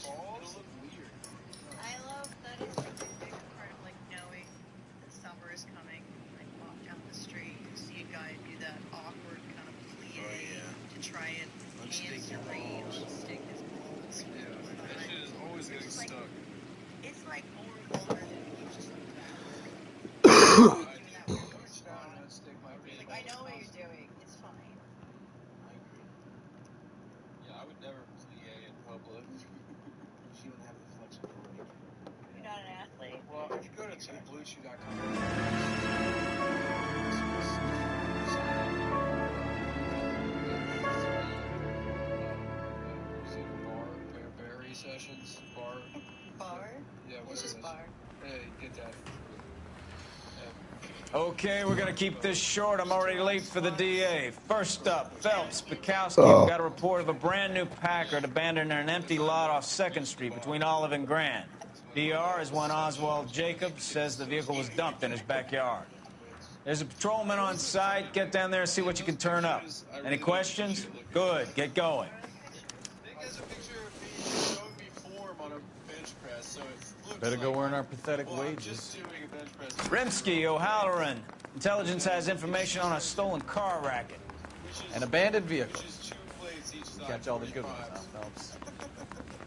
I love that it's like a big part of like knowing that summer is coming. Like walk down the street, you see a guy do that awkward kind of plie to try and hand-free unstick his balls. Yeah, that shit is always getting stuck. It's like more vulgar than he's just like that. Like, I know what you're doing. It's fine. Yeah, I would never plie in public. She would have the flexibility. You're not an athlete. Well, if you go to bluechew.com, Berry sessions, bar. Yeah, It's just bar. Hey, get that. Okay, we're gonna keep this short. I'm already late for the DA. First up, Phelps, Bukowski got a report of a brand new Packard abandoned in an empty lot off 2nd Street between Olive and Grand. DR is one Oswald Jacobs says the vehicle was dumped in his backyard. There's a patrolman on site. Get down there and see what you can turn up. Any questions? Good, get going. Better go earn our pathetic wages. Rimsky, O'Halloran. Intelligence has information on a stolen car racket. An abandoned vehicle. Catch all the good ones, huh, Phelps?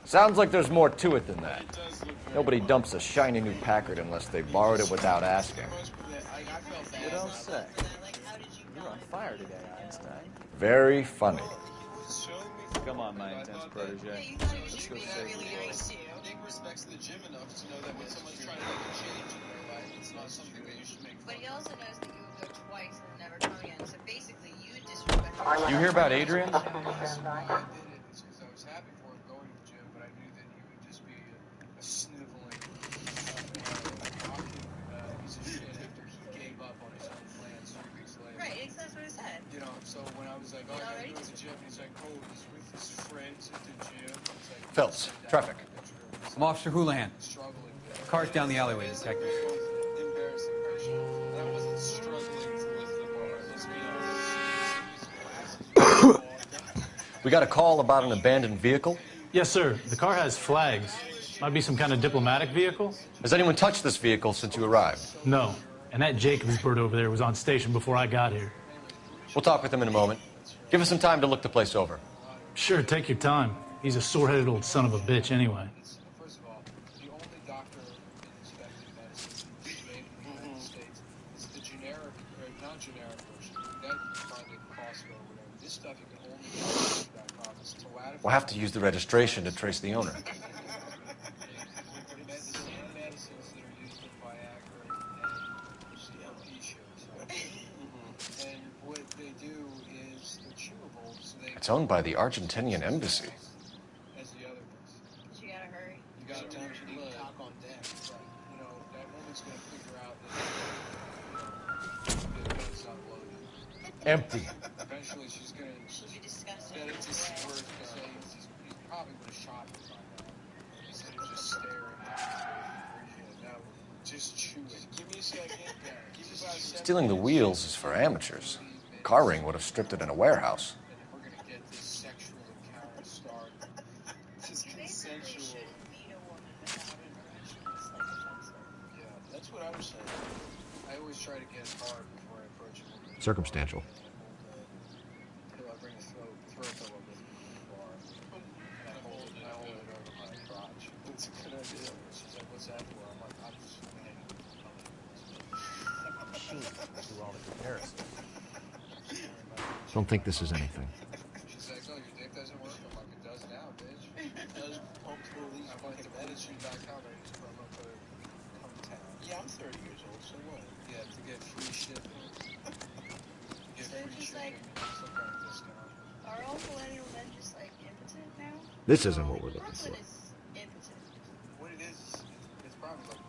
Sounds like there's more to it than that. Nobody dumps a shiny new Packard unless they borrowed it without asking. You don't say. You're on fire today, Einstein. Very funny. Come on, my intense protege. Let's go save the world. Nick respects the gym enough to know that when someone's trying to make a change in their life, it's not something that you should make fun But he of. also knows that you would go twice and never come again. So basically, you disrespect. You hear about Adrian? I did it because I was happy for him going to the gym, but I knew that he would just be a sniveling, talking piece of shit after he gave up on his own plans 3 weeks later. Right, that's what I said. You know, so when I was like, oh, I gotta go to the gym, he's like, oh, he's with his friends at the gym. It's like, Phelps, traffic. I'm Officer Houlihan. struggling. Car's down the alleyway, detective. Embarrassing pressure. And I wasn't struggling with the bar. Let's be honest. We got a call about an abandoned vehicle. Yes, sir. The car has flags. Might be some kind of diplomatic vehicle. Has anyone touched this vehicle since you arrived? No. And that Jacobs bird over there was on station before I got here. We'll talk with him in a moment. Give us some time to look the place over. Sure, take your time. He's a sore-headed old son of a bitch anyway. First of all, the only doctor in inspected medicine made in the United States is the generic, or non-generic version. That you can find at Costco or whatever. This stuff you can only get at Costco.com. It's Toadify. We'll have to use the registration to trace the owner. Medicines that are used in Viagra and CLP shows. And what they do is they're chewable, so they... It's owned by the Argentinian embassy. As the other ones. You gotta hurry. You gotta you need cock on deck. You know, that woman's gonna figure out that the gun's not loaded. Empty. Eventually she's gonna... She'll be disgusted. That it's just worth to say he probably would have shot her by now. Instead of just staring at her. No, just chew it. Give me a second. Give me about a second. Stealing the wheels is for amateurs. Car ring would have stripped it in a warehouse. And if we're gonna get this sexual encounter started, this consensual... Yeah, that's what I was saying. I always try to get hard before I approach a woman. Circumstantial. I bring a throw pillow with me to the bar, and I hold it over my crotch. It's a good idea. She's like, "What's that for?" I'm like, "I'm just hanging." Do all the comparison. Don't think this is anything. She's like, "Oh, your dick doesn't work?" I'm like, "It does now, bitch." It does pump through these. I went to medicine.com. I just from up to hometown. Yeah, I'm 30 years old, so what? Yeah, to get free shipping. Get So free just shipping. Some kind of discount. Are all millennial men just like impotent now? This isn't what we're looking for. Brooklyn is impotent. What it is, it's probably like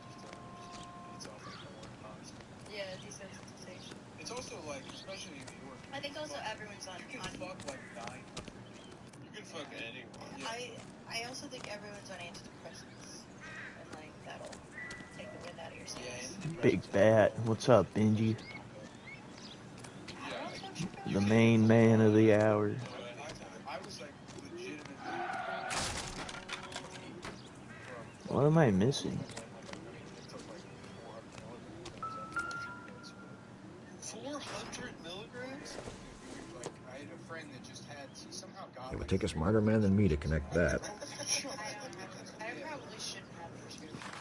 it's all like constant. Yeah, desensitization. It's also like, especially in New York. I think also everyone's on. You can fuck like 9. You can fuck anyone. Yeah. I also think everyone's on antidepressants, and like that'll take the wind out of your sails. Big Bat, what's up, Benji? The main man of the hour. I was like legitimately. What am I missing? 400 milligrams? Like, I had a friend that just had, he somehow got It would take a smarter man than me to connect that. I probably shouldn't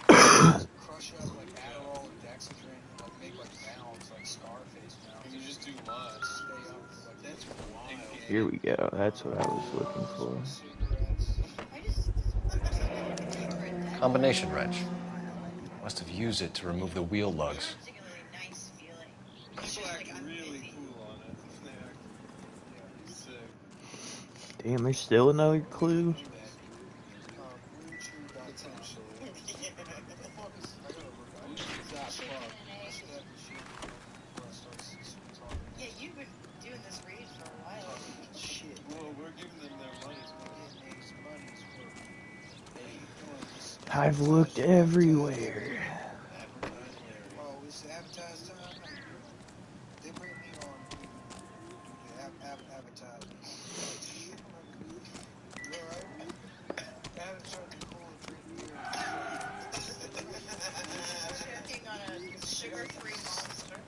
have two. Crush up like Adderall and Dexedrine and like make like mounds, like Scarface mounds. You just do less. Stay up. Like, that's wild. Here we go. That's what I was looking for. Combination wrench. Must have used it to remove the wheel lugs. People act really cool on it. They act sick. Damn, there's still another clue. Yeah, you've been doing this read for a while. Shit. Well, we're giving them their money's worth. I've looked everywhere. Oh, it's advertised time. They bring me on to do the advertising. You alright? I haven't started to cool in 3 years. Checking on a sugar-free monster.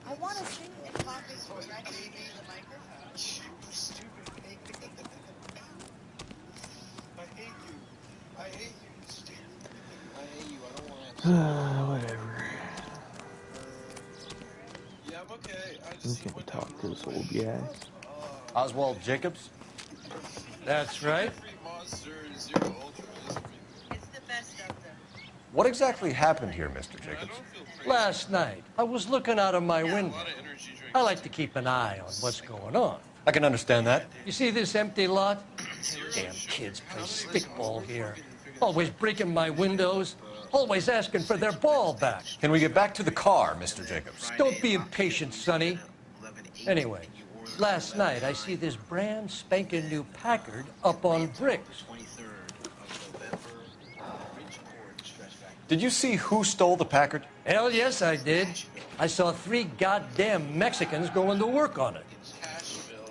I want to sing and talk this directly into the microphone. Stupid baby. I hate you. I hate you. I hate you. I don't want to. Whatever. Yeah, I'm okay. I I'm just gonna went talk down to this real old quick. guy. Oswald Jacobs? That's right. Free Monster and Zero Ultra is pretty good. It's the best of them. What exactly happened here, Mr. I Jacobs? don't feel crazy. Last night, I was looking out of my A window. lot of energy drinks. I like to keep an eye on what's going on. I can understand that. You see this empty lot? Damn kids play stickball here. Always breaking my windows. Always asking for their ball back. Can we get back to the car, Mr. Jacobs? Don't be impatient, Sonny. Anyway, last night I see this brand spanking new Packard up on bricks. Did you see who stole the Packard? Hell yes, I did. I saw 3 goddamn Mexicans going to work on it.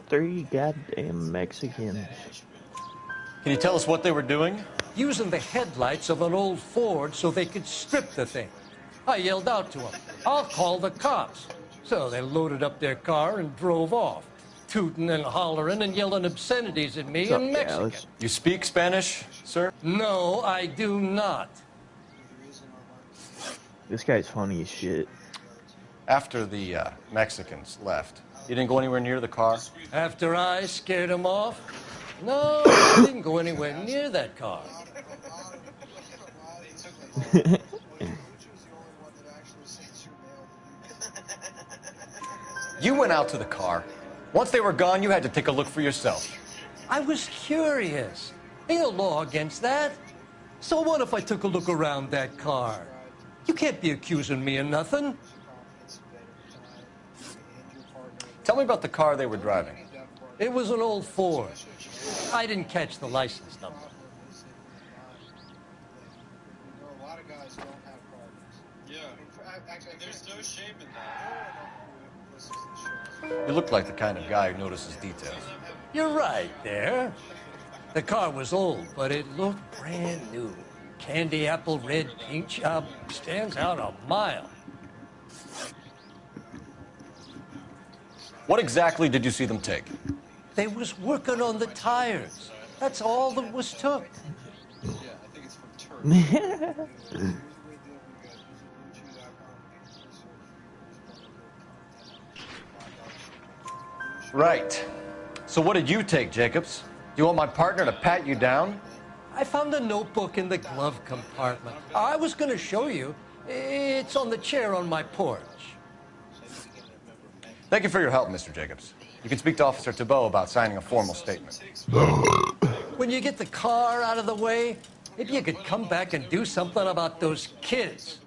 3 goddamn Mexicans. Can you tell us what they were doing? Using the headlights of an old Ford so they could strip the thing. I yelled out to them, "I'll call the cops." So they loaded up their car and drove off, tooting and hollering and yelling obscenities at me What's up, in Mexican. Dallas? You speak Spanish, sir? No, I do not. This guy's funny as shit. After the Mexicans left, you didn't go anywhere near the car? After I scared them off, no, I didn't go anywhere near that car. You went out to the car. Once they were gone, you had to take a look for yourself. I was curious. Ain't no law against that. So what if I took a look around that car? You can't be accusing me of nothing. Tell me about the car they were driving. It was an old Ford. I didn't catch the license number. A lot of guys don't have partners. Yeah. Actually, There's no shame in that. You look like the kind of guy who notices details. You're right there. The car was old, but it looked brand new. Candy apple red paint job stands out a mile. What exactly did you see them take? They was working on the tires. That's all that was took. Yeah, I think it's from Turkey. Right. So what did you take, Jacobs? Do you want my partner to pat you down? I found a notebook in the glove compartment. I was going to show you. It's on the chair on my porch. Thank you for your help, Mr. Jacobs. You can speak to Officer Thibault about signing a formal statement. When you get the car out of the way, maybe you could come back and do something about those kids.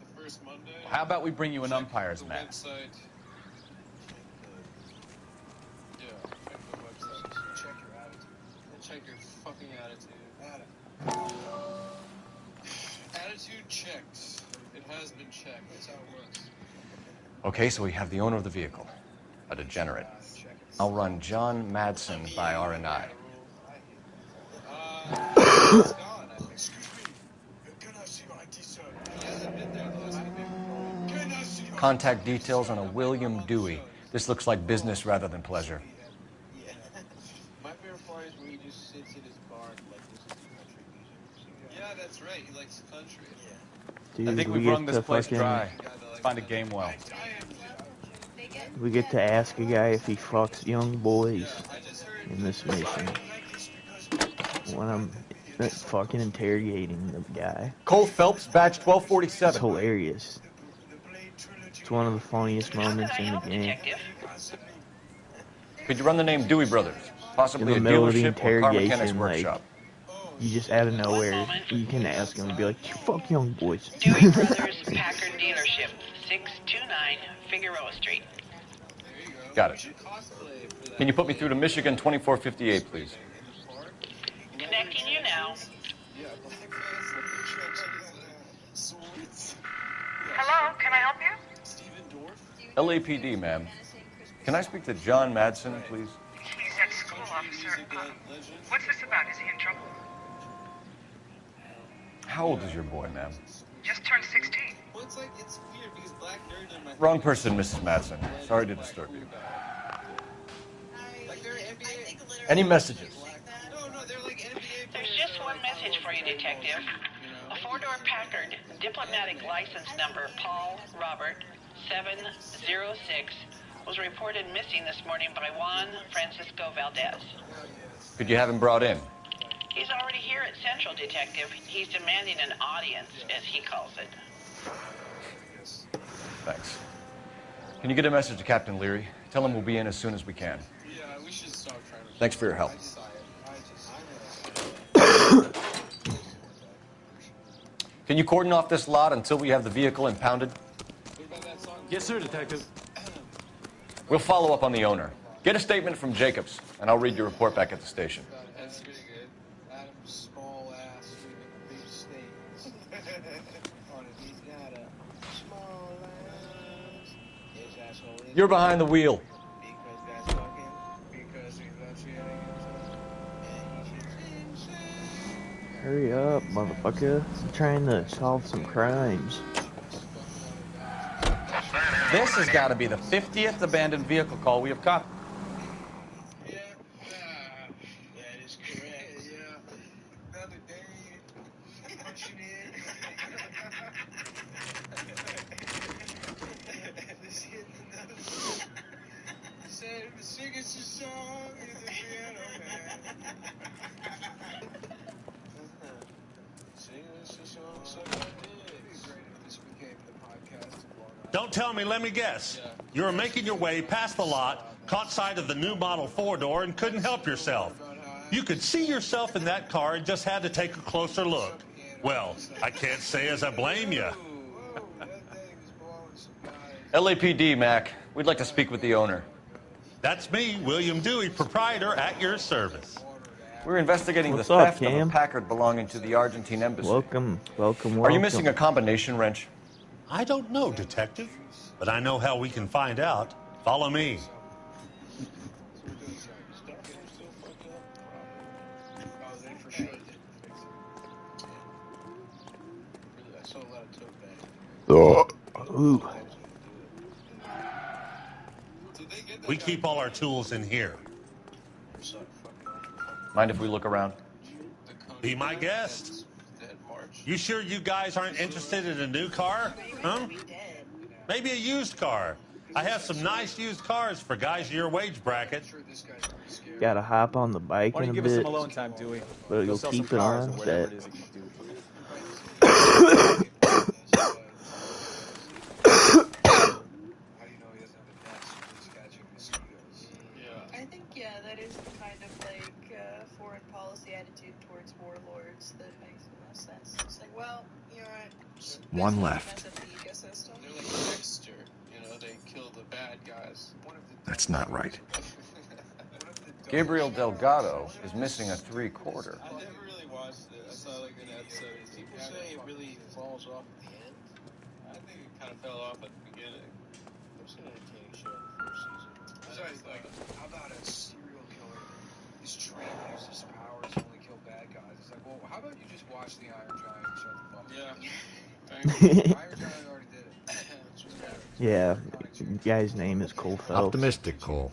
How about we bring you an umpire's mat? Website. Yeah, check the website. Check your attitude. Check your fucking attitude. Attitude checked. It has been checked. That's how it works. Okay, so we have the owner of the vehicle, a degenerate. I'll run John Madsen by R&I. It's gone. Excuse me. Can I see my ID, sir? He hasn't been there though. Can I see my Contact details on a William Dewey. This looks like business rather than pleasure. Yeah. My favorite part is where he just sits in his car and like listens to country music. Yeah, that's right. He likes country. Yeah. Dude, I think we we've get run this to place fucking, dry. Let's find a game well. we get to ask a guy if he fucks young boys in this mission. When I'm fucking interrogating the guy. Cole Phelps, badge It's 1247. hilarious. It's one of the funniest moments in the game. Could you run the name Dewey Brothers? In Possibly the a middle of the dealership or car mechanics interrogation, like, workshop. you just out of nowhere, you can ask him and be like, you fuck young boys. Dewey Brothers Packard Dealership, 629 Figueroa Street. Got it. Can you put me through to Michigan 2458, please? Connecting you now. Hello, can I help you? LAPD, ma'am. Can I speak to John Madsen, please? He's at school, officer. What's this about? Is he in trouble? How old is your boy, ma'am? Just turned 16. Well, it's like, it's weird because Black Nerd in my... Wrong person, Mrs. Madsen. Sorry to disturb you. Like, they're NBA... Any messages? No, they're like NBA... There's just one message for you, Detective. A four-door Packard, diplomatic license number Paul Robert 706, was reported missing this morning by Juan Francisco Valdez. Could you have him brought in? He's already here at Central, Detective. He's demanding an audience, as he calls it. Thanks. Can you get a message to Captain Leary? Tell him we'll be in as soon as we can. Yeah, we should stop trying to... Thanks for your help. Can you cordon off this lot until we have the vehicle impounded? Yes, sir, Detective. We'll follow up on the owner. Get a statement from Jacobs, and I'll read your report back at the station. That's pretty good. Adam's small ass with big statements. On it, he's got a small ass. His asshole is... You're behind the wheel. Because that's fucking... Because he's not shitting himself. And he shits himself. Hurry up, motherfucker. I'm trying to solve some crimes. This has got to be the 50th abandoned vehicle call we have caught. Yeah, that is correct. Yeah, another day, punching in. This hit another song. Said the signature song is a piano man. Signature song, suck my dick. This became the podcast of Long Island. Don't tell me, let me guess. You were making your way past the lot, caught sight of the new model four-door, and couldn't help yourself. You could see yourself in that car and just had to take a closer look. Well, I can't say as I blame you. LAPD, Mac. We'd like to speak with the owner. That's me, William Dewey, proprietor, at your service. We're investigating What's the up, theft of a Cam? Packard belonging to the Argentine embassy. Welcome. Are you missing a combination wrench? I don't know, Detective, but I know how we can find out. Follow me. Ooh. We keep all our tools in here. Mind if we look around? Be my guest. You sure you guys aren't interested in a new car? Huh? Maybe a used car. I have some nice used cars for guys your wage bracket. Gotta hop on the bike Why in don't a you give us bit. some alone time, Dewey? But you'll sell keep some it cars on or whatever that. it is that you do. I think, yeah, that is the kind of like foreign policy attitude towards warlords that makes the most sense. It's like, well, you know what? One left. Mess up the ecosystem. They're like Dexter, you know, they kill the bad guys. That's not right. Gabriel Delgado is missing a three-quarter. I never really watched it. I saw like an episode. People say it really falls off at the end. I think it kind of fell off at the beginning. It was an entertaining show in the first season. Besides, like, how about a serial killer is trained to use his powers to only kill bad guys? It's like, well, how Yeah, the guy's name is Cole Phelps. Optimistic, Cole.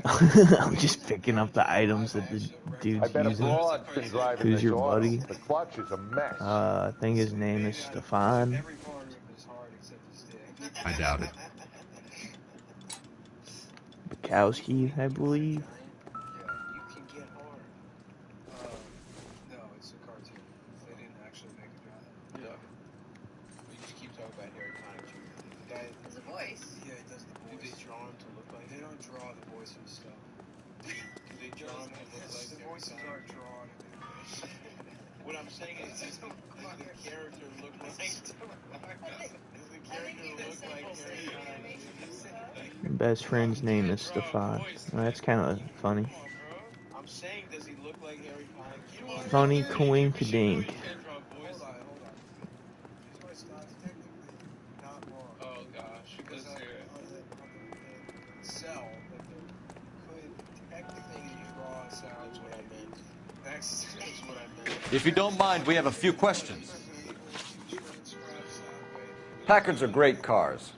I'm just picking up the items that the dude's I bet using. abroad's been driving Who's this your auto. buddy? The clutch is a mess. I think his name is Stefan. I doubt it. Bukowski, I believe. No, it's a cartoon. They didn't actually make a guy. Yeah. We just keep talking about Harry Connick Jr. The guy There's a voice. Yeah, he does the voice. Do they draw him to look like? They don't draw the voice and stuff. Do they draw him to look like the voices aren't drawn? What I'm saying is, does the character look like? Does the character look like Harry Connick Jr.? Best friend's name is Stefan. Well, that's kind of funny. I'm saying, does he look like Harry Connick Jr.? Funny coinkadink. Oh gosh, let's hear it. Cell, but they could technically draw sounds what I meant. That's what I meant. If you don't mind, we have a few questions. Packards are great cars,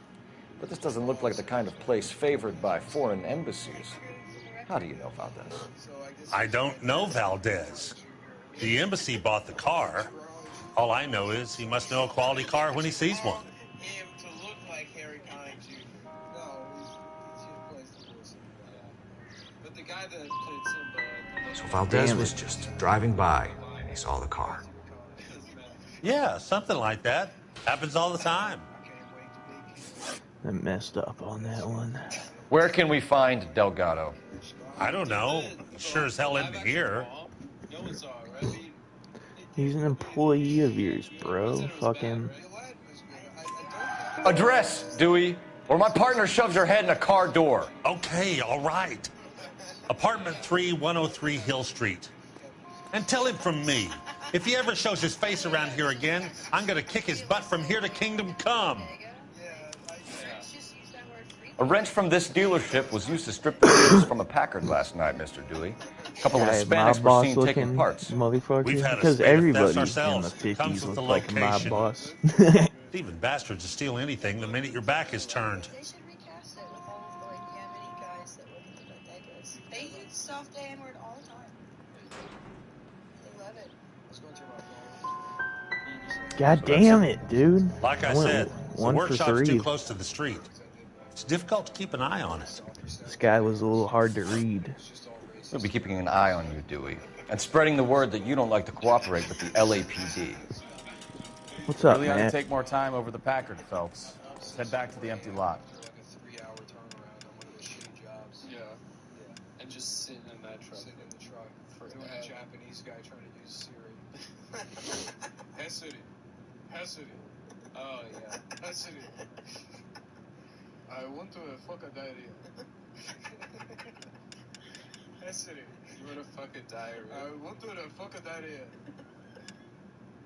but this doesn't look like the kind of place favored by foreign embassies. How do you know about this? I don't know Valdez. The embassy bought the car. All I know is he must know a quality car when he sees one. Him to look like Harry Connick Jr. No, he plays the voice of but the guy that played Simba. So Valdez was just driving by, and he saw the car. Yeah, something like that. Happens all the time. I messed up on that one. Where can we find Delgado? I don't know. Sure as hell isn't here. He's an employee of yours, bro. Fucking. Address, Dewey, or my partner shoves her head in a car door. Okay, all right. Apartment 3, 103 Hill Street. And tell him from me, if he ever shows his face around here again, I'm going to kick his butt from here to Kingdom Come. A wrench from this dealership was used to strip the wheels from a Packard last night, Mr. Dewey. A couple of Hispanics were seen taking parts. Motherfucker. Had a Because spate of everybody thefts in the ourselves. 50s Comes with looked the like a mob location. boss. Even bastards to steal anything the minute your back is turned. They should recast it with all of the Yemeni guys that live in the bodegas. They use soft the N-word all the time. They love it. God damn it, dude. Like I went said, the 1 for workshop's 3. too close to the street. It's difficult to keep an eye on it. This guy was a little hard to read. We'll be keeping an eye on you, Dewey, and spreading the word that you don't like to cooperate with the LAPD. What's up, Really ought to Matt? take more time over the Packard, Phelps. Let's head back to the empty lot. Yeah. And just sitting in that truck. Sitting in the truck. Doing a Japanese guy trying to use Siri. Hesity. Hesity. Oh, yeah. Hesity. I want to fuck a diarrhea. Hesity. You want to fuck a diarrhea? I want to fuck a diarrhea.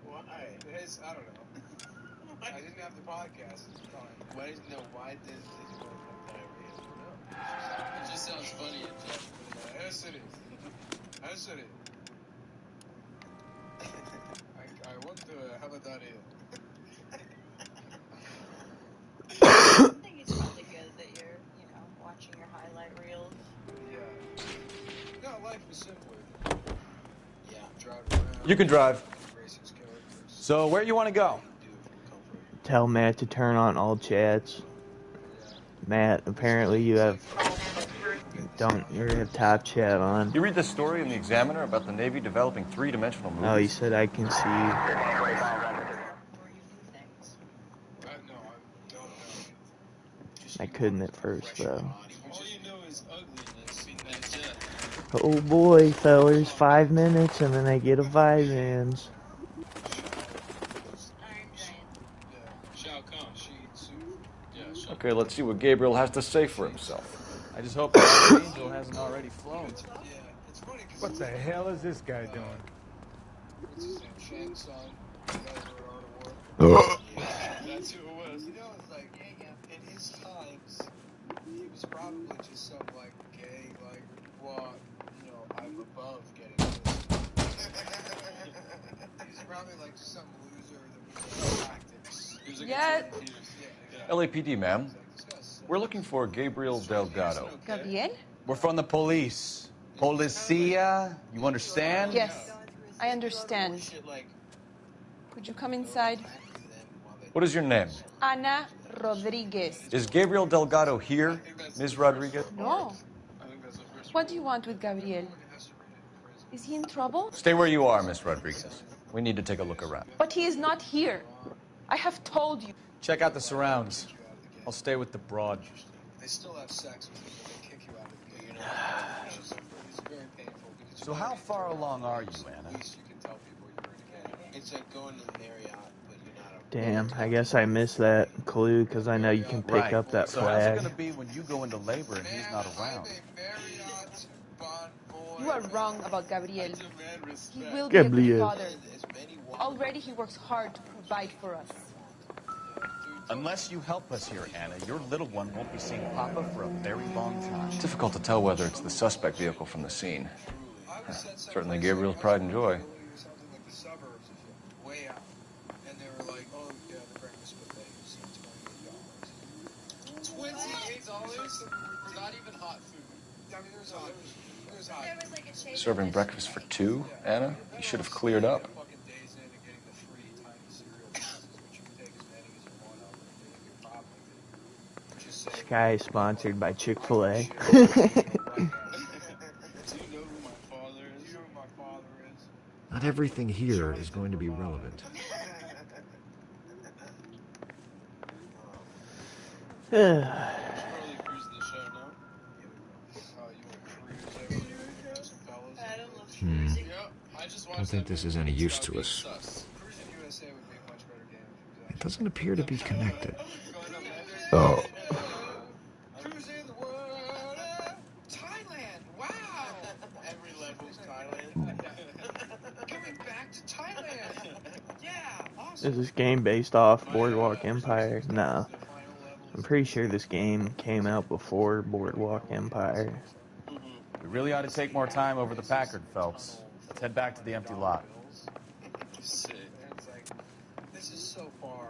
Why? I don't know. I didn't have the podcast at the time. Why did you want to fuck diarrhea? No. It just sounds funny in Japanese. Hesity. Hesity. I want to have a diarrhea. I think it's really good that you're, watching your highlight reels. Yeah. No, life is simpler. Yeah. Drive around. You can drive. So where you want to go? Tell Matt to turn on all chats. Matt, apparently you have top chat on. You read the story in the Examiner about the Navy developing three-dimensional movies? Oh, he said I can see. I couldn't at first, though. All you know is ugliness and death. Oh boy, fellas, 5 minutes and then I get a Vyvanse. Okay, let's see what Gabriel has to say for himself. I just hope that angel hasn't already flown. What the hell is this guy doing? What's his name? Shang Tsung. That's who it was. It's like, in his times, he was probably just some, gay, I'm above getting this. He's probably, just some loser that was attracted to yet. LAPD, ma'am. We're looking for Gabriel Delgado. Gabriel? We're from the police. Policia, you understand? Yes, I understand. Could you come inside? What is your name? Ana Rodriguez. Is Gabriel Delgado here, Ms. Rodriguez? No. What do you want with Gabriel? Is he in trouble? Stay where you are, Miss Rodriguez. We need to take a look around. But he is not here. I have told you. Check out the surrounds. I'll stay with the broad. They still have sex with you, but they kick you out of the game. It's very painful. Because So how far along are you, Anna? At least you can tell people you're in a game. It's like going to the Marriott, but you're not Damn, I guess I missed that clue because I know you can pick up that So how's it flag. going to be when you go into labor and he's not around? You are wrong about Gabriel. He will be a good Gabriel. father. Already he works hard to provide for us. Unless you help us here, Anna, your little one won't be seeing Papa for a very long time. It's difficult to tell whether it's the suspect vehicle from the scene. Certainly Gabriel's pride and joy. something like the suburbs, way out. And they were like, oh, yeah, the breakfast buffet is $28. $28 for not even hot food. I mean, there's hot. There's hot. Serving breakfast for two, Anna? You should have cleared up. This guy is sponsored by Chick-fil-A. Not everything here is going to be relevant. Don't think this is any use to us. It doesn't appear to be connected. Oh. Thailand! Wow! Every level's Thailand. Going back to Thailand! Yeah! Awesome! Is this game based off Boardwalk Empire? No. I'm pretty sure this game came out before Boardwalk Empire. We really ought to take more time over the Packard, Phelps. Let's head back to the empty lot. Sick. It's like, this is so far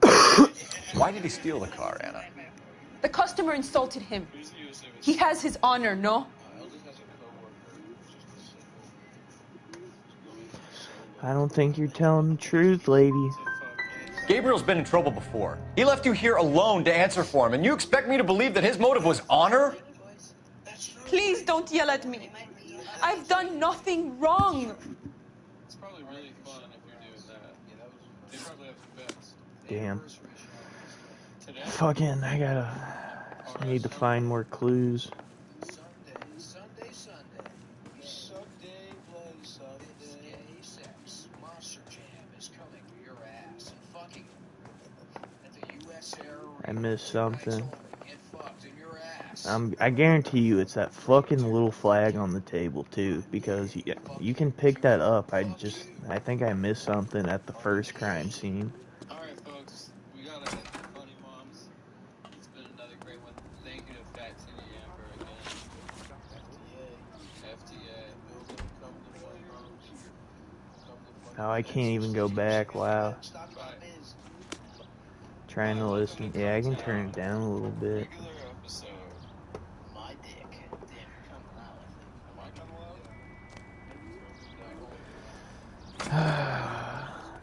from... Why did he steal the car, Anna? The customer insulted him. He has his honor, no? I don't think you're telling the truth, lady. Gabriel's been in trouble before. He left you here alone to answer for him, and you expect me to believe that his motive was honor? Please don't yell at me. I've done nothing wrong. It's probably really fun if you're doing that. They probably have the best. Damn. Fucking, I need to find more clues. I missed something. I guarantee you it's that fucking little flag on the table too, because you can pick that up. I think I missed something at the first crime scene. Alright, folks, we gotta hit the Funny Moms. It's been another great one. Thank you to Fat Titty Amber again. FTA. Oh, I can't even go back. Wow. Trying to listen. Yeah, I can turn it down a little bit.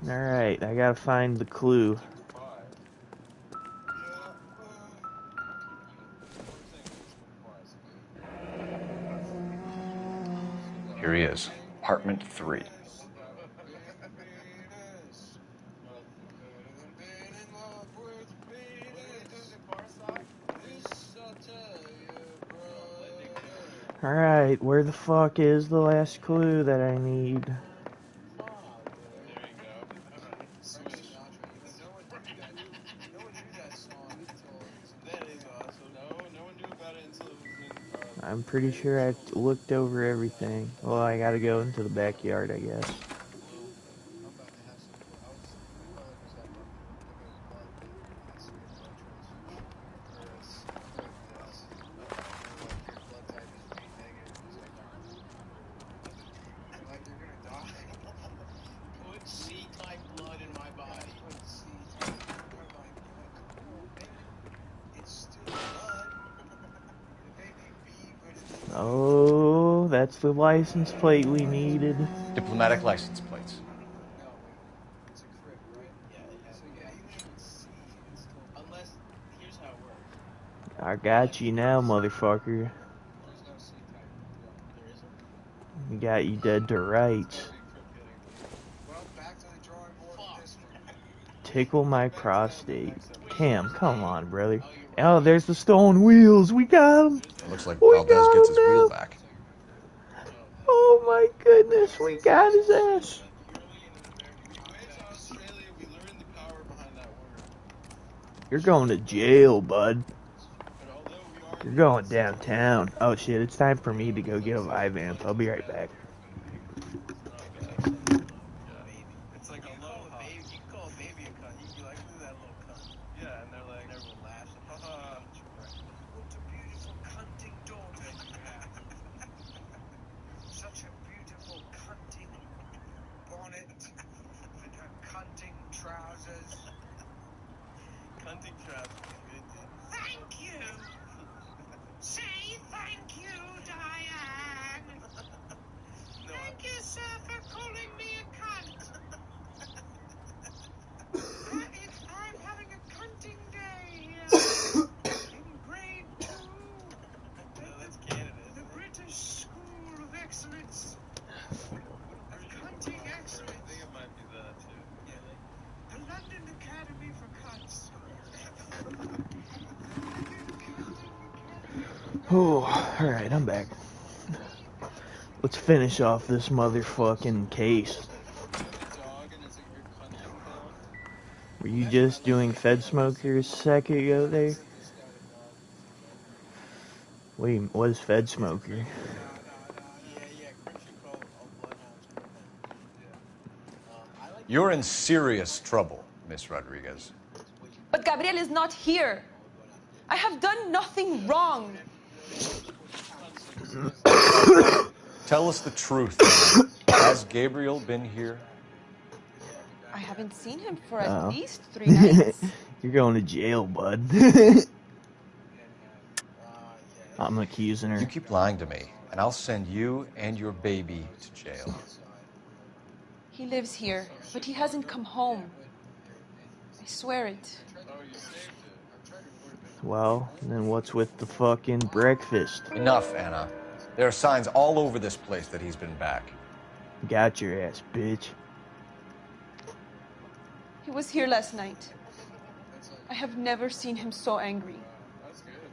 Alright, I gotta find the clue. Here he is, apartment 3. Alright, where the fuck is the last clue that I need? I'm pretty sure I looked over everything. Well, I gotta go into the backyard, I guess. Put C-type blood in my body. that's the license plate we needed. Diplomatic license plates. I got you now, motherfucker. We got you dead to rights. Tickle my prostate. Cam, come on, brother. Oh, there's the stolen wheels. We got them. It looks like Valdez gets his wheel back. Oh my goodness, we got his ass. You're going to jail, bud. You're going downtown. Oh shit, it's time for me to go get a live amp. I'll be right back. It's like a low baby. You can call a baby a cunt. You like, look at that little cunt. Yeah, and they're like, everyone laughs. What a beautiful cunting daughter you have. Such a beautiful cunting bonnet and her cunting trousers. Cunting trousers. Thank you. Say thank you, Diane. Thank you, sir, for calling me a cunt. I'm having a cunting day here in grade 2. That's Canada. The British School of Excellence. Of cunting excellence. I think it might be that too. Yeah, the London Academy for Cunts. Oh, alright, I'm back. Let's finish off this motherfucking case. Were you just doing Fed Smokers a second ago there? Wait, what is Fed Smoker? You're in serious trouble, Miss Rodriguez. But Gabriel is not here. I have done nothing wrong. Tell us the truth. Has Gabriel been here? I haven't seen him for at least 3 nights. You're going to jail, bud. I'm accusing her. You keep lying to me, and I'll send you and your baby to jail. He lives here, but he hasn't come home. I swear it. Well, then what's with the fucking breakfast? Enough, Anna. There are signs all over this place that he's been back. Got your ass, bitch. He was here last night. I have never seen him so angry.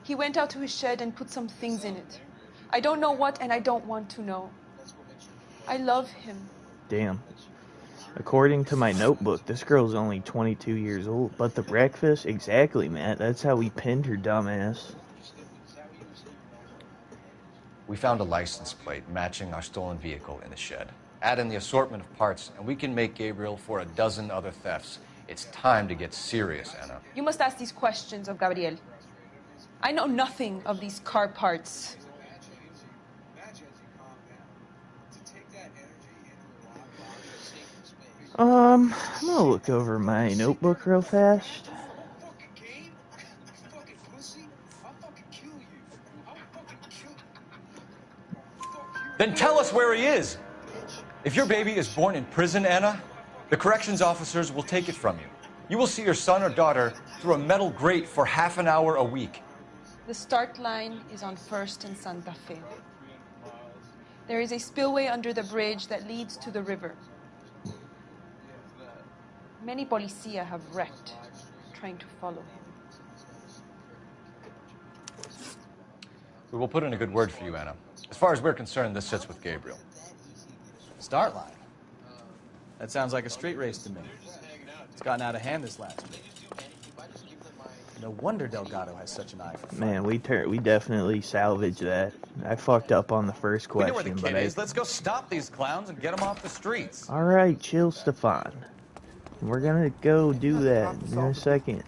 He went out to his shed and put some things in it. I don't know what, and I don't want to know. I love him. Damn. According to my notebook, this girl's only 22 years old. But the breakfast? Exactly, Matt. That's how we pinned her dumbass. We found a license plate matching our stolen vehicle in the shed. Add in the assortment of parts, and we can make Gabriel for a dozen other thefts. It's time to get serious, Anna. You must ask these questions of Gabriel. I know nothing of these car parts. I'm gonna look over my notebook real fast. Then tell us where he is. If your baby is born in prison, Anna, the corrections officers will take it from you. You will see your son or daughter through a metal grate for half an hour a week. The start line is on 1st and Santa Fe. There is a spillway under the bridge that leads to the river. Many policia have wrecked trying to follow him. We will put in a good word for you, Anna. As far as we're concerned, this sits with Gabriel. Start line? That sounds like a street race to me. It's gotten out of hand this last week. No wonder Delgado has such an eye for fun. Man, we definitely salvaged that. I fucked up on the first We know question, where the but kid is. Let's go stop these clowns and get them off the streets. All right, chill, Stefan. We're gonna go do that in a second.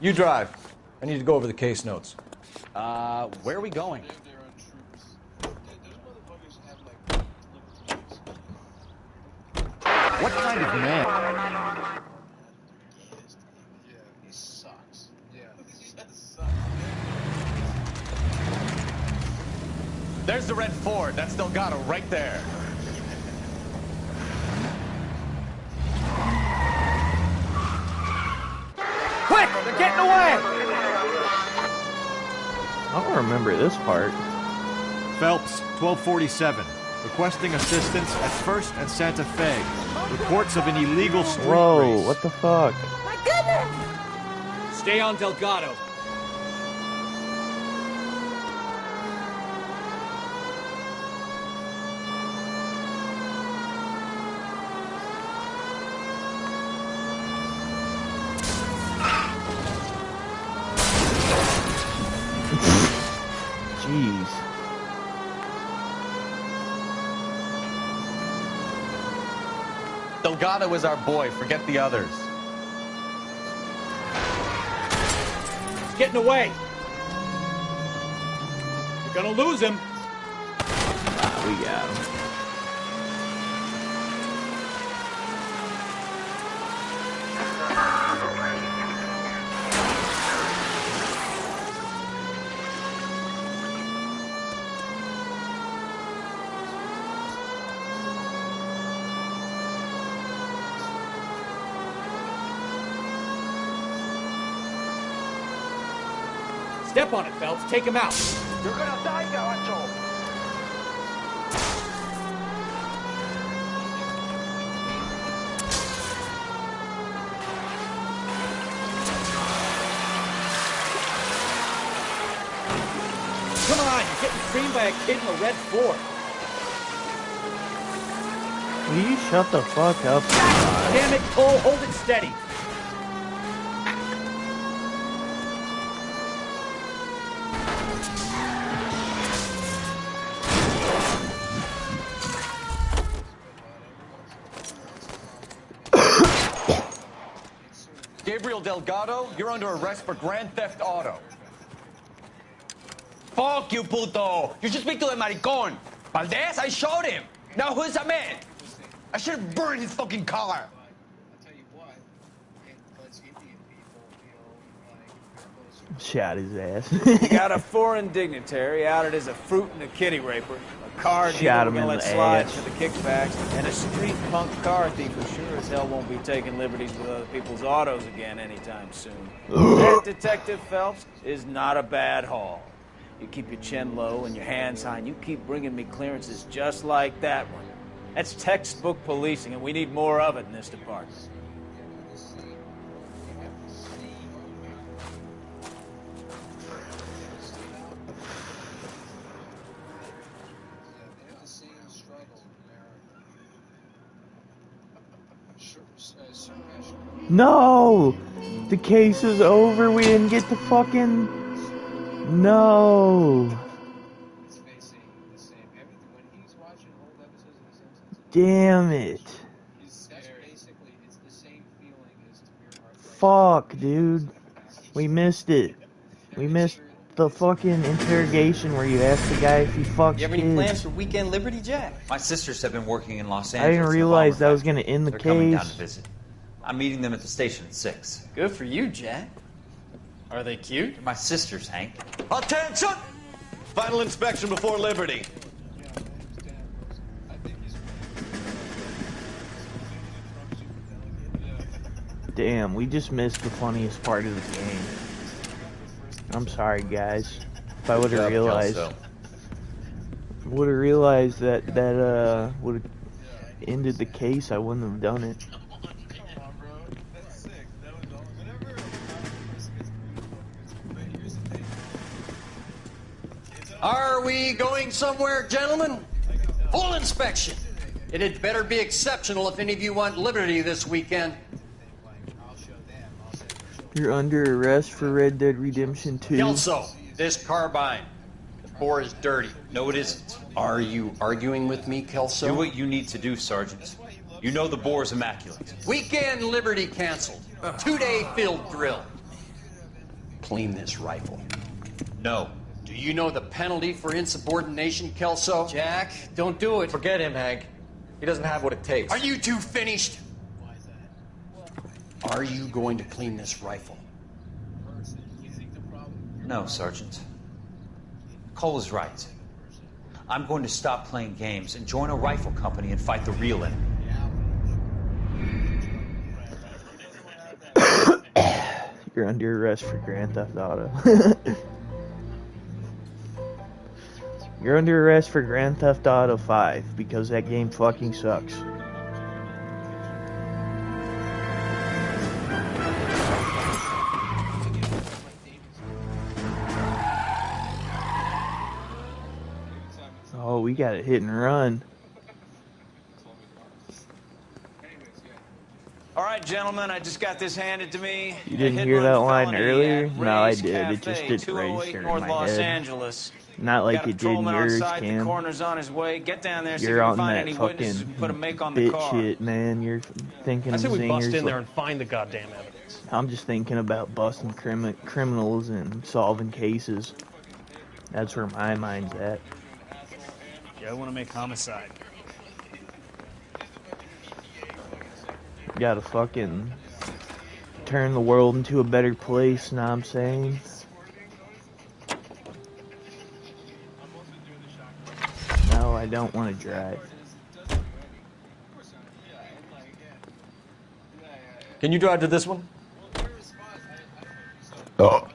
You drive. I need to go over the case notes. Where are we going? What kind of man? There's the red Ford. That's Delgado right there. Quick! They're getting away! I don't remember this part. Phelps, 1247. Requesting assistance at 1st and Santa Fe. Reports of an illegal street race. Whoa, what the fuck? My goodness! Stay on Delgado. Jeez. Delgado is our boy. Forget the others. He's getting away. You're gonna lose him. We got him. Step on it, Phelps. Take him out. You're gonna die, Gacho. Come on, you're getting creamed by a kid in a red Ford. Will you shut the fuck up? Damn it, Cole, hold it steady. Gabriel Delgado, you're under arrest for grand theft auto. Fuck you, puto! You should speak to the maricon. Valdez, I showed him. Now who's a man? I should have burned his fucking car. Shot his ass. You got a foreign dignitary outed as a fruit and a kitty raper, a car dealer Shot we're him gonna in let the slide ass. for the kickbacks, and a street punk car thief who sure as hell won't be taking liberties with other people's autos again anytime soon. That Detective Phelps is not a bad haul. You keep your chin low and your hands high, and you keep bringing me clearances just like that one. That's textbook policing, and we need more of it in this department. No! The case is over. We didn't get to fucking... No! Damn it. Fuck, dude. We missed it. We missed the fucking interrogation where you ask the guy if he fucks You have any kids. plans for weekend Liberty, Jack? My sisters have been working in Los I Angeles. didn't in the realize bomber that was factory. gonna end the They're coming down case. to visit. I'm meeting them at the station at 6. Good for you, Jack. Are they cute? They're my sisters, Hank. Attention! Final inspection before Liberty. Damn, we just missed the funniest part of the game. I'm sorry, guys. If I would have realized, that would have ended the case, I wouldn't have done it. Are we going somewhere, gentlemen? Full inspection. It had better be exceptional if any of you want liberty this weekend. You're under arrest for Red Dead Redemption 2. Kelso, this carbine. The bore is dirty. No, it isn't. Are you arguing with me, Kelso? Do what you need to do, Sergeant. You know the bore is immaculate. Weekend liberty canceled. 2-day field drill. Clean this rifle. No. Do you know the penalty for insubordination, Kelso? Jack, don't do it. Forget him, Hank. He doesn't have what it takes. Are you two finished? Are you going to clean this rifle? No, Sergeant. Cole is right. I'm going to stop playing games and join a rifle company and fight the real enemy. You're under arrest for Grand Theft Auto. You're under arrest for Grand Theft Auto 5 because that game fucking sucks. Oh, we got it hit and run. All right, gentlemen, I just got this handed to me. You didn't hear that line earlier? No, I did. It just didn't register in my Los head. Angeles. Not like Got a it did in patrolman yours, on site. The Cam. coroner's on his way. Get down there, see if you You're can on find that any witnesses fucking and put a make on the bit car. shit, man. You're thinking I say we bust zingers in there like- and find the goddamn evidence. I'm just thinking about busting criminals and solving cases. That's where my mind's at. Yeah, I want to make homicide. Gotta fucking turn the world into a better place, know what I'm saying? No, I don't want to drive. Can you drive to this one? Oh.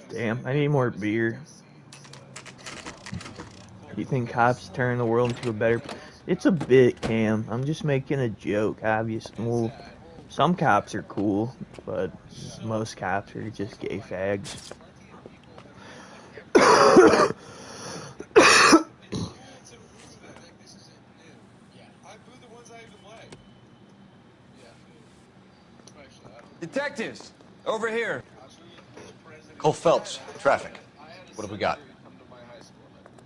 Damn, I need more beer. You think cops turn the world into a better... It's a bit, Cam. I'm just making a joke, obviously. Well, some cops are cool, but most cops are just gay fags. Detectives, over here. Cole Phelps, traffic. What have we got?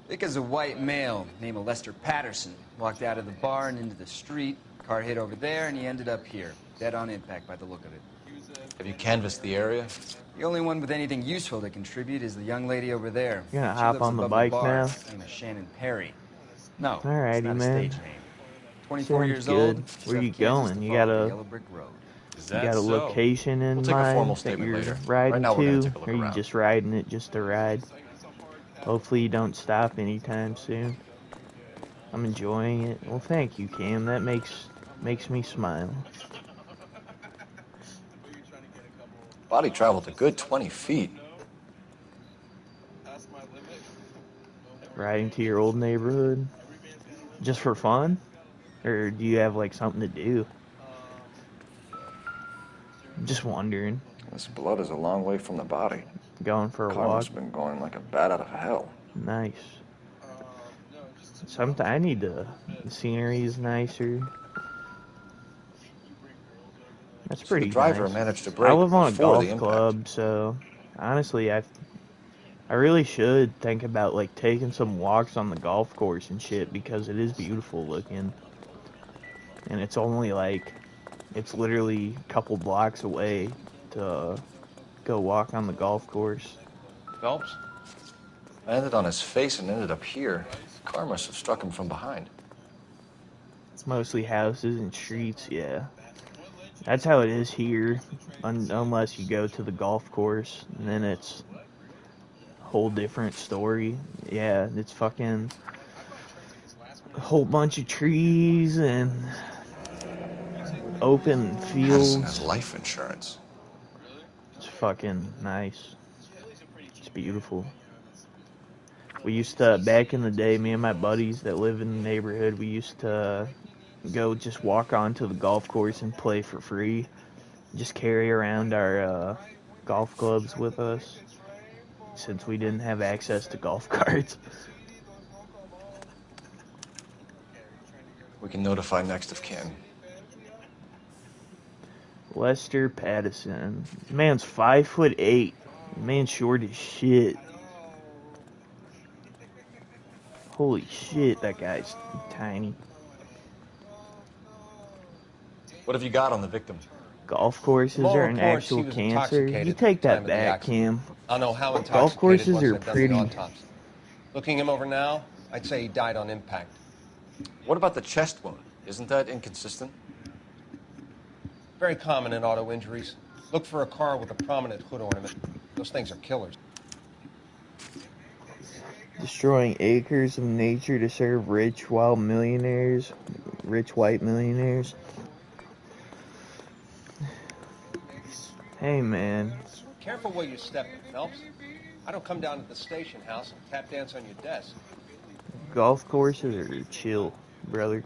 Vic is a white male named Lester Patterson. Walked out of the bar and into the street. Car hit over there, and he ended up here. Dead on impact by the look of it. Have you canvassed the area? The only one with anything useful to contribute is the young lady over there. You're gonna She hop lives on the above bike bar. now? Her name is Shannon Perry. No, Alrighty, it's not a man. stage name. 24 Sounds years good. old. Where you left Kansas going? to You follow got the a yellow brick road. you got a location in We'll take a mind formal that statement you're later. riding Right now, we're gonna to, take a look or you around. just riding it just to ride? Hopefully you don't stop anytime soon. I'm enjoying it. Well, thank you, Cam. That makes me smile. Body traveled a good 20 feet. Riding to your old neighborhood, just for fun, or do you have like something to do? I'm just wondering. This blood is a long way from the body. Going for a Car walk. must have been going like a bat out of hell. Nice. Sometimes I need to. The scenery is nicer. That's So pretty the driver nice. managed to brake I live on a before the golf impact. club, so honestly, I really should think about like taking some walks on the golf course and shit because it is beautiful looking, and it's only like it's literally a couple blocks away to go walk on the golf course. Phelps? Landed on his face and ended up here. The car must have struck him from behind. It's mostly houses and streets, yeah. That's how it is here, unless you go to the golf course, and then it's a whole different story. Yeah, it's fucking a whole bunch of trees and open Madison has fields. life insurance. It's fucking nice. It's beautiful. We used to, back in the day, me and my buddies that live in the neighborhood, we used to go just walk onto the golf course and play for free. Just carry around our golf clubs with us, since we didn't have access to golf carts. We can notify next of kin. Lester Patterson. Man's 5'8". Man's short as shit. Holy shit, that guy's tiny. What have you got on the victim? Golf courses are an actual cancer. You take that back, Cam. I don't know how intoxicated Golf courses once are they've done the pretty. autopsy. Looking him over now, I'd say he died on impact. What about the chest wound? Isn't that inconsistent? Very common in auto injuries. Look for a car with a prominent hood ornament. Those things are killers. Destroying acres of nature to serve rich white millionaires. Hey, man. Careful where you step, Phelps. I don't come down to the station house and tap dance on your desk. Golf courses are chill, brother.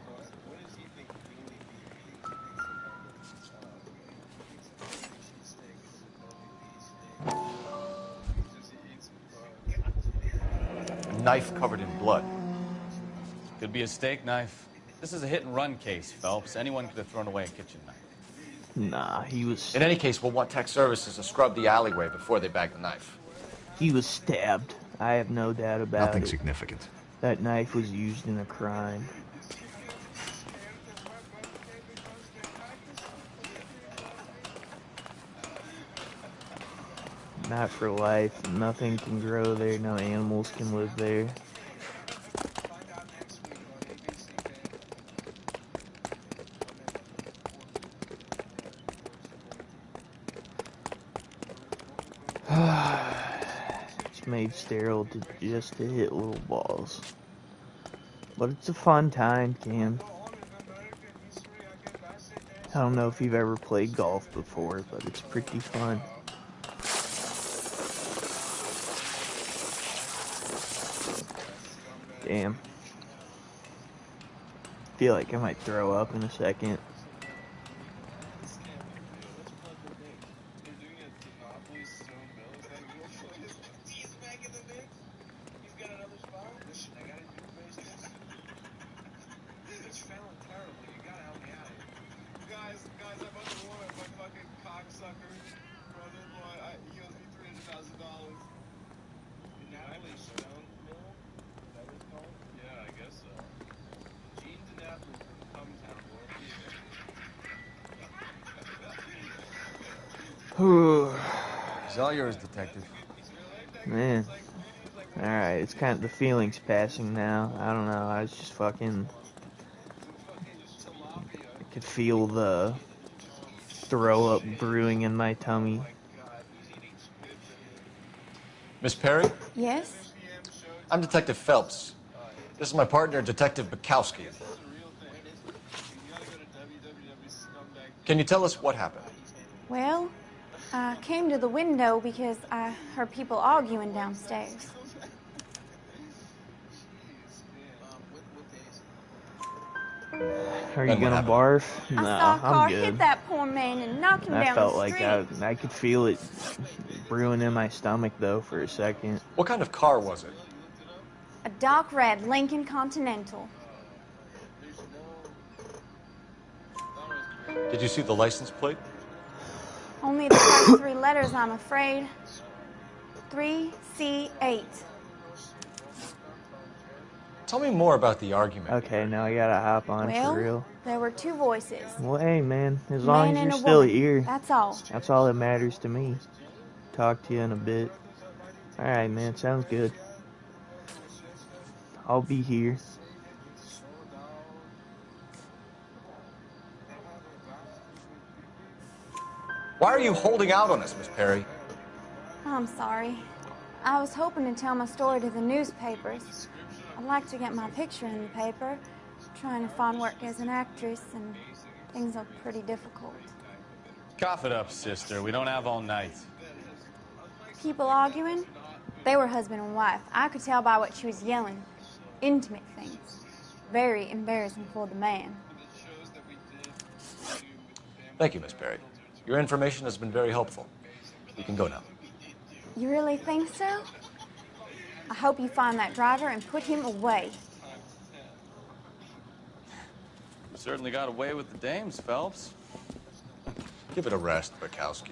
A knife covered in blood. Could be a steak knife. This is a hit-and-run case, Phelps. Anyone could have thrown away a kitchen knife. Nah, he was... In any case, we'll want tech services to scrub the alleyway before they bag the knife. He was stabbed. I have no doubt about Nothing it. significant. That knife was used in a crime. Not for life. Nothing can grow there. No animals can live there. It's made sterile just to hit little balls. But it's a fun time, Cam. I don't know if you've ever played golf before, but it's pretty fun. Damn. Feel like I might throw up in a second. It's all yours, Detective. Man. Alright, it's kind of the feelings passing now. I don't know, I was just fucking... I could feel the throw up brewing in my tummy. Miss Perry? Yes? I'm Detective Phelps. This is my partner, Detective Bukowski. Can you tell us what happened? Well, I came to the window because I heard people arguing downstairs. Are you gonna barf? I Nah, saw a car I'm hit good. that poor man and knock him I down felt the like street. I could feel it brewing in my stomach though for a second. What kind of car was it? A dark red Lincoln Continental. Did you see the license plate? Only the first three letters, I'm afraid. 3C8. Tell me more about the argument. Okay, now I gotta hop on Well, for real. there were two voices. Well, hey, man, as long Man as and you're a still woman. here, That's all. that's all that matters to me. Talk to you in a bit. Alright, man, sounds good. I'll be here. Why are you holding out on us, Miss Perry? I'm sorry. I was hoping to tell my story to the newspapers. I'd like to get my picture in the paper. Trying to find work as an actress, and things are pretty difficult. Cough it up, sister. We don't have all night. People arguing? They were husband and wife. I could tell by what she was yelling. Intimate things. Very embarrassing for the man. Thank you, Miss Perry. Your information has been very helpful. You can go now. You really think so? I hope you find that driver and put him away. You certainly got away with the dames, Phelps. Give it a rest, Bukowski.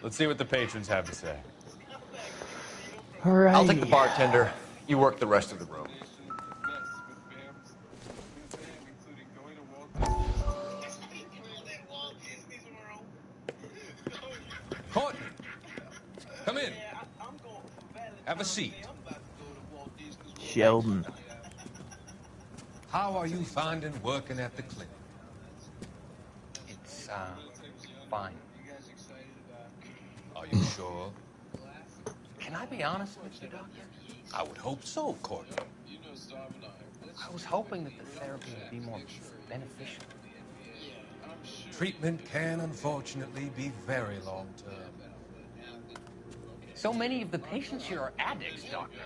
Let's see what the patrons have to say. All right. I'll take the bartender. You work the rest of the room. Courtney, come in. Have a seat. Sheldon. How are you finding working at the clinic? It's, fine. Are you sure? Can I be honest with you, Doctor? I would hope so, Courtney. I was hoping that the therapy would be more beneficial. Treatment can, unfortunately, be very long-term. So many of the patients here are addicts, Doctor.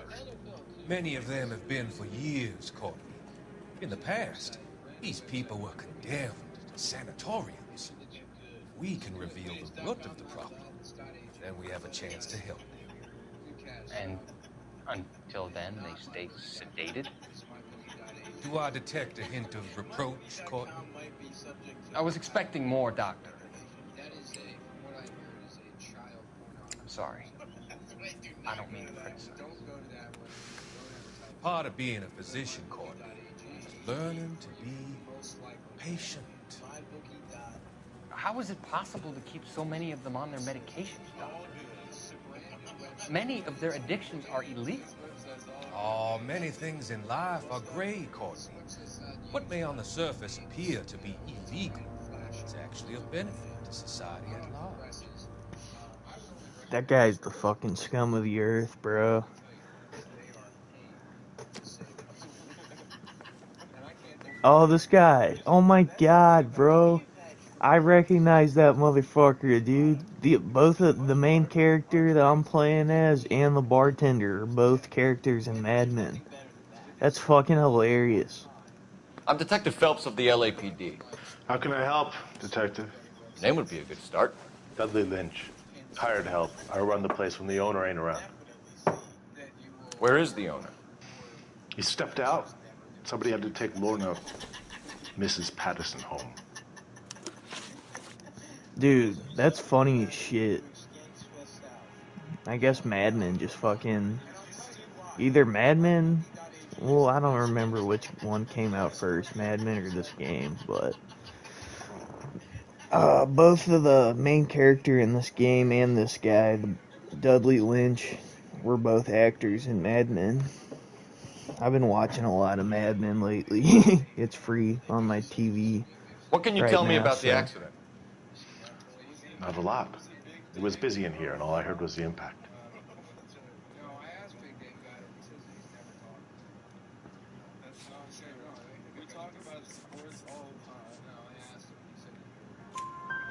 Many of them have been for years, Courtney. In the past, these people were condemned to sanatoriums. If we can reveal the root of the problem, then we have a chance to help. And until then, they stay sedated? Do I detect a hint of reproach, Courtney? I was expecting more, Doctor. I'm sorry. I don't mean to criticize. Part of being a physician, Courtney, is learning to be patient. How is it possible to keep so many of them on their medications, Doctor? Many of their addictions are illegal. Oh, many things in life are gray, Courtney. What may on the surface appear to be illegal is actually of benefit to society at large. That guy's the fucking scum of the earth, bro. Oh, this guy. Oh my god, bro. I recognize that motherfucker, dude. Both the main character that I'm playing as and the bartender are both characters in Mad Men. That's fucking hilarious. I'm Detective Phelps of the LAPD. How can I help, Detective? Name would be a good start. Dudley Lynch. Hired help. I run the place when the owner ain't around. Where is the owner? He stepped out. Somebody had to take Lorna, Mrs. Patterson, home. Dude, that's funny as shit. I guess Mad Men just fucking... Either Mad Men... Well, I don't remember which one came out first, Mad Men or this game, but... both of the main character in this game and this guy, Dudley Lynch, were both actors in Mad Men. I've been watching a lot of Mad Men lately. It's free on my TV. What can you right tell me now, about so. the accident? Not a lot. It was busy in here, and all I heard was the impact.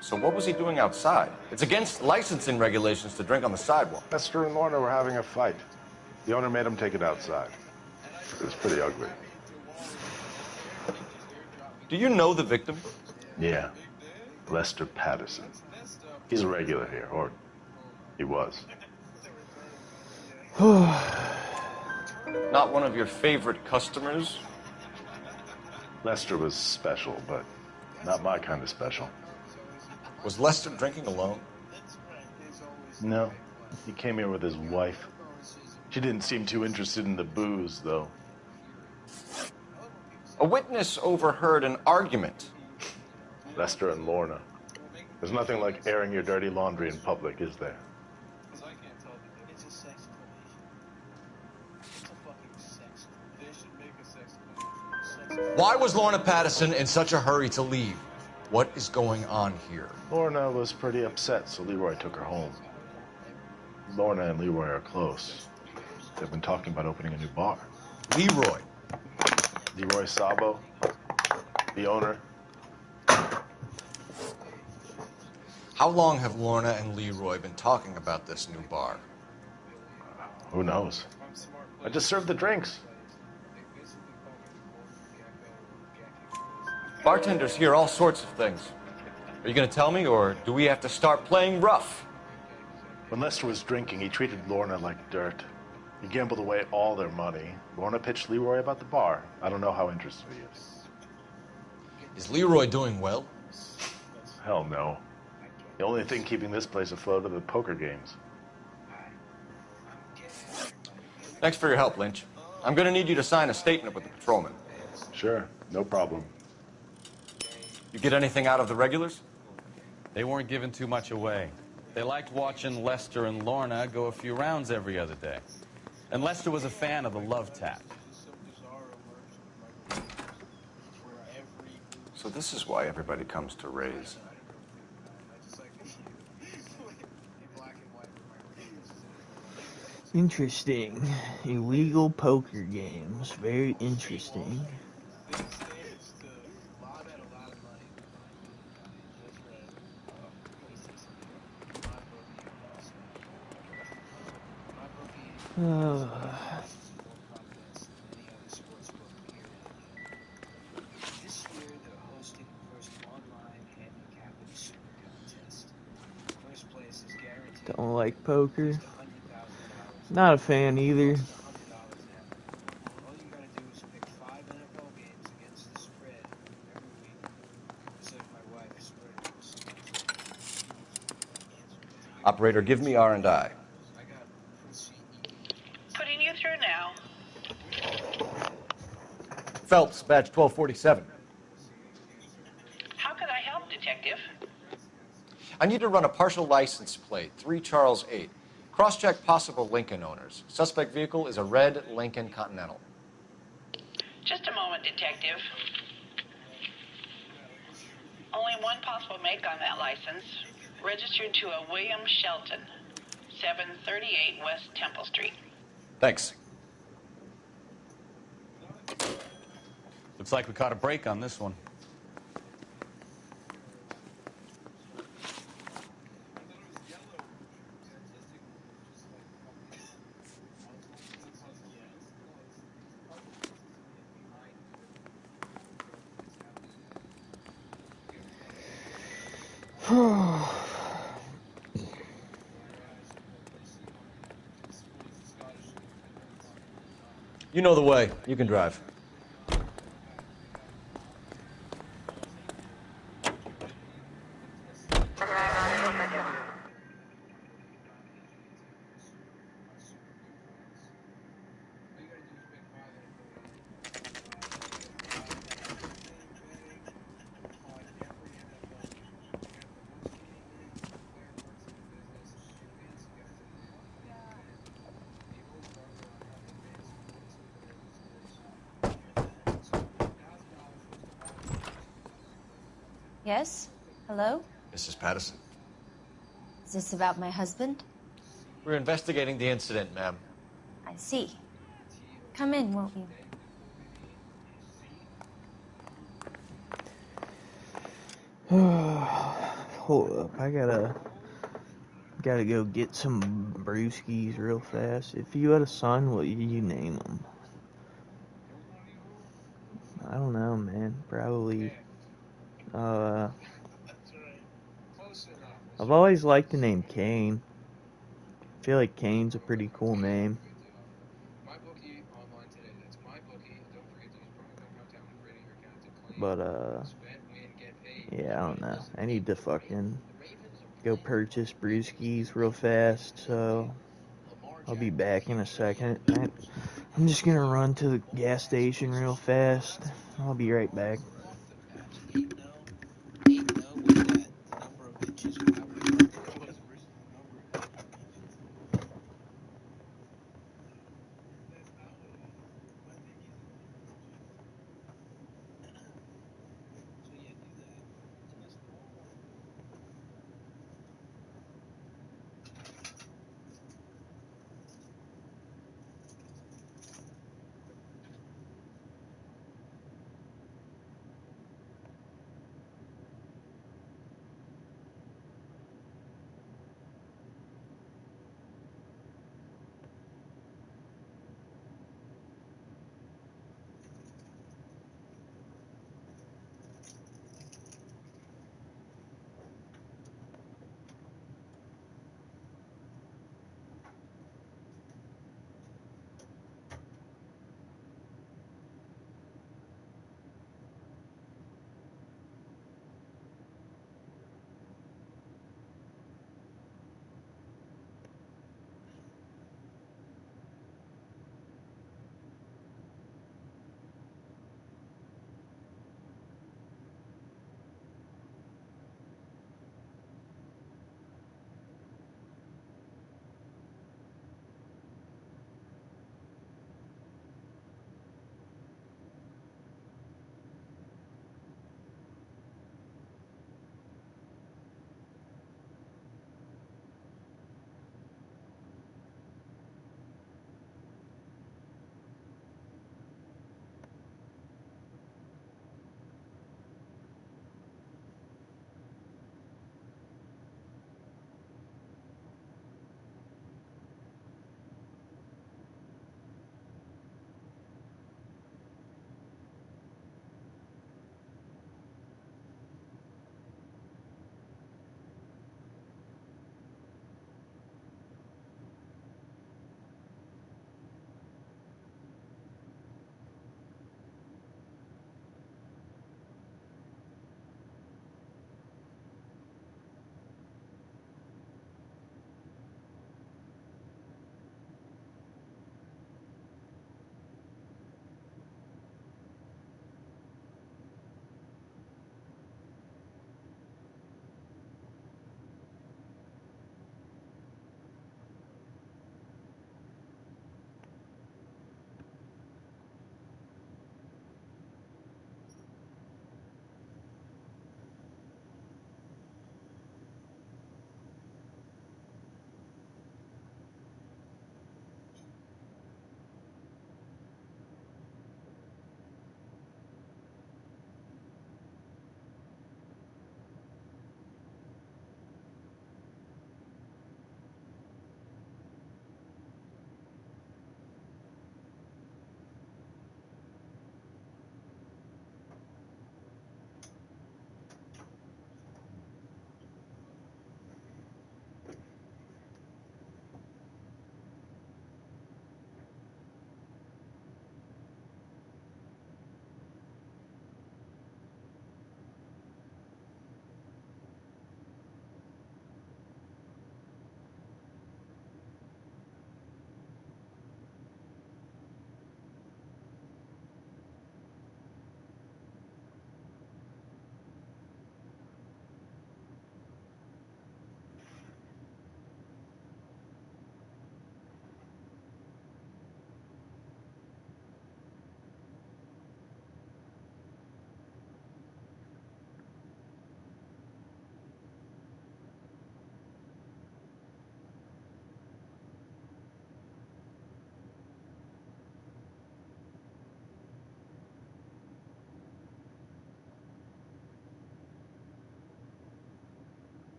So what was he doing outside? It's against licensing regulations to drink on the sidewalk. Lester and Lorna were having a fight. The owner made him take it outside. It was pretty ugly. Do you know the victim? Yeah. Lester Patterson. He's a regular here, or he was. Not one of your favorite customers? Lester was special, but not my kind of special. Was Lester drinking alone? No. He came here with his wife. She didn't seem too interested in the booze, though. A witness overheard an argument. Lester and Lorna. There's nothing like airing your dirty laundry in public, is there? Why was Lorna Patterson in such a hurry to leave? What is going on here? Lorna was pretty upset, so Leroy took her home. Lorna and Leroy are close. They've been talking about opening a new bar. Leroy? Leroy Sabo, the owner. How long have Lorna and Leroy been talking about this new bar? Who knows? I just served the drinks. Bartenders hear all sorts of things. Are you going to tell me, or do we have to start playing rough? When Lester was drinking, he treated Lorna like dirt. He gambled away all their money. Lorna pitched Leroy about the bar. I don't know how interested he is. Is Leroy doing well? Hell no. The only thing keeping this place afloat are the poker games. Thanks for your help, Lynch. I'm going to need you to sign a statement with the patrolman. Sure, no problem. You get anything out of the regulars? They weren't giving too much away. They liked watching Lester and Lorna go a few rounds every other day. And Lester was a fan of the love tap. So this is why everybody comes to Ray's. Interesting. Illegal poker games. Very interesting. Don't like poker. Not a fan either. Operator, give me R&I. Putting you through now. Phelps, badge 1247. How can I help, Detective? I need to run a partial license plate, 3 Charles 8. Cross-check possible Lincoln owners. Suspect vehicle is a red Lincoln Continental. Just a moment, Detective. Only one possible make on that license. Registered to a William Shelton, 738 West Temple Street. Thanks. Looks like we caught a break on this one. You know the way. You can drive. Yes? Hello? Mrs. Patterson. Is this about my husband? We're investigating the incident, ma'am. I see. Come in, won't you? Hold up, I gotta go get some brewskis real fast. If you had a son, what would you name him? I don't know, man. Probably, I've always liked the name Kane. I feel like Kane's a pretty cool name. But, yeah, I don't know. I need to fucking go purchase brewskis real fast, so I'll be back in a second. I'm just gonna run to the gas station real fast. I'll be right back.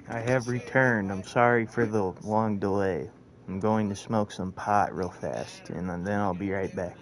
I have returned. I'm sorry for the long delay. I'm going to smoke some pot real fast, and then I'll be right back.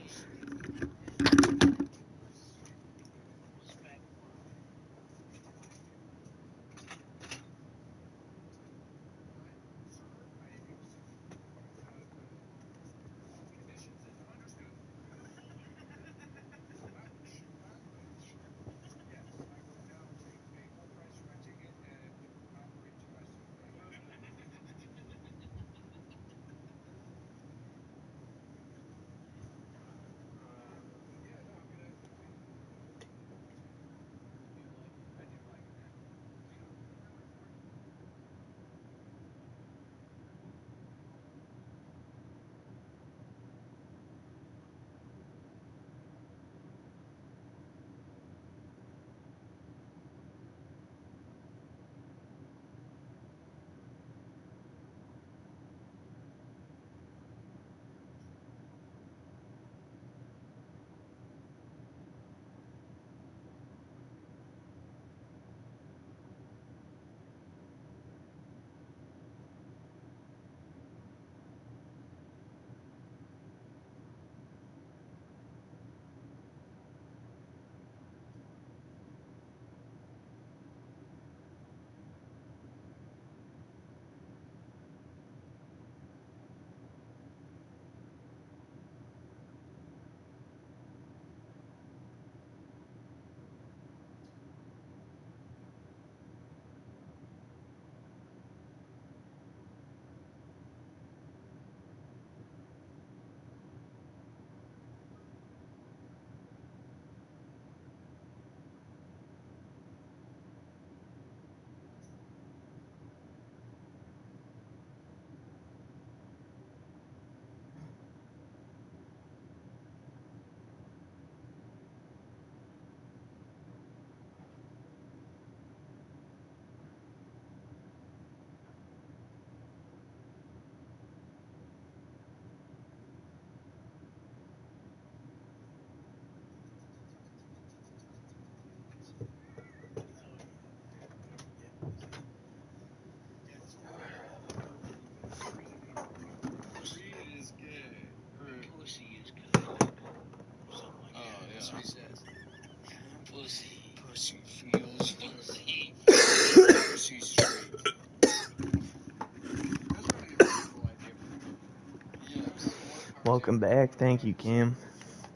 Welcome back. Thank you, Kim.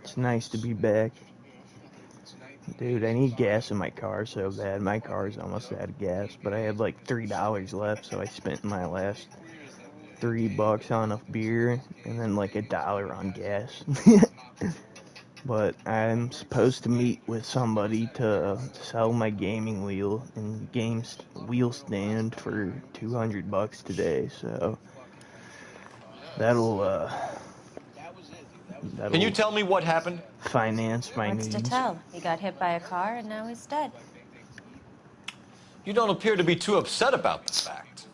It's nice to be back. Dude, I need gas in my car so bad. My car's almost out of gas, but I had like $3 left, so I spent my last $3 on a beer and then like $1 on gas. But I'm supposed to meet with somebody to sell my gaming wheel and wheel stand for $200 today, so that'll Can you tell me what happened? Finance my What's needs. to tell? He got hit by a car and now he's dead. You don't appear to be too upset about the fact.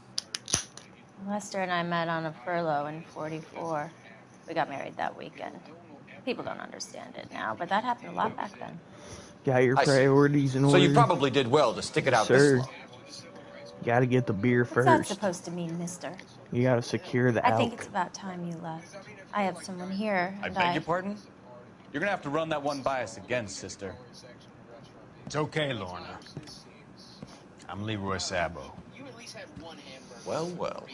Lester and I met on a furlough in '44. We got married that weekend. People don't understand it now, but that happened a lot back then. Got your priorities in order. So you probably did well to stick it out this long. Gotta get the beer What's that first. supposed to mean, mister? You gotta secure the I elk. think it's about time you left. I have someone here, I and beg your pardon? You're gonna have to run that one by us again, sister. It's okay, Lorna. I'm Leroy Sabo. Well, well.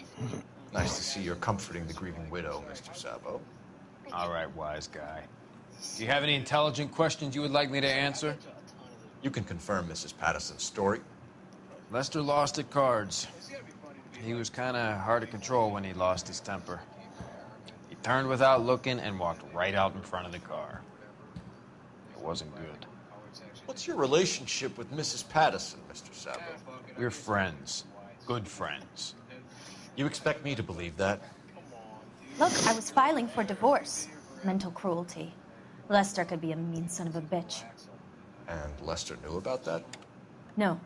Nice to see you're comforting the grieving widow, Mr. Sabo. All right, wise guy. Do you have any intelligent questions you would like me to answer? You can confirm Mrs. Patterson's story. Lester lost at cards. He was kind of hard to control when he lost his temper. He turned without looking and walked right out in front of the car. It wasn't good. What's your relationship with Mrs. Patterson, Mr. Sabo? We're friends. Good friends. You expect me to believe that? look, I was filing for divorce. Mental cruelty. Lester could be a mean son of a bitch. And Lester knew about that? No,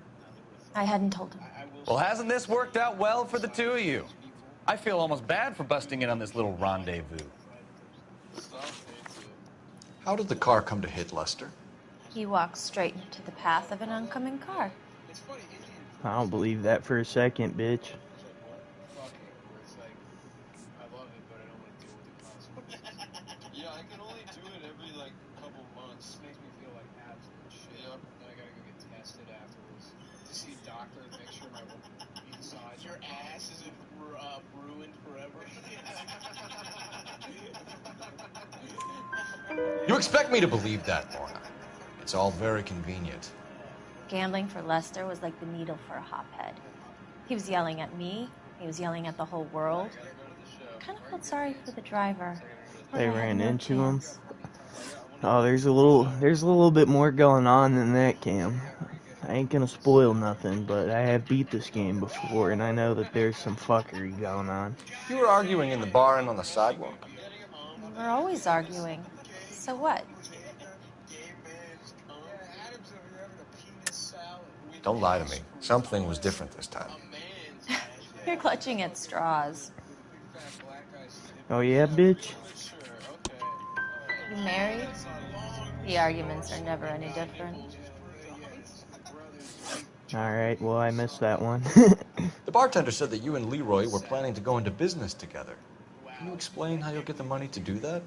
I hadn't told him. Well, hasn't this worked out well for the two of you? I feel almost bad for busting in on this little rendezvous. How did the car come to hit Lester? He walked straight into the path of an oncoming car. I don't believe that for a second, bitch. Yeah, I can only do it every like couple months. Makes me feel like absolute shit. Yep. Then I gotta go get tested afterwards to see a doctor and make sure my inside. Your ass isn't ruined forever. You expect me to believe that, Lorna? It's all very convenient. Gambling for Lester was like the needle for a hophead. He was yelling at me. He was yelling at the whole world. I kind of felt sorry for the driver. They ran into him. Oh, there's a little bit more going on than that, Cam. I ain't gonna spoil nothing, but I have beat this game before, and I know that there's some fuckery going on. You were arguing in the bar and on the sidewalk. We were always arguing. So what? Don't lie to me. Something was different this time. You're clutching at straws. Oh yeah, bitch? You married? The arguments are never any different. Alright, well, I missed that one. The bartender said that you and Leroy were planning to go into business together. Can you explain how you'll get the money to do that?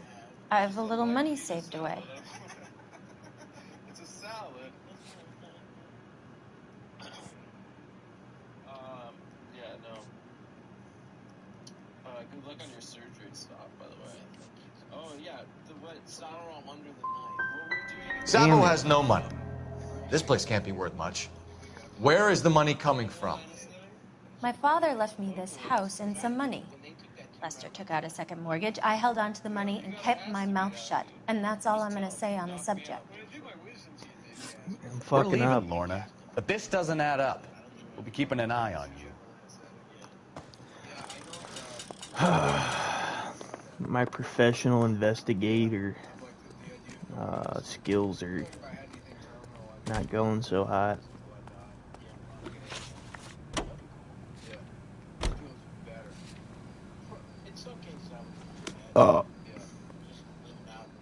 I have a little money saved away. It's a salad. Yeah, no. Good luck on your surgery stuff, by the way. Oh, yeah, Sodom under the knife. What we're doing... Sabo has no money. This place can't be worth much. Where is the money coming from? My father left me this house and some money. Lester took out a second mortgage. I held on to the money and kept my mouth shut. And that's all I'm going to say on the subject. I'm fucking up, Lorna. But this doesn't add up. We'll be keeping an eye on you. My professional investigator skills are not going so hot.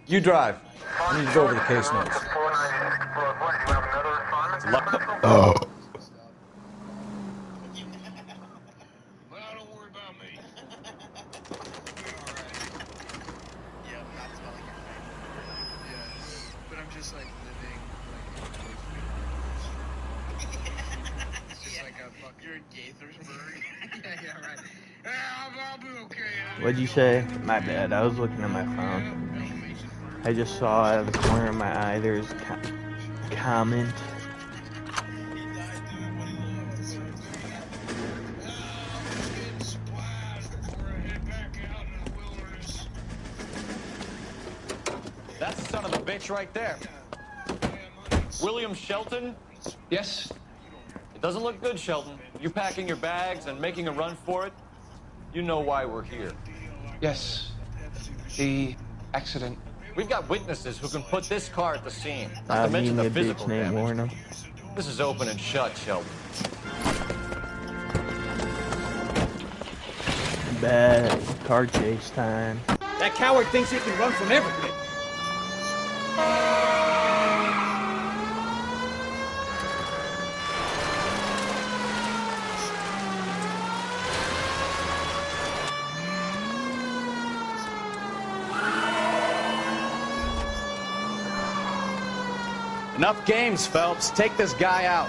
You drive. I need to go over the case notes. Oh. But I'm just like living it's just like a fuck. You're in Gaithersburg. yeah, right. I'll be okay. What'd you say? My bad. I was looking at my phone. I just saw out of the corner of my eye there's a comment. That's the son of a bitch right there. William Shelton? Yes? It doesn't look good, Shelton. You packing your bags and making a run for it? You know why we're here. Yes. The accident. We've got witnesses who can put this car at the scene. Not I to mention mean the a physical bitch named damage. Lorna. This is open and shut, Shelton. Bad car chase time. That coward thinks he can run from everything. Enough games, Phelps. Take this guy out.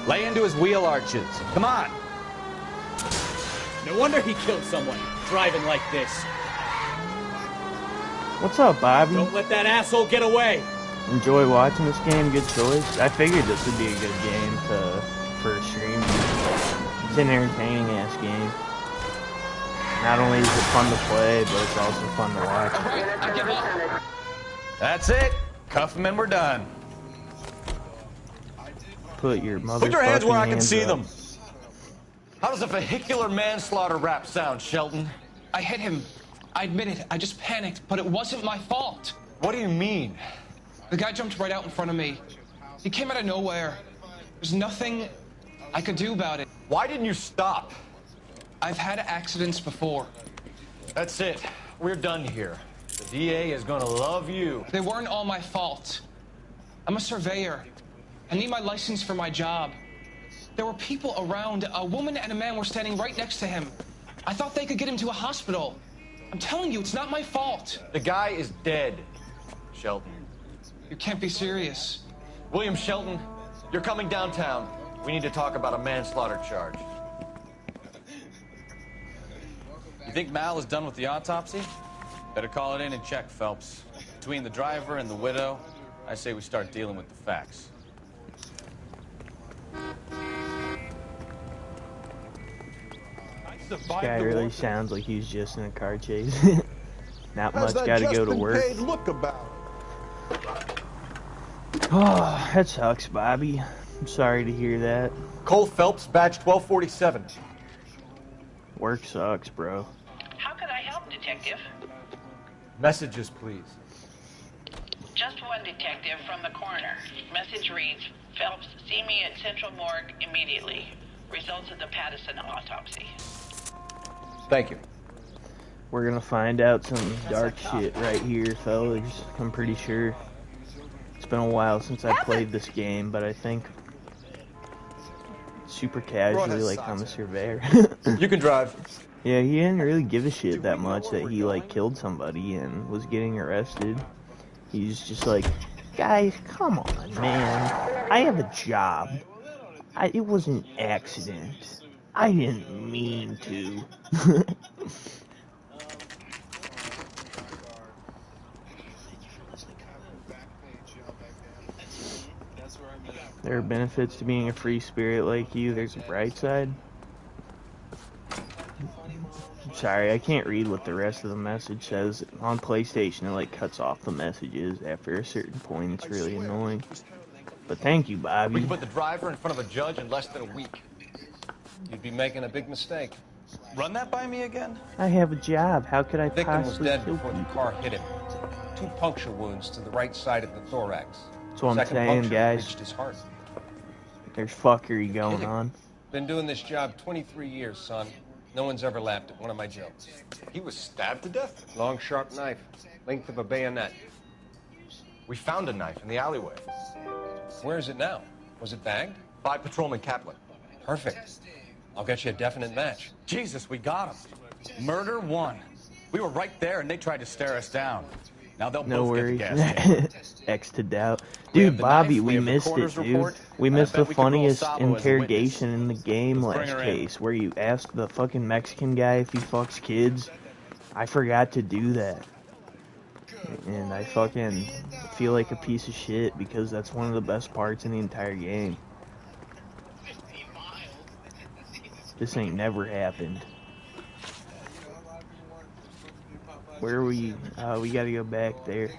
Lay into his wheel arches. Come on. No wonder he killed someone, driving like this. What's up, Bobby? Don't let that asshole get away. Enjoy watching this game. Good choice. I figured this would be a good game for a stream. It's an entertaining ass game. Not only is it fun to play, but it's also fun to watch. That's it. Cuff him and we're done. Put your Put your hands where I can hands see up. them. How does a vehicular manslaughter rap sound, Shelton? I hit him. I admit it. I just panicked, but it wasn't my fault. What do you mean? The guy jumped right out in front of me. He came out of nowhere. There's nothing I could do about it. Why didn't you stop? I've had accidents before. That's it. We're done here. The DA is gonna love you. They weren't all my fault. I'm a surveyor. I need my license for my job. There were people around. A woman and a man were standing right next to him. I thought they could get him to a hospital. I'm telling you, it's not my fault. The guy is dead, Shelton. You can't be serious. William Shelton, you're coming downtown. We need to talk about a manslaughter charge. You think Mal is done with the autopsy? Better call it in and check, Phelps. Between the driver and the widow, I say we start dealing with the facts. This guy really sounds like he's just in a car chase. Not much got to go to work. Look about Oh, that sucks, Bobby. I'm sorry to hear that. Cole Phelps, badge 1247. Work sucks, bro. How can I help, Detective? Messages, please. Just one detective from the coroner. Message reads, Phelps, see me at Central Morgue immediately. Results of the Patterson autopsy. Thank you. We're gonna find out some dark shit right here, fellas. I'm pretty sure. It's been a while since I played this game, but I think super casually, like I'm a surveyor. You can drive. Yeah, he didn't really give a shit that much that he like killed somebody and was getting arrested. He's just like, guys, come on, man. I have a job. It was an accident. I didn't mean to. There are benefits to being a free spirit like you. There's a bright side. Sorry, I can't read what the rest of the message says. On PlayStation, it like cuts off the messages after a certain point. It's really annoying. But thank you, Bobby. We can put the driver in front of a judge in less than a week. You'd be making a big mistake. Run that by me again? I have a job. How could I The victim was possibly dead kill before the people? car hit him. 2 puncture wounds to the right side of the thorax. That's what I'm Second saying, puncture guys. reached his heart. There's fuckery going on. Been doing this job 23 years, son. No one's ever laughed at one of my jokes. He was stabbed to death? Long, sharp knife. Length of a bayonet. We found a knife in the alleyway. Where is it now? Was it bagged? By Patrolman Kaplan. Perfect. I'll get you a definite match. Jesus, we got him. Murder 1. We were right there and they tried to stare us down. Now they'll No both worries. get the gas station. X to doubt. We have Dude, the Bobby, knife, we we have the missed it, coroner's dude. report, We and I missed bet the we could roll funniest Sabo as a interrogation in the game Let's bring last her in. case, where you asked the fucking Mexican guy if he fucks kids. I forgot to do that. And I fucking feel like a piece of shit because that's one of the best parts in the entire game. This ain't never happened. Where are we? We gotta go back there.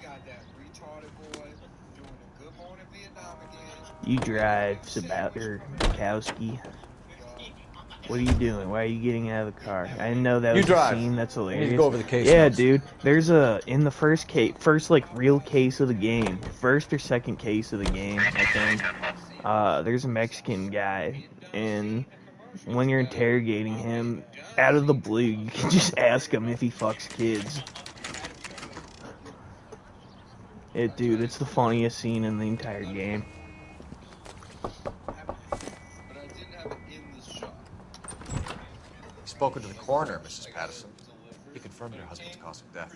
You drive, Bukowski. What are you doing? Why are you getting out of the car? I didn't know that You was drive. a scene. That's We hilarious. need to go over the case Yeah, notes. dude. There's in the first like real case of the game, first or second case of the game, I think. There's a Mexican guy, and when you're interrogating him, out of the blue, you can just ask him if he fucks kids. Dude, it's the funniest scene in the entire game. Spoken to the coroner, Mrs. Patterson. He confirmed your husband's cause of death.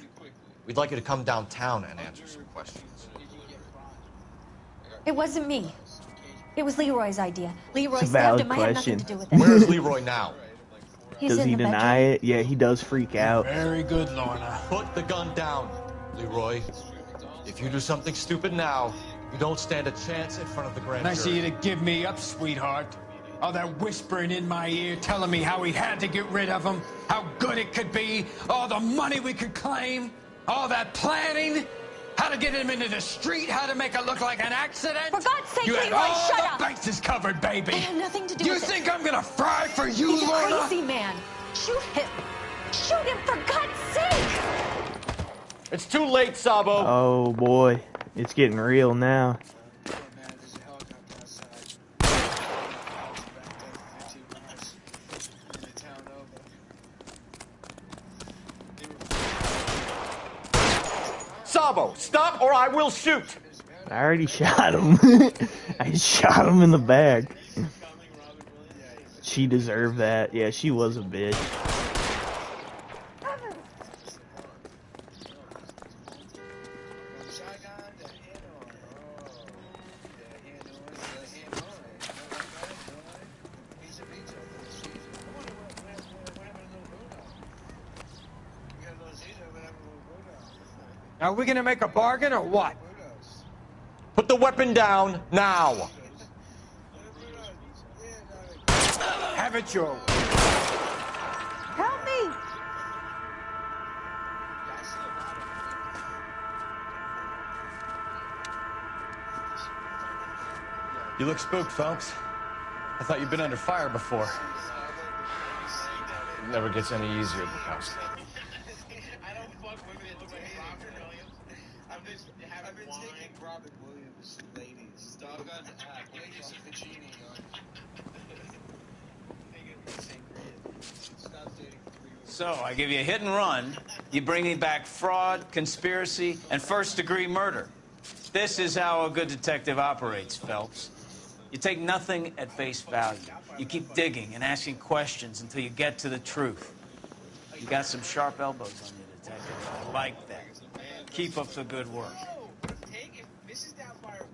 We'd like you to come downtown and answer some questions. It wasn't me. It was Leroy's idea. Leroy It's a stabbed valid him. I had nothing question. to do with it. Where is Leroy now? He's Does in he the deny it? Yeah, he does freak out. Very good, Lorna. Put the gun down, Leroy. If you do something stupid now, you don't stand a chance in front of the grand Nice of jury. you to give me up, sweetheart. All that whispering in my ear telling me how we had to get rid of him, how good it could be, all the money we could claim, all that planning, how to get him into the street, how to make it look like an accident. For God's sake, you had Leroy, all shut the up. bases covered, baby. I had nothing to do You with it. think I'm gonna fry for you, He's a Lorna? crazy man. Shoot him. Shoot him, for God's sake. It's too late, Sabo. Oh boy, it's getting real now. Sabo, stop or I will shoot! I already shot him. I shot him in the back. She deserved that. Yeah, she was a bitch. Are we gonna make a bargain or what? Put the weapon down now. Have it your way. Help me! You look spooked, Phelps. I thought you'd been under fire before. It never gets any easier, Bukowski. So, I give you a hit and run. You bring me back fraud, conspiracy, and first-degree murder. This is how a good detective operates, Phelps. You take nothing at face value. You keep digging and asking questions until you get to the truth. You got some sharp elbows on you, detective. I like that. Keep up the good work.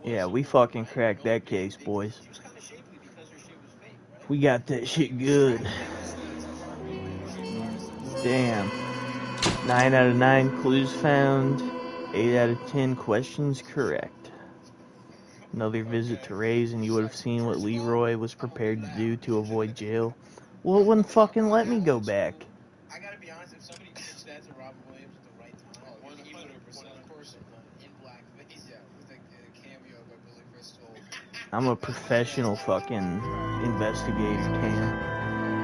Yeah, we fucking cracked that case, boys. We got that shit good. Damn. 9 out of 9 clues found. 8 out of 10 questions correct. Another visit to Ray's and you would have seen what Leroy was prepared to do to avoid jail. Well, it wouldn't fucking let me go back. I gotta be honest, if somebody pitched that to Robin Williams at the right time, 100%, of course, in blackface, yeah, with a cameo by Billy Crystal. I'm a professional fucking investigator, Cam.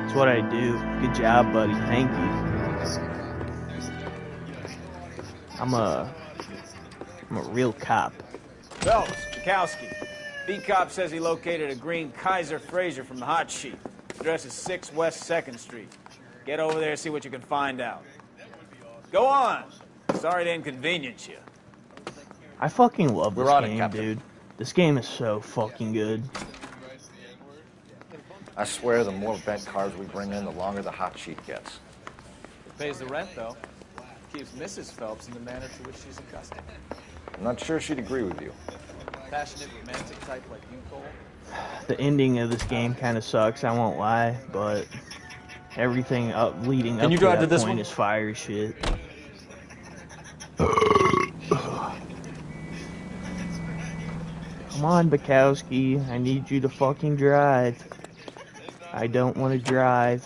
That's what I do. Good job, buddy. Thank you. I'm a real cop. Phelps, Bukowski. B-Cop says he located a green Kaiser Fraser from the hot sheet. Address is 6 West 2nd Street. Get over there, see what you can find out. Go on. Sorry to inconvenience you. I fucking love this game, dude. This game is so fucking good. I swear the more bent cars we bring in, the longer the hot sheet gets. It pays the rent, though. Keeps Mrs. Phelps in the manner to which she's accustomed. I'm not sure she'd agree with you. Passionate, romantic type like you, Cole? The ending of this game kind of sucks, I won't lie, but everything leading up to that point is fire as shit. Come on, Bukowski, I need you to fucking drive. I don't want to drive.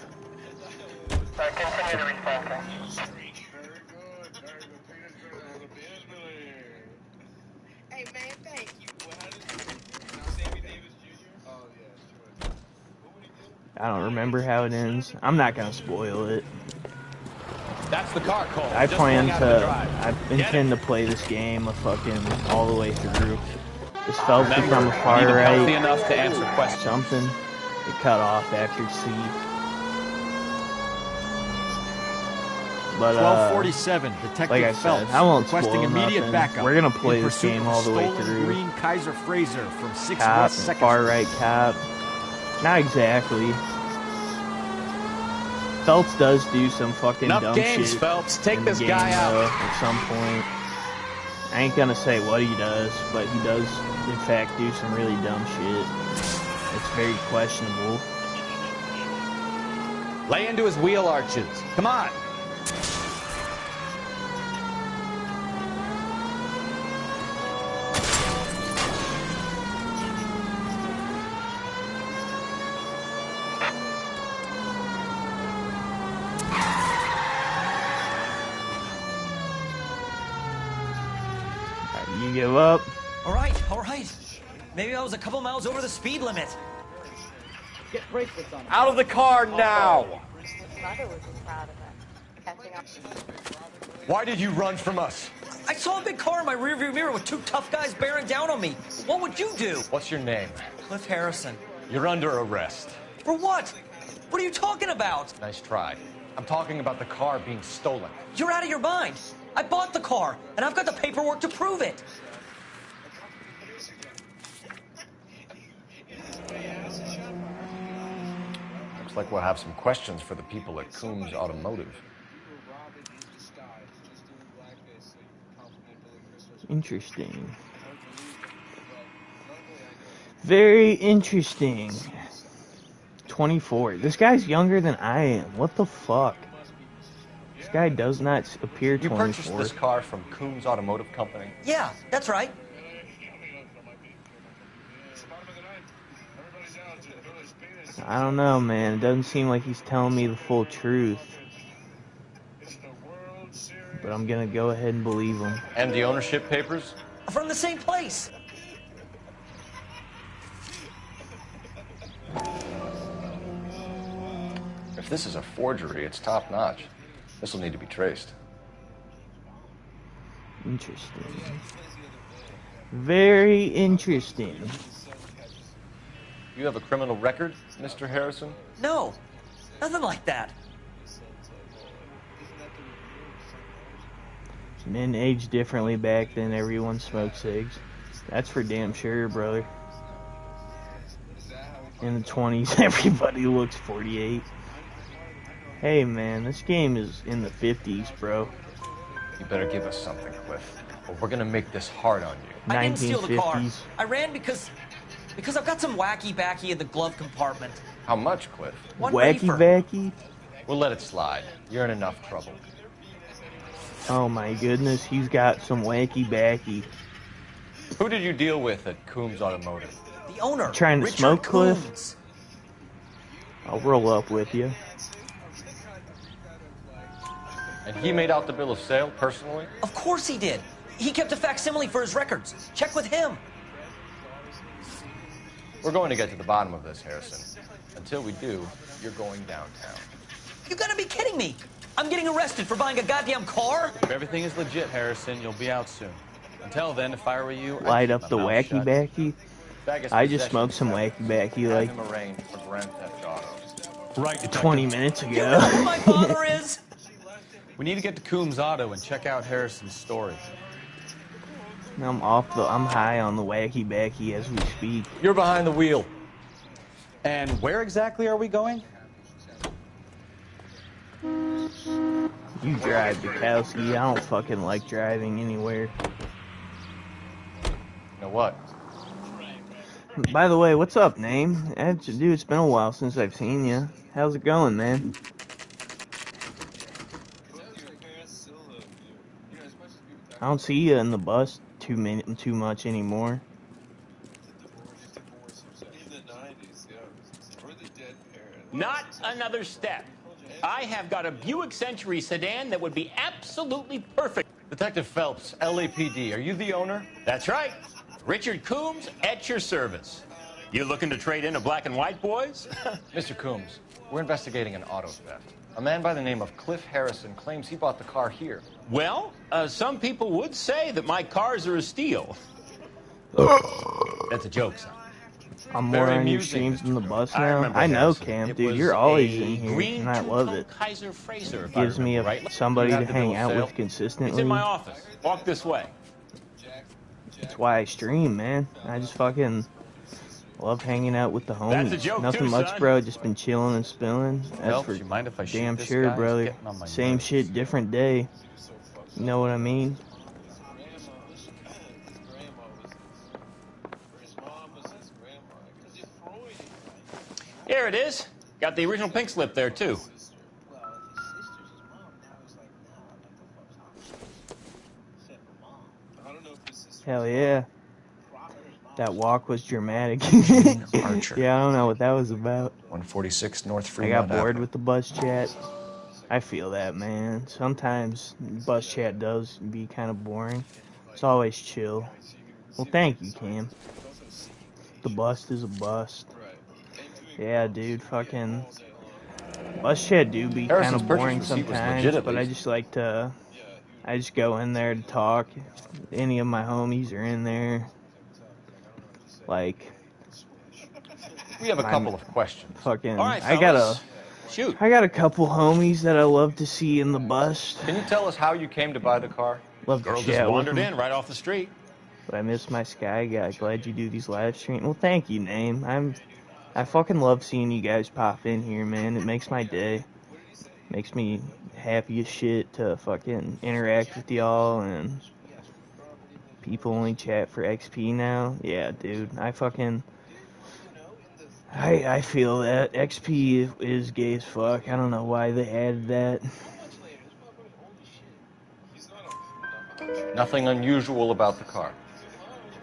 Continue to refocus. I don't remember how it ends. I'm not gonna spoil it. That's the car, Cole. I intend to play this game all the way through. This Phelps is on the far right. Healthy enough to answer questions. Something. It cut off after C. But 1247, Detective like I Phelps, said, I won't requesting spoil immediate nothing. backup. We're gonna play in this pursuit game of all the way stolen through. Green Kaiser Fraser from 6 Cop, West 2nd far Street. right cop. Not exactly. Phelps does do some fucking Enough dumb games, shit. Phelps. Take in the this game, guy out. though, at some point. I ain't gonna say what he does, but he does, in fact, do some really dumb shit. It's very questionable. Lay into his wheel arches. Come on. You give up? All right. Maybe I was a couple miles over the speed limit. Get bracelets on. Out of the car now! Mother was proud of her. Catching up. Why did you run from us? I saw a big car in my rearview mirror with 2 tough guys bearing down on me. What would you do? What's your name? Cliff Harrison. You're under arrest. For what? What are you talking about? Nice try. I'm talking about the car being stolen. You're out of your mind. I bought the car, and I've got the paperwork to prove it. Looks like we'll have some questions for the people at Coombs Automotive. Interesting. Very interesting. 24. This guy's younger than I am. What the fuck? This guy does not appear 24. You purchased this car from Coombs Automotive Company? Yeah, that's right. I don't know, man. It doesn't seem like he's telling me the full truth. But I'm gonna go ahead and believe him. And the ownership papers? From the same place. If this is a forgery, it's top-notch. This will need to be traced. Interesting. Very interesting. You have a criminal record, Mr. Harrison? No, nothing like that. Men aged differently back then. Everyone smoked cigs. That's for damn sure, brother. In the 20s, everybody looks 48. Hey, man, this game is in the 50s, bro. You better give us something, Cliff, or we're gonna make this hard on you. I didn't steal the car. I ran because I've got some wacky backy in the glove compartment. How much, Cliff? Wacky backy? We'll let it slide. You're in enough trouble. Oh my goodness, he's got some wacky backy. Who did you deal with at Coombs Automotive? The owner. Trying to Richard smoke, Coombs. Cliff? I'll roll up with you. And he made out the bill of sale personally? Of course he did. He kept a facsimile for his records. Check with him. We're going to get to the bottom of this, Harrison. Until we do, you're going downtown. You gotta be kidding me. I'm getting arrested for buying a goddamn car? If everything is legit, Harrison, you'll be out soon. Until then, if I were you, Light up the wacky backy. I just smoked some wacky backy like him arraigned for grand theft auto. Right, 20 minutes ago. You know who my father is? We need to get to Coombs Auto and check out Harrison's story. I'm high on the wacky backy as we speak. You're behind the wheel. And where exactly are we going? You drive, Bukowski. I don't fucking like driving anywhere. You know what? By the way, what's up, name? Dude, it's been a while since I've seen you. How's it going, man? I don't see you in the bus too much anymore. Not another step. I have got a Buick Century sedan that would be absolutely perfect. Detective Phelps, LAPD, are you the owner? That's right. Richard Coombs at your service. You looking to trade in a black and white, boys? Mr. Coombs, we're investigating an auto theft. A man by the name of Cliff Harrison claims he bought the car here. Well, some people would say that my cars are a steal. That's a joke, son. I'm more on your streams than the bus now. I know, Cam, dude. You're always in here, and I love it. It gives me somebody to hang out with consistently. It's in my office. Walk this way. That's why I stream, man. I just fucking love hanging out with the homies. That's a joke Nothing too, much, son. bro. Just been chilling and spilling. That's Phelps, for you mind if I shoot damn this sure, guy? He's brother. getting on my Same nerves. shit, different day. You know what I mean? Here it is. Got the original pink slip there, too. Hell yeah. That walk was dramatic. Archer. Yeah, I don't know what that was about. 146 North I Fremont got bored Avenue. with the bus chat. I feel that, man. Sometimes bus chat does be kind of boring. It's always chill. Well, thank you, Cam. The bust is a bust. Yeah, dude, fucking bus chat do be kind Harrison's of purchase boring receipt was sometimes, legit, at but I least. just like to, I just go in there to talk. If any of my homies are in there, like, We have a couple of questions. fucking, All right, I got fellas. Shoot. I got a couple homies that I love to see in the bust. Can you tell us how you came to buy the car? Love Girl to just chat with wandered them. in right off the street. But I miss my Sky guy. Glad you do these live streams. Well, thank you, Name. I fucking love seeing you guys pop in here, man. It makes my day. Makes me happy as shit to fucking interact with y'all, and people only chat for XP now. Yeah, dude. I feel that. XP is gay as fuck. I don't know why they added that. Nothing unusual about the car.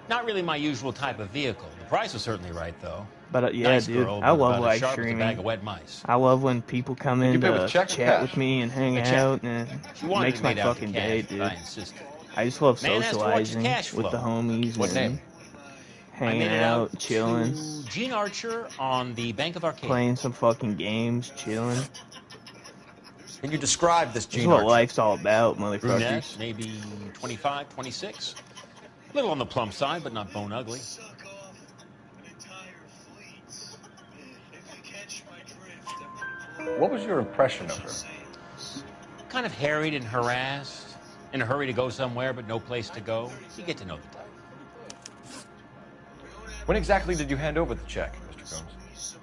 Not really my usual type of vehicle. The price was certainly right, though. But yeah, Nice dude, girl, I but love about as live sharp as a bag streaming. of wet mice. I love when people come Did in you pay with to check or chat cash? with me and hang A check. out, and She it wanted makes it my made out fucking in day, cash, dude. but I insisted. I just love Man has to watch his socializing cash with the flow. homies What and name? I hanging made it out, chilling, to Gene Archer on the Bank of Arcadia. playing some fucking games, chilling. Can you describe this This is Gene what Archer? life's all about, Brunette, motherfuckers. maybe 25, 26. A little on the plump side, but not bone ugly. What was your impression of her? Kind of harried and harassed. In a hurry to go somewhere, but no place to go. You get to know the type. When exactly did you hand over the check, Mr. Combs?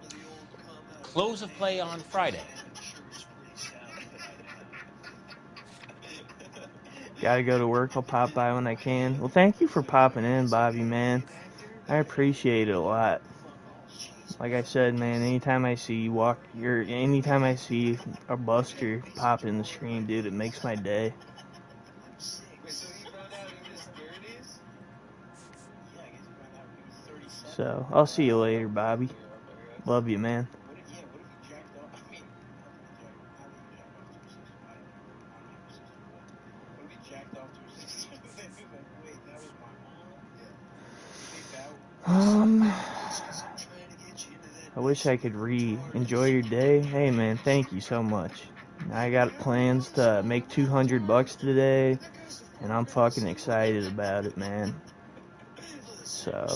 Close of play on Friday. Gotta go to work. I'll pop by when I can. Well, thank you for popping in, Bobby, man. I appreciate it a lot. Like I said, man, anytime I see anytime I see a buster pop in the screen, dude, it makes my day. So, I'll see you later, Bobby. Love you, man. I wish I could enjoy your day. Hey, man, thank you so much. I got plans to make $200 today, and I'm fucking excited about it, man. So,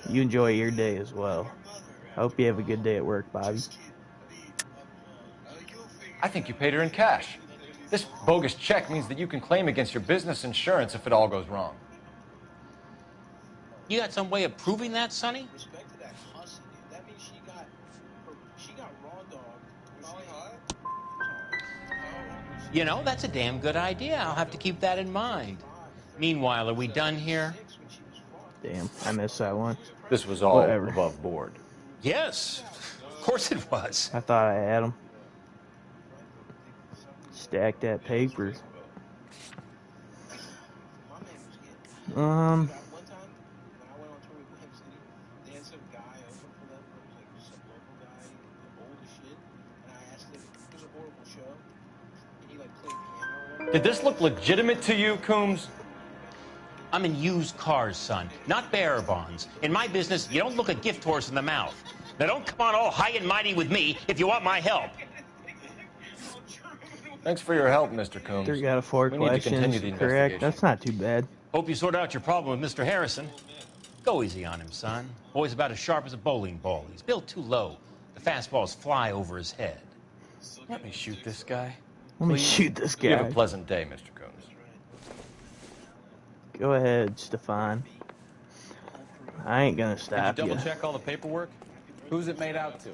you enjoy your day as well. I hope you have a good day at work, Bobby. I think you paid her in cash. This bogus check means that you can claim against your business insurance if it all goes wrong. You got some way of proving that, Sonny? You know, that's a damn good idea. I'll have to keep that in mind. Meanwhile, are we done here? Damn, I missed that one. This was all Whatever. above board. Yes, of course it was. I thought I had him. Stack that paper. Did this look legitimate to you, Coombs? I'm in used cars, son, not bearer bonds. In my business, you don't look a gift horse in the mouth. Now don't come on all high and mighty with me if you want my help. Thanks for your help, Mr. Coombs. 3 out of 4 We need to continue questions the correct. investigation. That's not too bad. Hope you sort out your problem with Mr. Harrison. Go easy on him, son. Boy's about as sharp as a bowling ball. He's built too low. The fastballs fly over his head. Let me shoot this guy. Let me Please? shoot this You have guy. a pleasant day, Mr. Coombs. Go ahead, Stefan. I ain't gonna Did you stop you. double check all the paperwork? Who's it made out to?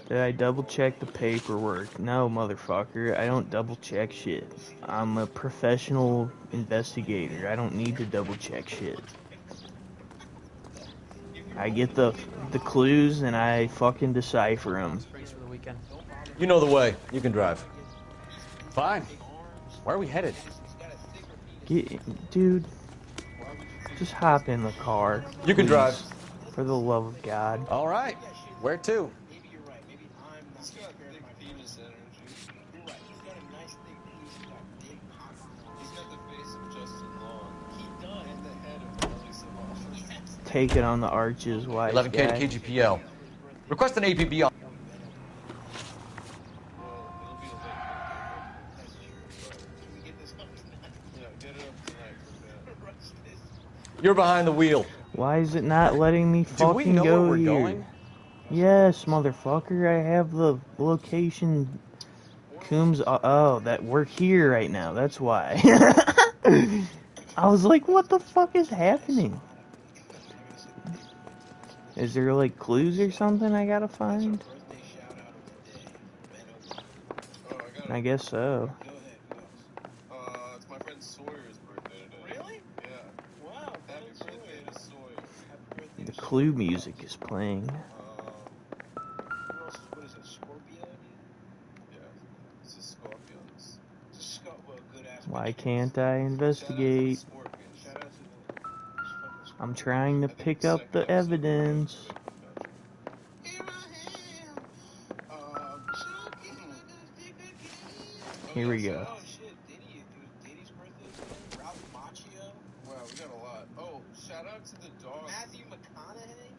Did I double check the paperwork? No, motherfucker. I don't double check shit. I'm a professional investigator. I don't need to double check shit. I get the clues and I fucking decipher them. You know the way. You can drive. Fine. Where are we headed? Dude, just hop in the car. You can please. drive. For the love of God. All right. Where to? Take it on the arches, wise 11K guy. to KGPL. Request an APB on. You're behind the wheel. Why is it not letting me Do we fucking know go where we're here? going? Yes, motherfucker, I have the location. Coombs, oh, that we're here right now, that's why. I was like, what the fuck is happening? Is there like clues or something I gotta find? I guess so. It's my friend Sawyer's birthday today. Really? Yeah. Wow. Happy birthday to Sawyer. The clue music is playing. What is it, Scorpio? Yeah. It's the Scorpions. Why can't I investigate? I'm trying to pick up the evidence. Here we go. Oh shit, Diddy, it was Diddy's birthday today. Ralph Macchio. Wow, we got a lot. Oh, shout out to the dog. Matthew McConaughey.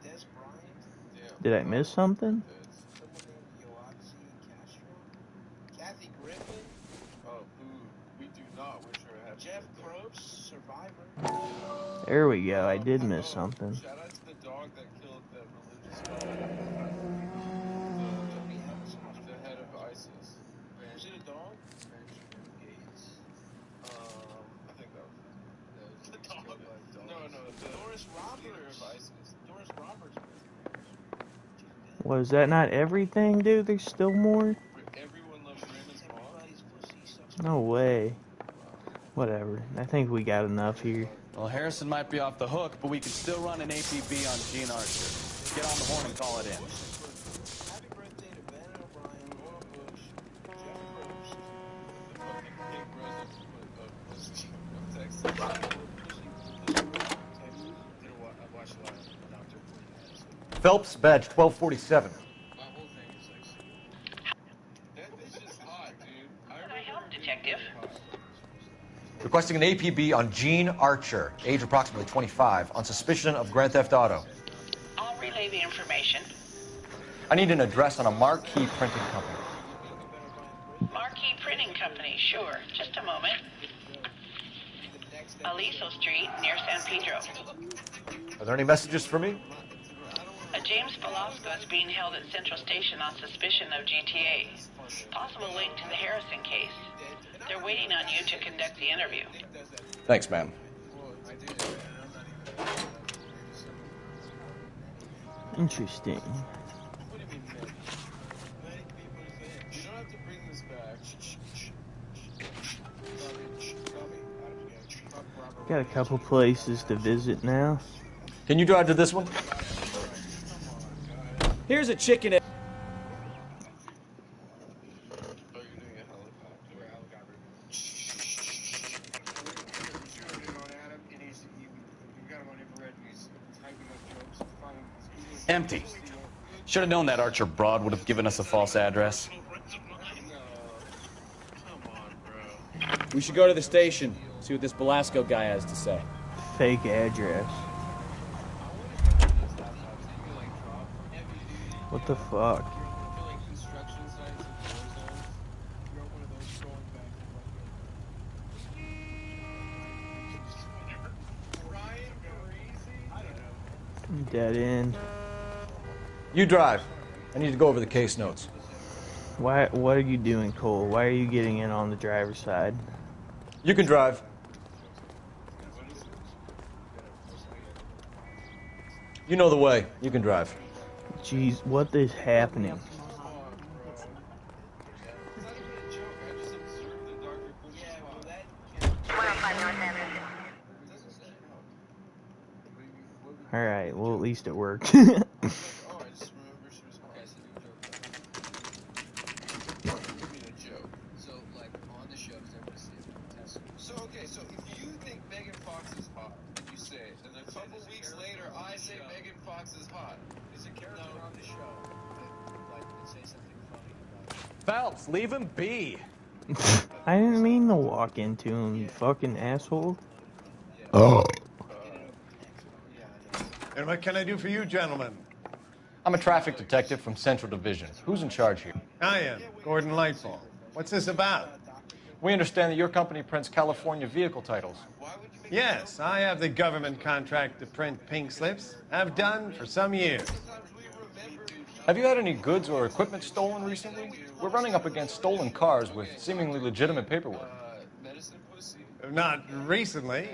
Des Bryant. Yeah. Did I miss something? Someone named Yoaxi Castro. Kathy Griffin. Oh, we do not wish her a happy Jeff Probst, Survivor. There we go, I did miss something. Shout out to the dog that killed that religious guy. The head of ISIS. Was it a dog? I think that was the dog. No, Doris Roberts. Doris Roberts. Was that not everything, dude? There's still more? Everyone loves Raymond's mom. No way. Whatever. I think we got enough here. Well, Harrison might be off the hook, but we can still run an APB on Gene Archer. Get on the horn and call it in. Happy birthday to Ben O'Brien, Laura Bush, Jeff Probst, the fucking big brothers of Texas. I watched a lot of Dr. Phelps, badge 1247. This is hot, dude. How can I help, Detective? Requesting an APB on Gene Archer, age approximately 25, on suspicion of grand theft auto. I'll relay the information. I need an address on a Marquee Printing Company. Marquee Printing Company, sure. Just a moment. Aliso Street, near San Pedro. Are there any messages for me? James Velasco is being held at Central Station on suspicion of GTA. Possible link to the Harrison case. They're waiting on you to conduct the interview. Thanks, man. Interesting. Got a couple places to visit now. Can you drive to this one? Here's a chicken. Empty. Should have known that Archer broad would have given us a false address. We should go to the station, see what this Velasco guy has to say. Fake address. What the fuck? Dead end. You drive. I need to go over the case notes. Why? What are you doing, Cole? Why are you getting in on the driver's side? You can drive. You know the way. You can drive. Jeez, what is happening? Alright, well at least it worked. So if you think Megan Fox is hot, you say it, and a couple weeks later I say Megan Fox is hot. Is a character on the show that would say something funny about it. Phelps, leave him be. I didn't mean to walk into him, you fucking asshole. Oh. And what can I do for you, gentlemen? I'm a traffic detective from Central Division. Who's in charge here? I am, Gordon Lightfall. What's this about? We understand that your company prints California vehicle titles. Yes, I have the government contract to print pink slips. I've done for some years. Have you had any goods or equipment stolen recently? We're running up against stolen cars with seemingly legitimate paperwork. Not recently.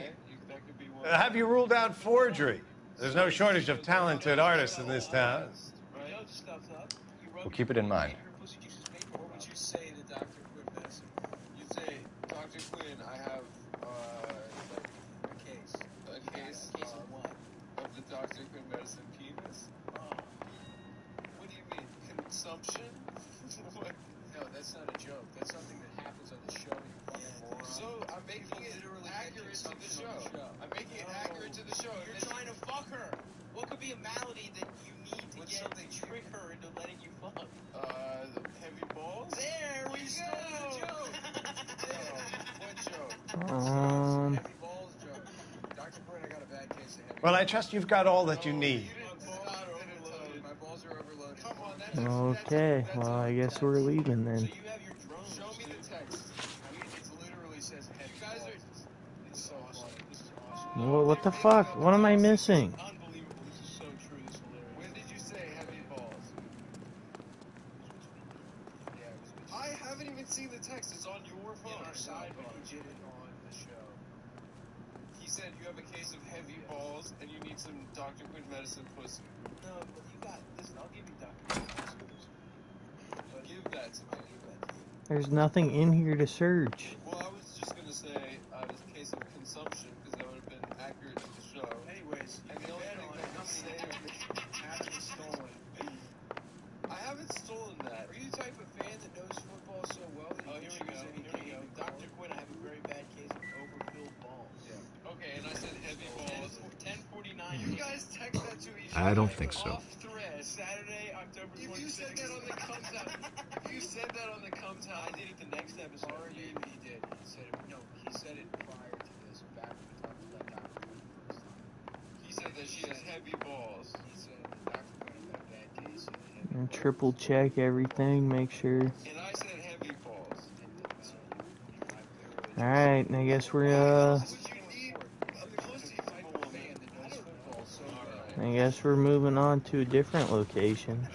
Have you ruled out forgery? There's no shortage of talented artists in this town. We'll keep it in mind. What would you say to Dr. Quinn Medicine? You'd say, Dr. Quinn, I have, like, a case. A case? A case of what? Of the Dr. Quinn Medicine penis. What do you mean? Consumption? What? No, that's not a joke. That's something that happens on the show. So, I'm making it accurate to the show. I'm making it accurate to the show. You're trying to fuck her. What could be a malady that you need to get something trick her into letting you fuck? Heavy balls? There we go! What joke? Heavy balls joke. Dr. Quinn, I got a bad case of heavy. Well, I trust you've got all that you need. My balls are overloaded. Come on, that's Okay, well, I guess we're leaving then. Show me the text. It literally says heavy balls. It's so funny. This is awesome. Well, what the fuck? What am I missing? Unbelievable. This is so true. This is hilarious. When did you say heavy balls? Yeah, I haven't even seen the text. It's on your phone. In our sidebar. He did it on the show. He said you have a case of heavy balls and you need some Dr. Quinn Medicine pussy. No, but you got. Listen, I'll give you Dr. Quinn Medicine pussy. Give that to me. There's nothing in here to search. Well, I was just gonna say it was a case of consumption because that would have been accurate to the show. Anyways, and the only thing that can save haven't stolen. I haven't stolen that. Are you the type of fan that knows football so well that you choose any game? Dr. Quinn, I have a very bad case of overfilled balls. Yeah. Okay, and I said heavy balls. 10:49. You guys text that to each other. I don't think so. Off thread. Saturday, October 26th. If you said that on the comes out, if you said that on the comes out, I did it the next episode. He did. He said it. No, he said it prior to this. Back when we talked about Dr. Quinn the first time. He said that she has heavy balls. He said that Dr. Quinn had a bad case. And triple check everything, make sure. And I said heavy balls. Alright, I guess we're, I guess we're moving on to a different location.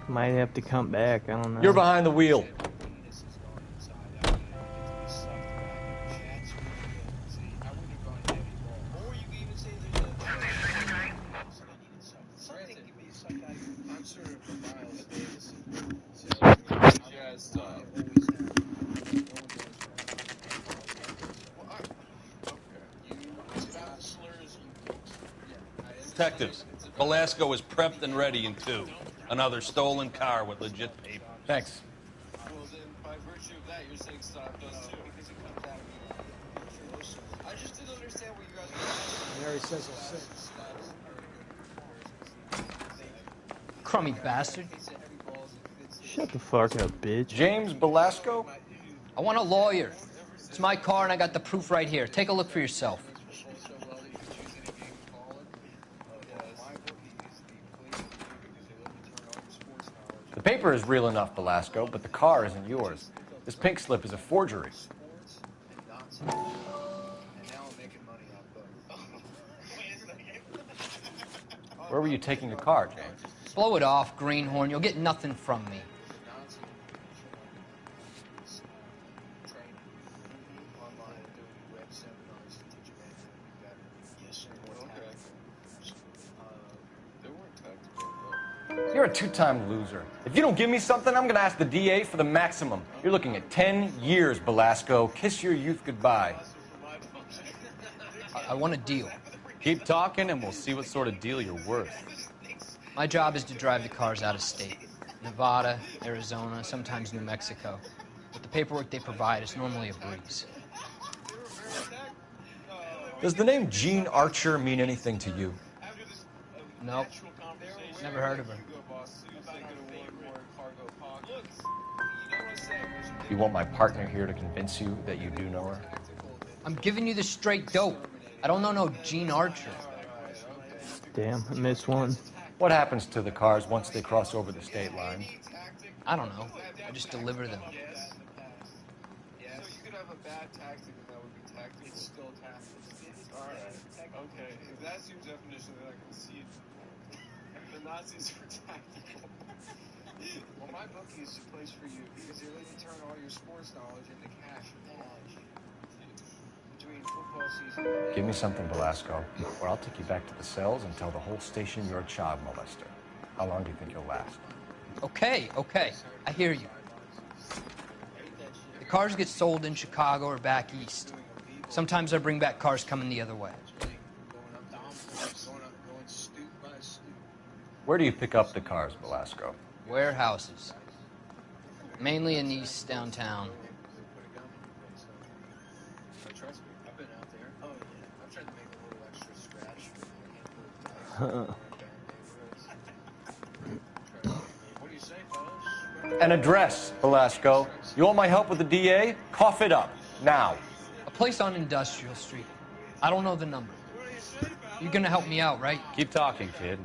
Might have to come back, I don't know. You're behind the wheel. Detectives, Velasco is prepped and ready in 2. Another stolen car with legit paper. Thanks. Well, then, by virtue of that, you're saying stop those too, because it comes out of I just didn't understand what you guys were Mary says he'll sit. Crummy bastard. Shut the fuck up, bitch. James Velasco? I want a lawyer. It's my car and I got the proof right here. Take a look for yourself. The paper is real enough, Velasco, but the car isn't yours. This pink slip is a forgery. Where were you taking the car, James? Blow it off, greenhorn. You'll get nothing from me. You're a two-time loser. If you don't give me something, I'm going to ask the DA for the maximum. You're looking at 10 years, Velasco. Kiss your youth goodbye. I want a deal. Keep talking and we'll see what sort of deal you're worth. My job is to drive the cars out of state. Nevada, Arizona, sometimes New Mexico. With the paperwork they provide, it's normally a breeze. Does the name Gene Archer mean anything to you? Nope. Never heard of her. You want my partner here to convince you that you do know her? I'm giving you the straight dope. I don't know no Gene Archer. Damn, I missed one. What happens to the cars once they cross over the state line? I don't know. I just deliver them. So you could have a bad tactic and that would be tactical. It's still tactical. Alright. Okay. If that's your definition, then I can see it. The Nazis were tactical. Well, my bookie is the place for you because they let you turn all your sports knowledge into cash between football season. Give me something, Velasco, or I'll take you back to the cells and tell the whole station you're a child molester. How long do you think you'll last? Okay. I hear you. The cars get sold in Chicago or back east. Sometimes I bring back cars coming the other way. Where do you pick up the cars, Velasco? Warehouses. Mainly in East downtown. Trust me, I've been out there. Oh yeah, I've tried to make a little extra scratch. What do you say, fellas? An address, Velasco. You want my help with the DA? Cough it up, now. A place on Industrial Street. I don't know the number. You're gonna help me out, right? Keep talking, kid.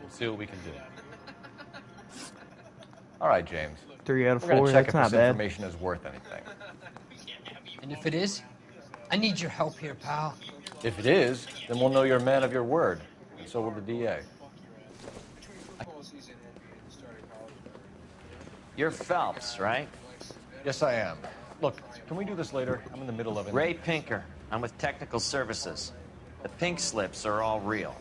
We'll see what we can do. All right, James. 3 out of We're gonna 4, check that's if not this bad. information is worth anything. And if it is, I need your help here, pal. If it is, then we'll know you're a man of your word, and so will the DA. You're Phelps, right? Yes, I am. Look, can we do this later? I'm in the middle of it. Ray Pinker. I'm with Technical Services. The pink slips are all real.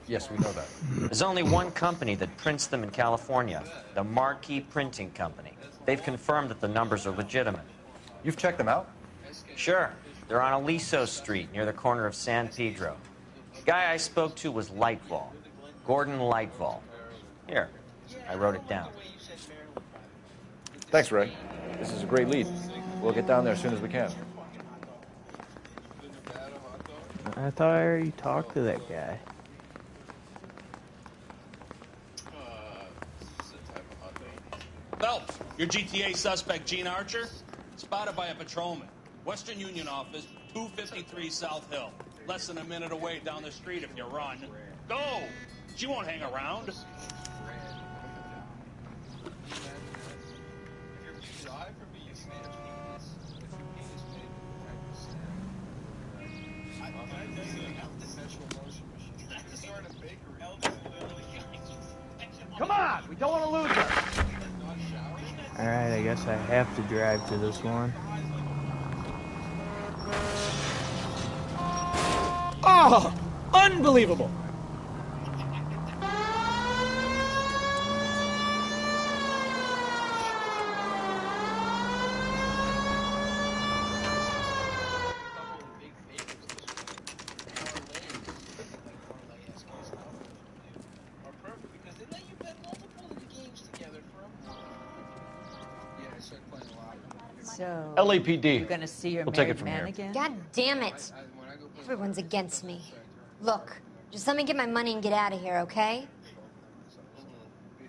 Yes, we know that. There's only one company that prints them in California, the Marquee Printing Company. They've confirmed that the numbers are legitimate. You've checked them out? Sure. They're on Aliso Street, near the corner of San Pedro. The guy I spoke to was Lightval. Gordon Lightval. Here, I wrote it down. Thanks, Ray. This is a great lead. We'll get down there as soon as we can. I thought I already talked to that guy. Phelps, your GTA suspect, Gene Archer, spotted by a patrolman. Western Union office, 253 South Hill. Less than a minute away down the street if you run. Go! She won't hang around. Come on, we don't want to lose her. Alright, I guess I have to drive to this one. Oh, unbelievable. So, LAPD. you're gonna see your We'll take married it from man here. again? God damn it. Everyone's against me. Look, just let me get my money and get out of here, okay?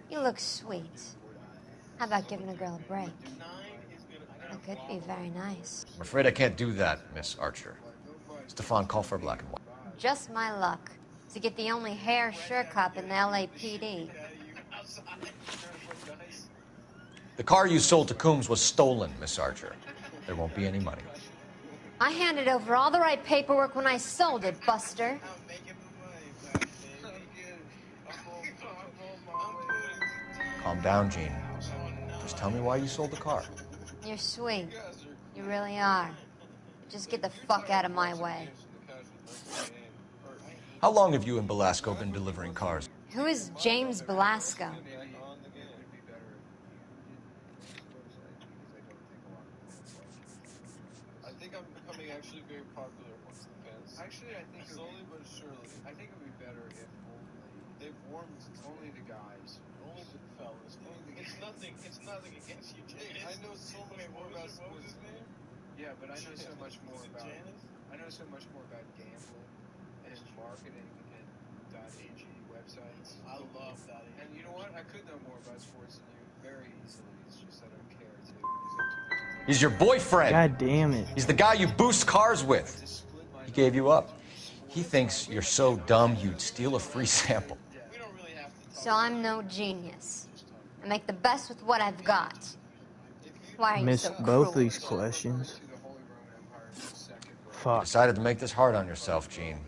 You look sweet. How about giving a girl a break? That could be very nice. I'm afraid I can't do that, Miss Archer. Stefan, call for black and white. Just my luck to get the only hair sure cop in the LAPD. The car you sold to Coombs was stolen, Miss Archer. There won't be any money. I handed over all the right paperwork when I sold it, Buster. Calm down, Gene. Just tell me why you sold the car. You're sweet. You really are. Just get the fuck out of my way. How long have you and Velasco been delivering cars? Who is James Velasco? I think I'm becoming actually very popular amongst the fans. Actually, I think slowly but surely. I think it would be better if they've warmed only the guys, only the fellas. It's nothing against you, Jay. I know so much more about sports. Yeah, but I know so much more about. I know so much more about gambling and marketing and .ag websites. I love that. And you know what? I could know more about sports than you very easily. It's just I don't care to. He's your boyfriend. God damn it. He's the guy you boost cars with. He gave you up. He thinks you're so dumb you'd steal a free sample. So I'm no genius. I make the best with what I've got. Why are you Missed so both cruel? these questions. You Fuck. decided to make this hard on yourself, Gene.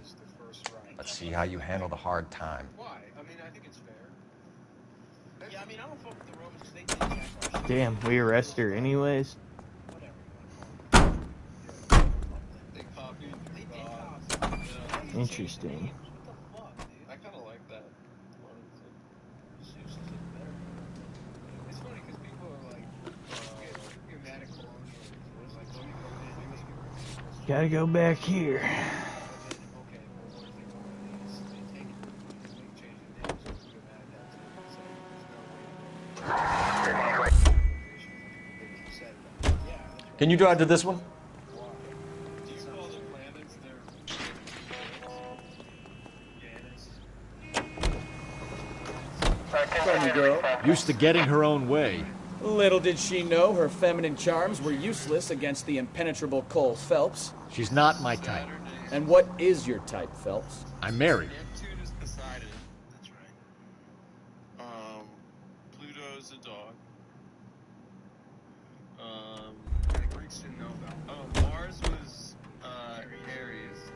Let's see how you handle the hard time. Damn, we arrest her anyways. Interesting. I kind of like that. It's funny because people are like, Gotta go back here. Can you drive to this one? Funny girl. Used to getting her own way. Little did she know her feminine charms were useless against the impenetrable Cole Phelps. She's not my type. And what is your type, Phelps? I'm married. Pluto's a dog. Mars was Aries.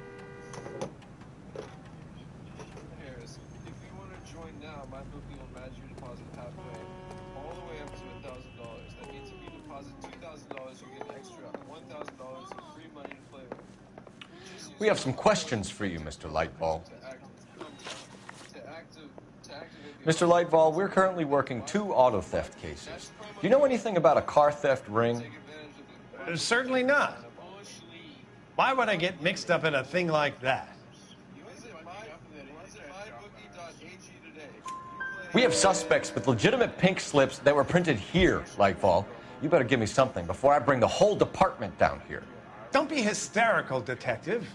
Aries. If you want to join now, my bookie will match your deposit halfway, all the way up to $1,000. That means if you deposit $2,000, you get an extra $1,000 in free money to play with. We have some questions for you, Mr. Lightball. Mr. Lightball, we're currently working 2 auto theft cases. Do you know anything about a car theft ring? Certainly not. Why would I get mixed up in a thing like that? We have suspects with legitimate pink slips that were printed here, Lightball. You better give me something before I bring the whole department down here. Don't be hysterical, Detective.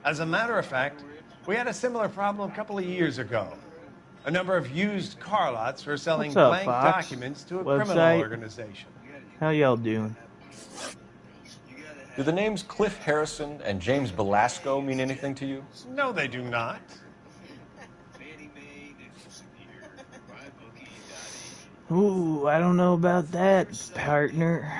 As a matter of fact, we had a similar problem a couple of years ago. A number of used car lots were selling What's up, blank Fox? documents to a Website? criminal organization. How y'all doing? Do the names Cliff Harrison and James Belasco mean anything to you? No, they do not. Ooh, I don't know about that, partner.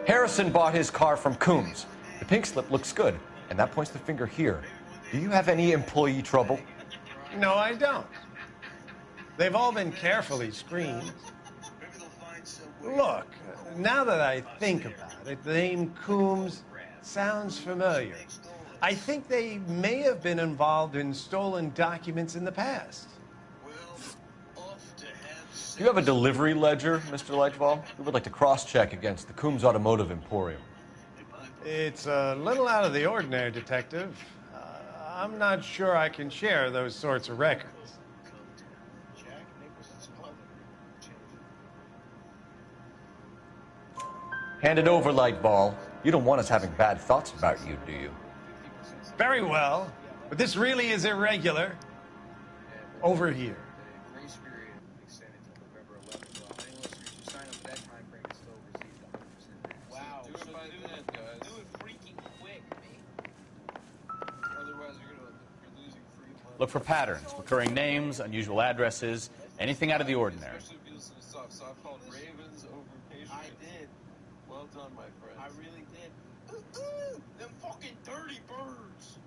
Harrison bought his car from Coombs. The pink slip looks good, and that points the finger here. Do you have any employee trouble? No, I don't. They've all been carefully screened. Look, now that I think about it, the name Coombs sounds familiar. I think they may have been involved in stolen documents in the past. Do you have a delivery ledger, Mr. Lightball? We would like to cross-check against the Coombs Automotive Emporium. It's a little out of the ordinary, Detective. I'm not sure I can share those sorts of records. Hand it over, Lightball. You don't want us having bad thoughts about you, do you? Very well, but this really is irregular. Over here. Look for patterns, recurring names, unusual addresses, anything out of the ordinary. So I called Ravens over Patriots. I did. Well done, my friend. I really did. Them fucking dirty birds.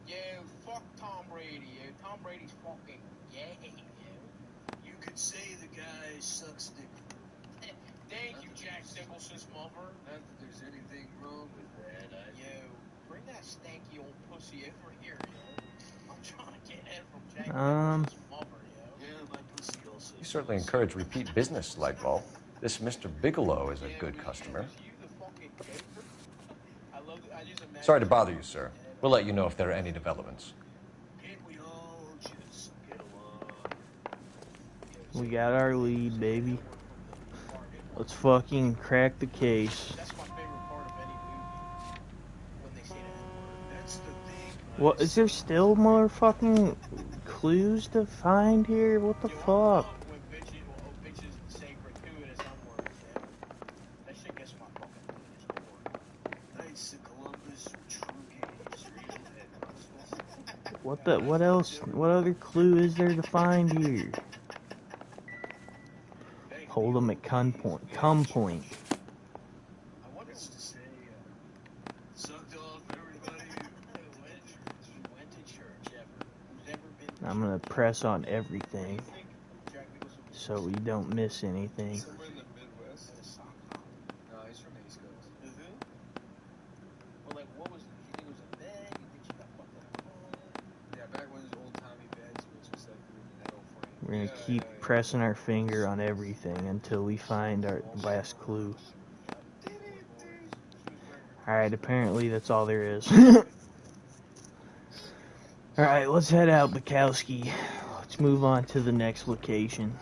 Yeah, fuck Tom Brady. Yeah, Tom Brady's fucking gay. You could say the guy sucks dick. Thank you, Jack Nicholson's mother. Not that there's anything wrong with that. Yo, bring that stanky old pussy over here, yo. I'm trying to get head from Jack Nicholson's mother, yo. Yeah, my pussy also. You certainly encourage repeat business, Lightball. This Mr. Bigelow is a good customer. Sorry to bother you, sir. We'll let you know if there are any developments. We got our lead, baby. Let's fucking crack the case. What, is there still more fucking clues to find here? What the fuck? What else? What other clue is there to find here? Hold them at gunpoint. I'm gonna press on everything so we don't miss anything. We're gonna keep pressing our finger on everything until we find our last clue. Alright, apparently that's all there is. Alright, let's head out, Bukowski. Let's move on to the next location.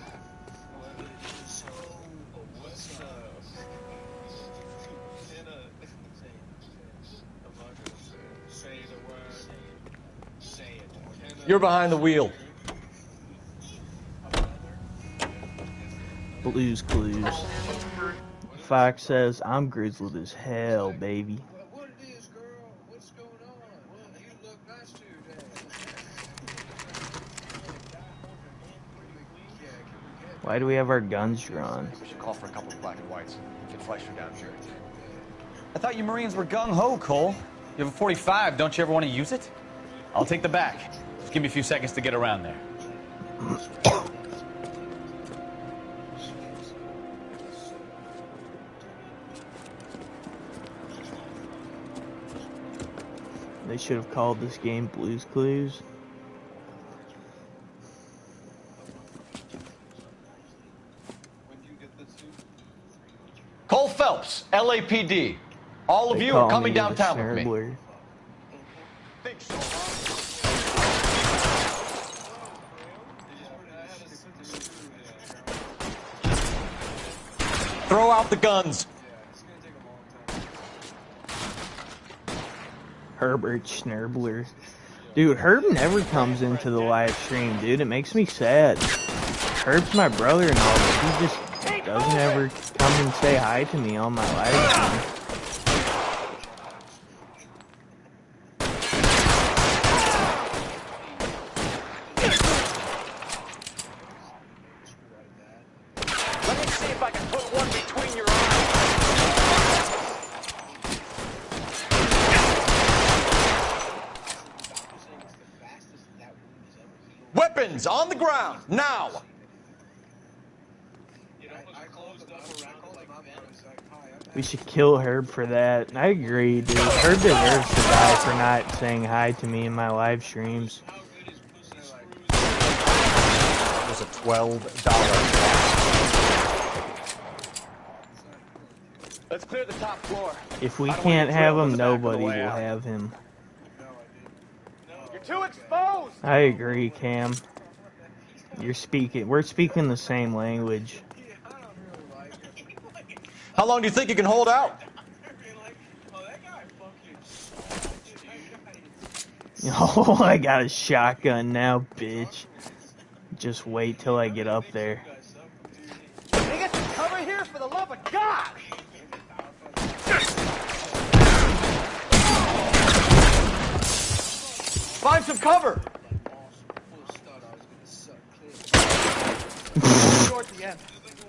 You're behind the wheel. Blue's Clues. Fox says, I'm grizzled as hell, baby. Why do we have our guns drawn? We should call for a couple of black and whites. Get Fleischer down here. I thought you Marines were gung-ho, Cole. You have a 45. Don't you ever want to use it? I'll take the back. Just give me a few seconds to get around there. They should have called this game Blue's Clues. Cole Phelps, LAPD. All of you are coming downtown with me. Throw out the guns. Herbert Schnerbler. Dude, Herb never comes into the live stream, dude. It makes me sad. Herb's my brother and all, but he just doesn't ever come and say hi to me on my live stream. Let me see if I can put one between your eyes. Weapons on the ground, now! We should kill Herb for that. I agree, dude. Herb deserves to die for not saying hi to me in my live streams. That was a $12. Let's clear the top floor. If we can't have him, nobody will have him. You're too exposed! I agree, Cam. We're speaking the same language. How long do you think you can hold out? Oh, I got a shotgun now, bitch. Just wait till I get up there. They get some cover here, for the love of God! Find some cover!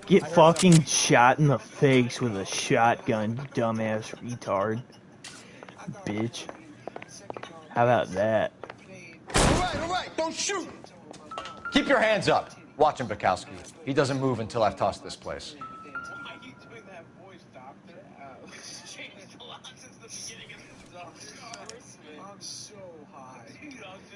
Get fucking shot in the face with a shotgun, you dumbass retard. Bitch. How about that? All right, don't shoot! Keep your hands up. Watch him, Bukowski. He doesn't move until I've tossed this place.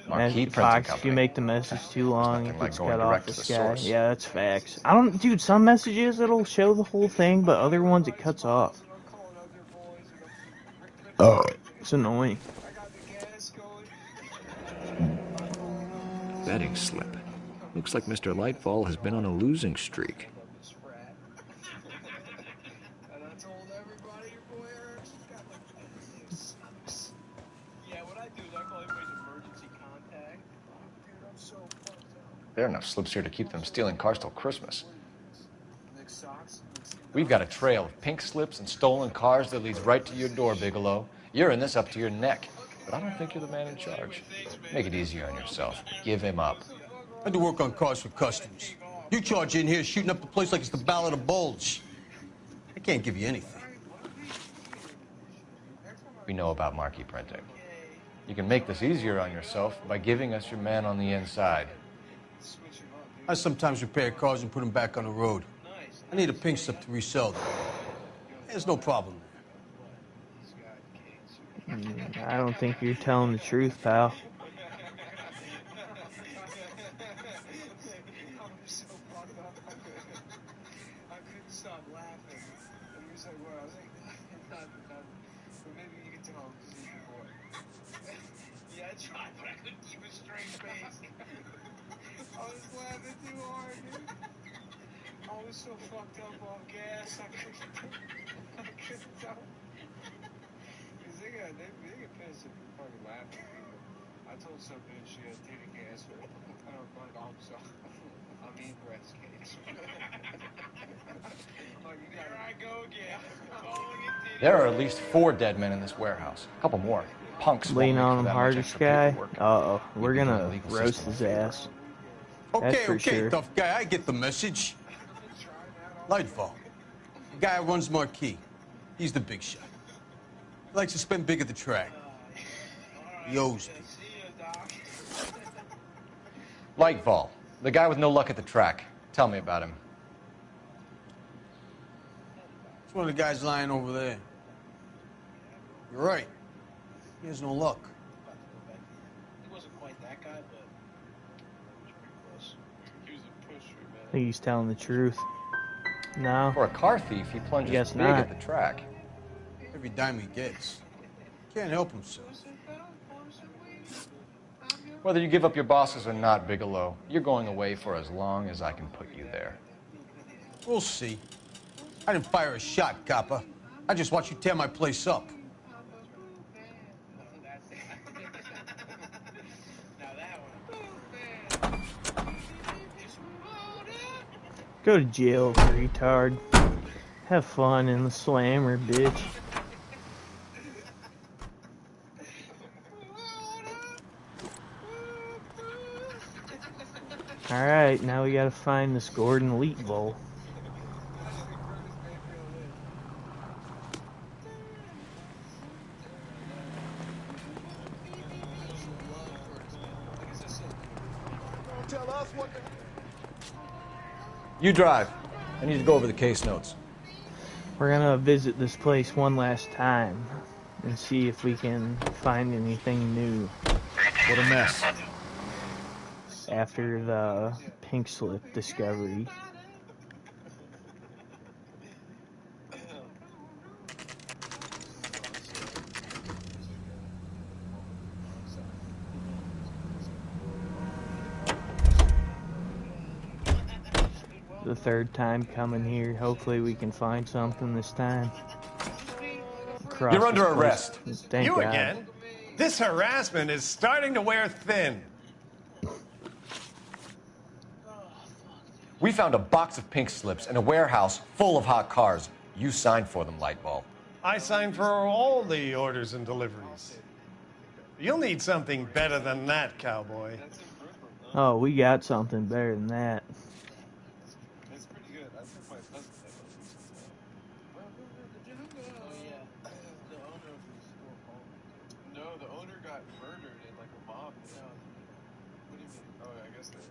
Marquee Fox, if you make the message too long, it gets cut off the sky. Yeah, that's facts. Dude, some messages it'll show the whole thing, but other ones it cuts off. Oh, it's annoying. Betting slip. Looks like Mr. Lightfall has been on a losing streak. There are enough slips here to keep them stealing cars till Christmas. We've got a trail of pink slips and stolen cars that leads right to your door, Bigelow. You're in this up to your neck, but I don't think you're the man in charge. Make it easier on yourself. Give him up. I do work on cars for customers. You charge in here shooting up the place like it's the Ballad of Bulge. I can't give you anything. We know about marquee printing. You can make this easier on yourself by giving us your man on the inside. I sometimes repair cars and put them back on the road. I need a pink slip to resell them. There's no problem there. I don't think you're telling the truth, pal. So fucked up on gas, I couldn't tell. Because they get pissed if you fucking laugh at people. I told some bitch she had titty cancer. I don't find out, so I mean breast cancer. Like, here I go again. There are at least 4 dead men in this warehouse. A couple more. Punks won't Lean make on for him that hard, much this extra guy. paperwork. Uh-oh. We're We've been gonna in the legal roast system his a few ass. years. Okay, for okay, sure. tough guy, I get the message. Lightfall, the guy who runs Marquee. He's the big shot. He likes to spend big at the track. He owes me. Lightfall, the guy with no luck at the track. Tell me about him. It's one of the guys lying over there. You're right. He has no luck. He wasn't quite that guy, but he was pretty close. He was a pusher, man. I think he's telling the truth. No. For a car thief, he plunges Guess big not. at the track. Every dime he gets. Can't help himself. Whether you give up your bosses or not, Bigelow, you're going away for as long as I can put you there. We'll see. I didn't fire a shot, copper. I just watched you tear my place up. Go to jail, retard. Have fun in the slammer, bitch. Alright, now we gotta find this Gordon Leetville. You drive. I need to go over the case notes. We're gonna visit this place one last time and see if we can find anything new. What a mess. After the pink slip discovery. The 3rd time coming here. Hopefully we can find something this time. You're under arrest. Thank You God. again? This harassment is starting to wear thin. We found a box of pink slips in a warehouse full of hot cars. You signed for them, Lightball. I signed for all the orders and deliveries. You'll need something better than that, cowboy. Oh, we got something better than that. That's pretty good. I think my cousin did it. Oh, yeah. The owner of the store called me. No, the owner got murdered in like a mob. Yeah. What do you mean? Oh, I guess they.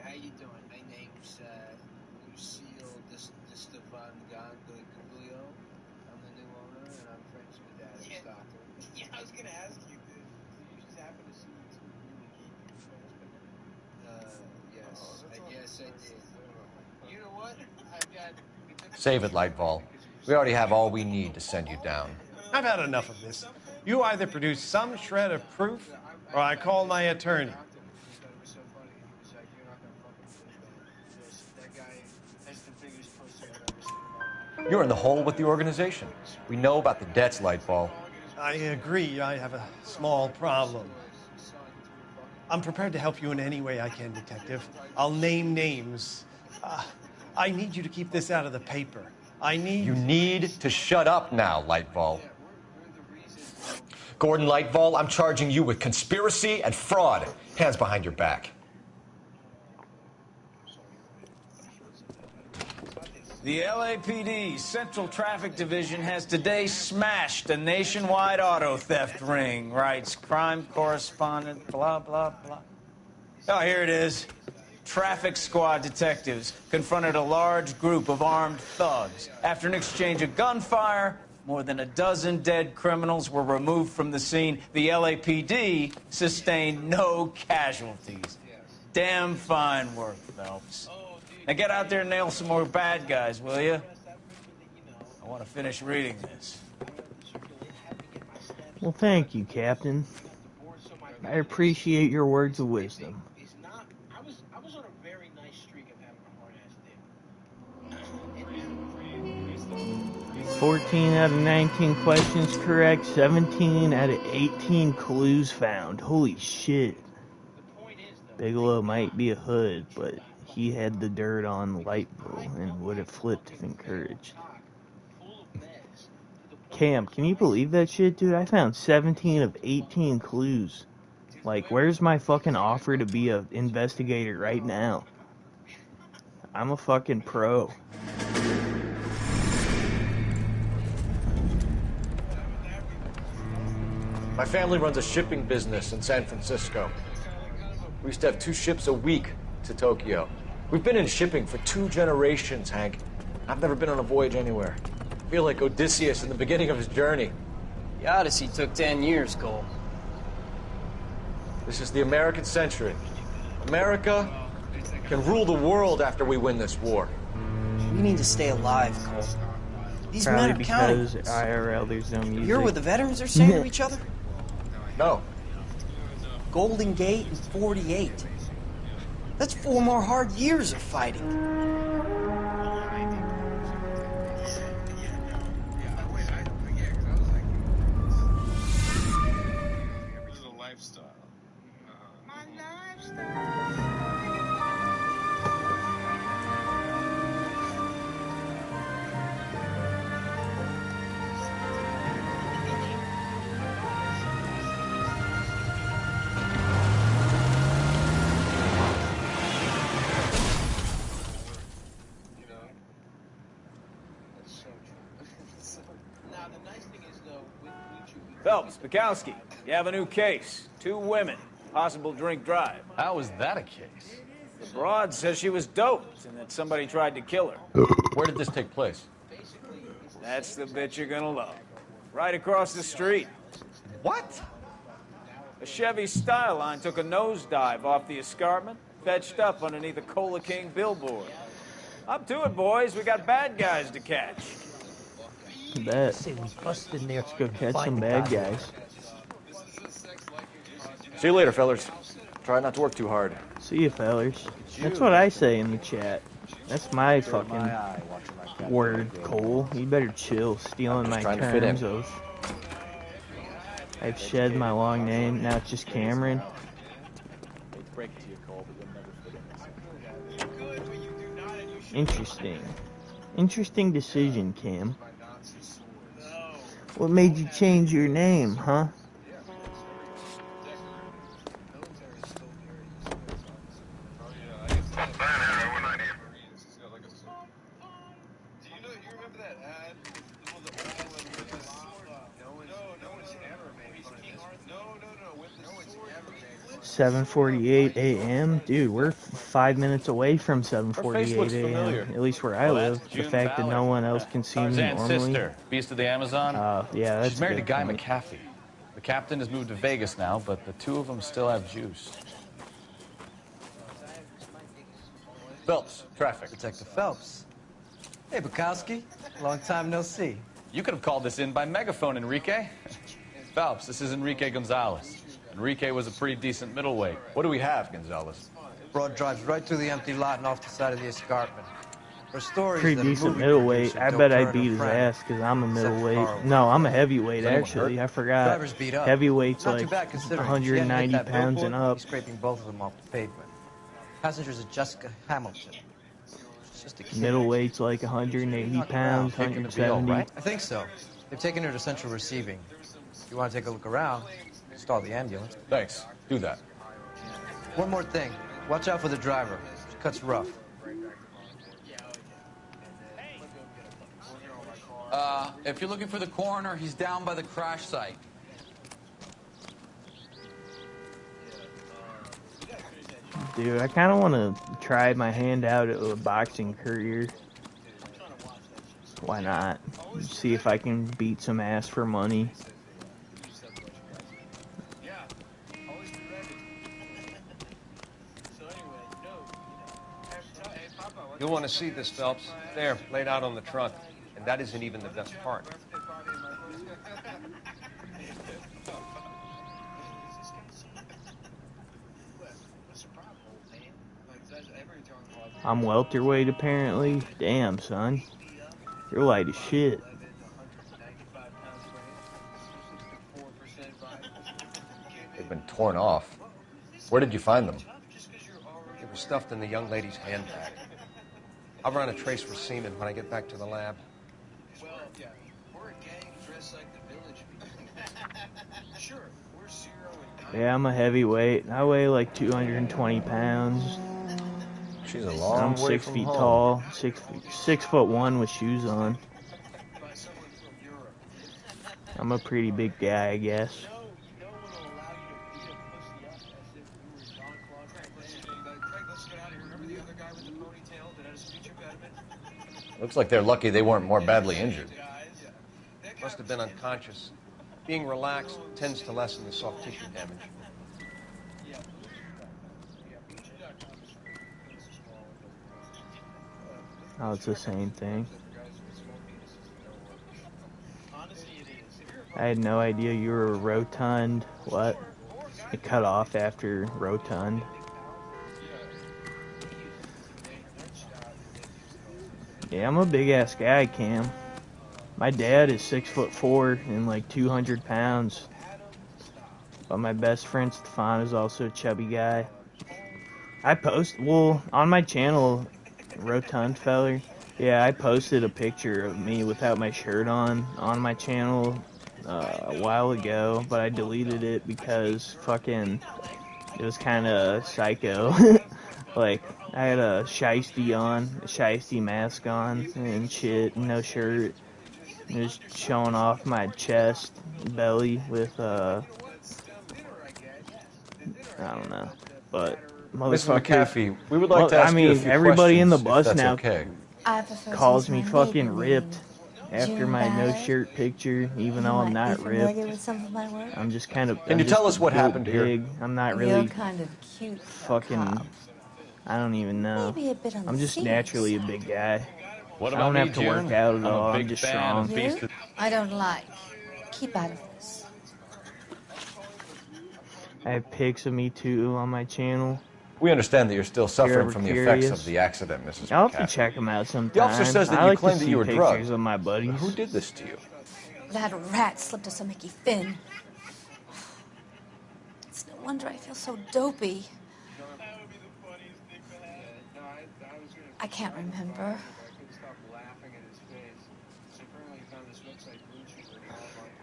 How you doing? My name's Lucille Distavan Ganglio. I'm the new owner, and I'm friends with Adam Stocker. Yeah, I was gonna ask you, dude. You just happen to see me too. Yes, I guess I did. You know what? I've got. Save it, Lightball. We already have all we need to send you down. I've had enough of this. You either produce some shred of proof, or I call my attorney. You're in the hole with the organization. We know about the debts, Lightball. I agree. I have a small problem. I'm prepared to help you in any way I can, Detective. I'll name names. I need you to keep this out of the paper. You need to shut up now, Lightball. Gordon Lightval, I'm charging you with conspiracy and fraud. Hands behind your back. The LAPD Central Traffic Division has today smashed a nationwide auto theft ring, writes crime correspondent, blah, blah, blah. Oh, here it is. Traffic squad detectives confronted a large group of armed thugs. After an exchange of gunfire, more than a dozen dead criminals were removed from the scene. The LAPD sustained no casualties. Damn fine work, Phelps. Now get out there and nail some more bad guys, will you? I want to finish reading this. Well, thank you, Captain. I appreciate your words of wisdom. 14 out of 19 questions correct, 17 out of 18 clues found. Holy shit. Bigelow might be a hood, but he had the dirt on Lightval and would have flipped if encouraged. Cam, can you believe that shit, dude? I found 17 of 18 clues. Like, where's my fucking offer to be an investigator right now? I'm a fucking pro. My family runs a shipping business in San Francisco. We used to have 2 ships a week to Tokyo. We've been in shipping for 2 generations, Hank. I've never been on a voyage anywhere. I feel like Odysseus in the beginning of his journey. The Odyssey took 10 years, Cole. This is the American century. America can rule the world after we win this war. We need to stay alive, Cole. These Probably men are counting. because IRL, there's no music. You're what the veterans are saying to each other? No. Golden Gate and 48. That's 4 more hard years of fighting. Phelps, Bukowski, you have a new case. 2 women, possible drink drive. How is that a case? The broad says she was doped and that somebody tried to kill her. Where did this take place? That's the bit you're gonna love. Right across the street. What? A Chevy Styline took a nosedive off the escarpment, fetched up underneath a Cola King billboard. Up to it, boys. We got bad guys to catch. Bet. Say we bust in there. Let's go catch some bad guys. See you later, fellers. Try not to work too hard. See you, fellers. That's what I say in the chat. That's my fucking word, Cole. You better chill, stealing my terms of... I've shed my long name, now it's just Cameron. Interesting. Interesting decision, Cam. What made you change your name, huh? No. 7:48 a.m. Dude, we're 5 minutes away from 7:48 a.m. At least where I live. The fact that no one else can see me normally. Sister, Beast of the Amazon. Yeah, that's She's married to Guy point. McAfee. The captain has moved to Vegas now, but the 2 of them still have juice. Phelps, traffic. Detective Phelps. Hey, Bukowski. Long time no see. You could have called this in by megaphone, Enrique. Phelps, this is Enrique Gonzalez. Enrique was a pretty decent middleweight. What do we have, Gonzalez? Broad drives right through the empty lot and off the side of the escarpment. For stories Pretty that a decent movie middleweight. producer I don't bet I turn beat a his friend. ass because I'm a Except for middleweight. Carl. No, I'm a heavyweight, Is anyone actually. hurt? I forgot. Driver's beat up. Heavyweight's Not like too bad considering. 190 She hadn't hit that pounds billboard, and up. He's scraping both of them off the pavement. Passengers are Jessica Hamilton. She's just a kid. Middleweight's like 180 pounds, Kid gonna be all 170. right? I think so. They've taken her to central receiving. you want to take a look around, stall the ambulance. Thanks. Do that. One more thing. Watch out for the driver. She cuts rough. If you're looking for the coroner, he's down by the crash site. Dude, I kind of want to try my hand out at a boxing career. Why not? See if I can beat some ass for money. You'll want to see this, Phelps. There, laid out on the trunk. And that isn't even the best part. I'm welterweight, apparently. Damn, son. You're light as shit. They've been torn off. Where did you find them? They were stuffed in the young lady's handbag. I'll run a trace for semen when I get back to the lab. Yeah, I'm a heavyweight. I weigh like 220 pounds. She's a long I'm way 6 from feet home. tall, 6'1" with shoes on. I'm a pretty big guy, I guess. Looks like they're lucky they weren't more badly injured. Must have been unconscious. Being relaxed tends to lessen the soft tissue damage. Oh, it's the same thing. I had no idea you were a rotund. What? It cut off after rotund. Yeah, I'm a big ass guy, Cam. My dad is 6'4" and like 200 pounds. But my best friend Stefan is also a chubby guy. I post, well, on my channel, Rotund Feller, yeah, I posted a picture of me without my shirt on my channel a while ago, but I deleted it because fucking it was kind of psycho. Like, I had a shiesty mask on and shit, no shirt. Just showing off my chest, belly with, I don't know, but Mrs. motherfucker. McAfee, we would like to ask you a few everybody in the questions, if bus that's now okay. calls me fucking ripped after my no shirt picture, even though I'm not ripped. I'm just kind of. Can you tell us what happened here? I'm not really. You're kind of cute. Fucking. I don't even know. Maybe a bit on I'm the just serious naturally a big guy. What I about don't me, have to June? work out at I'm all. a I'm big just fan strong. of beast. I don't like. Keep out of this. I have pics of me too on my channel. We understand that you're still suffering ever from the effects curious? of the accident, Mrs. I'll have to McAfee. check them out sometime. The officer says that I you like claimed to that you see were pictures drugged. of my buddies. Who did this to you? That rat slipped us a Mickey Finn. It's no wonder I feel so dopey. I can't remember.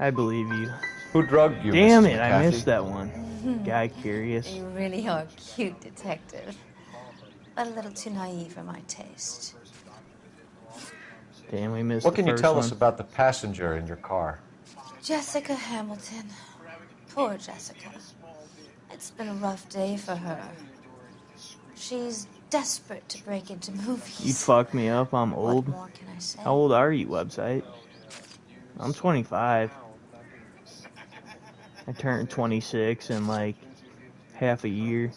I believe you. Who drugged you, Damn Mrs. it, I McAfee? missed that one. Guy curious. You really are a cute detective. But a little too naive for my taste. Damn, we missed What the can you first tell one. us about the passenger in your car? Jessica Hamilton. Poor Jessica. It's been a rough day for her. She's desperate to break into movies. You fucked me up, I'm old. What more can I say? How old are you, website? I'm 25. I turned 26 in like half a year.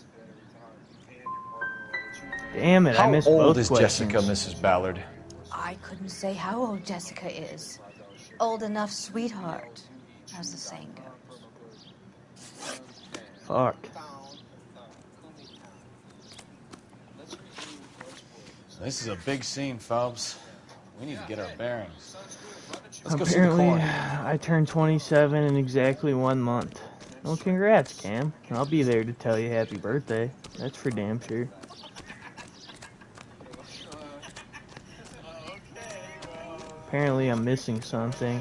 Damn it, I missed both How old is questions. Jessica, Mrs. Ballard? I couldn't say how old Jessica is. Old enough, sweetheart, as the saying goes. Fuck. This is a big scene, Phelps. We need to get our bearings. Let's go see the Apparently, coroner. I turned 27 in exactly 1 month. Well, congrats, Cam. I'll be there to tell you happy birthday. That's for damn sure. Apparently, I'm missing something.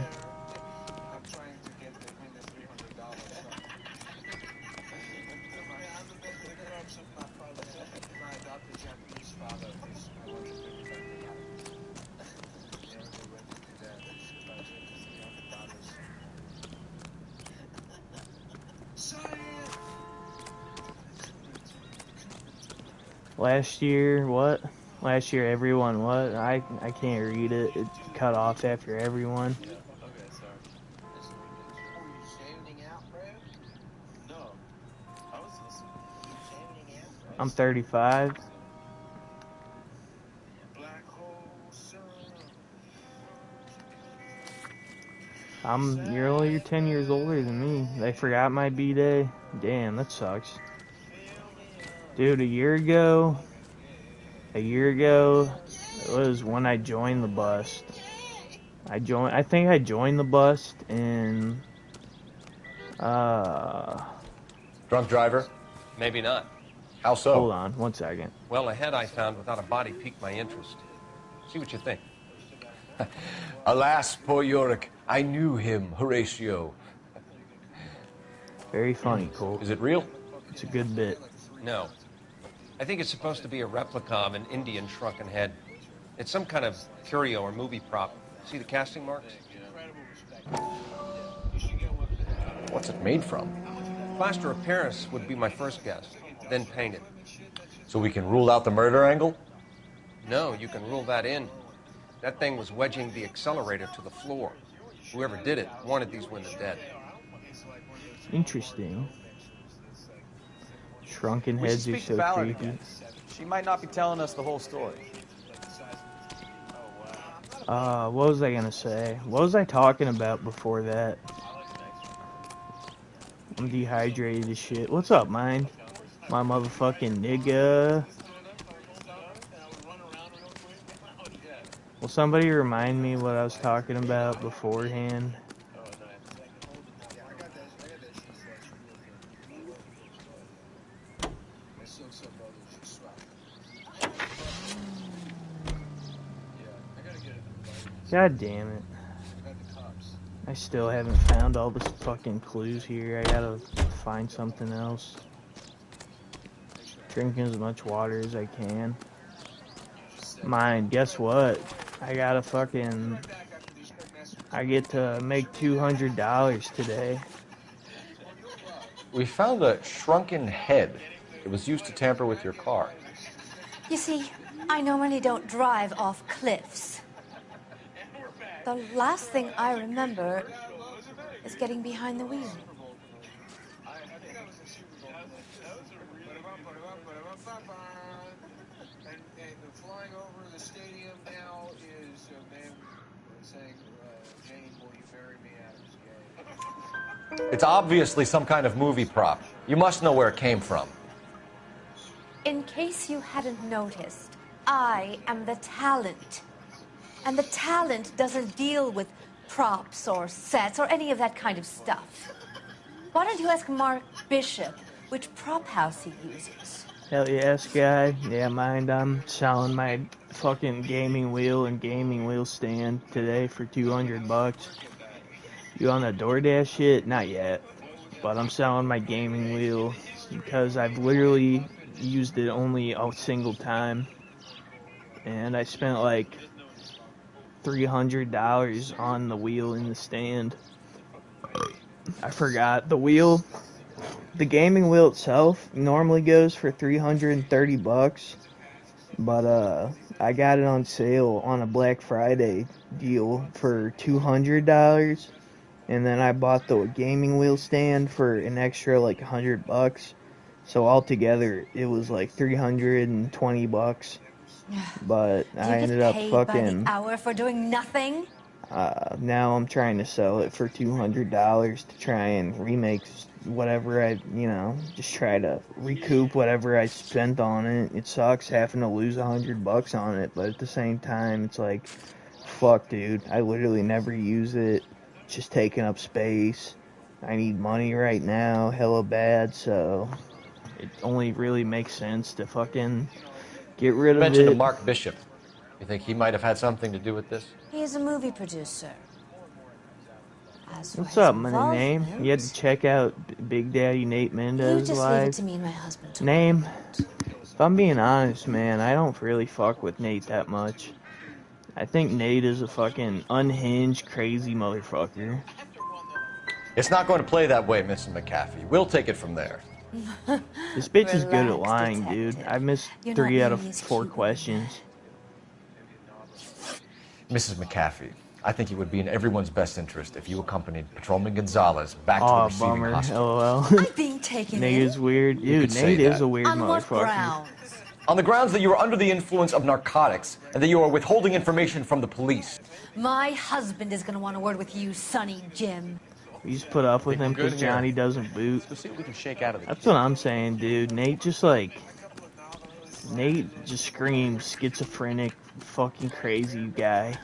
Last year, what? Last year, everyone, what? I can't read it. It cut off after everyone. I'm 35. You're 10 years older than me. They forgot my B-Day. Damn, that sucks. Dude, a year ago, it was when I joined the bust. I think I joined the bust in, Drunk driver? Maybe not. How so? Hold on, 1 second. Well, a head I found without a body piqued my interest. See what you think. Alas, poor Yorick. I knew him, Horatio. Very funny, Cole. Is it real? It's a good bit. No. I think it's supposed to be a replica of an Indian shrunken head. It's some kind of curio or movie prop. See the casting marks? What's it made from? Plaster of Paris would be my first guess, then painted. So we can rule out the murder angle? No, you can rule that in. That thing was wedging the accelerator to the floor. Whoever did it wanted these women dead. Interesting. Shrunken We should heads are speak to so Ballard creepy. again. She might not be telling us the whole story. What was I gonna say? What was I talking about before that? I'm dehydrated as shit. What's up, mine? My motherfucking nigga. Will somebody remind me what I was talking about beforehand? God damn it. I still haven't found all the fucking clues here. I gotta find something else. Drinking as much water as I can. Mine, guess what? I gotta fucking... I get to make $200 today. We found a shrunken head. It was used to tamper with your car. You see, I normally don't drive off cliffs. The last thing I remember is getting behind the wheel. And flying over the stadium now is a man saying, Jane, will you marry me out of this game? It's obviously some kind of movie prop. You must know where it came from. In case you hadn't noticed, I am the talent. And the talent doesn't deal with props or sets or any of that kind of stuff. Why don't you ask Mark Bishop which prop house he uses? Hell yes, guy. Yeah, mind, I'm selling my fucking gaming wheel and gaming wheel stand today for $200. You on the DoorDash shit? Not yet. But I'm selling my gaming wheel because I've literally used it only a single time. And I spent like $300 on the wheel in the stand. I forgot. The gaming wheel itself normally goes for $330, but I got it on sale on a Black Friday deal for $200, and then I bought the gaming wheel stand for an extra like $100. So altogether, it was like $320. But I ended up paid fucking. by the hour for doing nothing? Now I'm trying to sell it for $200 to try and remake whatever just try to recoup whatever I spent on it. It sucks having to lose $100 on it, but at the same time, it's like, fuck, dude. I literally never use it. It's just taking up space. I need money right now, hella bad, so it only really makes sense to fucking get rid of it. You mentioned Mark Bishop. You think he might have had something to do with this? He is a movie producer. What's up, my name? You had to check out Big Daddy Nate Mendez You just live. leave it to me and my husband. Name? If I'm being honest, man, I don't really fuck with Nate that much. I think Nate is a fucking unhinged, crazy motherfucker. It's not going to play that way, Mrs. McAfee. We'll take it from there. This bitch is good at Relax, lying, dude. I missed You're 3 not out of nearly as 4 cute questions. Mrs. McAfee, I think it would be in everyone's best interest if you accompanied Patrolman Gonzalez back to the Aw, receiving bummer. hospital. LOL. I'm being taken Nigga's weird. You Dude, could say Nate is that. a weird On what motherfucker. grounds? On the grounds that you are under the influence of narcotics and that you are withholding information from the police. My husband is going to want a word with you, Sonny Jim. We just put up with him Good because here. Johnny doesn't boot. Let's see what we can shake out of the That's what I'm saying, dude. Nate just screams schizophrenic, fucking crazy guy.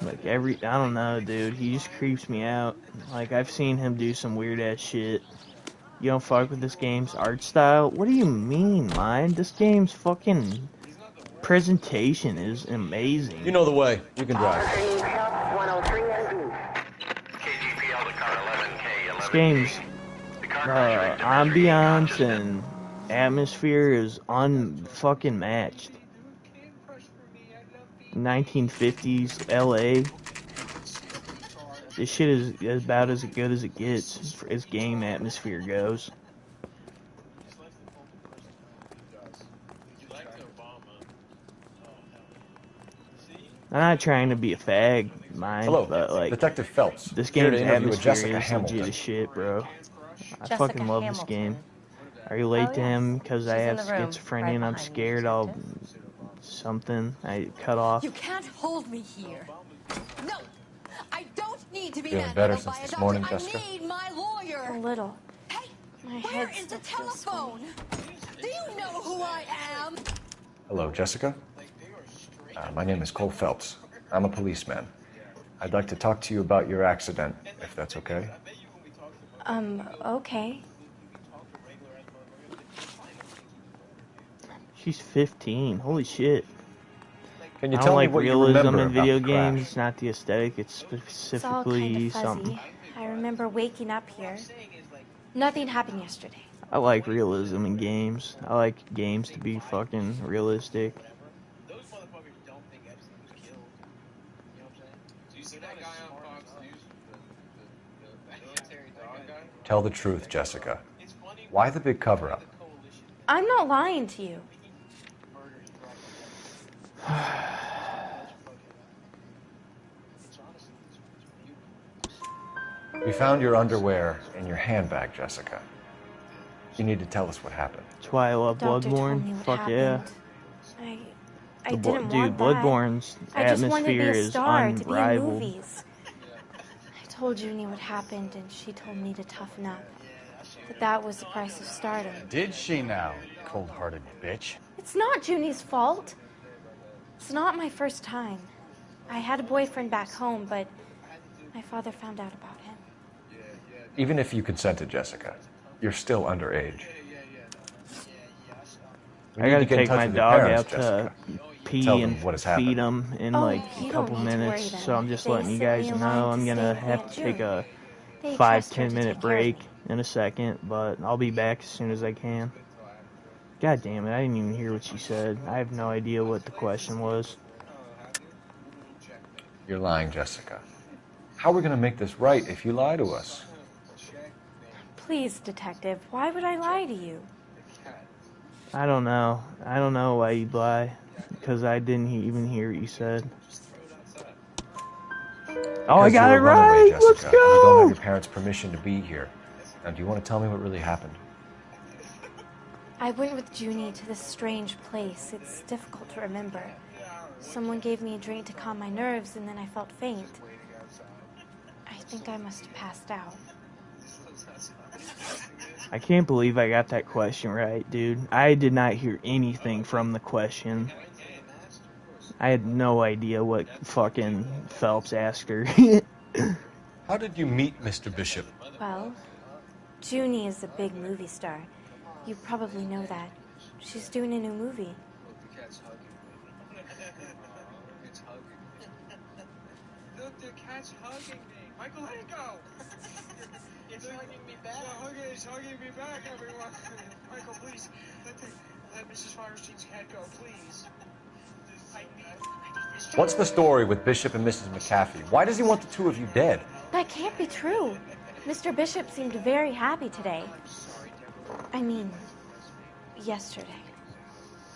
Like I don't know, dude. He just creeps me out. Like I've seen him do some weird ass shit. You don't fuck with this game's art style? What do you mean, man? This game's fucking presentation is amazing. You know the way. You can drive. This game's ambiance and atmosphere is unfucking matched. 1950s LA. This shit is about as good as it gets as game atmosphere goes. I'm not trying to be a fag, mind, Hello, but like Detective Phelps. this Here game's to interview with atmosphere Jessica is Hamilton. legit as shit, bro. I Jessica fucking love Hamilton. this game. Are you late Oh, to yes. him because I She's have in the room, schizophrenia right and I'm behind you. scared I'll something I cut off? You can't hold me here. No, I don't need to be Feeling manhandled better by since a this doctor. morning, I Jessica? need my lawyer. A little. Hey, My where head is the still feels telephone? Do you know who I am? Hello, Jessica. My name is Cole Phelps. I'm a policeman. I'd like to talk to you about your accident, if that's okay. Okay. She's 15. Holy shit. Can you I tell don't me like what you realism remember in about video the crash? games. It's not the aesthetic. It's It's all kind specifically of fuzzy. something. I remember waking up here. Nothing happened yesterday. I like realism in games. I like games to be fucking realistic. Tell the truth, Jessica. Why the big cover-up? I'm not lying to you. We found your underwear in your handbag, Jessica. You need to tell us what happened. That's why I love Doctor told me Bloodborne. what Fuck happened. yeah. I The didn't dude, want that. Bloodborne's I just wanted to be atmosphere a is star, to be in unrivaled. movies. I told Junie what happened, and she told me to toughen up. But that was the price of stardom. Did she now, cold-hearted bitch? It's not Junie's fault. It's not my first time. I had a boyfriend back home, but my father found out about him. Even if you consented, Jessica, you're still underage. We I need gotta to get in take touch my with your dog parents, out to Jessica. pee Tell them and what has feed happened. him in Oh, like you a don't couple need to worry minutes. then. So I'm just They letting you sent guys me know along I'm to gonna see have Aunt to take June. a They 5-10 trust her to minute take care of break me. in a second, but I'll be back as soon as I can. God damn it, I didn't even hear what she said. I have no idea what the question was. You're lying, Jessica. How are we going to make this right if you lie to us? Please, detective, why would I lie to you? I don't know. I don't know why you'd lie. Because I didn't even hear what you said. Oh, I Because got you're it a runaway, right! Jessica, Let's and you don't go! have your parents' permission to be here. Now, do you want to tell me what really happened? I went with Junie to this strange place. It's difficult to remember. Someone gave me a drink to calm my nerves, and then I felt faint. I think I must have passed out. I can't believe I got that question right, dude. I did not hear anything from the question. I had no idea what fucking Phelps asked her. How did you meet Mr. Bishop? Well, Junie is a big movie star. You probably know that. She's doing a new movie. Look, the cat's hugging me. Michael, let it go. It's hugging me back. It's hugging me back, everyone. Michael, please, let Mrs. Firestein's cat go, please. What's the story with Bishop and Mrs. McAfee? Why does he want the two of you dead? That can't be true. Mr. Bishop seemed very happy today. I mean, yesterday.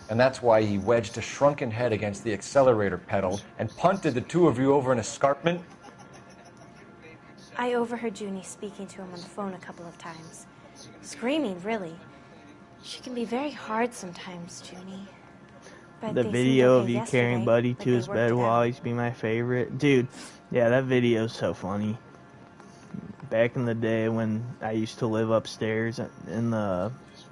And that's why he wedged a shrunken head against the accelerator pedal and punted the two of you over an escarpment? I overheard Junie speaking to him on the phone a couple of times. Screaming, really. She can be very hard sometimes, Junie. But The they video seemed of okay you yesterday, carrying Buddy like to they his worked bed it will out. always be my favorite. Dude, yeah, that video's so funny. Back in the day when I used to live upstairs in the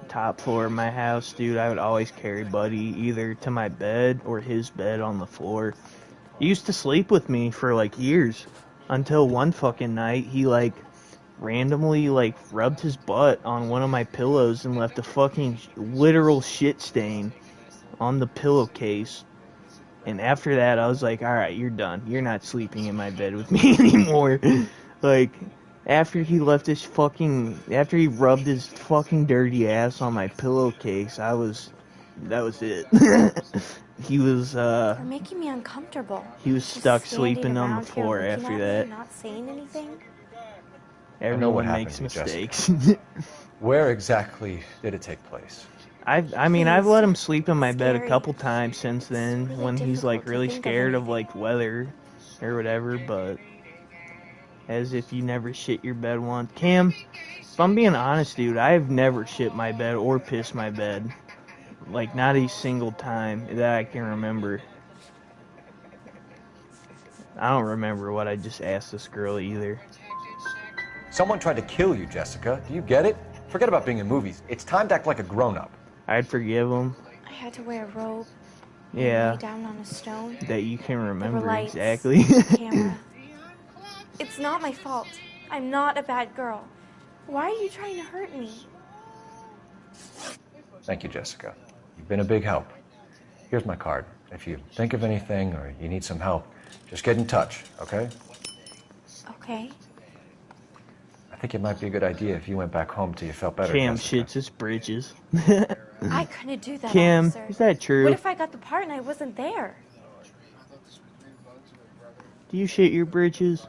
top floor of my house, dude, I would always carry Buddy either to my bed or his bed on the floor. He used to sleep with me for like years until one fucking night he like randomly like rubbed his butt on one of my pillows and left a fucking literal shit stain on the pillowcase. And after that, I was like, alright, you're done. You're not sleeping in my bed with me anymore. Like, after he rubbed his fucking dirty ass on my pillowcase, that was it. He was, You're making me uncomfortable. he was Just stuck standing sleeping on the around here floor looking after at that. me, not saying anything. I know what Everyone happened makes to you, Jessica. mistakes. Where exactly did it take place? I mean, I've let him sleep in my bed a Scary. couple times since then really when he's like difficult to really think of scared of like weather or whatever, but as if you never shit your bed once. Cam, if I'm being honest, dude, I've never shit my bed or pissed my bed. Like, not a single time that I can remember. I don't remember what I just asked this girl either. Someone tried to kill you, Jessica. Do you get it? Forget about being in movies. It's time to act like a grown-up. I'd forgive him. I had to wear a robe. Yeah. And lay down on a stone. That you can remember lights, exactly. Camera. It's not my fault. I'm not a bad girl. Why are you trying to hurt me? Thank you, Jessica. You've been a big help. Here's my card. If you think of anything or you need some help, just get in touch, okay? Okay. I think it might be a good idea if you went back home till you felt better, Cam Jessica. shits his britches. I couldn't do that, Kim, officer. is that true? What if I got the part and I wasn't there? Do you shit your britches?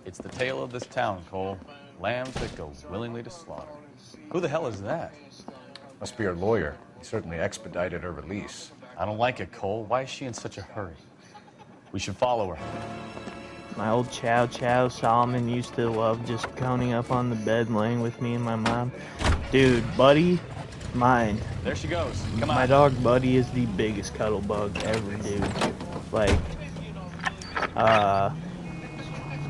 It's the tale of this town, Cole. Lambs that go willingly to slaughter. Who the hell is that? Must be her lawyer. He certainly expedited her release. I don't like it, Cole. Why is she in such a hurry? We should follow her. My old Chow Chow Solomon used to love just coning up on the bed and laying with me and my mom. Dude, Buddy, mine. There she goes. Come on. My dog Buddy is the biggest cuddle bug ever, dude. Like,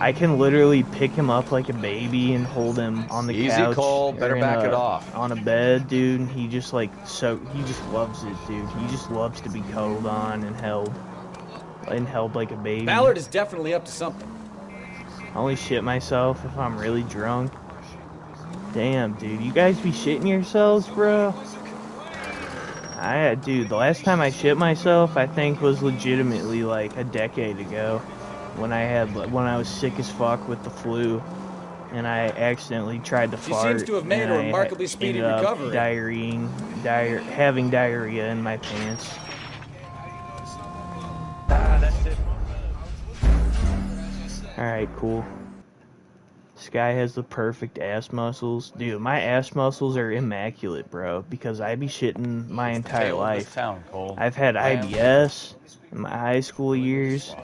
I can literally pick him up like a baby and hold him on the Easy, couch. Cole. Better or back it off. On a bed, dude. He just he just loves it, dude. He just loves to be cuddled on and held like a baby. Ballard is definitely up to something. I only shit myself if I'm really drunk. Damn, dude. You guys be shitting yourselves, bro? Dude, the last time I shit myself, I think, was legitimately like a decade ago, when I was sick as fuck with the flu, and I accidentally tried to fart. She seems to have made and a I remarkably speedy ended up recovery. having diarrhea in my pants. That's it. Alright, cool. This guy has the perfect ass muscles. Dude, my ass muscles are immaculate, bro, because I be shitting my entire tale of life. this town, Cole. I've had IBS in my high school years.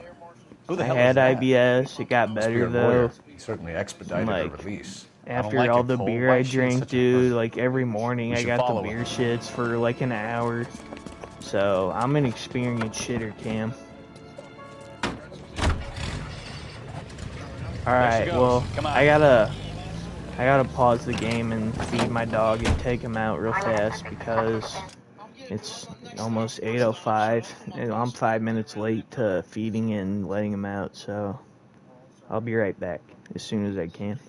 Who the I hell had is that? IBS. It got Must be better, her though. lawyer. He certainly expedited her Like, release. After like all it, the Cole. beer Why I is she in drink, such a dude, hurry? like every morning We I should got the follow beer her. shits for like an hour. So I'm an experienced shitter, Cam. Alright, goes. well, Come on. I gotta pause the game and feed my dog and take him out real fast because it's almost 8:05 and I'm 5 minutes late to feeding and letting him out, so I'll be right back as soon as I can.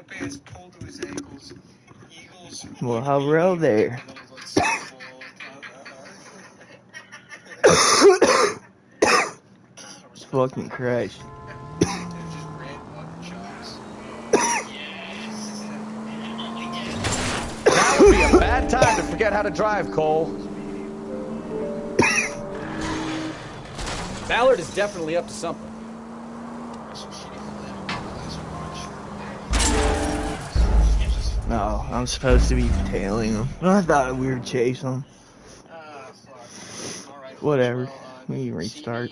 sweatpants pulled to his ankles. Eagles. Well, hello there. Fucking Christ. Now would be a bad time to forget how to drive, Cole. Ballard is definitely up to something. No, I'm supposed to be tailing him. I thought we were chasing him. Whatever. We can restart.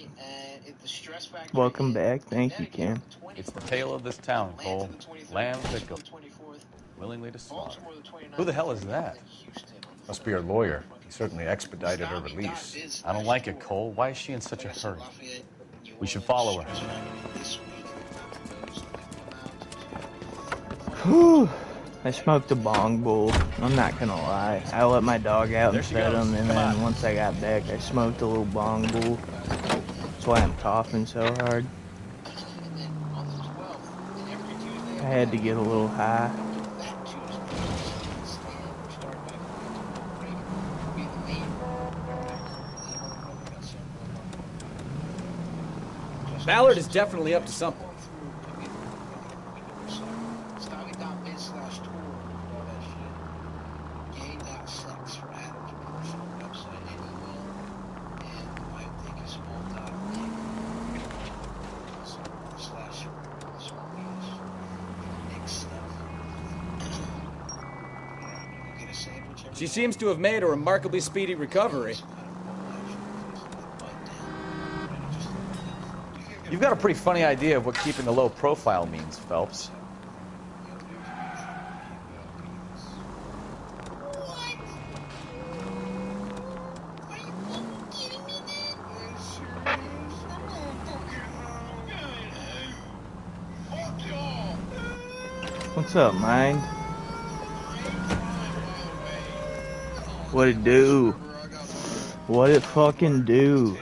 Welcome back. Thank you, Cam. It's the tale of this town, Cole. Lambs that go willingly to slaughter. Who the hell is that? Must be her lawyer. He certainly expedited her release. I don't like it, Cole. Why is she in such a hurry? We should follow her. Whew. I smoked a bong bowl. I'm not gonna lie. I let my dog out and fed him, and then once I got back, I smoked a little bong bowl. That's why I'm coughing so hard. I had to get a little high. Ballard is definitely up to something. She seems to have made a remarkably speedy recovery. You've got a pretty funny idea of what keeping a low profile means, Phelps. What's up, mind? What it do? What it fucking do?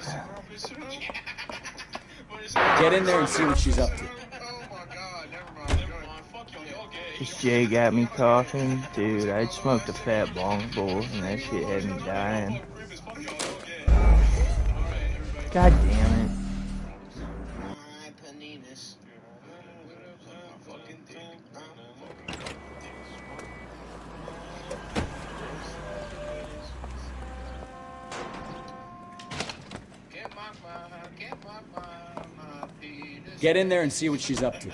Get in there and see what she's up to. This Jay got me coughing. Dude, I smoked a fat bong bowl and that shit had me dying. God damn it. Get in there and see what she's up to.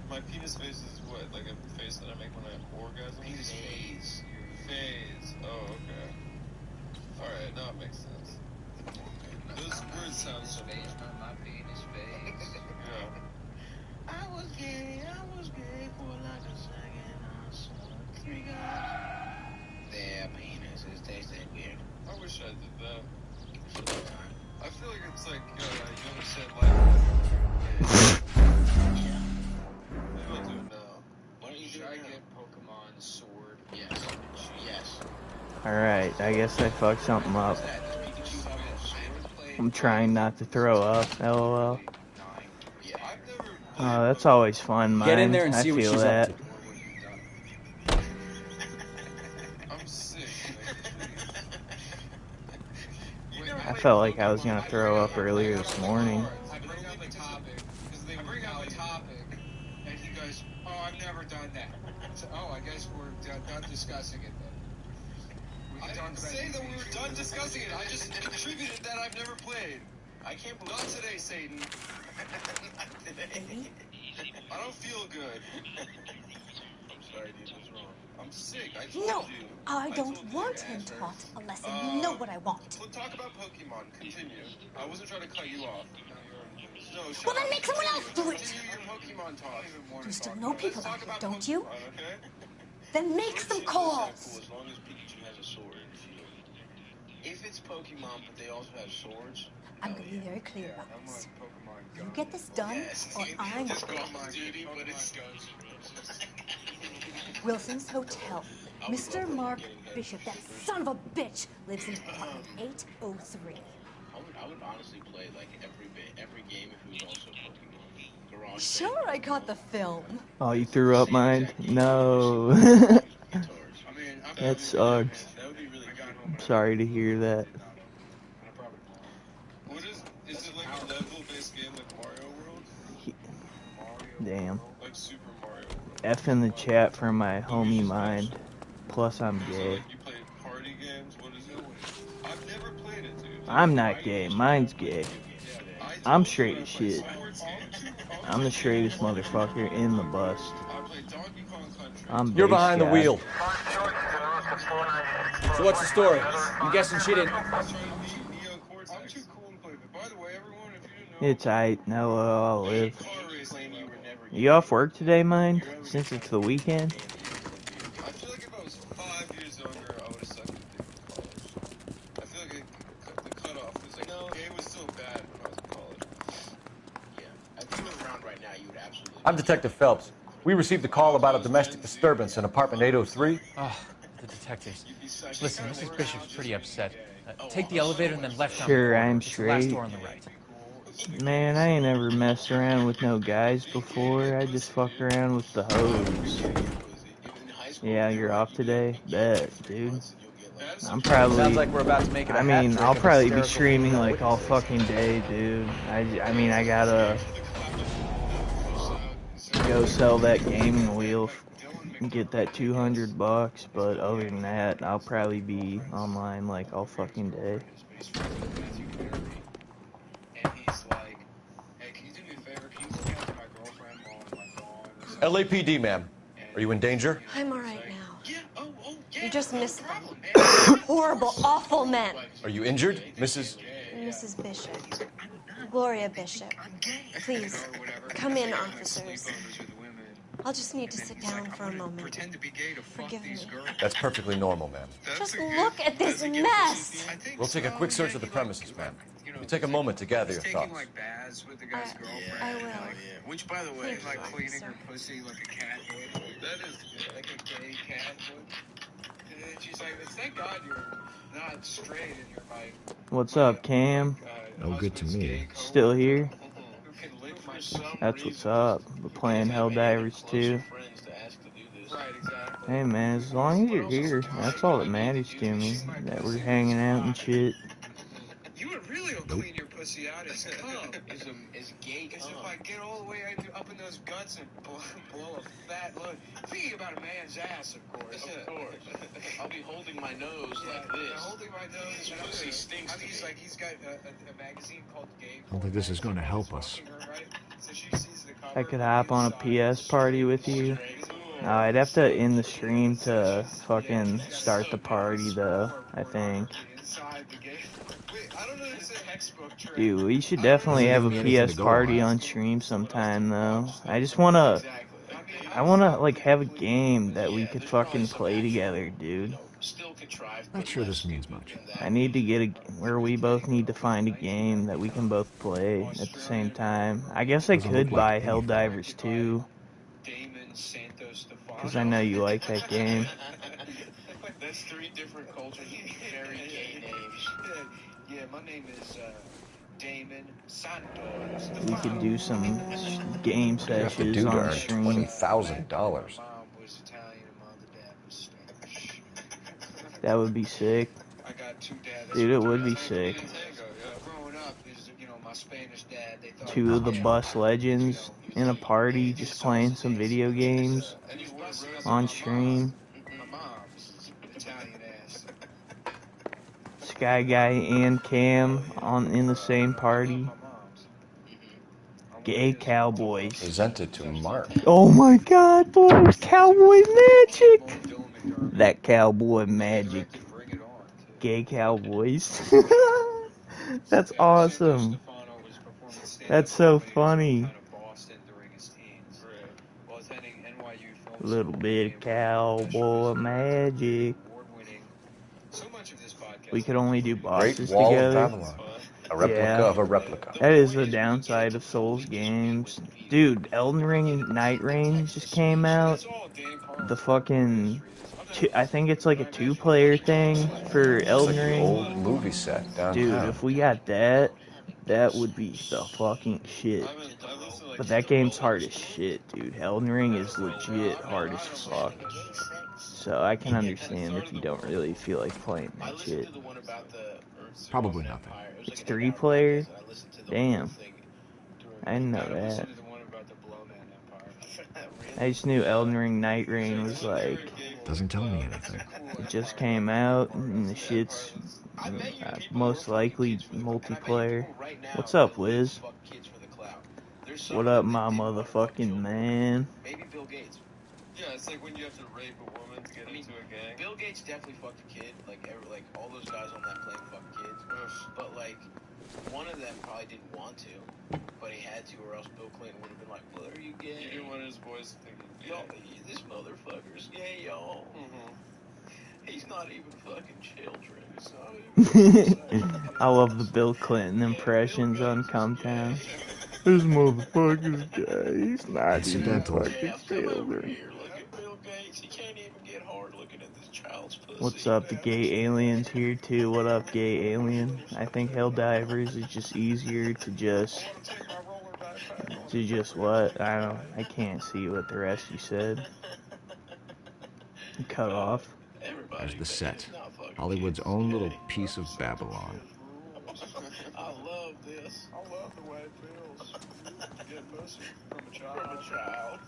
My penis face is what? Like a face that I make when I orgasm? Penis phase. Phase. Oh, okay. Alright, now it makes sense. Those words sound so my penis phase. Yeah. I was gay for like a second. I saw 3 guys. Their penises tasted weird. I wish I did that. I feel like it's like, you understand life. Yeah. Maybe I'll do it now. Why don't you do it now? Should I get Pokemon Sword? Yes. Yes. Alright, I guess I fucked something up. I'm trying not to throw up, lol. Oh, that's always fun, man. Get in there and see what she's up to. I felt like I was gonna throw up earlier this morning. I bring up a topic, and he goes, oh, I've never done that. So, oh, I guess we're done discussing it then. I didn't say that we were done discussing it. I just contributed that I've never played. I can't believe. Not today, Satan. Not today. I don't feel good. I'm sorry, dude. What's wrong? I'm sick. I told you. I don't want him taught a lesson. You know what I want. We'll talk about Pokemon. Continue. I wasn't trying to cut you off. No, Well, then make someone else do it. Continue your Pokemon talk. You still know people out here, don't you? Okay? Then make some calls. As long as Pikachu has a sword. If it's Pokemon, but they also have swords. I'm going to be very clear about this. You get this done, or I'm Just Call of Duty, but it's guns. Wilson's Hotel. Mr. Mark Bishop, that son of a bitch, lives in apartment 803. I would honestly play like every game if it was also Pokemon. Garage Sure, I caught the film. Oh, you threw up, Mind? No. That sucks. I'm sorry to hear that. Is it like a level-based game like Mario World? Damn. Like Super Mario World. F in the chat for my homie Mind. Plus, I'm gay. You play party games? What is it? I've never played it, dude. I'm not gay. Mine's gay. I'm straight as shit. I'm the straightest motherfucker in the bust. I'm You're base behind the guy. wheel. So what's the story? I'm guessing she didn't... It's aight. No, I'll live. You off work today, Mind? Since it's the weekend? I feel like if I was 5 years younger, I would have sucked at college. I feel like the cutoff was like, no, game was still bad when I was in college. Yeah, if you were around right now, you would absolutely... I'm Detective Phelps. We received a call about a domestic disturbance in apartment 803. Oh, the detectives. Listen, Mrs. Bishop's pretty upset. Take the elevator and then left down Sure, the corridor. I'm It's the last straight. door on the right. Man, I ain't ever messed around with no guys before. I just fuck around with the hoes. Yeah, you're off today? Bet, dude. I'm probably... Sounds like we're about to make it a I hat mean, trick I'll of probably be hysterical streaming female like all witnesses. fucking day, dude. I mean, I gotta go sell that gaming wheel and get that $200, but other than that, I'll probably be online like all fucking day. And he's like, hey, can you do me a favor? Can you look after my girlfriend while I'm like gone or something? LAPD, ma'am. Are you in danger? I'm all right now. Yeah, You just missed them. Horrible, awful men. Are you injured, Mrs.? Mrs. Bishop. Gloria Bishop. Please, come in, officers. I'll just need to sit down for a moment. Forgive me. That's perfectly normal, ma'am. Just look at this mess. We'll take a quick search of the premises, ma'am. You take a moment to gather your thoughts. I will. Which, by the way, Thank like you, cleaning officer. her pussy like a cat would. That is like a gay cat would. And she's like, thank God you're not straight and you're like, What's up, Cam? No good to me. Still here? who can live for some That's what's up. We're playing Helldivers 2. Right, exactly. Hey man, as long as you're here, that's all that matters to me. That we're hanging out and shit. You would really clean your pussy out as cum. Is gay cum. As if I get all the way up in those guts and blow a fat load. Thinking about a man's ass, of course. Of course. I'll be holding my nose like this. Holding my nose. His pussy stinks. I mean, he's got a magazine called Gay. I don't think this is going to help us. So she sees the cover. I could hop on a PS party with you. No, I'd have to end the stream to fucking start the party though, I think. Dude, we should definitely have a PS party on stream sometime though. I wanna like have a game that we could fucking play together, dude. Not sure this means much. I need to get where we both need to find a game that we can both play at the same time. I guess I could buy Helldivers 2. Because I know you like that game. That's 3 different cultures, very gay names. Yeah, my name is Damon Santos. We could do some game You have to sessions do to on earn stream. $20,000. That would be sick. Dude, it would be sick. Growing up, my Spanish dad, they thought 2 of the bus legends in a party just playing some video games on stream. Sky Guy and Cam in the same party. Gay cowboys. Presented to Mark. Oh my god, boys, cowboy magic! That cowboy magic. Gay cowboys. That's awesome. That's so funny. A little bit of cowboy magic. So much of this podcast We could only do Great bosses Wall together. of Babylon. A replica of a replica. That is the downside of Souls games. Dude, Elden Ring Night Rain just came out. The fucking... I think it's like a 2-player thing for Elden Like the Ring. old movie set downtown. Dude, if we got that, that would be the fucking shit. But that game's hard as shit, dude. Elden Ring is legit hard as fuck. So I can understand if you don't really feel like playing that shit. Probably nothing. It's 3-player? Damn. I didn't know that. I just knew Elden Ring Night Rain was like... Doesn't tell me anything. It just came out, and the shit's most likely multiplayer. What's up, Wiz? What up, my motherfucking man? Maybe Bill Gates. Yeah, it's like when you have to rape a woman to get into a gang. Bill Gates definitely fucked a kid. Like all those guys on that plane fucked kids. But like, one of them probably didn't want to, but he had to, or else Bill Clinton would have been like, "What are you gay?" You didn't want his boys thinking, "Yo, this motherfucker's gay, y'all." He's not even fucking children. So I love the Bill Clinton impressions on Cometown. This motherfucker's gay. He's not even fucking children. What's up, the gay aliens here too? What up, gay alien? I think Helldivers is just easier to just what? I can't see what the rest you said. Cut off. There's the set. Hollywood's own little piece of Babylon. I love this. I love the way it feels. Get pussy from a child.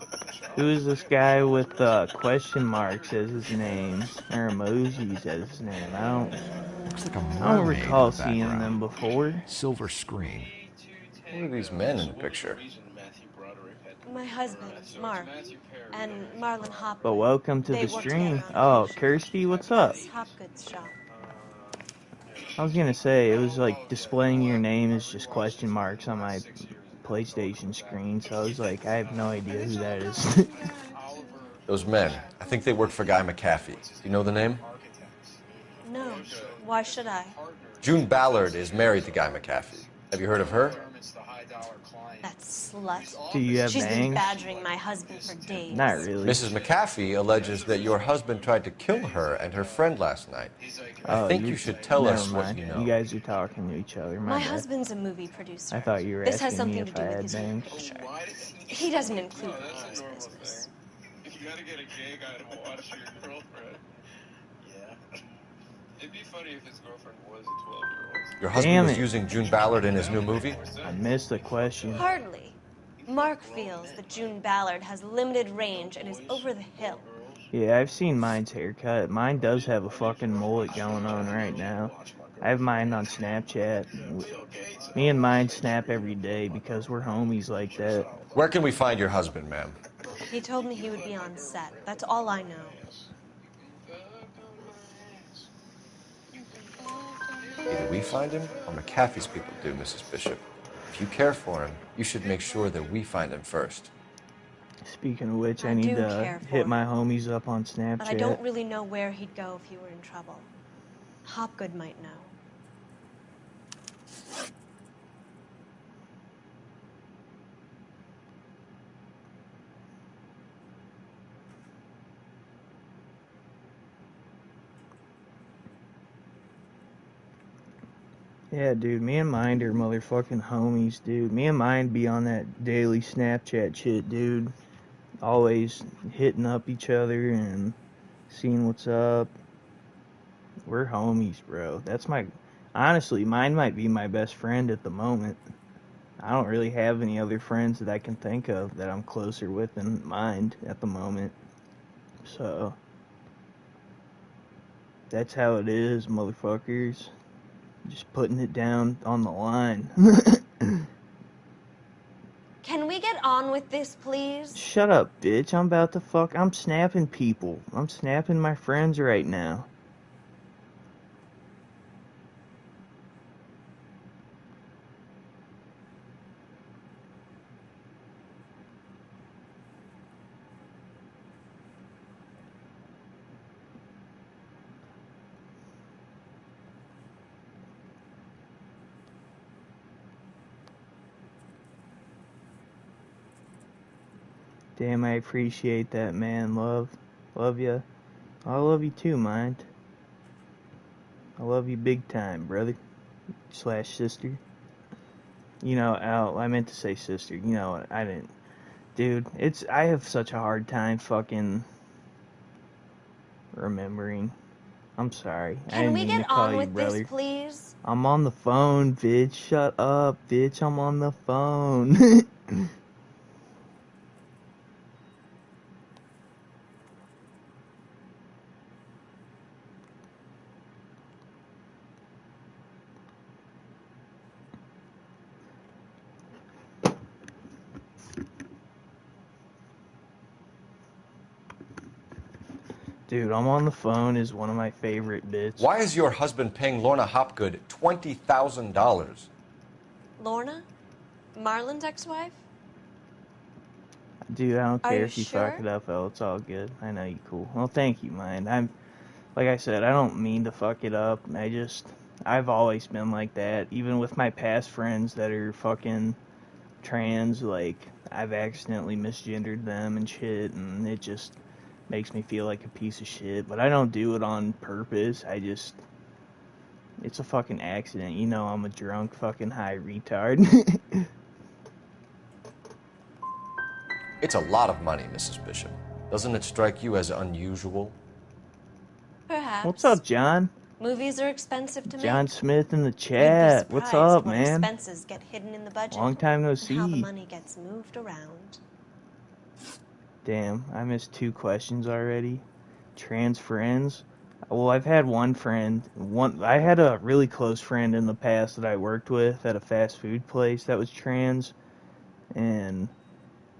Who is this guy with question marks as his name, or emojis as his name? Looks like a I don't mermaid recall in the seeing background. them before. Silver screen. Who are these men in the picture? My husband, Mark, and Marlon Hopgood. But welcome to They the work stream. together on Oh, occasion. Kirsty, what's up? That's Hopgood's shop. I was gonna say, it was like displaying your name as just question marks on my PlayStation screen, so I was like, I have no idea who that is. Those men. I think they work for Guy McAfee. You know the name? No. Why should I? June Ballard is married to Guy McAfee. Have you heard of her? That slut. Do you have She's been bangs? badgering my husband for days. Not really. Mrs. McAfee alleges that your husband tried to kill her and her friend last night. I think you should tell us never what mind. you know. You guys are talking to each other. My bad. husband's a movie producer. I thought you were This has asking me something if to I do with had his bangs. culture. He doesn't include me in his business. You gotta get a gay guy to watch your girlfriend. Yeah. It'd be funny if his girlfriend was a 12-year-old. Your husband Damn was it. using June Ballard in his new movie? I missed the question. Hardly. Mark feels that June Ballard has limited range and is over the hill. Yeah, I've seen mine's haircut. Mine does have a fucking mullet going on right now. I have mine on Snapchat. Me and mine snap every day because we're homies like that. Where can we find your husband, ma'am? He told me he would be on set. That's all I know. Either we find him or McAfee's people do, Mrs. Bishop. If you care for him, you should make sure that we find him first. Speaking of which, I I need do to care for hit him. my homies up on Snapchat. But I don't really know where he'd go if he were in trouble. Hopgood might know. Yeah, dude, me and mine are motherfucking homies, dude. Me and mine be on that daily Snapchat shit, dude. Always hitting up each other and seeing what's up. We're homies, bro. Honestly, mine might be my best friend at the moment. I don't really have any other friends that I can think of that I'm closer with than mine at the moment. So, that's how it is, motherfuckers. Just putting it down on the line. Can we get on with this, please? Shut up, bitch. I'm snapping people. I'm snapping my friends right now. Damn, I appreciate that, man. Love ya. I love you too, mind. I love you big time, brother. / sister. You know, Al, I meant to say sister. You know, I didn't. Dude, I have such a hard time fucking remembering. I'm sorry. I Can didn't we mean to get call on you with brother. this, please? I'm on the phone, bitch. Shut up, bitch. I'm on the phone. Dude, I'm on the phone is one of my favorite bits. Why is your husband paying Lorna Hopgood $20,000? Lorna? Marlon's ex-wife? Dude, I don't Are care you if you sure? fuck it up, El. It's all good. I know you cool. Well, thank you, mind. Like I said, I don't mean to fuck it up. I've always been like that. Even with my past friends that are fucking trans, like, I've accidentally misgendered them and shit, and it just makes me feel like a piece of shit. But I don't do it on purpose. It's a fucking accident. You know I'm a drunk fucking high retard. It's a lot of money, Mrs. Bishop. Doesn't it strike you as unusual? Perhaps. What's up, John? Movies are expensive to John make. Smith in the You'd be chat. What's surprised up, what man? expenses get hidden in the budget. Long time no and how the see. money gets moved around. Damn, I missed 2 questions already. Trans friends? Well, I've had one friend. I had a really close friend in the past that I worked with at a fast food place that was trans. And,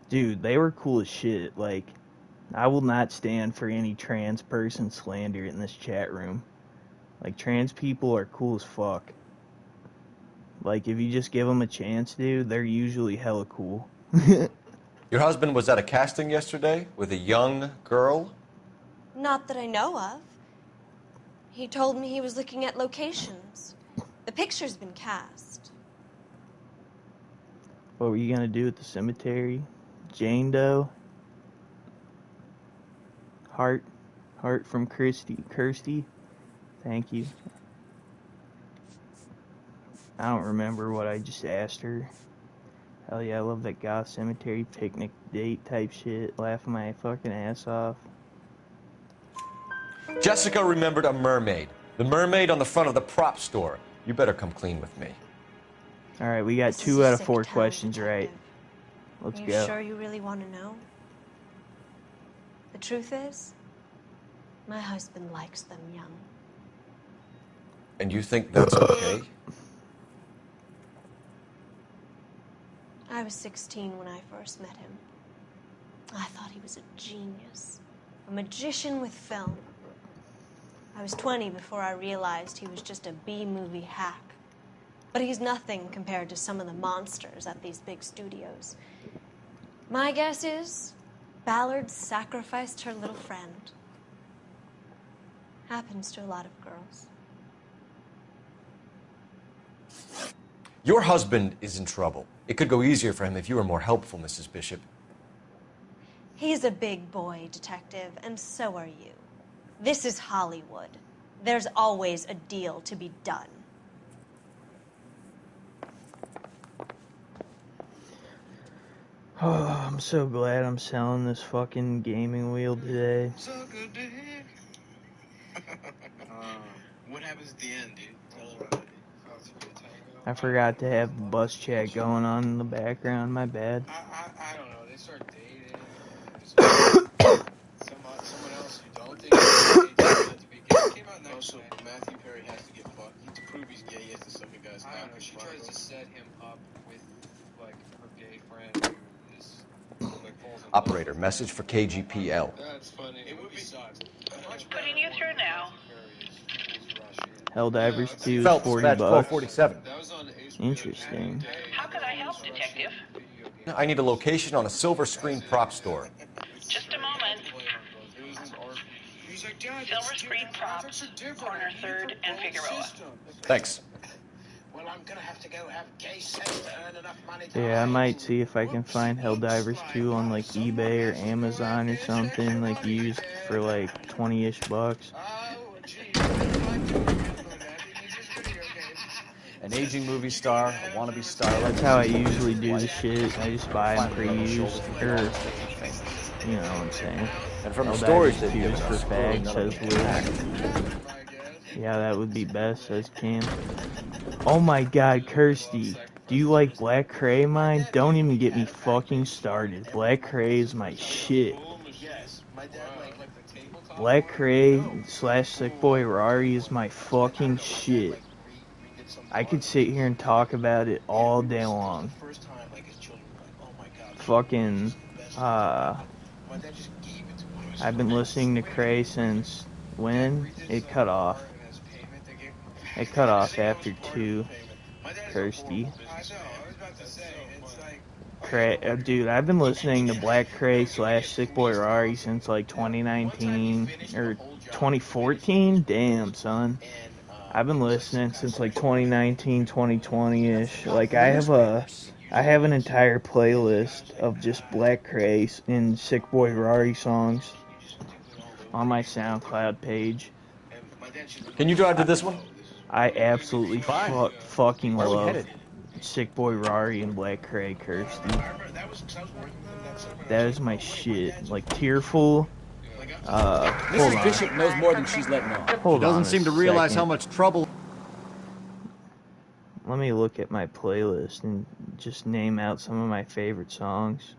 dude, they were cool as shit. Like, I will not stand for any trans person slander in this chat room. Like, trans people are cool as fuck. Like, if you just give them a chance, dude, they're usually hella cool. Your husband was at a casting yesterday with a young girl? Not that I know of. He told me he was looking at locations. The picture's been cast. What were you gonna do at the cemetery? Jane Doe? Heart from Kirsty? Thank you. I don't remember what I just asked her. Hell yeah, I love that goth cemetery picnic date type shit. Laughing my fucking ass off. Jessica remembered a mermaid. The mermaid on the front of the prop store. You better come clean with me. Alright, we got 2 out of 4 questions right. Let's You go. sure you really want to know? The truth is, my husband likes them young. And you think that's okay? I was 16 when I first met him. I thought he was a genius, a magician with film. I was 20 before I realized he was just a B-movie hack. But he's nothing compared to some of the monsters at these big studios. My guess is Ballard sacrificed her little friend. Happens to a lot of girls. Your husband is in trouble. It could go easier for him if you were more helpful, Mrs. Bishop. He's a big boy, detective, and so are you. This is Hollywood. There's always a deal to be done. Oh, I'm so glad I'm selling this fucking gaming wheel today. What happens at the end, dude? Tell her. I forgot to have the bus chat going on in the background, my bad. I don't know. They start dating. Someone else you don't think is gay turns out to be gay. Came out next. Also, Matthew Perry has to get fucked. To prove he's gay, he has to suck a guy's cock. She tries to set him up with, like, her gay friend who is, like, falls in love. Operator, message for KGPL. That's funny. It would be sucks. Putting you through now. Helldivers 2 is Phelps, 40 badge bucks. 1247. Interesting. How can I help, Detective? I need a location on a silver screen prop store. Just a moment. Silver Screen Props, corner 3rd and Figueroa. Thanks. Well, I'm gonna have to go have gay sex to earn enough money to Yeah, I might see if I can find Helldivers 2 on like eBay or Amazon or something, like used for like 20-ish bucks. An aging movie star, a wannabe star. That's how I usually do the shit. I just buy them pre-used, or, you know what I'm saying. And from the Helldivers stories they've 2 is given for us, clearly fags, none of says them Liz. Yeah, that would be best, says Kim. Oh my god, Kirsty. Do you like Black Cray, mine? Don't even get me fucking started. Black Cray is my shit. Black Cray / Sick Boy Rari is my fucking shit. I could sit here and talk about it all day long. Fucking, I've been listening to Cray since when? It cut off. It cut off after 2, Kirsty. Cray, dude, I've been listening to Black Cray / Sick Boy Rari since like 2019 or 2014. Damn, son. I've been listening since like 2019, 2020-ish. Like I have an entire playlist of just Black Cray and Sick Boy Rari songs on my SoundCloud page. Can you drive to this one? I absolutely fucking love Sick Boy Rari and Black Cray, Kirsty. That is my shit. Like Tearful. Mrs. Bishop knows more than she's letting on. Hold She doesn't on seem a to realize second. how much trouble. Let me look at my playlist and just name out some of my favorite songs.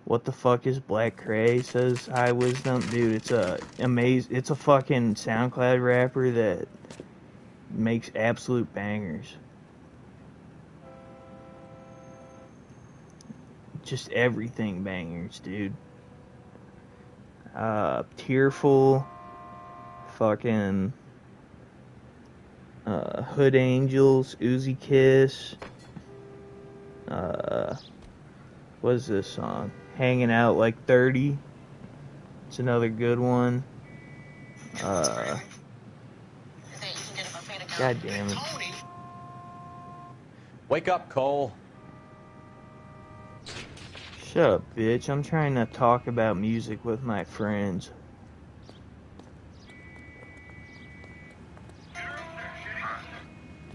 What the fuck is Black Cray? Says High Wisdom. Dude, it's a fucking SoundCloud rapper that makes absolute bangers. Just everything bangers, dude. Tearful, fucking Hood Angels, Uzi Kiss. What is this song? Hanging Out Like 30. It's another good one. God damn it. Wake up, Cole. Shut up, bitch. I'm trying to talk about music with my friends.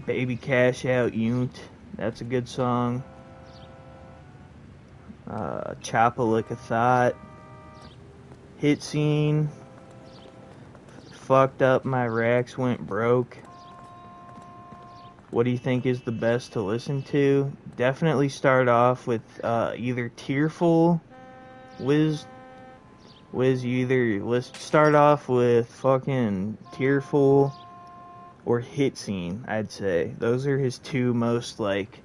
Baby Cash Out Yunt. That's a good song. Choppa Like a Thought. Hit Scene. Fucked Up My Racks Went Broke. What do you think is the best to listen to? Definitely start off with either Tearful, Wiz, start off with fucking Tearful or Hit Scene, I'd say. Those are his two most, like,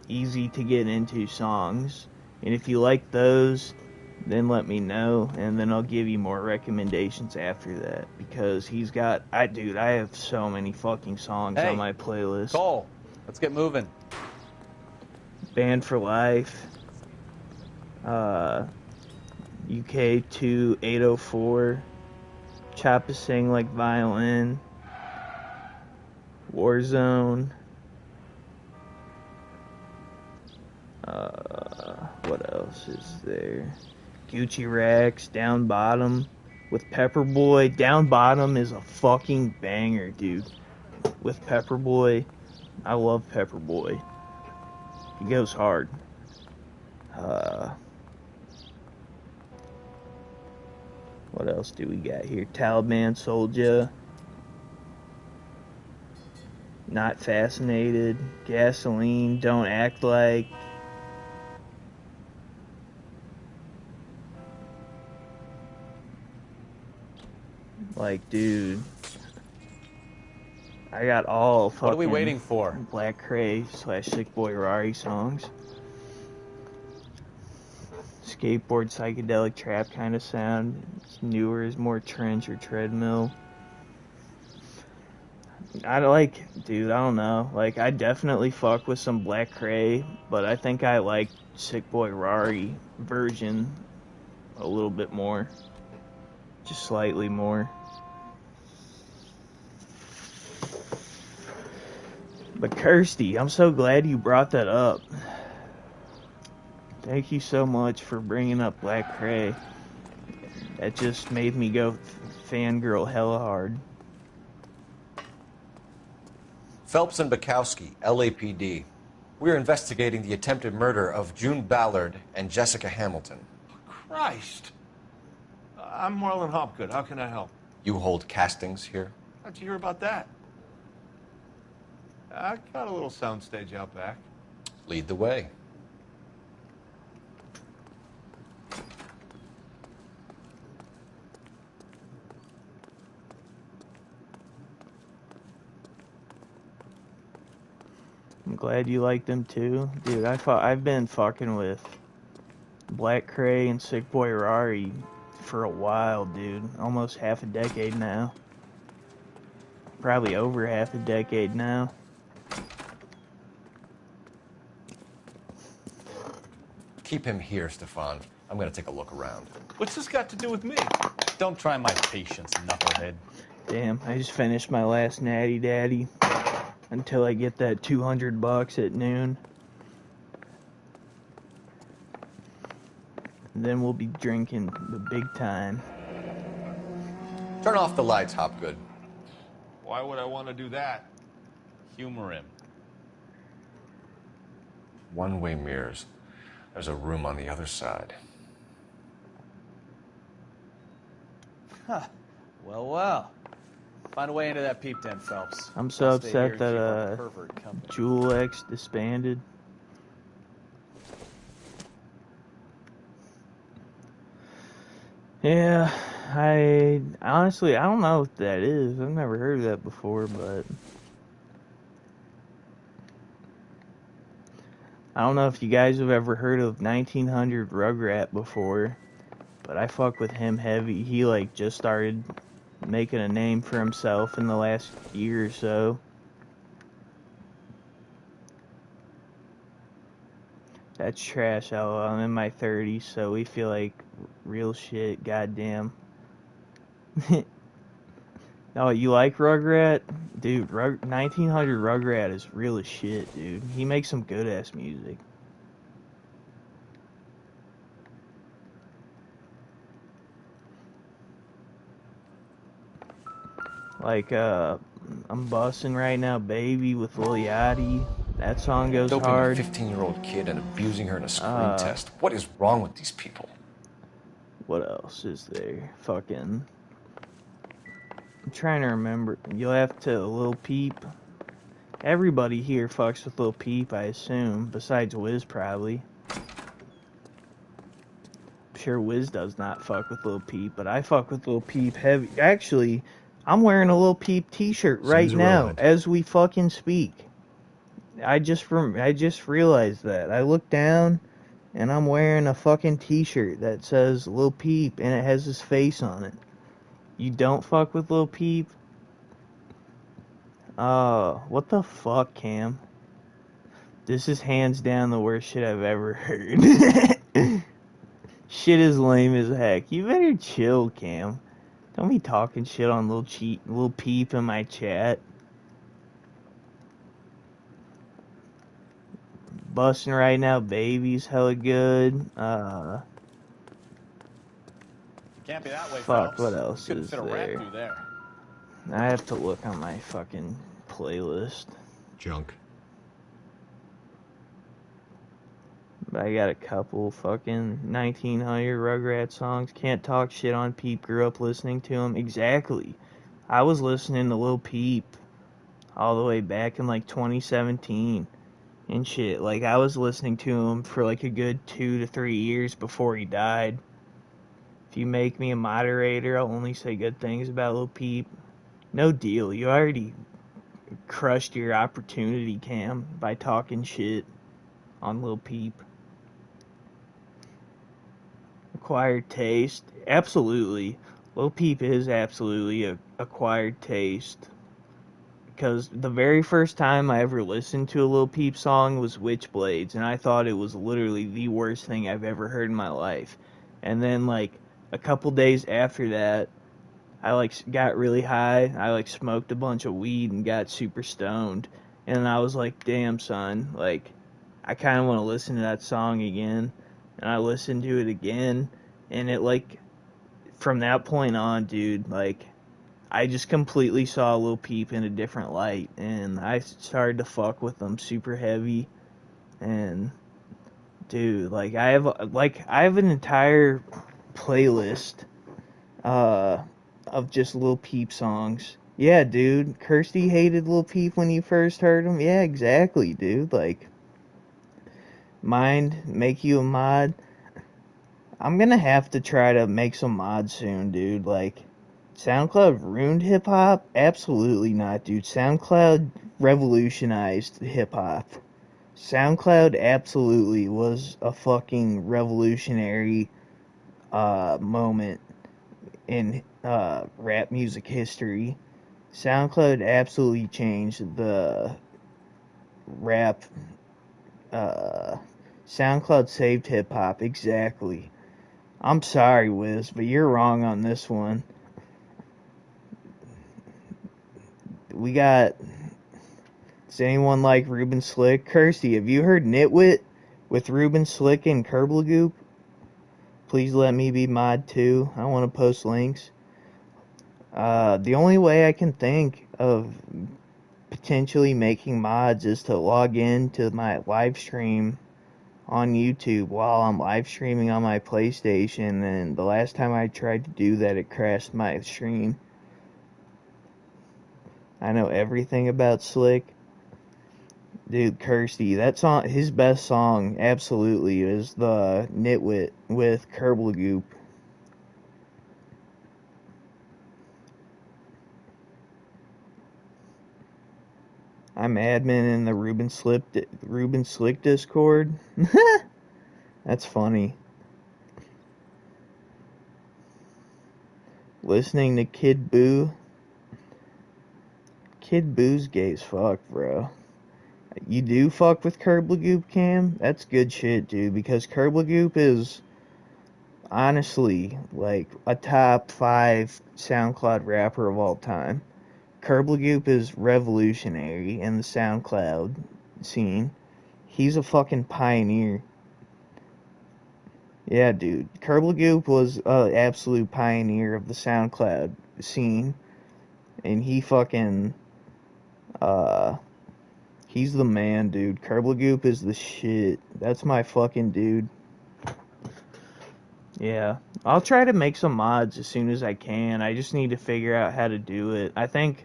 easy to get into songs. And if you like those, then let me know, and then I'll give you more recommendations after that, because he's got, I have so many fucking songs on my playlist. Cole, let's get moving. Band for Life, UK 2804, Choppa Sing Like Violin, Warzone, what else is there? Gucci Racks, Down Bottom, with Pepperboy. Down Bottom is a fucking banger, dude. With Pepperboy, I love Pepperboy. He goes hard. What else do we got here? Taliban Soldier, Not Fascinated, Gasoline, Don't Act Like. Like, dude, I got all fucking What are we waiting for? Black Cray / Sick Boy Rari songs. Skateboard psychedelic trap kind of sound. It's newer, is more trench or treadmill. I don't know. Like, I definitely fuck with some Black Cray, but I think I like Sick Boy Rari version a little bit more. Just slightly more. But Kirsty, I'm so glad you brought that up. Thank you so much for bringing up Black Cray. That just made me go fangirl hella hard. Phelps and Bukowski, LAPD. We're investigating the attempted murder of June Ballard and Jessica Hamilton. Christ. I'm Marlon Hopgood. How can I help? You hold castings here? How'd you hear about that? I got a little soundstage out back. Lead the way. I'm glad you like them too. Dude, I've been fucking with Black Cray and Sick Boy Rari for a while, dude. Almost half a decade now. Probably over half a decade now. Keep him here, Stefan. I'm gonna take a look around. What's this got to do with me? Don't try my patience, knucklehead. Damn, I just finished my last Natty Daddy. Until I get that $200 at noon. And then we'll be drinking the big time. Turn off the lights, Hopgood. Why would I want to do that? Humor him. One-way mirrors. There's a room on the other side. Huh. Well, well. Find a way into that peep den, Phelps. I'm so I'll stay here upset and keep our that pervert company. Jewel X disbanded. Yeah, I honestly don't know what that is. I've never heard of that before, but I don't know if you guys have ever heard of 1900 Rugrat before, but I fuck with him heavy. He like just started making a name for himself in the last year or so. That's trash, LOL. I'm in my 30s, so we feel like real shit, goddamn. Oh, you like Rugrat? Dude, 1900 Rugrat is real as shit, dude. He makes some good-ass music. Like, I'm busting right now, Baby with Lil Yachty. That song goes Doping hard. a 15-year-old kid and abusing her in a screen test. What is wrong with these people? What else is there? Fucking... I'm trying to remember. You'll have to Lil Peep. Everybody here fucks with Lil Peep, I assume. Besides Wiz, probably. I'm sure Wiz does not fuck with Lil Peep, but I fuck with Lil Peep heavy. Actually, I'm wearing a Lil Peep t-shirt right now, as we fucking speak. I just realized that. I looked down, and I'm wearing a fucking t-shirt that says Lil Peep, and it has his face on it. You don't fuck with Lil Peep? What the fuck, Cam? This is hands down the worst shit I've ever heard. Shit is lame as heck. You better chill, Cam. Don't be talking shit on Lil Peep in my chat. Busting right now, Baby's hella good. Can't be that way, Fuck, Phelps. what else Couldn't is fit a rat there? through there. I have to look on my fucking playlist. Junk. But I got a couple fucking 1900 Rugrat songs. Can't talk shit on Peep. Grew up listening to him. Exactly. I was listening to Lil Peep all the way back in like 2017 and shit. Like I was listening to him for like a good 2 to 3 years before he died. If you make me a moderator, I'll only say good things about Lil Peep. No deal. You already crushed your opportunity, Cam, by talking shit on Lil Peep. Acquired taste? Absolutely. Lil Peep is absolutely a acquired taste. Because the very first time I ever listened to a Lil Peep song was Witchblades, and I thought it was literally the worst thing I've ever heard in my life. And then, like, a couple days after that, I, like, got really high. I, like, smoked a bunch of weed and got super stoned. And I was like, damn, son, like, I kind of want to listen to that song again. And I listened to it again, and it, like, from that point on, dude, like, I just completely saw Lil Peep in a different light, and I started to fuck with them super heavy. And dude, like, I have an entire playlist of just Lil Peep songs. Yeah, dude, Kirsty hated Lil Peep when you first heard him. Yeah, exactly, dude. Like, mind make you a mod. I'm gonna have to try to make some mods soon, dude. Like, SoundCloud ruined hip hop? Absolutely not, dude. SoundCloud revolutionized hip hop. SoundCloud absolutely was a fucking revolutionary moment in rap music history. SoundCloud absolutely changed the rap. SoundCloud saved hip hop, exactly. I'm sorry, Wiz, but you're wrong on this one. We got. Does anyone like Ruben Slick? Kirsty, have you heard Nitwit with Ruben Slick and Kerblagoop? Please let me be mod too. I want to post links. The only way I can think of potentially making mods is to log in to my live stream on YouTube while I'm live streaming on my PlayStation, and the last time I tried to do that, it crashed my stream. I know everything about Slick. Dude, Kirsty, that song, his best song, absolutely, is the Nitwit with Kerblagoop. I'm admin in the Ruben Slick Discord. That's funny. Listening to Kid Boo. Kid Boo's gay as fuck, bro. You do fuck with Kerblagoop, Cam? That's good shit, dude, because Kerblagoop is honestly like a top 5 SoundCloud rapper of all time. Kerblagoop is revolutionary in the SoundCloud scene. He's a fucking pioneer. Yeah, dude. Kerblagoop was an absolute pioneer of the SoundCloud scene. And he fucking, he's the man, dude. Kerblagoop is the shit. That's my fucking dude. Yeah. I'll try to make some mods as soon as I can. I just need to figure out how to do it. I think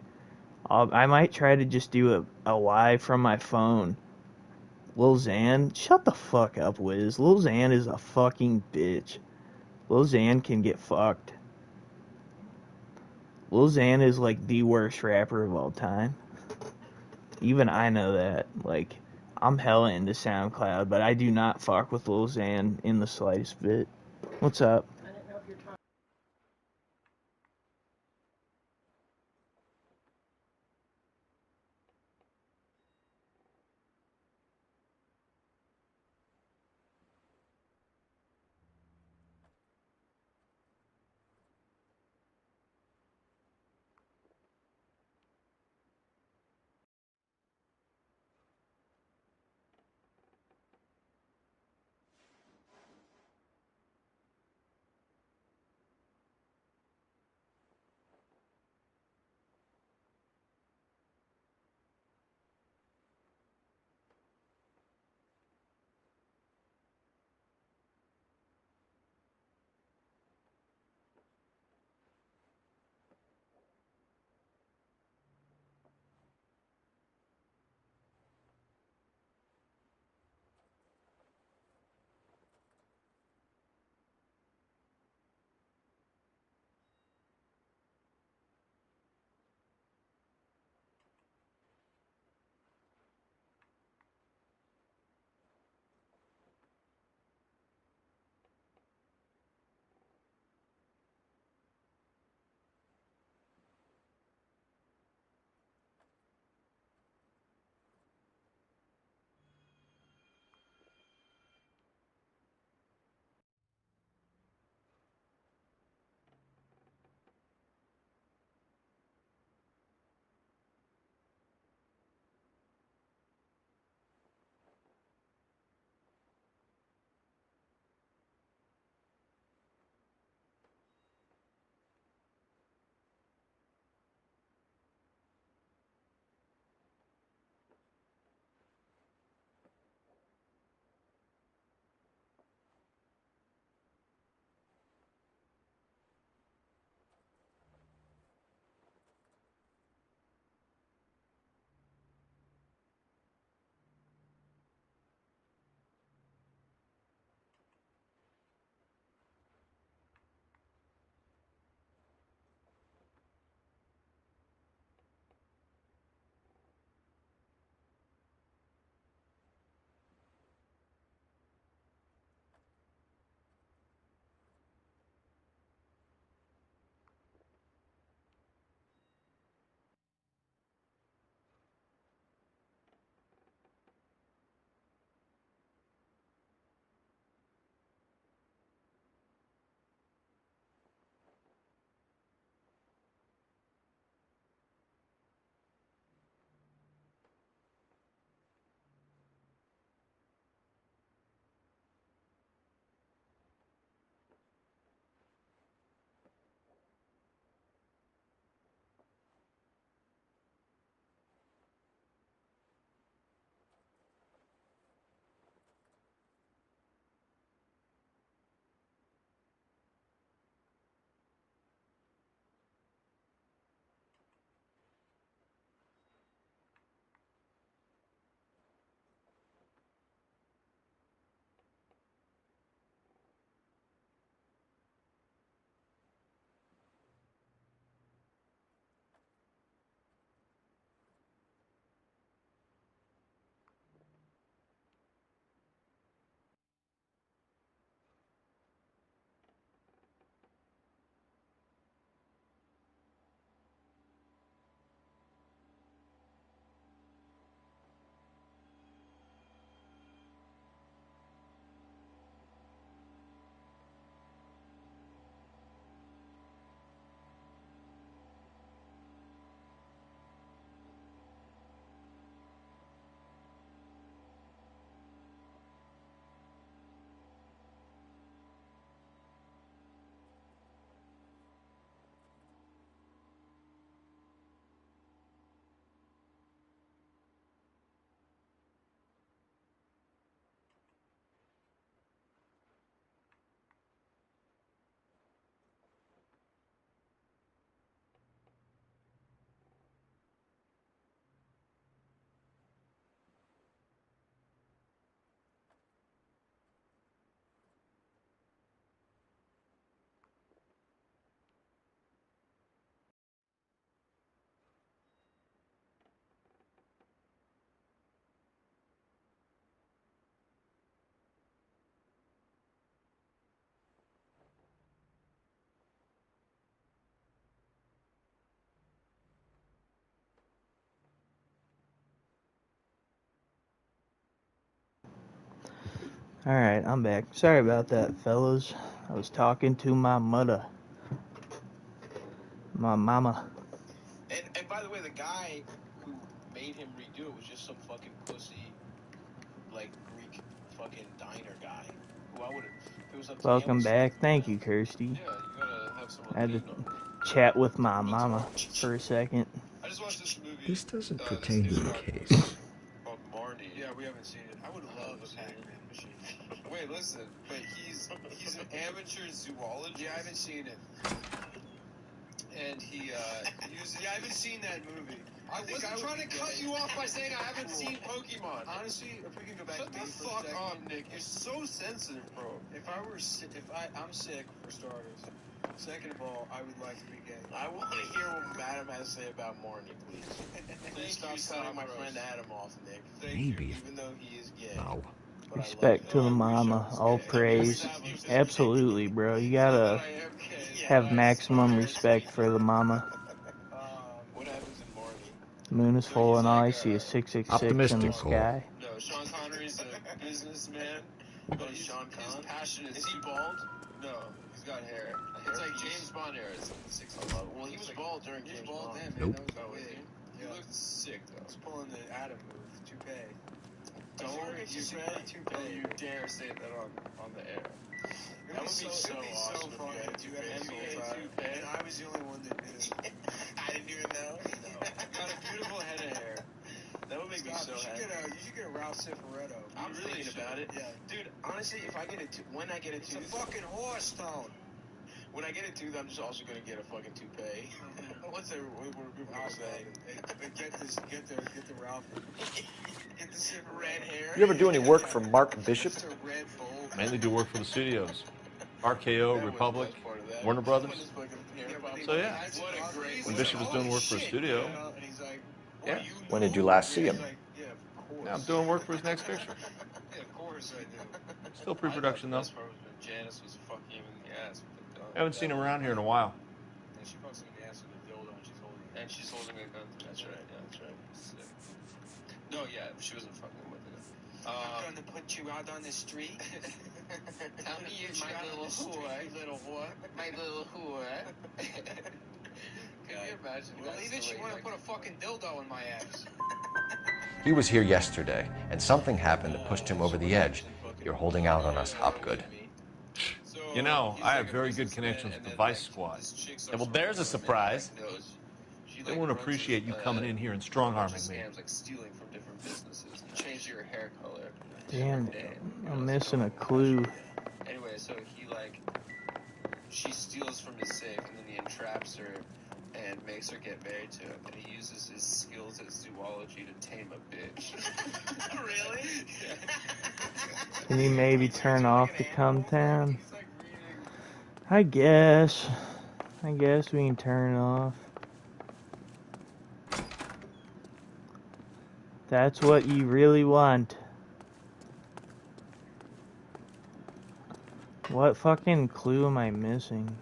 I might try to just do a live from my phone. Lil Xan, shut the fuck up, Wiz. Lil Xan is a fucking bitch. Lil Xan can get fucked. Lil Xan is like the worst rapper of all time. Even I know that. Like, I'm hella into SoundCloud, but I do not fuck with Lil Xan in the slightest bit. What's up? Alright, I'm back. Sorry about that, fellas. I was talking to my mother. My mama. And by the way, the guy who made him redo it was just some fucking pussy, like Greek fucking diner guy. Who I would have. If it was up to me, I Welcome would've back. Thank you, Kirsty. Yeah, you gotta have someone I had to lean on. chat with my mama for a second. I just watched this movie. This doesn't pertain to the case. Called Marnie. Yeah, we haven't seen it. I would love a Pac-Man machine. Wait, listen, but he's an amateur zoologist. Yeah, I haven't seen it. And he uses. Yeah, I haven't seen that movie. I wasn't trying to cut you off by saying I haven't seen Pokemon. Honestly, if we can go back to me for a second. Shut the fuck up, Nick. You're so sensitive, bro. If I'm sick, for starters. Second of all, I would like to be gay. I want to hear what Madam has to say about Marnie, please. Please stop cutting my friend Adam off, Nick. Maybe. Even though he is gay. Wow. Respect to the mama. All praise. Absolutely, bro. You gotta have maximum respect for the mama. What happens in Marnie? The moon is full and all I see is 666 in the sky. No, Sean Connery's a businessman. But he's passionate. Is he bald? No, he's got hair. It's like James Bond era. It's 611. Well, he was bald during James Bond. Nope. He looked sick though. He's pulling the Adam move. Toupee. Don't you dare say that on the air. That would be so awesome. Funny. NBA and I was the only one that knew. I didn't even know. No. Got a beautiful head of hair. That would make me so happy. You should get a Ralph Cifaretto. I'm really thinking about it. Yeah. Dude, honestly, if I get a when I get a tooth. It's a fucking horse tone. When I get a tooth, I'm just also gonna get a fucking toupee. What's the Ralph saying? Get the Ralph. Get the red hair. You ever do any work for Mark Bishop? Mainly do work for the studios. RKO, Republic, Warner Brothers. So yeah, when Bishop was doing work for a studio, yeah. When did you last see him? Yeah, I'm doing work for his next picture. Yeah, of course I do. Still pre-production though. Janice was fucking him in the ass. Haven't seen him around here in a while. And she fucks him in the ass with a dildo and she's holding a gun. That's right. Yeah, that's right. Sick. No, yeah, she wasn't fucking with it. I'm gonna put you out on the street. Tell me you're my little whore. My little whore. Can you imagine? Well, even she want to put a fucking dildo in my ass. He was here yesterday, and something happened that pushed him over the edge. You're holding out on us, Hopgood. You know, I have very good connections with the Vice Squad. Yeah, well, there's a surprise. They won't appreciate you coming in here and strong-arming me. Like stealing from different businesses. You change your hair color. Damn, I'm missing a clue. Anyway, so she steals from his safe, and then he entraps her and makes her get married to him. And he uses his skills at zoology to tame a bitch. Really? Can you maybe turn off the Come Town? I guess we can turn it off. That's what you really want. What fucking clue am I missing?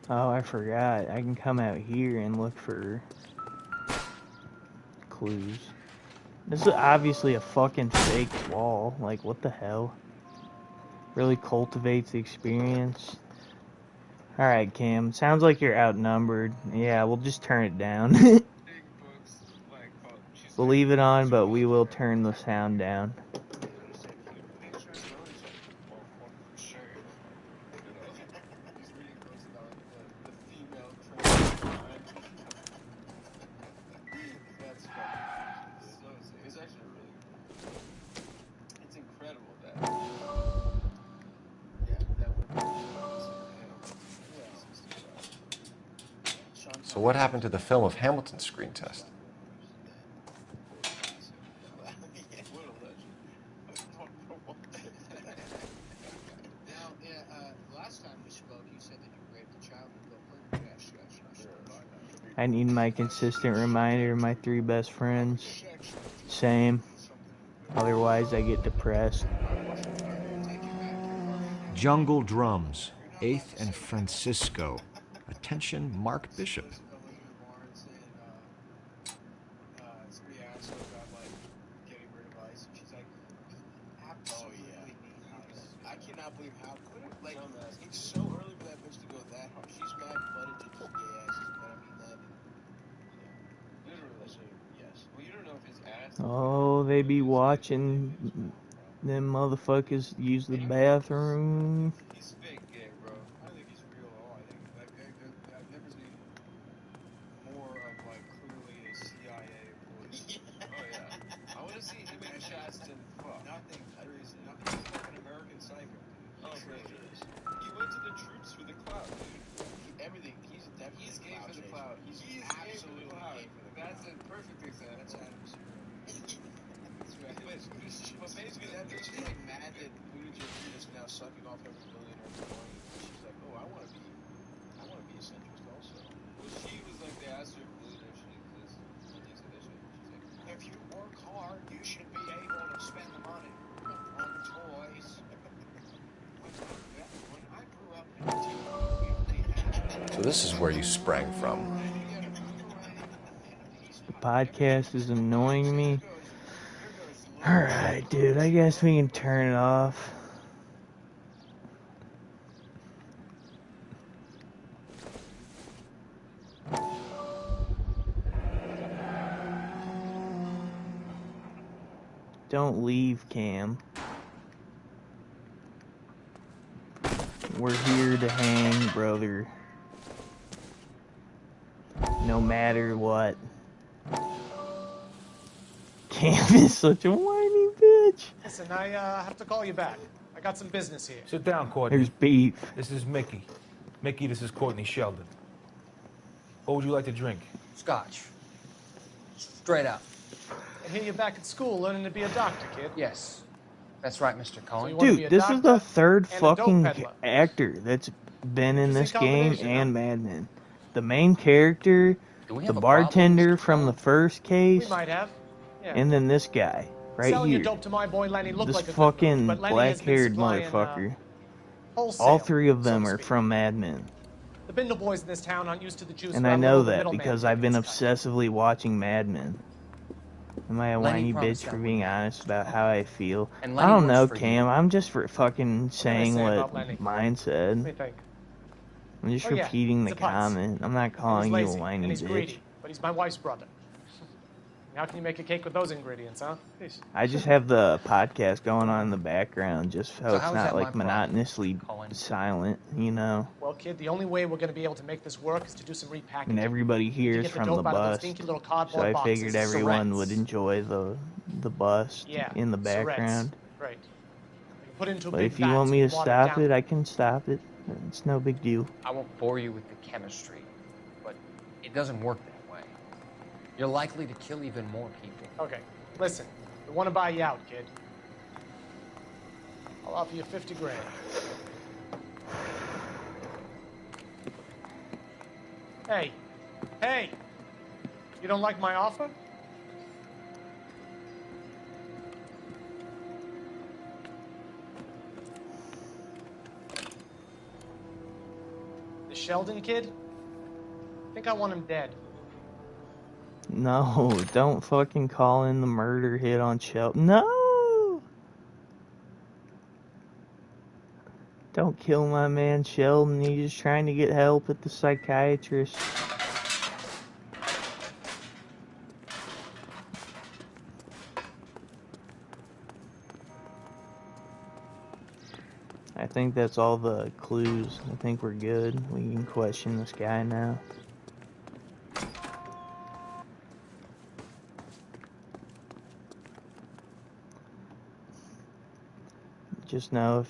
Oh, I forgot. I can come out here and look for clues. This is obviously a fucking fake wall. Like, what the hell? Really cultivates the experience. Alright, Cam. Sounds like you're outnumbered. Yeah, we'll just turn it down. We'll leave it on, but we will turn the sound down. So what happened to the film of Hamilton's screen test? Last time we spoke, you said that you raped a child in Brooklyn. I need my consistent reminder of my 3 best friends. Same. Otherwise, I get depressed. Jungle Drums, 8th and Francisco. Attention, Mark Bishop. I cannot believe how like it's so early for that bitch to go that hard. She's mad butted to just gay asses, but I mean that. Literally, yes. Well, you don't know if his ass. Oh, they be watching them motherfuckers use the bathroom. He's fake gay, bro. I don't think he's real at all. I think I've never seen more of like clearly a CIA employee. Oh yeah. I want to see him and Chasten fuck. Nothing crazy. Nothing. He's like an American psycho. Oh, really? He went to the troops for the clout, dude. Everything. He's gay for the clout. He's absolutely gay for the clout. That's a perfect example. That's Adam's hero. But basically, that bitch is like mad that Buttigieg is now sucking off every billionaire for money. She's like, oh, I want to be a centrist also. Well, she was like, they asked her if billionaire should exist. She's like, if you work hard, you should be able to spend the money on toys. When I grew up in So this is where you sprang from. The podcast is annoying me. Alright, dude, I guess we can turn it off. Don't leave, Cam. We're here to hang, brother. No matter what. Cam is such a whiny bitch. Listen, I have to call you back. I got some business here. Sit down, Courtney. There's beef. This is Mickey. Mickey, this is Courtney Sheldon. What would you like to drink? Scotch. Straight up. I hear you're back at school learning to be a doctor, kid. Yes. That's right, Mr. Cohen. Dude, this is the 3rd fucking actor that's been in this game and Mad Men. The main character, the bartender from the first case, We might have. Yeah. and then this guy right Selling here. your dope to my boy Lenny looked This like a good fucking move, but Lenny has been black-haired supplying, motherfucker. wholesale, All 3 of them are from Mad Men. The Bindle boys in this town aren't used to the juice. And I know that because I've been obsessively watching Mad Men. Am I a Lenny whiny bitch for being honest about how I feel? And I Lenny don't know, works for Cam. I'm just for fucking saying say what about Lenny? mine said. Let me think. I'm just Oh, yeah, repeating he's the a putz. comment. I'm not calling he's you lazy, a whiny and he's bitch. greedy, but he's my wife's brother. How can you make a cake with those ingredients, huh? Please. I just have the podcast going on in the background just so So it's how is not that my like problem, monotonously silent, you know? Well, kid, the only way we're going to be able to make this work is to do some repackaging. And everybody here To is get the from the dope out of those bus. dinky little So cardboard I boxes, figured everyone Surrettes. would enjoy the bus Yeah, in the Surrettes. background. Right. Put into a But big if you vat want me to and water stop down. it, I can stop it. It's no big deal. I won't bore you with the chemistry, but it doesn't work that way. You're likely to kill even more people. Okay, listen. We want to buy you out, kid. I'll offer you 50 grand. Hey. Hey! You don't like my offer? The Sheldon kid? I think I want him dead. No, don't fucking call in the murder hit on Shelton. No! Don't kill my man Sheldon. He's just trying to get help at the psychiatrist. I think that's all the clues. I think we're good. We can question this guy now. Just know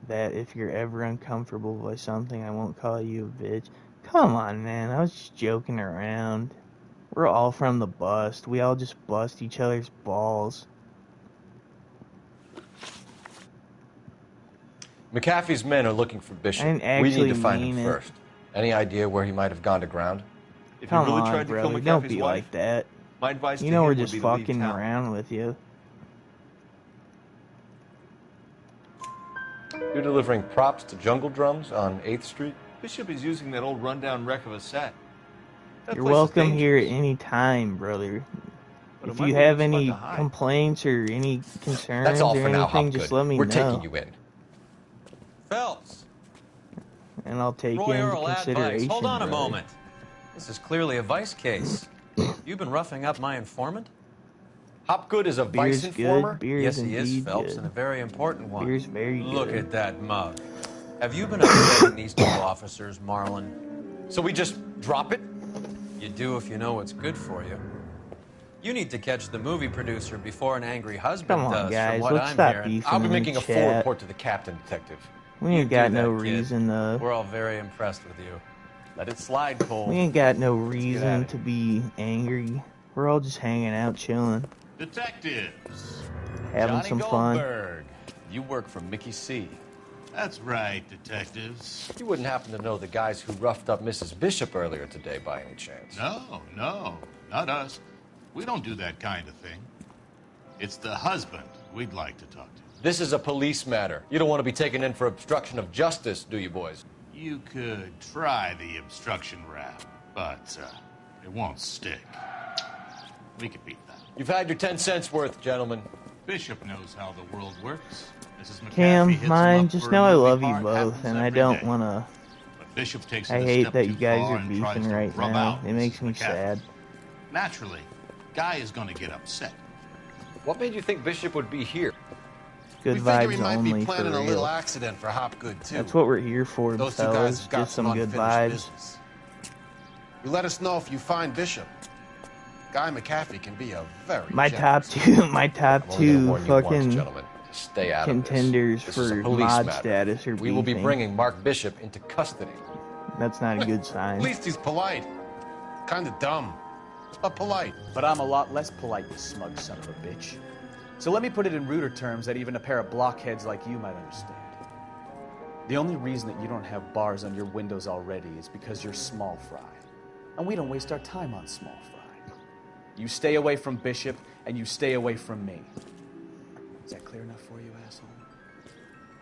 if you're ever uncomfortable by something, I won't call you a bitch. Come on, man. I was just joking around. We're all from the bust. We all just bust each other's balls. McAfee's men are looking for I Bishop. didn't We need actually to find him mean it. first. Any idea where he might have gone to ground? If Come you really on, tried to brother. kill Don't McAfee's be wife, like that. my advice You to know him we're would just be to leave fucking town. around with you. You're delivering props to Jungle Drums on 8th Street? Bishop is using that old rundown wreck of a set. That You're place is welcome here at dangerous. any time, brother. But it If might you be have good spot any to hide. complaints or any concerns That's all or for now, anything, just Hopgood. let me We're know. taking you in. Phelps. And I'll take Roy you into Earl Advice. consideration. Hold on a brother. moment. This is clearly a vice case. You've been roughing up my informant? Hopgood is a Beer's vice good. informer? Beer Yes, he is, indeed Phelps, good. and a very important one. Beer's very Look good. at that mug. Have you been upsetting these two officers, Marlon? So we just drop it? You do if you know what's good for you. You need to catch the movie producer before an angry husband Come on, does, guys, from what let's I'm stop hearing. beefing I'll be in the making a full chat. report to the captain, detective. We You ain't do got that, no kid. reason to. We're all very impressed with you. Let it slide, Cole. We ain't got no at reason it. to be angry. We're all just hanging out, chilling, Detectives. having Johnny some fun. Goldberg. You work for Mickey C. That's right, detectives. You wouldn't happen to know the guys who roughed up Mrs. Bishop earlier today by any chance? No, not us. We don't do that kind of thing. It's the husband we'd like to talk to. This is a police matter. You don't want to be taken in for obstruction of justice, do you, boys? You could try the obstruction rap, but it won't stick. We could beat that. You've had your 10 cents worth, gentlemen. Bishop knows how the world works. Mrs. McAfee Cam, hits him mine, up just for a know I movie love you part, both, happens and I every don't day. want to. But Bishop takes I it a hate step that too you guys far are and tries beefing to right rub now. out It makes Mrs. me McAfee. sad. Naturally, Guy is going to get upset. What made you think Bishop would be here? Good We figure vibes he might only be for planning a little real. accident for Hopgood, too. That's what we're here for, Those two guys fellas. have got Just some good unfinished vibes. business. You let us know if you find Bishop. Guy McAfee can be a very My generous top two, my top I'm only gonna two warn you once, fucking gentlemen. Stay out contenders of this. This is a for police mod matter. status are We will be beefing. bringing Mark Bishop into custody. That's not a good sign. At least he's polite. Kind of dumb, but polite. But I'm a lot less polite, you smug son of a bitch. So let me put it in ruder terms that even a pair of blockheads like you might understand. The only reason that you don't have bars on your windows already is because you're small fry. And we don't waste our time on small fry. You stay away from Bishop, and you stay away from me. Is that clear enough for you, asshole?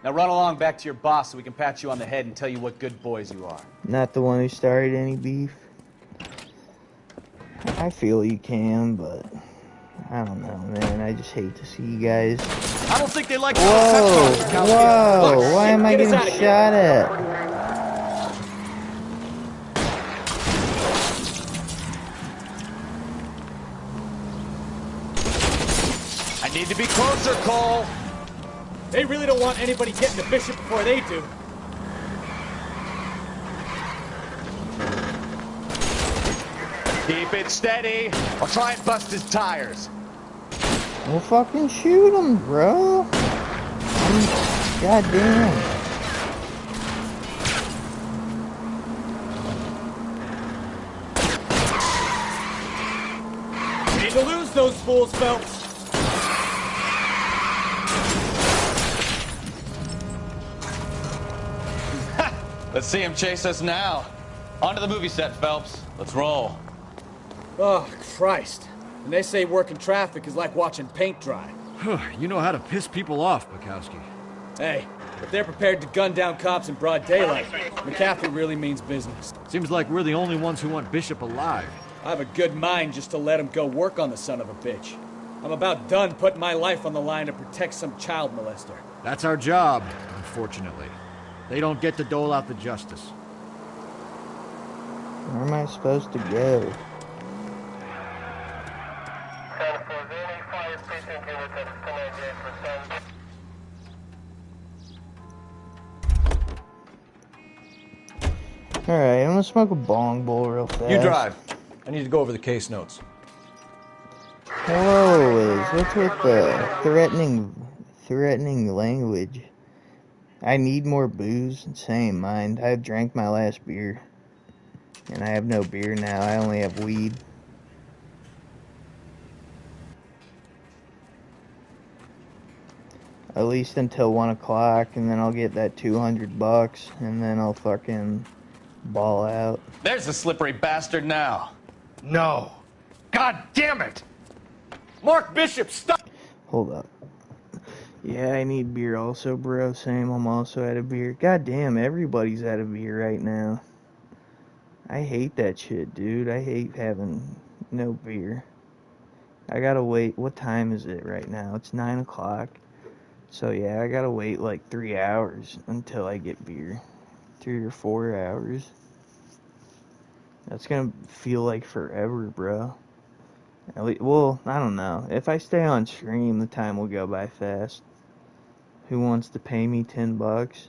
Now run along back to your boss so we can pat you on the head and tell you what good boys you are. Not the one who started any beef. I feel you can, but I don't know, man. I just hate to see you guys. I don't think they like. Whoa, whoa! Why am I getting shot at? I need to be closer, Cole. They really don't want anybody getting to Bishop before they do. Keep it steady. I'll try and bust his tires. Well, fucking shoot him, bro. Goddamn. We need to lose those fools, Phelps. Let's see him chase us now. On to the movie set, Phelps. Let's roll. Oh, Christ. And they say working traffic is like watching paint dry. You know how to piss people off, Bukowski. Hey, if they're prepared to gun down cops in broad daylight, McAfee really means business. Seems like we're the only ones who want Bishop alive. I have a good mind just to let him go work on the son of a bitch. I'm about done putting my life on the line to protect some child molester. That's our job, unfortunately. They don't get to dole out the justice. Where am I supposed to go? Alright, I'm gonna smoke a bong bowl real fast. You drive. I need to go over the case notes. Hello, Liz. What's with the threatening language? I need more booze. Same mind. I've drank my last beer. And I have no beer now. I only have weed. At least until 1 o'clock, and then I'll get that $200, and then I'll fucking Ball out. There's the slippery bastard now. No. God damn it! Mark Bishop, stop! Hold up. Yeah, I need beer also, bro. Same, I'm also out of beer. God damn, everybody's out of beer right now. I hate that shit, dude. I hate having no beer. I gotta wait. What time is it right now? It's 9 o'clock. So yeah, I gotta wait like 3 hours until I get beer. 3 or 4 hours. That's gonna feel like forever, bro. Well, I don't know. If I stay on stream, the time will go by fast. Who wants to pay me $10?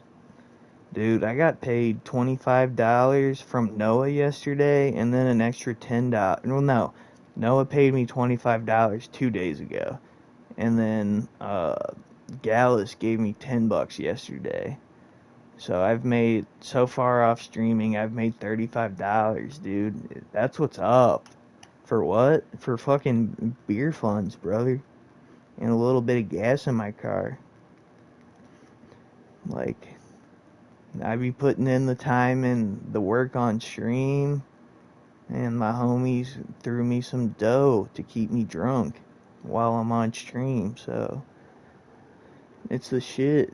Dude, I got paid $25 from Noah yesterday, and then an extra $10. Well, no. Noah paid me $25 2 days ago. And then, Gallus gave me $10 yesterday. So I've made, so far off streaming, I've made $35, dude. That's what's up. For what? For fucking beer funds, brother. And a little bit of gas in my car. Like, I be putting in the time and the work on stream, and my homies threw me some dough to keep me drunk while I'm on stream, so it's the shit.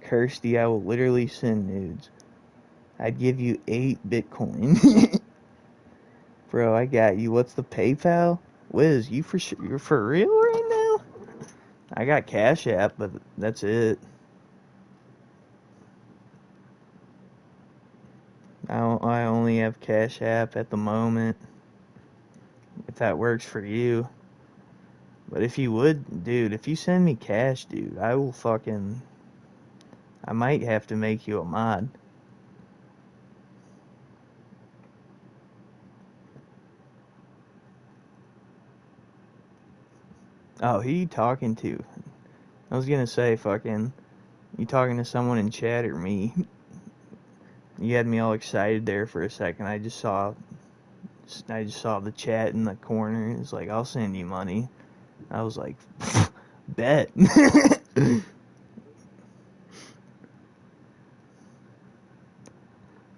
Kirsty, I will literally send nudes. I'd give you 8 Bitcoin. Bro, I got you. What's the PayPal? Wiz, you're for real right now? I got Cash App, but that's it. I only have Cash App at the moment. If that works for you. But if you would, dude, if you send me cash, dude, I will fucking... I might have to make you a mod. Oh, who you talking to? I was gonna say, fucking... You talking to someone in chat or me? You had me all excited there for a second. I just saw the chat in the corner. It's like, I'll send you money. I was like, bet.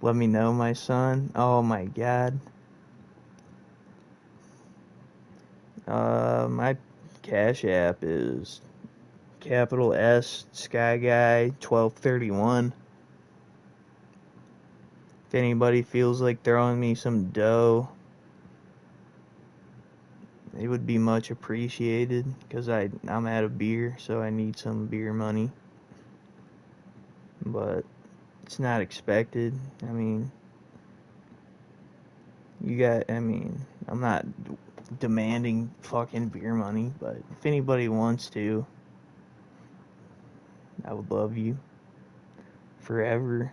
Let me know, my son. Oh my god. My Cash App is capital S Sky Guy 1231. If anybody feels like throwing me some dough, it would be much appreciated, because I'm out of beer, so I need some beer money. But it's not expected. I mean, I'm not demanding fucking beer money, but if anybody wants to, I would love you forever.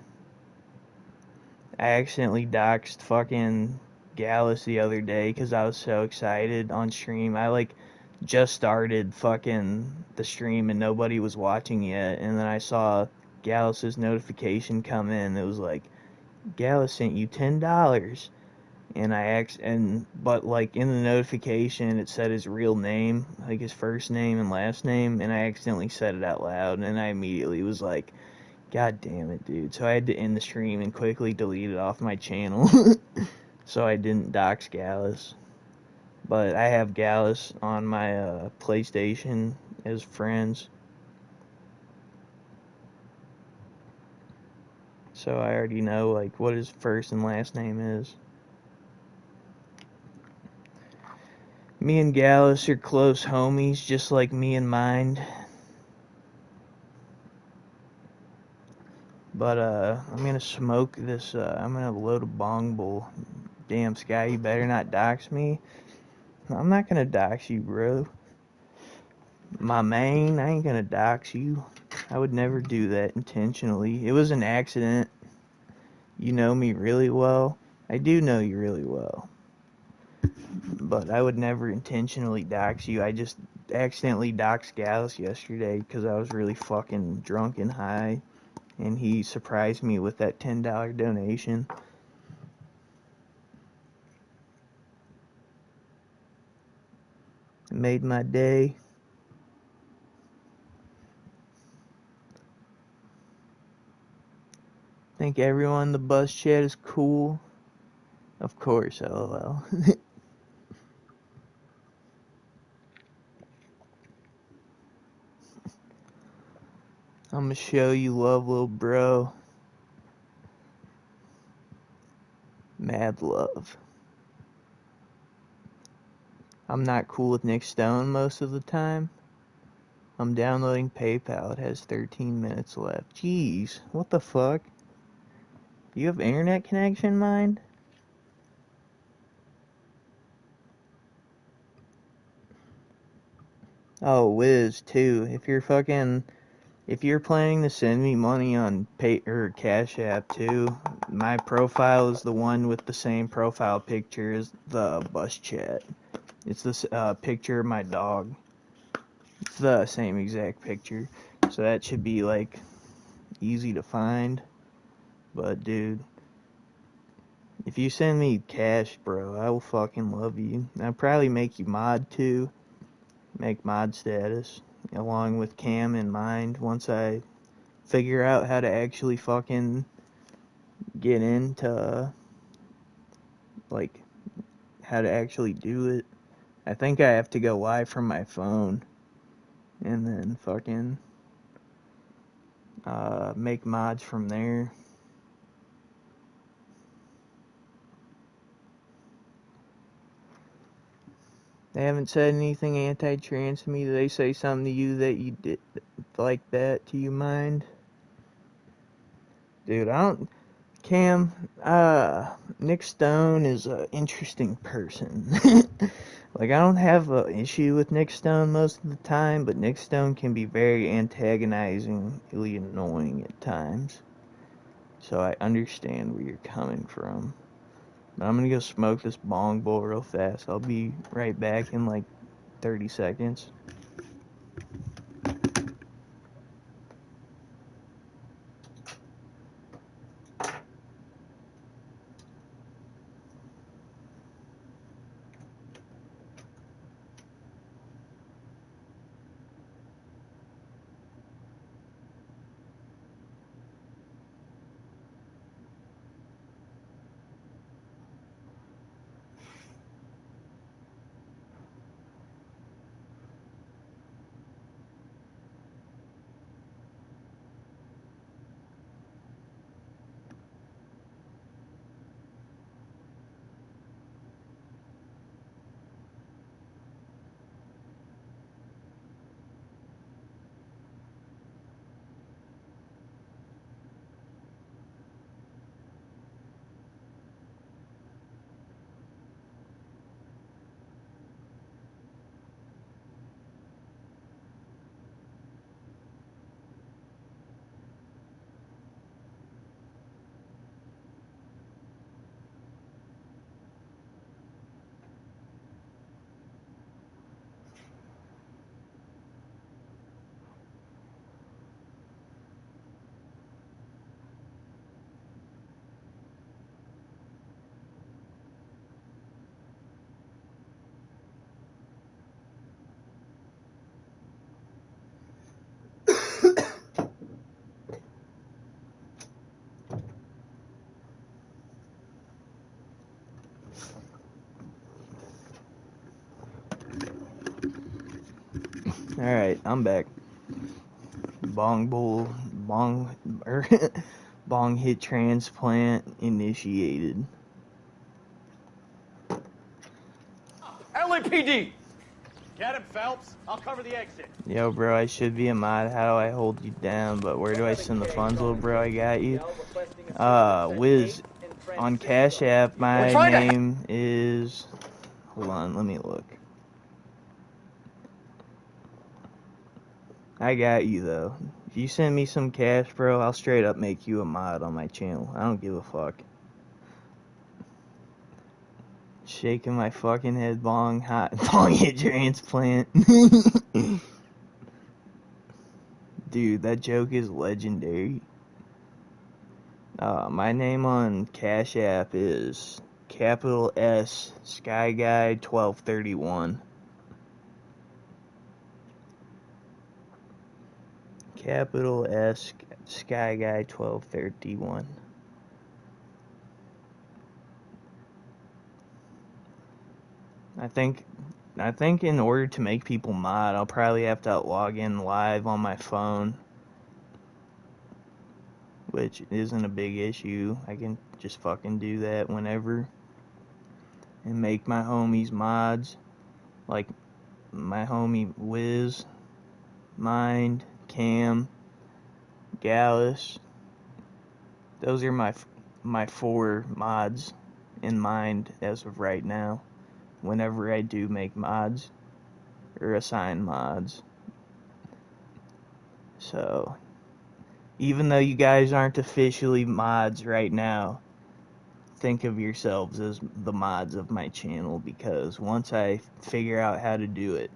I accidentally doxed fucking Gallus the other day because I was so excited on stream. I just started fucking the stream and nobody was watching yet, and then I saw Gallus's notification come in. It was like, Gallus sent you $10. And but in the notification it said his real name, like his first name and last name, and I accidentally said it out loud, and I immediately was like, God damn it, dude. So I had to end the stream and quickly delete it off my channel. So I didn't dox Gallus. But I have Gallus on my PlayStation as friends. So I already know what his first and last name is. Me and Gallus are close homies, just like me and Mind. But, I'm gonna smoke this, I'm gonna load a bong bowl. Damn, Sky, you better not dox me. I'm not gonna dox you, bro. My main, I ain't gonna dox you. I would never do that intentionally. It was an accident. You know me really well. I do know you really well. But I would never intentionally dox you. I just accidentally doxed Gallus yesterday because I was really fucking drunk and high. And he surprised me with that $10 donation. It made my day. Think everyone in the bus chat is cool? Of course, lol. I'm gonna show you love, little bro. Mad love. I'm not cool with Nick Stone most of the time. I'm downloading PayPal. It has 13 minutes left. Jeez, what the fuck? Do you have internet connection, mind? Oh, Wiz, too. If you're planning to send me money on Cash App, too, my profile is the one with the same profile picture as the bus chat. It's this picture of my dog. It's the same exact picture. So that should be, like, easy to find. But, dude, if you send me cash, bro, I will fucking love you. I'll probably make you mod, too. Make mod status. Along with Cam in mind, once I figure out how to actually fucking get into, like, how to actually do it. I think I have to go live from my phone. And then fucking make mods from there. They haven't said anything anti-trans to me. Did they say something to you that you did like that? Do you mind? Dude, I don't... Cam, Nick Stone is an interesting person. Like, I don't have an issue with Nick Stone most of the time, but Nick Stone can be very antagonizingly annoying at times. So I understand where you're coming from. But I'm gonna go smoke this bong bowl real fast. I'll be right back in like 30 seconds. Alright, I'm back. Bong hit transplant initiated. LAPD! Get him, Phelps. I'll cover the exit. Yo, bro, I should be a mod. How do I hold you down? But where do I send the funds, little bro? I got you. Wiz, on Cash App, my name is... Hold on, let me look. I got you, though. If you send me some cash, bro, I'll straight up make you a mod on my channel. I don't give a fuck. Shaking my fucking head, bong hit transplant. Dude, that joke is legendary. My name on Cash App is capital S Sky Guy 1231. Capital S Sky Guy 1231. I think in order to make people mod, I'll probably have to log in live on my phone, which isn't a big issue. I can just fucking do that whenever and make my homies mods, like my homie Wiz, Mind, Cam, Gallus. Those are my 4 mods in mind as of right now. Whenever I do make mods or assign mods. So, even though you guys aren't officially mods right now, think of yourselves as the mods of my channel, because once I figure out how to do it,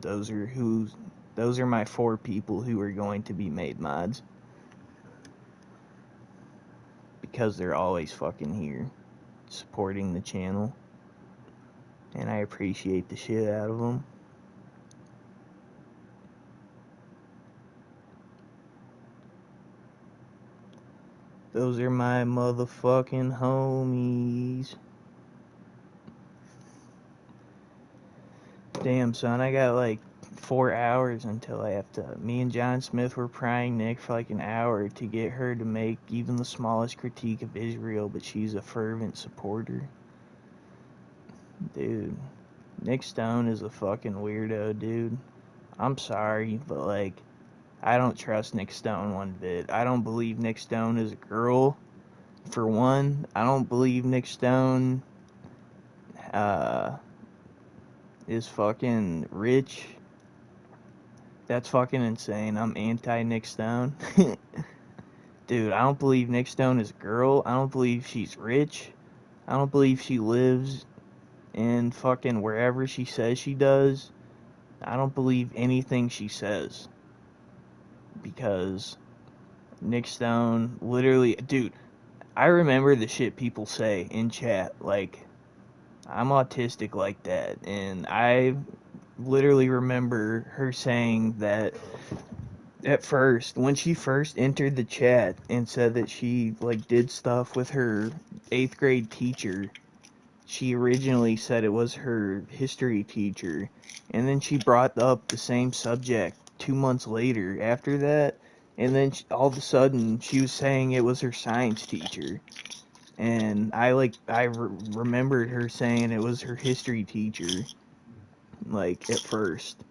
those are my 4 people who are going to be made mods. Because they're always fucking here supporting the channel. And I appreciate the shit out of them. Those are my motherfucking homies. Damn, son, I got like 4 hours until I have to... Me and John Smith were prying Nick for like an hour to get her to make even the smallest critique of Israel, but she's a fervent supporter. Dude, Nick Stone is a fucking weirdo, dude. I'm sorry, but like, I don't trust Nick Stone one bit. I don't believe Nick Stone is a girl, for one. I don't believe Nick Stone is fucking rich. That's fucking insane. I'm anti-Nick Stone. Dude, I don't believe Nick Stone is a girl. I don't believe she's rich. I don't believe she lives in fucking wherever she says she does. I don't believe anything she says. Because Nick Stone literally... Dude, I remember the shit people say in chat. Like, I'm autistic like that. And I literally remember her saying that at first, when she first entered the chat and said that she, like, did stuff with her 8th grade teacher, she originally said it was her history teacher, and then she brought up the same subject 2 months later after that, and then all of a sudden she was saying it was her science teacher. And I remembered her saying it was her history teacher, like, at first.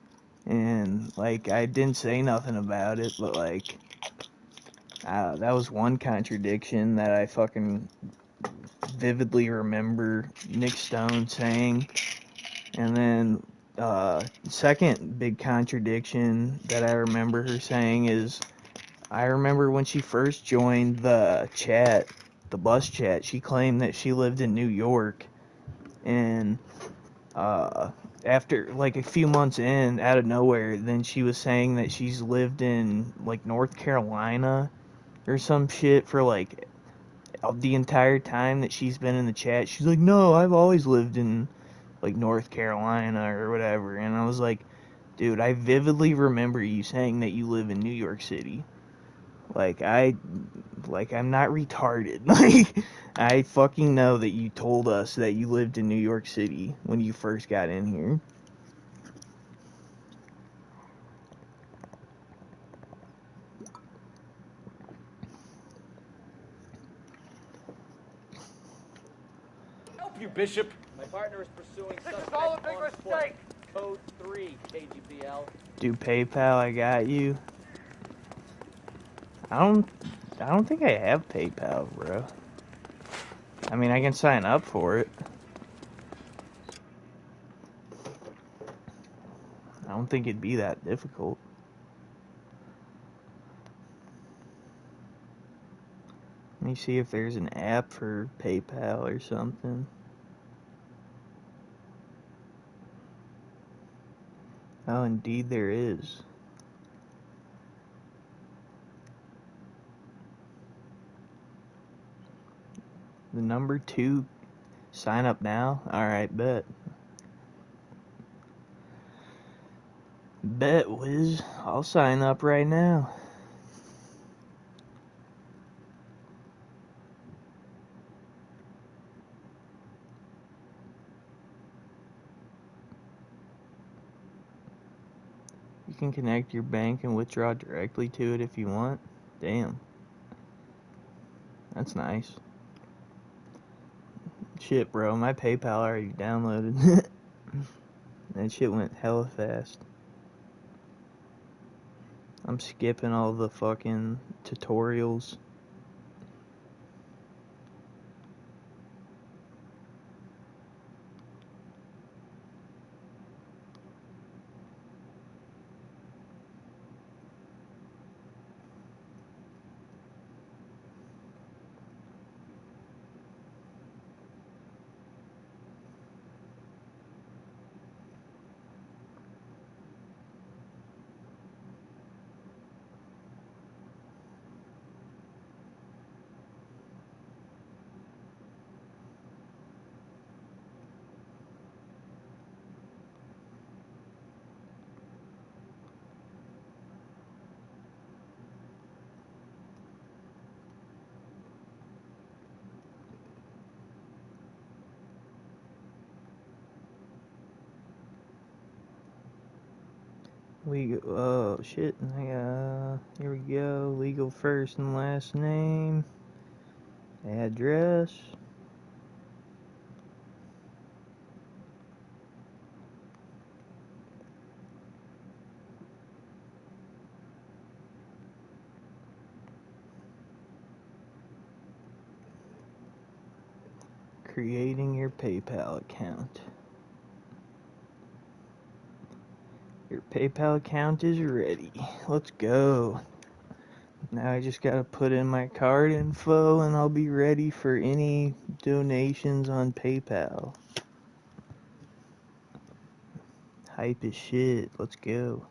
And, like, I didn't say nothing about it, but, like, that was one contradiction that I fucking vividly remember Nick Stone saying. And then, second big contradiction that I remember her saying is, I remember when she first joined the chat, the bus chat, she claimed that she lived in New York, and, after, like, a few months in, out of nowhere, then she was saying that she's lived in, like, North Carolina or some shit for, like, the entire time that she's been in the chat. She's like, no, I've always lived in, like, North Carolina or whatever. And I was like, dude, I vividly remember you saying that you live in New York City. I'm not retarded. Like, I fucking know that you told us that you lived in New York City when you first got in here. Help you, Bishop. My partner is pursuing This suspect is all a big on foot. mistake. Code 3, KGPL. Do PayPal, I got you. I don't think I have PayPal, bro. I mean, I can sign up for it. I don't think it'd be that difficult. Let me see if there's an app for PayPal or something. Oh, indeed there is. The number 2, sign up now? Alright, bet. Bet, Wiz. I'll sign up right now. You can connect your bank and withdraw directly to it if you want. Damn. That's nice. Shit, bro, my PayPal already downloaded. That shit went hella fast. I'm skipping all the fucking tutorials. Oh shit, here we go. Legal first and last name. Address. Creating your PayPal account. Your PayPal account is ready. Let's go. Now I just gotta put in my card info and I'll be ready for any donations on PayPal. Hype as shit. Let's go.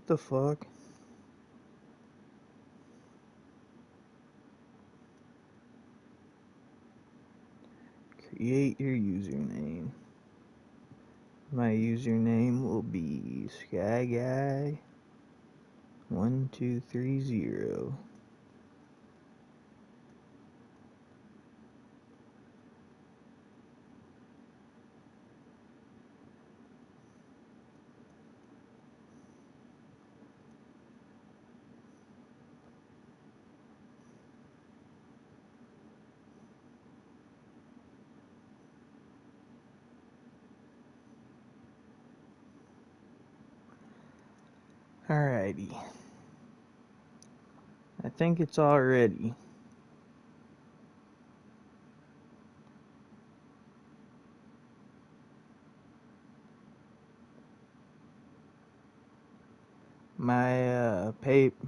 What the fuck? Create your username. My username will be SkyGuy1230. Alrighty. I think it's all ready. My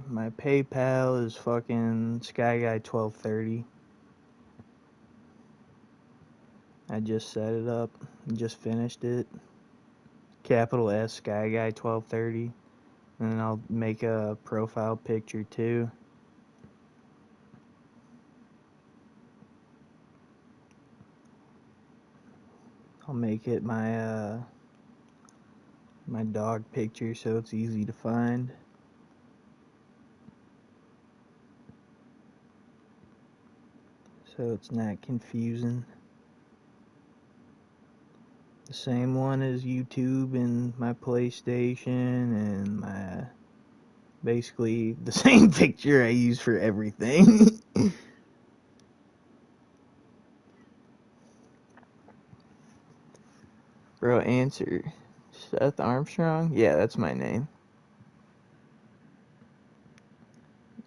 my PayPal is fucking SkyGuy1230. I just set it up. Just finished it. Capital S SkyGuy1230. And then I'll make a profile picture too. I'll make it my my dog picture so it's easy to find. So it's not confusing. The same one as YouTube and my PlayStation and my basically the same picture I use for everything. Bro, answer. Seth Armstrong? Yeah, that's my name.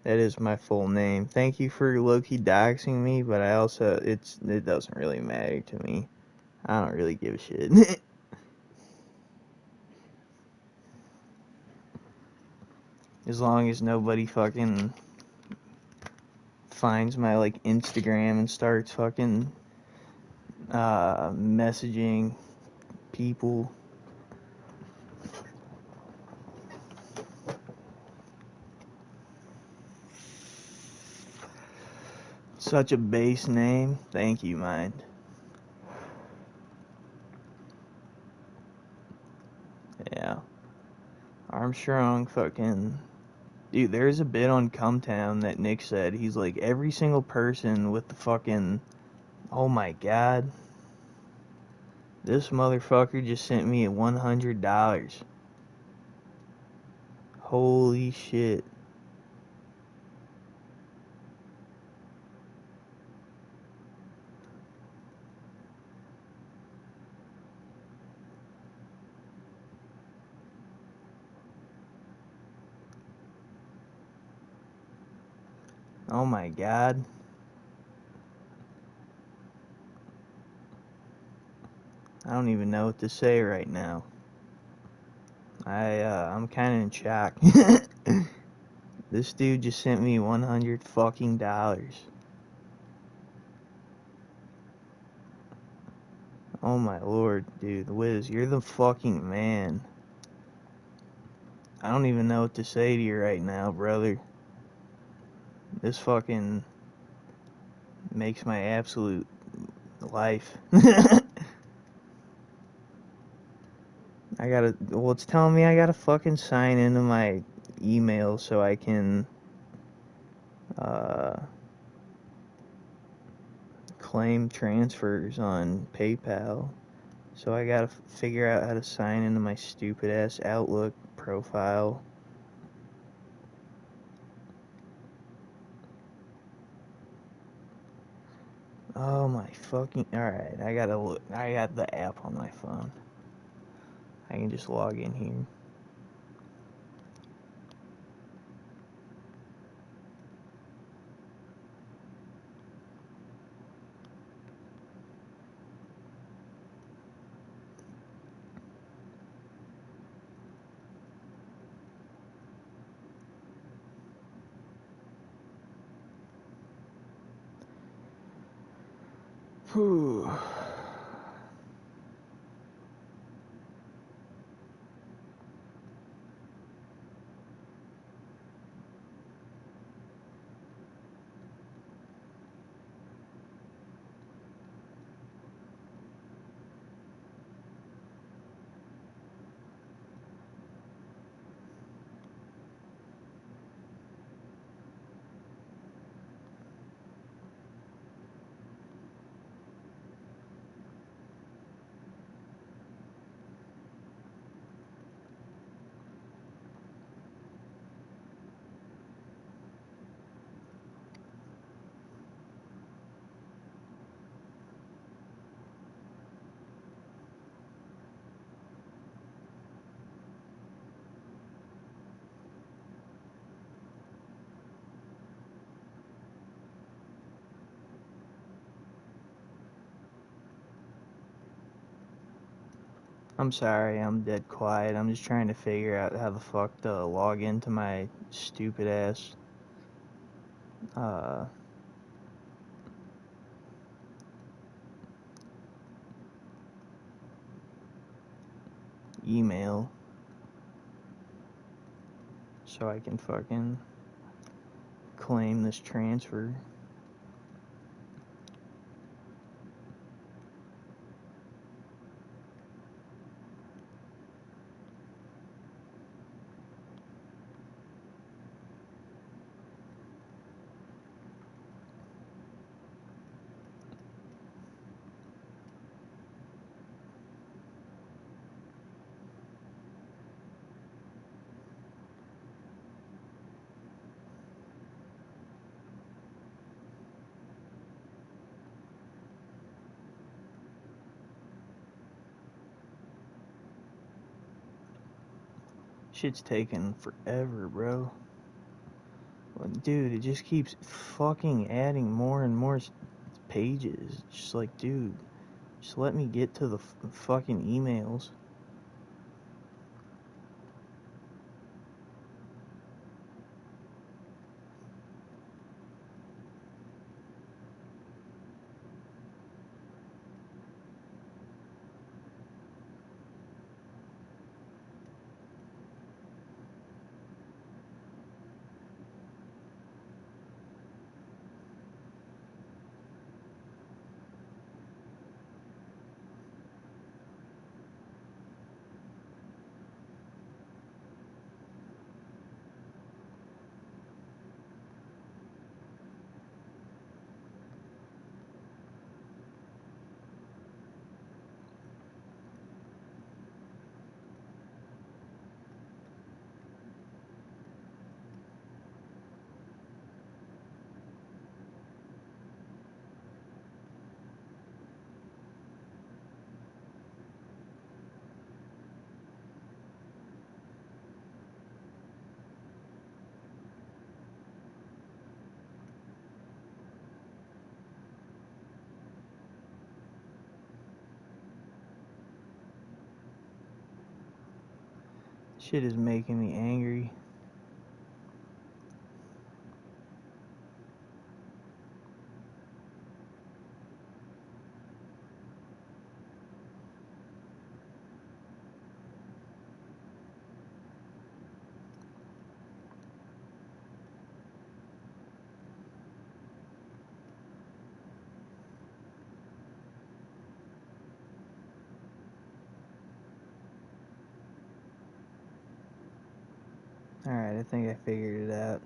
That is my full name. Thank you for low-key doxing me, but I also it doesn't really matter to me. I don't really give a shit. As long as nobody fucking finds my, like, Instagram and starts fucking messaging people. Such a base name. Thank you, Mind. Yeah. Armstrong fucking... Dude, there's a bit on Cumtown that Nick said. He's like, every single person with the fucking... Oh my god. This motherfucker just sent me $100. Holy shit. Oh my god. I don't even know what to say right now. I'm kind of in shock. This dude just sent me $100 fucking dollars. Oh my lord, dude. Wiz, you're the fucking man. I don't even know what to say to you right now, brother. This fucking makes my absolute life. Well, it's telling me I gotta fucking sign into my email so I can, claim transfers on PayPal. So I gotta figure out how to sign into my stupid ass Outlook profile. Oh my fucking... Alright, I gotta look. I got the app on my phone. I can just log in here. Whew. I'm sorry, I'm dead quiet. I'm just trying to figure out how the fuck to log into my stupid ass email so I can fucking claim this transfer. Shit's taking forever, bro. Dude, it just keeps fucking adding more and more pages. Just like, dude, Just let me get to the fucking emails. Shit is making me angry. Alright, I think I figured it out.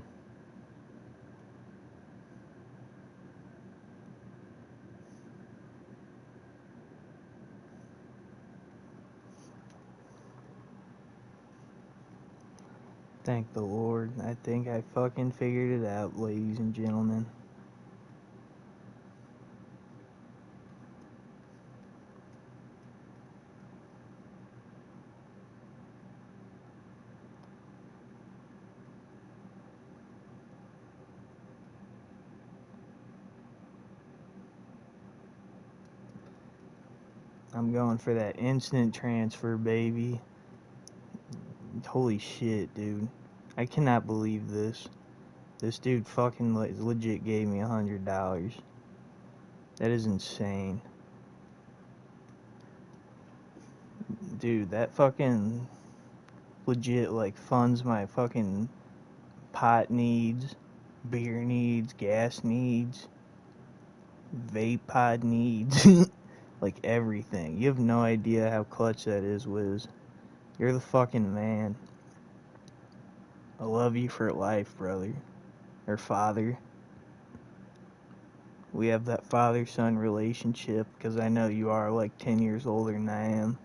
Thank the Lord. I think I fucking figured it out, ladies and gentlemen. I'm going for that instant transfer, baby. Holy shit, dude. I cannot believe this. This dude fucking legit gave me $100. That is insane. Dude, that fucking legit, like, funds my fucking pot needs, beer needs, gas needs, vape pod needs. Like, everything. You have no idea how clutch that is, Wiz. You're the fucking man. I love you for life, brother. Or father. We have that father-son relationship, because I know you are like 10 years older than I am.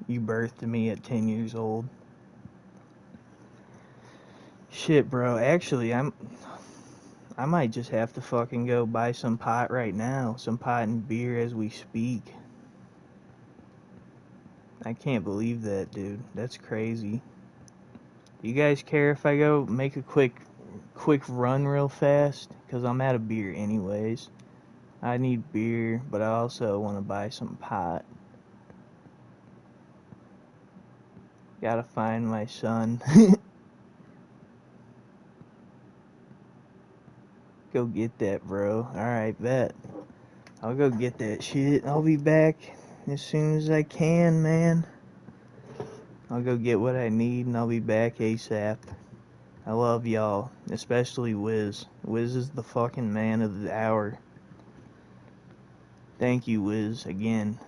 You birthed me at 10 years old. Shit, bro. Actually, I might just have to fucking go buy some pot right now. Some pot and beer as we speak. I can't believe that, dude. That's crazy. Do you guys care if I go make a quick run real fast? Because I'm out of beer anyways. I need beer, but I also want to buy some pot. Gotta find my son. Go get that, bro. Alright, bet. I'll go get that shit. I'll be back as soon as I can, man. I'll go get what I need and I'll be back ASAP. I love y'all, especially Wiz. Wiz is the fucking man of the hour. Thank you, Wiz, again.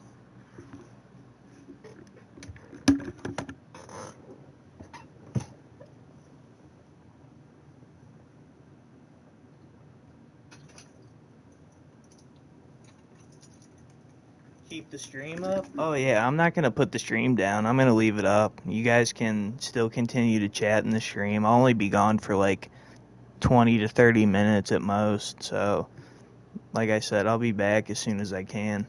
Keep the stream up? Oh yeah, I'm not gonna put the stream down. I'm gonna leave it up. You guys can still continue to chat in the stream. I'll only be gone for like 20 to 30 minutes at most, so like I said, I'll be back as soon as I can.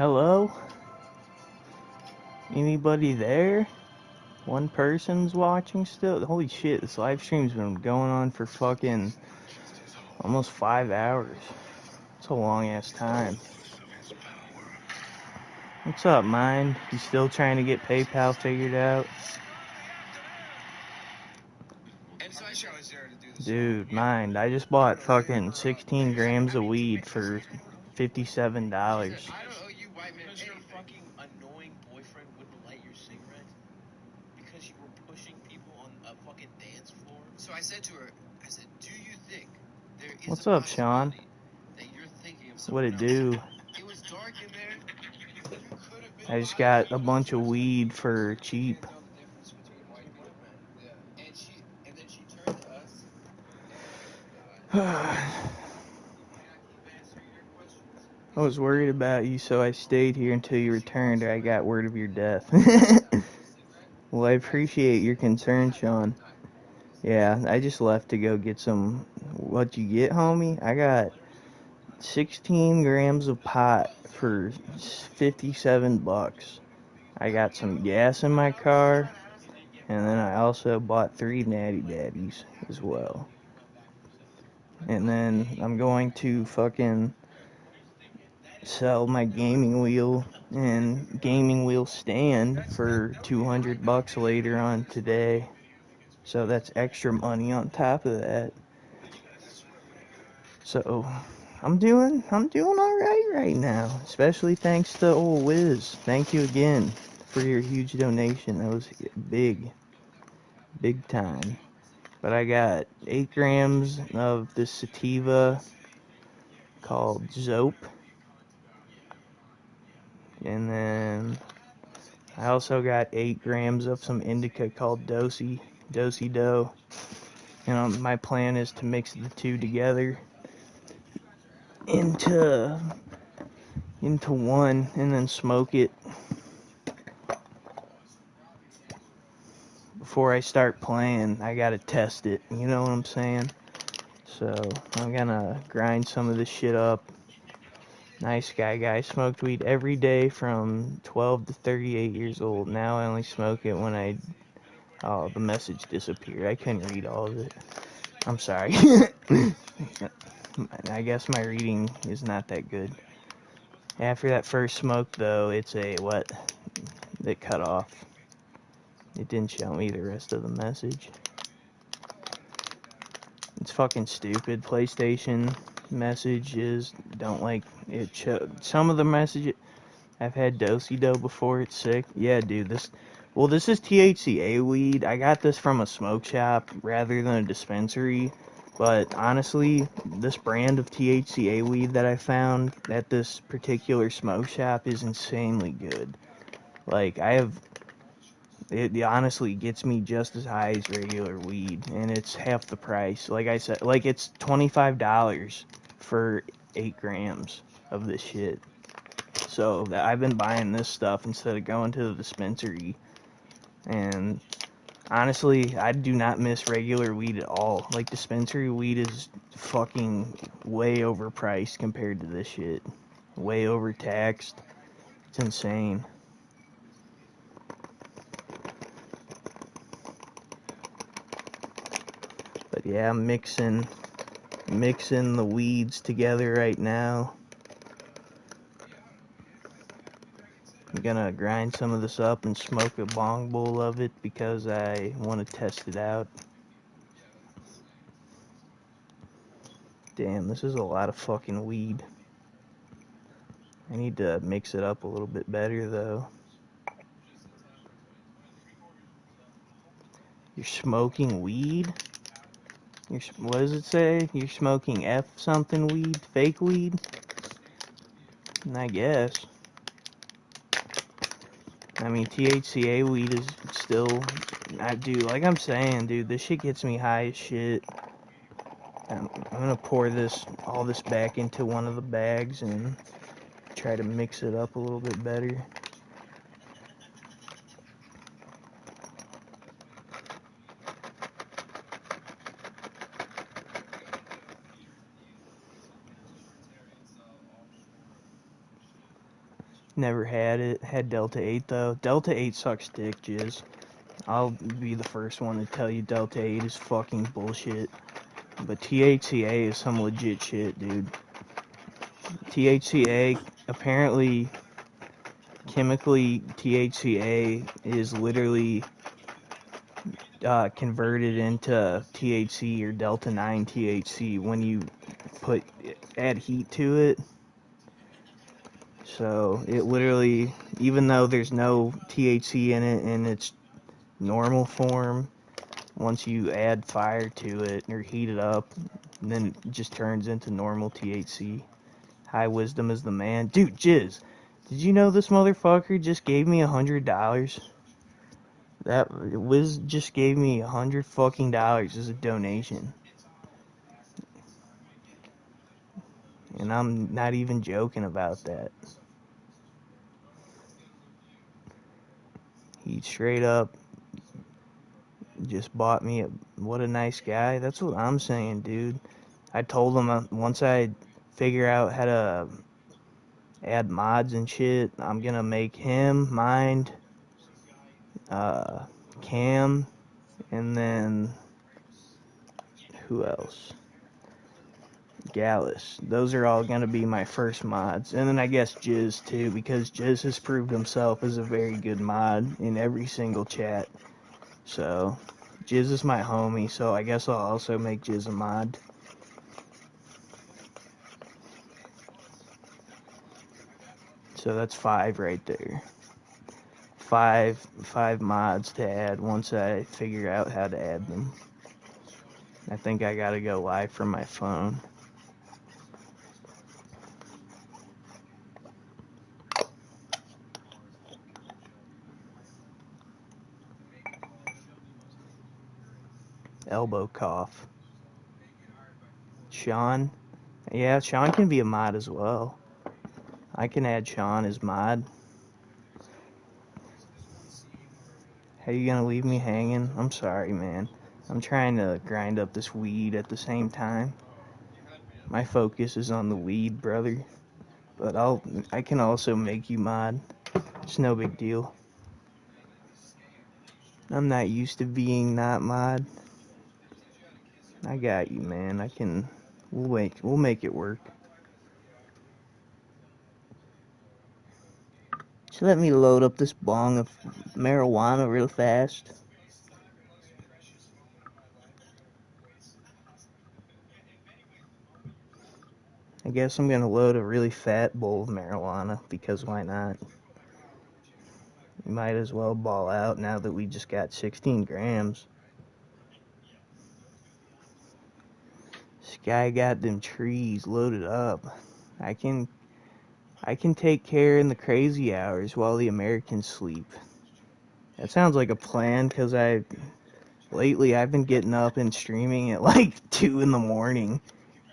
Hello? Anybody there? One person's watching still? Holy shit, this live stream's been going on for fucking almost 5 hours. It's a long ass time. What's up, Mind? You still trying to get PayPal figured out? Dude, Mind, I just bought fucking 16 grams of weed for $57. I don't owe you, white man. Because your fucking annoying boyfriend wouldn't light your cigarette because you were pushing people on a fucking dance floor. So I said to her, I said, do you think there is What's a up, Sean? possibility that you're thinking of someone What it else? do? It was dark in there. You could have been I just got a bunch of weed for cheap. and then she turned to us and I was worried about you, so I stayed here until you returned, or I got word of your death. Well, I appreciate your concern, Sean. Yeah, I just left to go get some. What you get, homie? I got 16 grams of pot for $57. I got some gas in my car, and then I also bought 3 Natty Daddies as well. And then I'm going to fucking sell my gaming wheel and gaming wheel stand for $200 later on today. So that's extra money on top of that. So I'm doing alright right now. Especially thanks to old Wiz. Thank you again for your huge donation. That was big time. But I got 8 grams of this sativa called Zope. And then I also got 8 grams of some indica called Dosi-Do. My plan is to mix the two together into one and then smoke it before I start playing. I gotta test it, you know what I'm saying? So I'm gonna grind some of this shit up. Nice guy smoked weed every day from 12 to 38 years old. Now I only smoke it when oh, the message disappeared. I couldn't read all of it. I'm sorry. I guess my reading is not that good. After that first smoke, though, it's it cut off. It didn't show me the rest of the message. It's fucking stupid. PlayStation messages don't like it. Some of the messages. I've had Dosi-Do before. It's sick. Yeah, dude. This is THCA weed. I got this from a smoke shop rather than a dispensary. But honestly, this brand of THCA weed that I found at this particular smoke shop is insanely good. Like, it honestly gets me just as high as regular weed, and it's half the price. Like I said, like it's $25 for 8 grams of this shit. So I've been buying this stuff instead of going to the dispensary, and honestly, I do not miss regular weed at all. Like, dispensary weed is fucking way overpriced compared to this shit. Way overtaxed. It's insane. But yeah, I'm mixing the weeds together right now. I'm gonna grind some of this up and smoke a bong bowl of it because I want to test it out. Damn, this is a lot of fucking weed. I need to mix it up a little bit better, though. You're smoking weed? What does it say? You're smoking F something weed? Fake weed? I guess. I mean, THCA weed is still... like I'm saying, dude, this shit gets me high as shit. I'm gonna pour all this back into one of the bags and try to mix it up a little bit better. Never had it. Had Delta 8 though. Delta 8 sucks dick, Jizz. I'll be the first one to tell you Delta 8 is fucking bullshit. But THCA is some legit shit, dude. THCA, apparently, chemically, THCA is literally converted into THC or Delta 9 THC when you add heat to it. So it literally, even though there's no THC in it in its normal form, once you add fire to it or heat it up, then it just turns into normal THC. High wisdom is the man. Dude, Jizz, did you know this motherfucker just gave me $100? That Wiz just gave me $100 fucking dollars as a donation. And I'm not even joking about that. He straight up just bought me what a nice guy. That's what I'm saying, dude. I told him once I figure out how to add mods and shit, I'm gonna make him, Mind, Cam, and then who else? Gallus. Those are all gonna be my first mods. And then I guess Jizz too, because Jizz has proved himself as a very good mod in every single chat. So, Jizz is my homie, so I guess I'll also make Jizz a mod. So that's 5 right there. Five mods to add once I figure out how to add them. I think I gotta go live from my phone. Elbow cough. Sean? Yeah, Sean can be a mod as well. I can add Sean as mod. How you gonna leave me hanging? I'm sorry, man. I'm trying to grind up this weed at the same time. My focus is on the weed, brother. But I can also make you mod. It's no big deal. I'm not used to being not mod. I got you, man. We'll make it work. So let me load up this bong of marijuana real fast. I guess I'm gonna load a really fat bowl of marijuana, because why not? You might as well ball out now that we just got 16 grams. This guy got them trees loaded up. I can take care in the crazy hours while the Americans sleep. That sounds like a plan, because lately I've been getting up and streaming at like 2 in the morning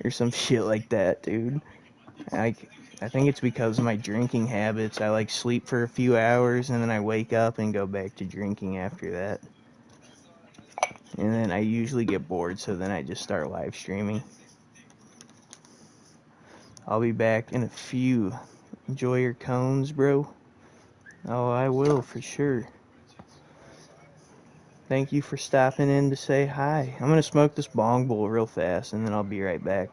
or some shit like that, dude. I think it's because of my drinking habits. I sleep for a few hours and then I wake up and go back to drinking after that. And then I usually get bored, so then I just start live streaming. I'll be back in a few. Enjoy your cones, bro. Oh, I will, for sure. Thank you for stopping in to say hi. I'm gonna smoke this bong bowl real fast, and then I'll be right back.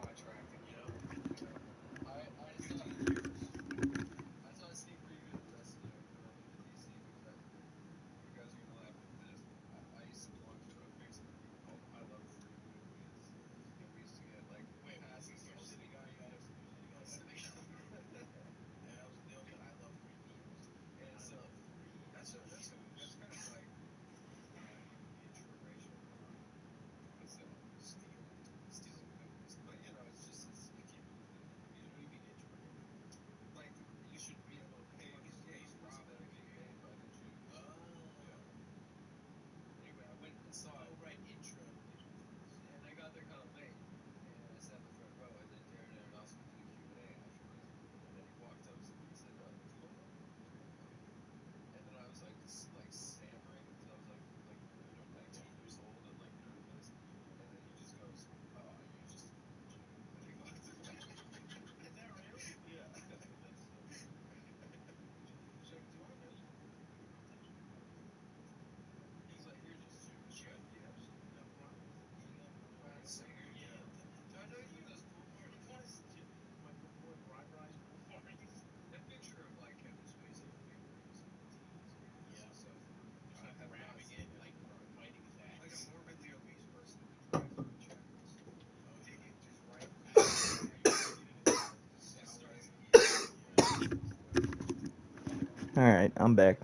Alright, I'm back.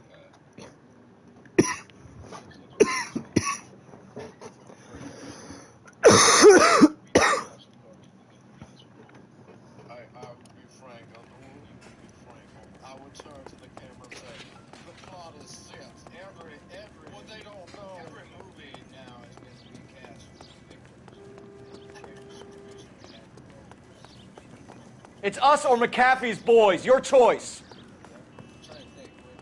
I would turn to the camera and say, the plot is set. Every, well, they don't know. Every movie now is going to be cast with victims. It's us or McAfee's boys. Your choice.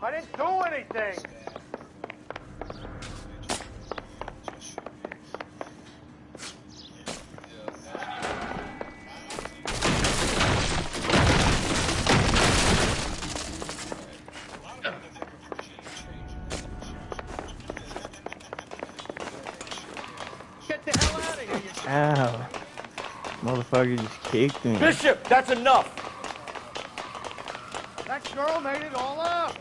I didn't do anything. Get the hell out of here, you Ow. Motherfucker just kicked me. Bishop, that's enough. That girl made it all up.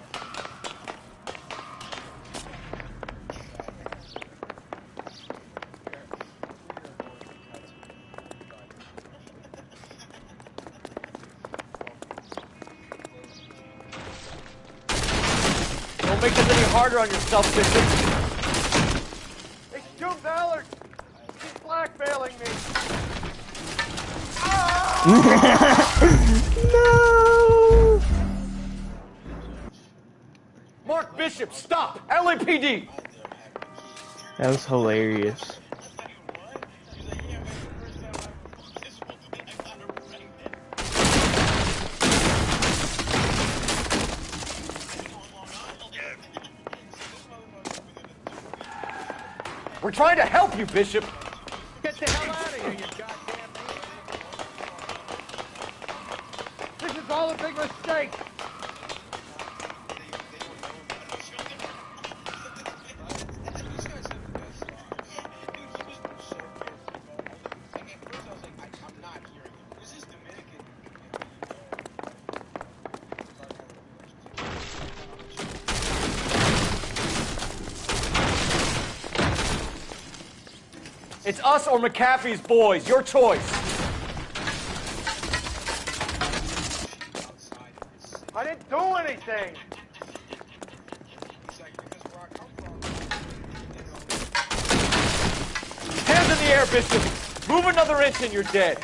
Don't make this any harder on yourself, Bishop. It's June Ballard. She's blackmailing me. No! Mark Bishop, stop! LAPD! That was hilarious. We're trying to help you, Bishop. Get the hell out of here, you goddamn idiot. This is all a big mistake. It's us or McAfee's boys. Your choice. I didn't do anything. Hands in the air, Bishop. Move another inch and you're dead.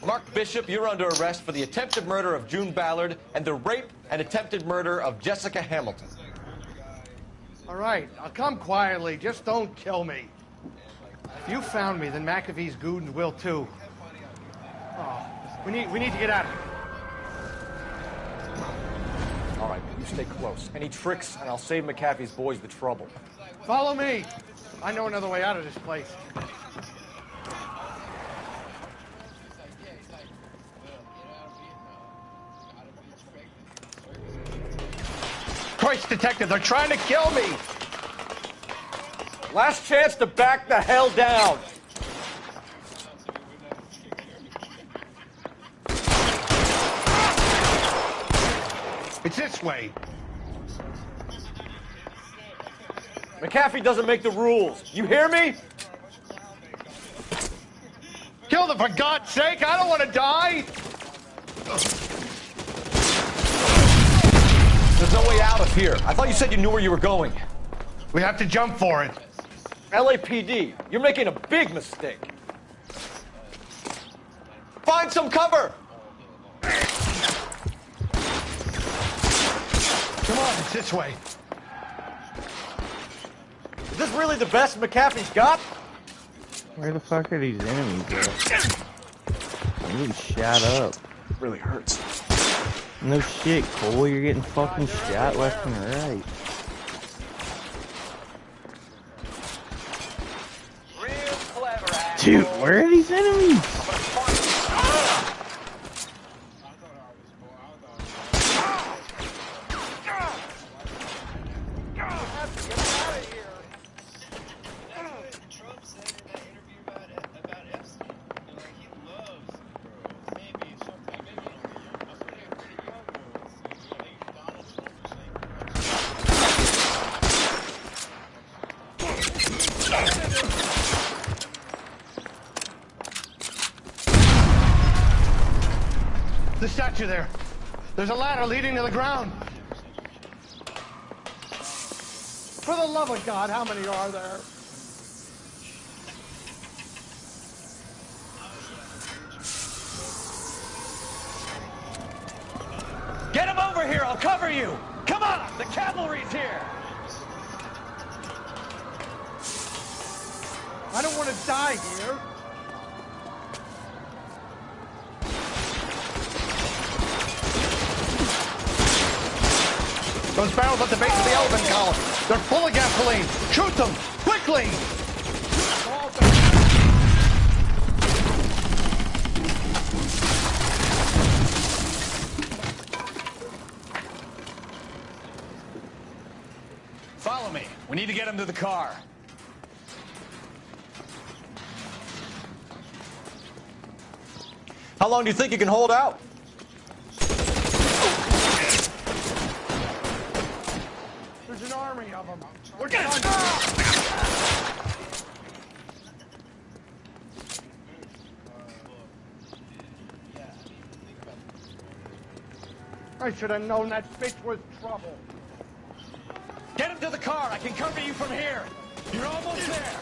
Mark Bishop, you're under arrest for the attempted murder of June Ballard and the rape and attempted murder of Jessica Hamilton. All right, I'll come quietly. Just don't kill me. If you found me, then McAfee's goons will too. Oh, we need to get out of here. All right, you stay close. Any tricks, and I'll save McAfee's boys the trouble. Follow me. I know another way out of this place. Christ, detective, they're trying to kill me. Last chance to back the hell down. It's this way. McAfee doesn't make the rules. You hear me? Kill them, for God's sake. I don't want to die. There's no way out of here. I thought you said you knew where you were going. We have to jump for it. LAPD, you're making a big mistake. Find some cover! Come on, it's this way. Is this really the best McAfee's got? Where the fuck are these enemies at? I'm getting shot up. Really hurts. No shit, Cole. You're getting fucking shot left and right. Dude, where are these enemies? statue there. There's a ladder leading to the ground. For the love of God, how many are there? Get him over here, I'll cover you! Come on, the cavalry's here! I don't want to die here. Those barrels at the base of the elephant column. They're full of gasoline. Shoot them! Quickly! Follow me. We need to get him to the car. How long do you think you can hold out? There's an army of them. We're gonna I should have known that bitch was trouble. Get him to the car. I can cover you from here. You're almost there.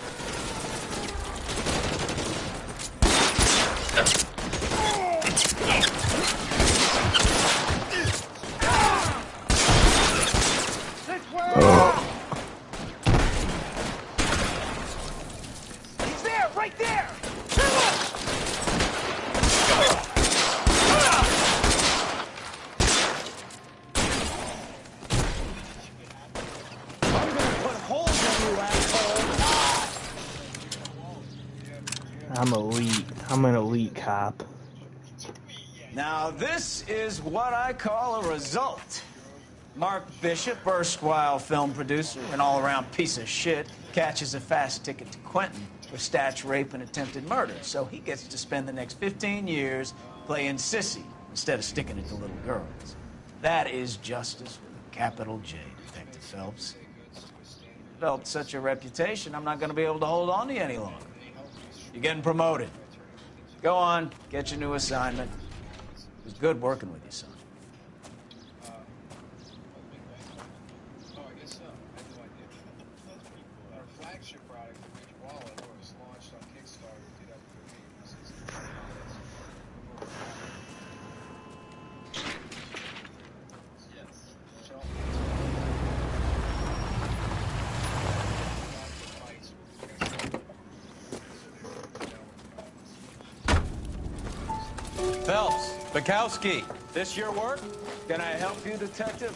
He's there, right there. I'm elite. I'm an elite cop. Now, this is what I call a result. Mark Bishop, erstwhile film producer and all-around piece of shit, catches a fast ticket to Quentin for statch, rape, and attempted murder. So he gets to spend the next 15 years playing sissy instead of sticking it to little girls. That is justice with a capital J, Detective Phelps. Developed such a reputation, I'm not going to be able to hold on to you any longer. You're getting promoted. Go on, get your new assignment. It was good working with you, son. Our flagship product, the Rich Wallet, was launched on Kickstarter in 2015. Phelps, Bukowski, this your work? Can I help you, Detective?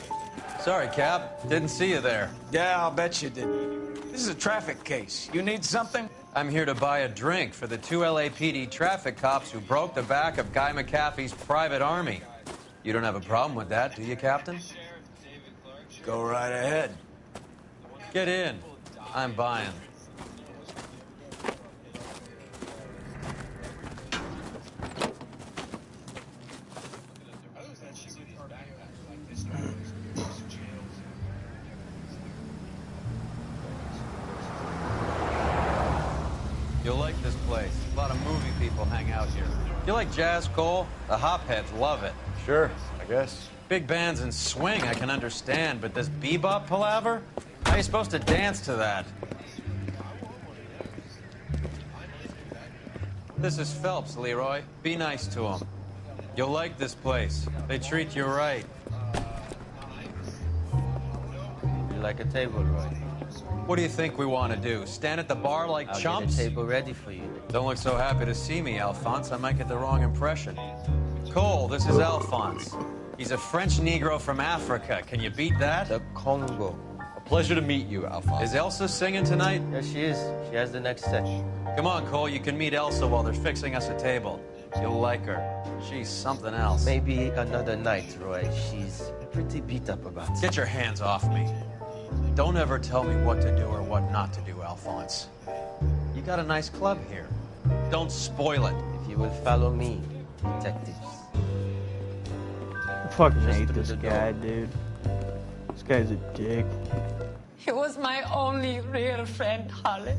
Sorry, Cap. Didn't see you there. Yeah, I'll bet you didn't. This is a traffic case. You need something? I'm here to buy a drink for the 2 LAPD traffic cops who broke the back of Guy McAfee's private army. You don't have a problem with that, do you, Captain? Go right ahead. Get in. I'm buying. You'll like this place. A lot of movie people hang out here. You like jazz, Cole? The hopheads love it. Sure, I guess. Big bands and swing I can understand, but this bebop palaver? How are you supposed to dance to that? This is Phelps, Leroy. Be nice to him. You'll like this place. They treat you right. You like a table, Roy? What do you think we want to do? Stand at the bar like chumps? Get a table ready for you. Don't look so happy to see me, Alphonse. I might get the wrong impression. Cole, this is Alphonse. He's a French Negro from Africa. Can you beat that? The Congo. A pleasure to meet you, Alphonse. Is Elsa singing tonight? Yes, she is. She has the next set. Come on, Cole. You can meet Elsa while they're fixing us a table. You'll like her. She's something else. Maybe another night, Roy. She's pretty beat up about it. Get your hands off me. Don't ever tell me what to do or what not to do, Alphonse. You got a nice club here. Don't spoil it. If you will follow me, detectives. I fucking hate this guy, dude. This guy's a dick. He was my only real friend, Harley.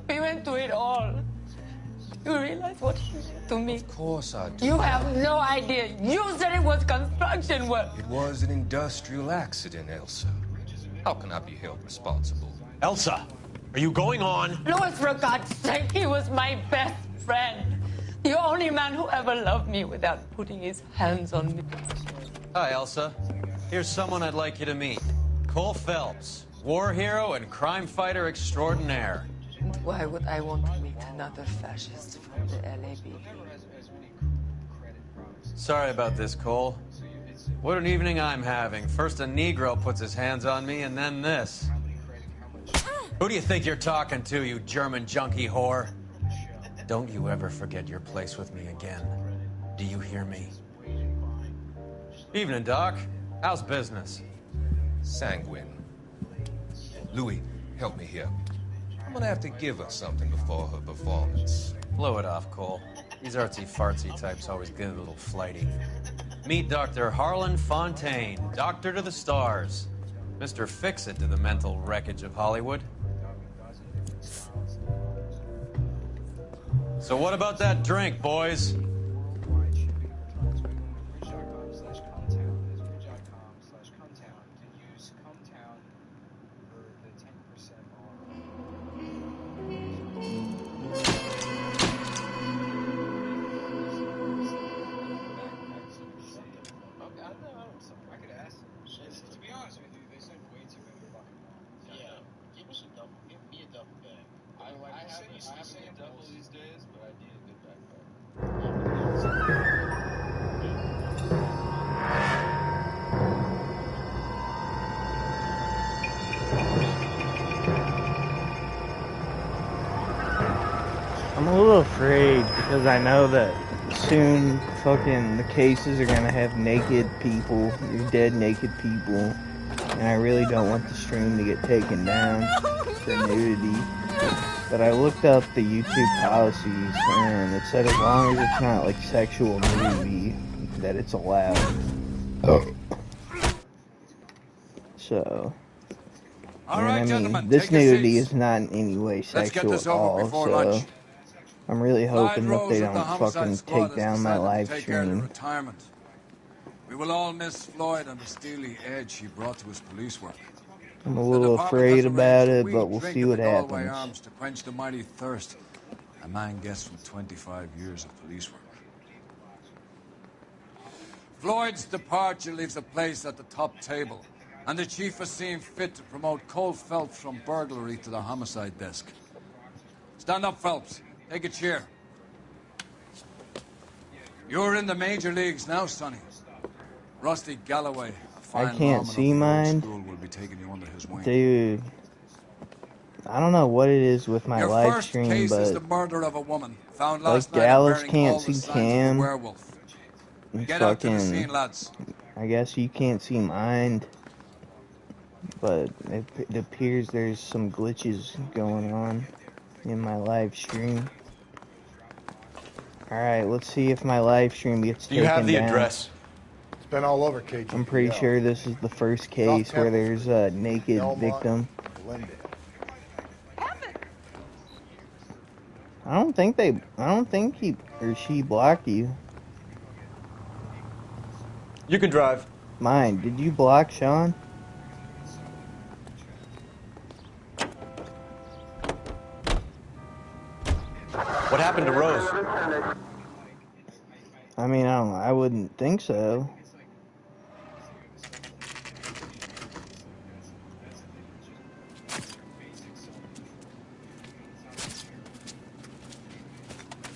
We went through it all. You realize what you did to me? Of course I do. You have no idea. You said it was construction work. It was an industrial accident, Elsa. How can I be held responsible? Elsa, are you going on? Louis, for God's sake, he was my best friend. The only man who ever loved me without putting his hands on me. Hi, Elsa. Here's someone I'd like you to meet. Cole Phelps, war hero and crime fighter extraordinaire. And why would I want to meet another fascist from the LAPD? Sorry about this, Cole. What an evening I'm having. First a Negro puts his hands on me, and then this. Who do you think you're talking to, you German junkie whore? Don't you ever forget your place with me again. Do you hear me? Evening, Doc. How's business? Sanguine. Louis, help me here. I'm gonna have to give her something before her performance. Blow it off, Cole. These artsy-fartsy types always get a little flighty. Meet Dr. Harlan Fontaine, doctor to the stars. Mr. Fix-It to the mental wreckage of Hollywood. So what about that drink, boys? I'm a little afraid because I know that soon fucking the cases are gonna have naked people, these dead naked people, and I really don't want the stream to get taken down for nudity. But I looked up the YouTube policies and it said as long as it's not like sexual nudity that it's allowed. So, All right, I mean, gentlemen, this take your nudity seats. is not in any way Let's get sexual this at over all, before so lunch. I'm really hoping that Clyde they Rose of the don't homicide fucking squad take has down my decided to live take early stream. retirement. We will all miss Floyd and the steely edge he brought to his police work. I'm a The little department afraid has about arranged a it, wee but we'll drink see at what the Galway happens. Arms to quench the mighty thirst a man gets from 25 years of police work. Floyd's departure leaves a place at the top table, and the chief has seen fit to promote Cole Phelps from burglary to the homicide desk. Stand up, Phelps. Take a chair. You're in the major leagues now, Sonny. Rusty Galloway, a fine I can't lawman see of the old mine. school, will be taking you under his wing. Dude, I don't know what it is with my Your live first stream, case is the but murder of a woman found like last night and Gallus bearing can't all the see signs of the Cam. werewolf. and Get out to the fucking, scene, lads. I guess you can't see mine, but it appears there's some glitches going on in my live stream. Alright, let's see if my live stream gets taken down. Do you have the address? It's been all over KGPL. I'm pretty sure this is the first case where there's a naked victim. I don't think he or she blocked you. You can drive. Mine, did you block Sean? What happened to Rose? I mean, I don't know. I wouldn't think so.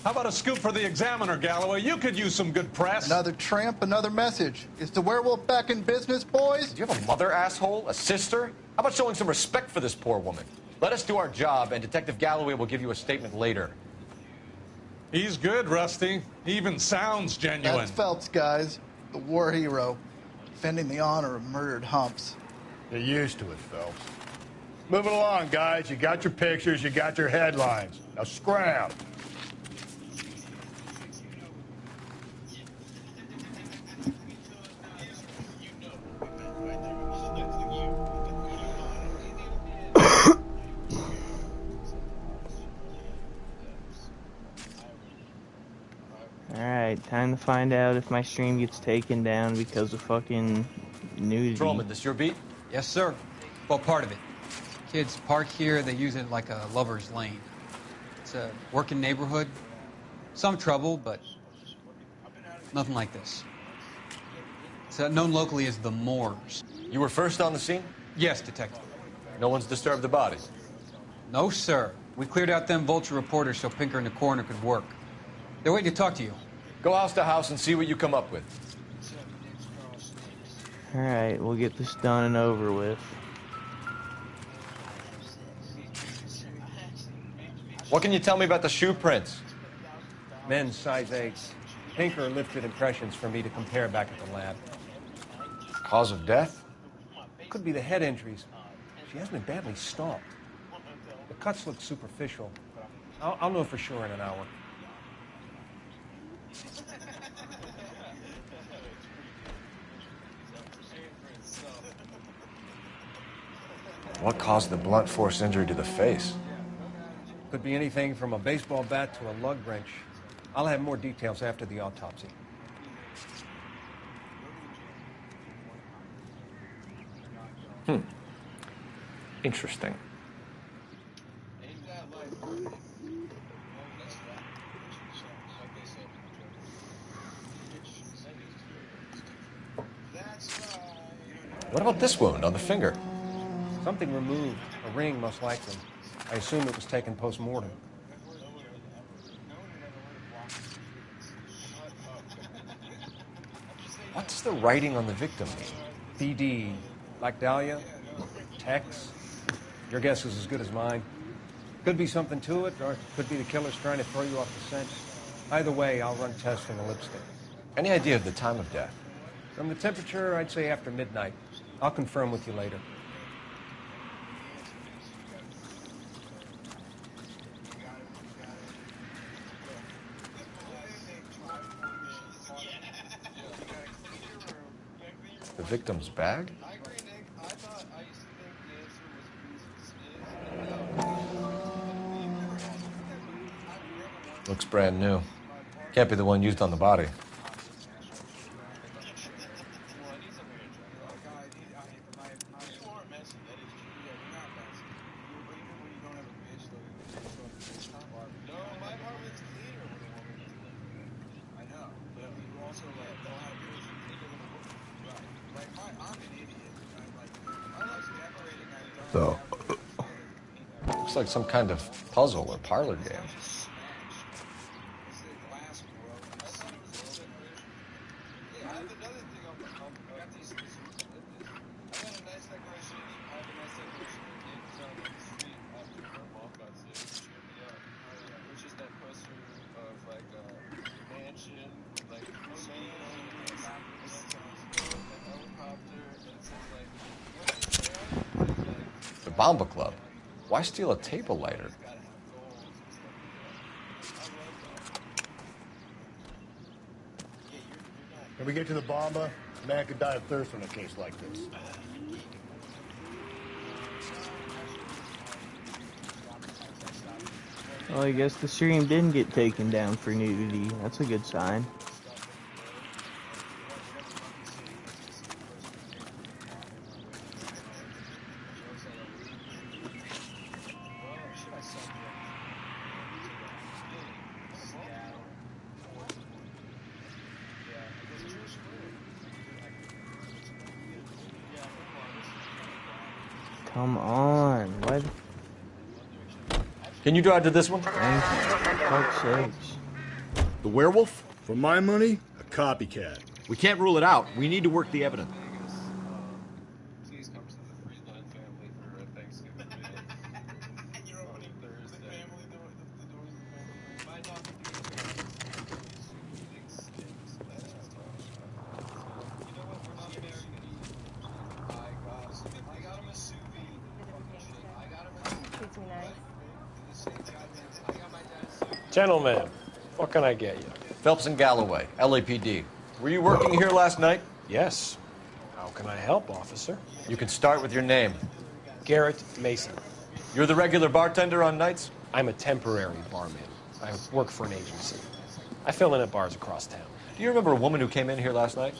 How about a scoop for the Examiner, Galloway? You could use some good press. Another tramp, another message. Is the werewolf back in business, boys? Do you have a mother, asshole? A sister? How about showing some respect for this poor woman? Let us do our job, and Detective Galloway will give you a statement later. He's good, Rusty. He even sounds genuine. That's Phelps, guys. The war hero. Defending the honor of murdered humps. You're used to it, Phelps. Moving along, guys. You got your pictures, you got your headlines. Now scram. Time to find out if my stream gets taken down because of fucking nudity. Patrolman, this your beat? Yes, sir. Well, part of it. Kids park here, they use it like a lover's lane. It's a working neighborhood. Some trouble, but nothing like this. It's known locally as the Moors. You were first on the scene? Yes, Detective. No one's disturbed the body? No, sir. We cleared out them vulture reporters so Pinker and the coroner could work. They're waiting to talk to you. Go house to house and see what you come up with. Alright, we'll get this done and over with. What can you tell me about the shoe prints? Men's size 8s. Pinker lifted impressions for me to compare back at the lab. Cause of death? Could be the head injuries. She has been badly stalked. The cuts look superficial. I'll know for sure in an hour. What caused the blunt force injury to the face? Could be anything from a baseball bat to a lug wrench. I'll have more details after the autopsy. Interesting. What about this wound on the finger? Something removed. A ring, most likely. I assume it was taken post-mortem. What's the writing on the victim mean? BD. Like Dahlia? Tex? Your guess is as good as mine. Could be something to it, or it could be the killer's trying to throw you off the scent. Either way, I'll run tests from the lipstick. Any idea of the time of death? From the temperature, I'd say after midnight. I'll confirm with you later. The victim's bag? Looks brand new. Can't be the one used on the body. So, looks like some kind of puzzle or parlor game. Bomba Club. Why steal a table lighter? When we get to the Bomba, a man could die of thirst in a case like this. Well, I guess the stream didn't get taken down for nudity. That's a good sign. Come on, what? Can you drive to this one? Thank you. For fuck's sakes. The werewolf? For my money, a copycat. We can't rule it out. We need to work the evidence. Please come to the Freeland family for Thanksgiving meal. You're opening Thursday. The family, the doors of the family. My dog I got him a sous vide. I got him a Treats me nice. Gentlemen, what can I get you? Phelps and Galloway, LAPD. Were you working here last night? Yes. How can I help, officer? You can start with your name. Garrett Mason. You're the regular bartender on nights? I'm a temporary barman. I work for an agency. I fill in at bars across town. Do you remember a woman who came in here last night?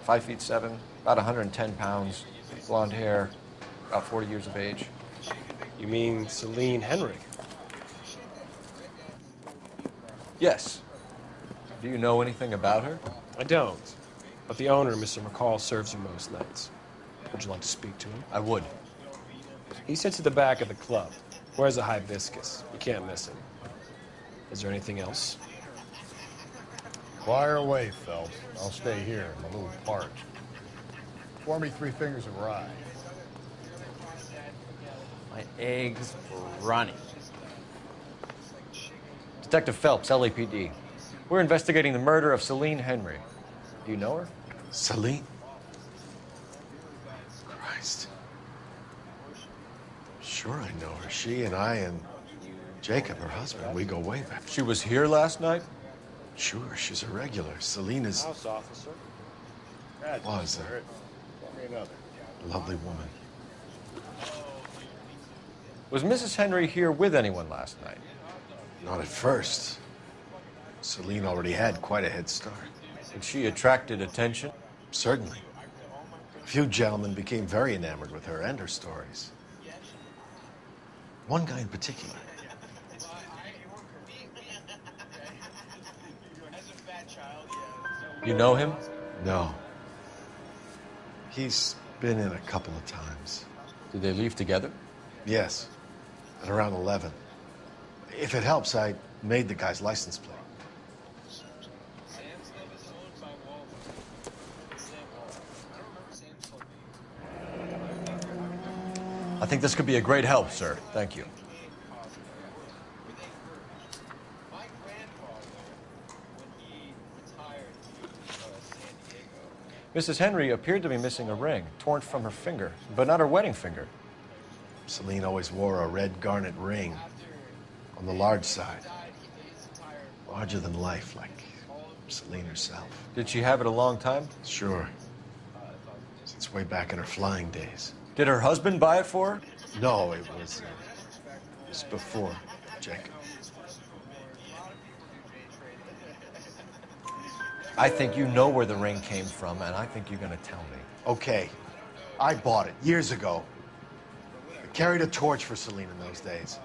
5'7", about 110 pounds, blonde hair, about 40 years of age. You mean Celine Henry? Yes. Do you know anything about her? I don't. But the owner, Mr. McCall, serves you most nights. Would you like to speak to him? I would. He sits at the back of the club. Wears a hibiscus. You can't miss him. Is there anything else? Fire away, Phelps. I'll stay here. I'm a little parched. Pour me 3 fingers of rye. My eggs running. Detective Phelps, LAPD. We're investigating the murder of Celine Henry. Do you know her? Celine? Christ. Sure I know her. She and I and Jacob, her husband, we go way back. She was here last night? Sure, she's a regular. Celine is... House officer. Was a lovely woman. Was Mrs. Henry here with anyone last night? Not at first. Celine already had quite a head start. And she attracted attention? Certainly. A few gentlemen became very enamored with her and her stories. One guy in particular. You know him? No. He's been in a couple of times. Did they leave together? Yes. At around 11. If it helps, I made the guy's license plate. I think this could be a great help, sir. Thank you. Mrs. Henry appeared to be missing a ring, torn from her finger, but not her wedding finger. Celine always wore a red garnet ring on the large side. Larger than life, like Celine herself. Did she have it a long time? Sure. Since way back in her flying days. Did her husband buy it for her? No, it was before Jacob. I think you know where the ring came from, and I think you're going to tell me. Okay. I bought it years ago. I carried a torch for Celine in those days.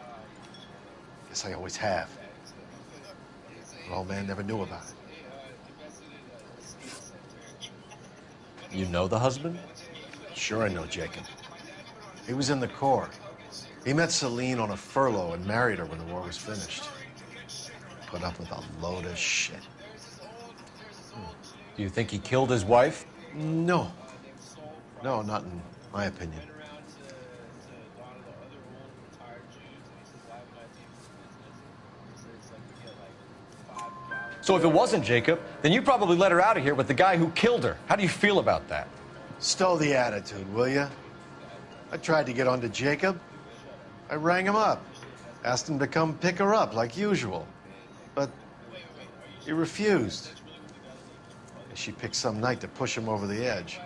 Guess I always have. The old man never knew about it. You know the husband? Sure I know Jacob. He was in the Corps. He met Celine on a furlough and married her when the war was finished. Put up with a load of shit. Do you think he killed his wife? No. No, not in my opinion. So if it wasn't Jacob, then you probably let her out of here with the guy who killed her. How do you feel about that? Stow the attitude, will ya? I tried to get onto Jacob. I rang him up. Asked him to come pick her up like usual. But he refused. She picked some night to push him over the edge.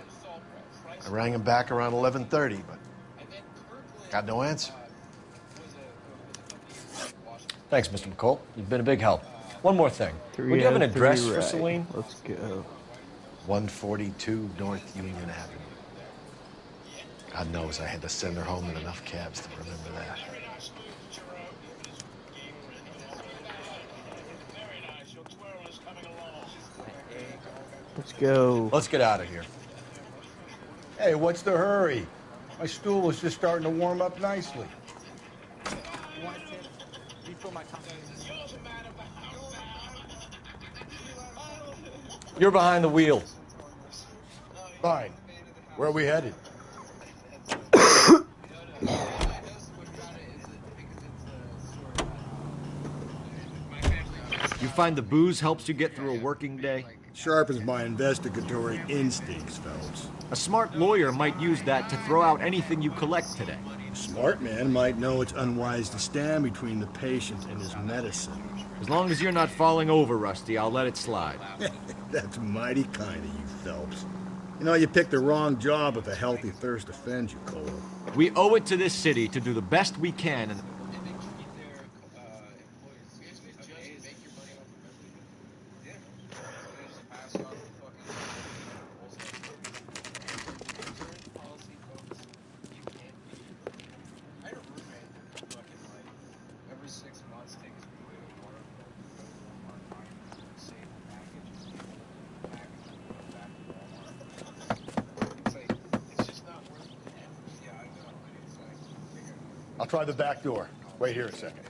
I rang him back around 11:30, but got no answer. Thanks, Mr. McCall. You've been a big help. One more thing. Would you have an address for Celine? Let's go. 142 North Union Avenue. God knows I had to send her home in enough cabs to remember that. Let's go. Let's get out of here. Hey, what's the hurry? My stool was just starting to warm up nicely. You're behind the wheel. Fine. Where are we headed? You find the booze helps you get through a working day? Sharpens my investigatory instincts, Phelps. A smart lawyer might use that to throw out anything you collect today. A smart man might know it's unwise to stand between the patient and his medicine. As long as you're not falling over, Rusty, I'll let it slide. That's mighty kind of you, Phelps. You know, you picked the wrong job if a healthy thirst offends you, Cole. We owe it to this city to do the best we can and... I'll try the back door. Wait here a second.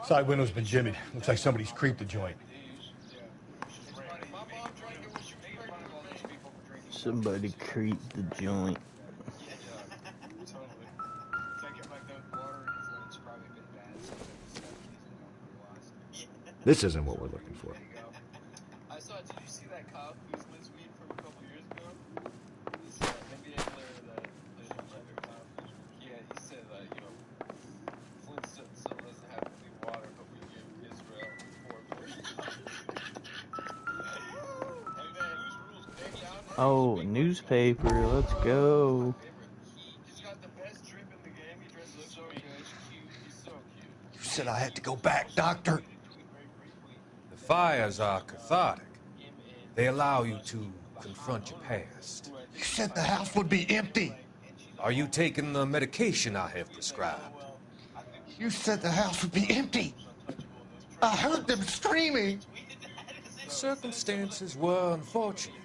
Side window's been jimmied. Looks like somebody's creeped the joint. Somebody creeped the joint. This isn't what we're looking for. I saw. Did you see that cop who smokes weed from a couple years ago? He's NBA player that the cop. Yeah, he said that Flint still doesn't have clean water, but we give Israel 4 And then whose rules? Maybe out. Oh, newspaper. Let's go. He's got the best drip in the game. He dresses so good. He's so cute. You said I had to go back, Doctor. The fires are cathartic. They allow you to confront your past. You said the house would be empty. Are you taking the medication I have prescribed? You said the house would be empty. I heard them screaming. The circumstances were unfortunate.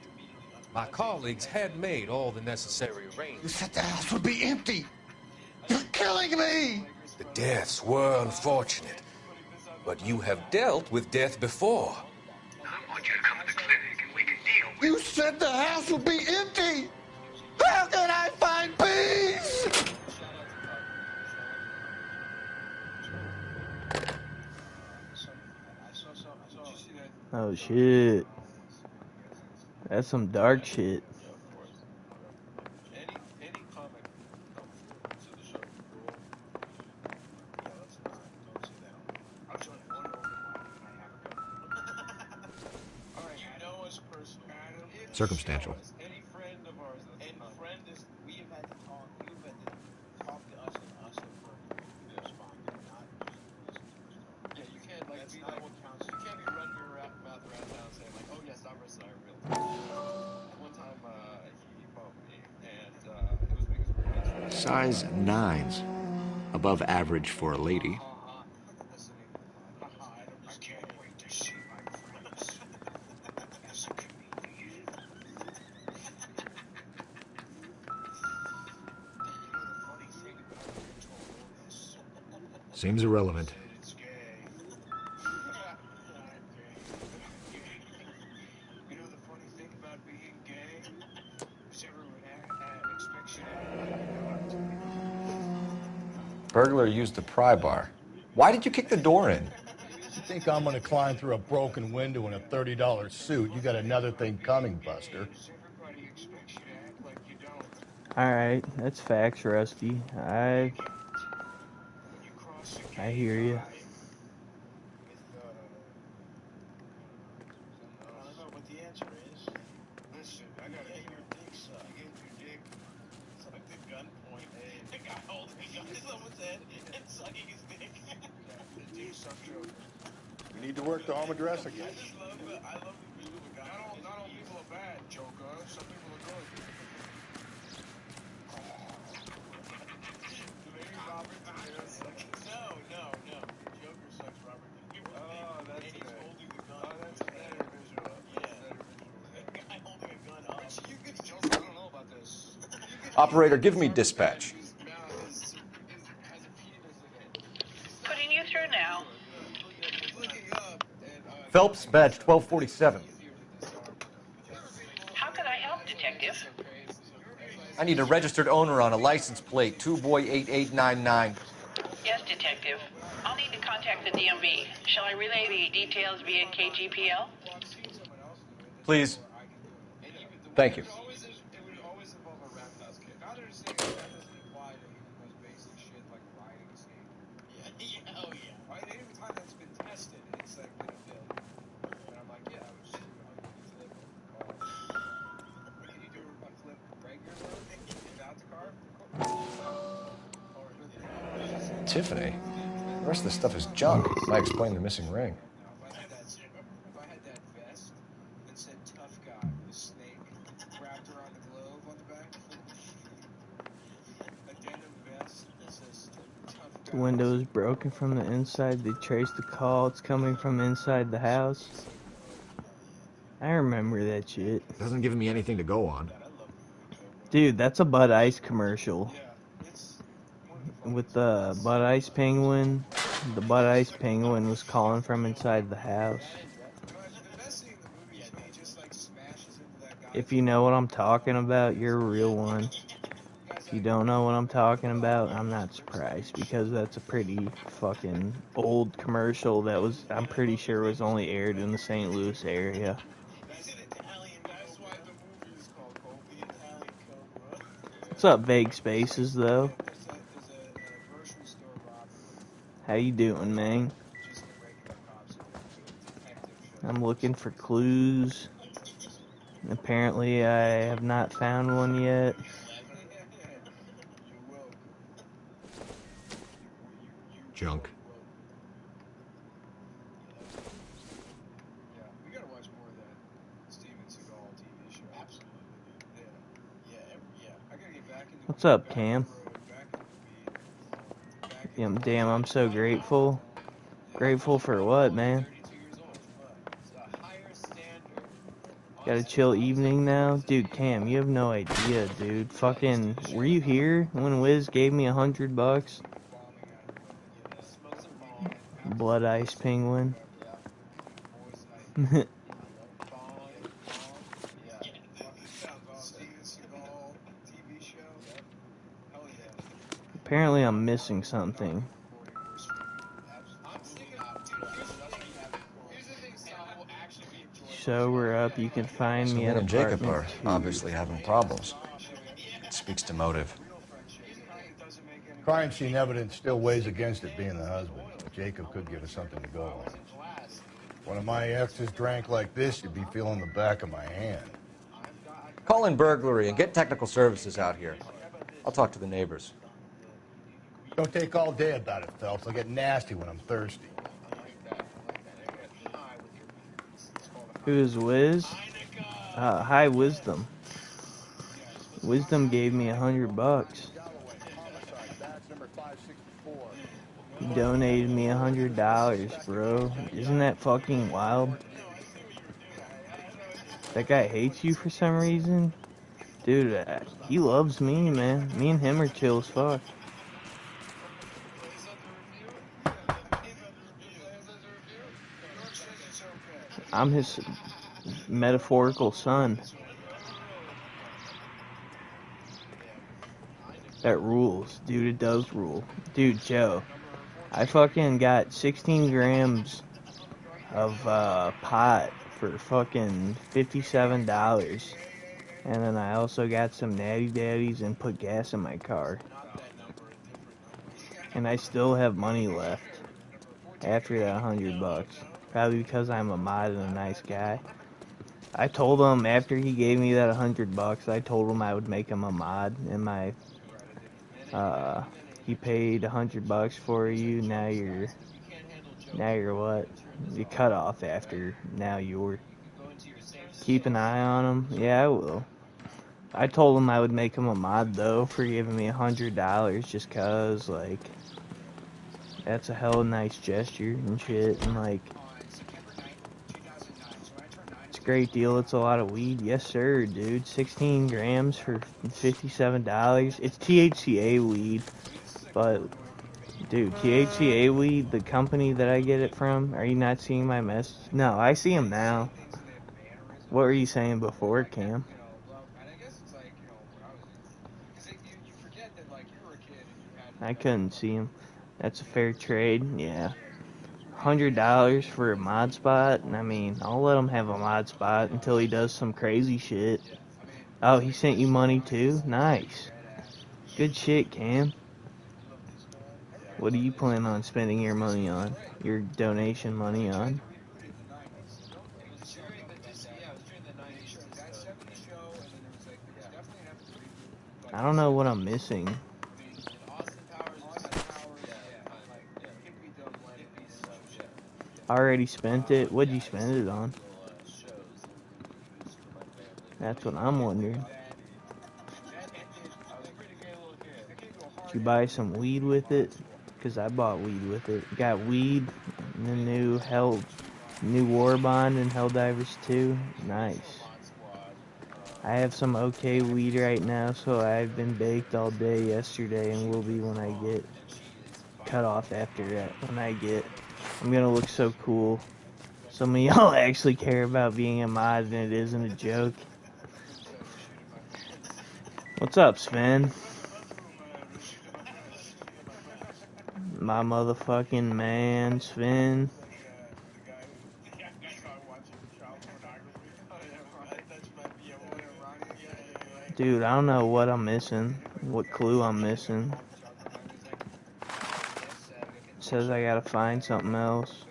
My colleagues had made all the necessary arrangements. You said the house would be empty. You're killing me. The deaths were unfortunate, but you have dealt with death before. I want you to come to the clinic and we can deal with it. You said the house would be empty. How can I find peace? Oh shit. That's some dark shit. Circumstantial. Any friend of ours, any friend is, we have had to talk. You've had to talk to us and us have responded, not just listen to us talk. Yeah, you can't like be like what counts. You can't be running your mouth around town saying like, oh yes, I'm real. One time he bumped me, and it was because we were best friends. Size 9s. Above average for a lady. Seems irrelevant. Burglar used the pry bar. Why did you kick the door in? You think I'm gonna climb through a broken window in a $30 suit? You got another thing coming, Buster. Alright, that's facts, Rusty. I hear you. We need to work the home address again. I love the view of a guy. Not all people are bad, Joker. Some people are good. Maybe Robert De Niro sucks. No. Joker sucks, Robert De Niro. Oh, that's and he's holding the gun. Oh, that's better visual. Yeah. That guy holding a gun up. You could Joker, I don't know about this. Operator, give me dispatch. Putting you through now. Phelps, badge 1247. How can I help, Detective? I need a registered owner on a license plate, 2boy8899. Yes, Detective. I'll need to contact the DMV. Shall I relay the details via KGPL? Please. Thank you. Tiffany. The rest of the stuff is junk. Might explain the missing ring. The window is broken from the inside. They traced the call. It's coming from inside the house. I remember that shit. Doesn't give me anything to go on. Dude, that's a Bud Ice commercial. With the Bud Ice penguin. The Bud Ice penguin was calling from inside the house. If you know what I'm talking about, you're a real one. If you don't know what I'm talking about, I'm not surprised, because that's a pretty fucking old commercial that was, I'm pretty sure, was only aired in the St. Louis area. What's up, Vague Spaces, though? How you doing, man? I'm looking for clues. Apparently, I have not found one yet. Junk. What's up, Cam? Damn, I'm so grateful. Grateful for what, man? Got a chill evening now? Dude, Cam, you have no idea, dude. Fucking, were you here when Wiz gave me $100? Blood Ice Penguin. Apparently I'm missing something. Sober up, you can find me at Lynn and Jacob apartment are 2. obviously having problems. It speaks to motive. Crime scene evidence still weighs against it being the husband, but Jacob could give us something to go on. One of my exes drank like this, you'd be feeling the back of my hand. Call in burglary and get technical services out here. I'll talk to the neighbors. Don't take all day about it, Phelps. I'll get nasty when I'm thirsty. Who's Wiz? Hi, Wisdom. Wisdom gave me $100. He donated me $100, bro. Isn't that fucking wild? That guy hates you for some reason? Dude, he loves me, man. Me and him are chill as fuck. I'm his metaphorical son. That rules. Dude, it does rule. Dude, Joe, I fucking got 16 grams of pot for fucking $57. And then I also got some Natty Daddies and put gas in my car. And I still have money left after that $100. Probably because I'm a mod and a nice guy. I told him after he gave me that $100, I told him I would make him a mod in my. He paid $100 for you. Now you're what? You cut off after. Now you're. Keep an eye on him. Yeah, I will. I told him I would make him a mod though for giving me $100 just cause like that's a hell of a nice gesture and shit, and like it's a great deal. It's a lot of weed. Yes sir, dude. 16 grams for $57. It's THCA weed, but dude, THCA weed, the company that I get it from, are you not seeing my message? No, I see him now. What were you saying before, Cam? I couldn't see him. That's a fair trade, yeah. $100 for a mod spot? I mean, I'll let him have a mod spot until he does some crazy shit. Oh, he sent you money too? Nice. Good shit, Cam. What do you plan on spending your money on? Your donation money on? I don't know what I'm missing. Already spent it? What'd you spend it on? That's what I'm wondering. Did you buy some weed with it? Because I bought weed with it. Got weed and the new War Bond and Helldivers 2. Nice. I have some okay weed right now, so I've been baked all day yesterday and will be when I get cut off after that. I'm gonna look so cool. Some of y'all actually care about being a mod and it isn't a joke. What's up, Sven? My motherfucking man, Sven. Dude, I don't know what I'm missing. What clue I'm missing. It says I gotta find something else.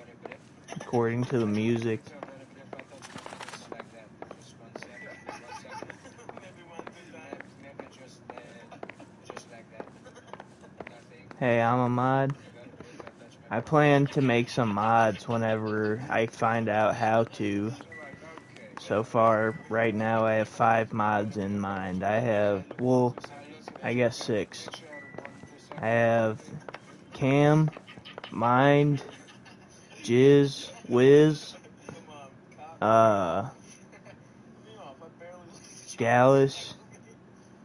According to the music. Hey, I'm a mod. I plan to make some mods whenever I find out how to. So far, right now, I have 5 mods in mind. I have, well, I guess 6. I have Cam, Mind, Jizz, Wiz, Gallus,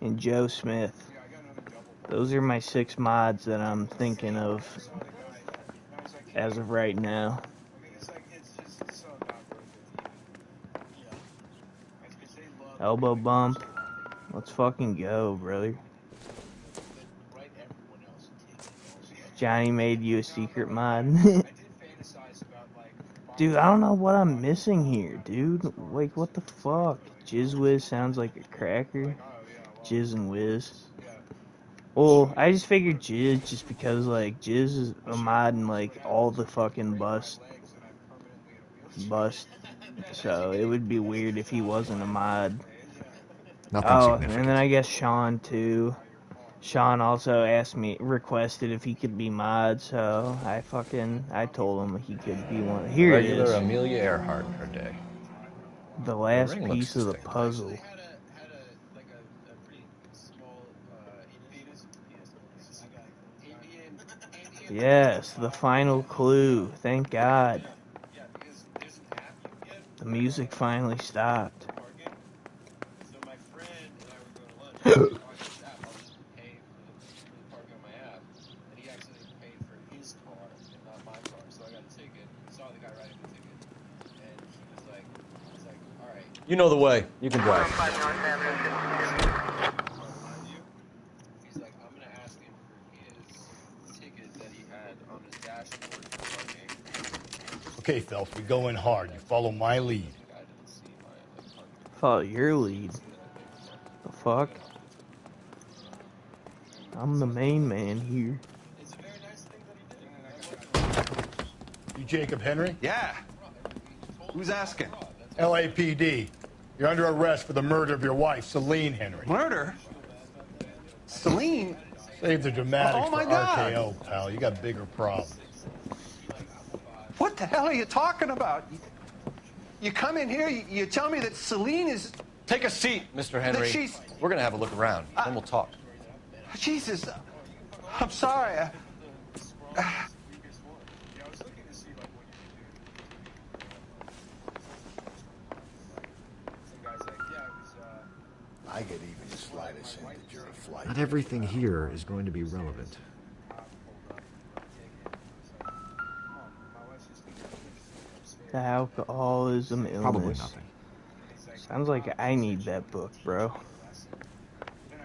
and Joe Smith. Those are my 6 mods that I'm thinking of as of right now. Elbow bump. Let's fucking go, brother. Johnny made you a secret mod. Dude, I don't know what I'm missing here, dude. Like, what the fuck? Jizz Wiz sounds like a cracker. Jizz and Wiz. Well, I just figured Jizz just because, like, Jizz is a mod in, like, all the fucking bust. So, it would be weird if he wasn't a mod. Nothing significant. And then I guess Sean, too. Sean also requested if he could be mod, so I told him he could be one. Here it is. Regular Amelia Earhart in her day. The last piece of the puzzle. Yes, the final clue. Thank God. The music finally stopped. You know the way. You can drive. Okay, Phelps, we go in hard. You follow my lead. Follow your lead. The fuck? I'm the main man here. You Jacob Henry? Yeah. Who's asking? LAPD. You're under arrest for the murder of your wife, Celine Henry. Murder? Celine? Save the dramatics Oh, my for God. RKO, pal. You got bigger problems. What the hell are you talking about? You come in here, you tell me that Celine is... Take a seat, Mr. Henry. We're going to have a look around, then we'll talk. Jesus, I'm sorry. I get even the slightest hint that you're a flight. Not everything here is going to be relevant. The alcoholism illness. Probably nothing. Sounds like I need that book, bro.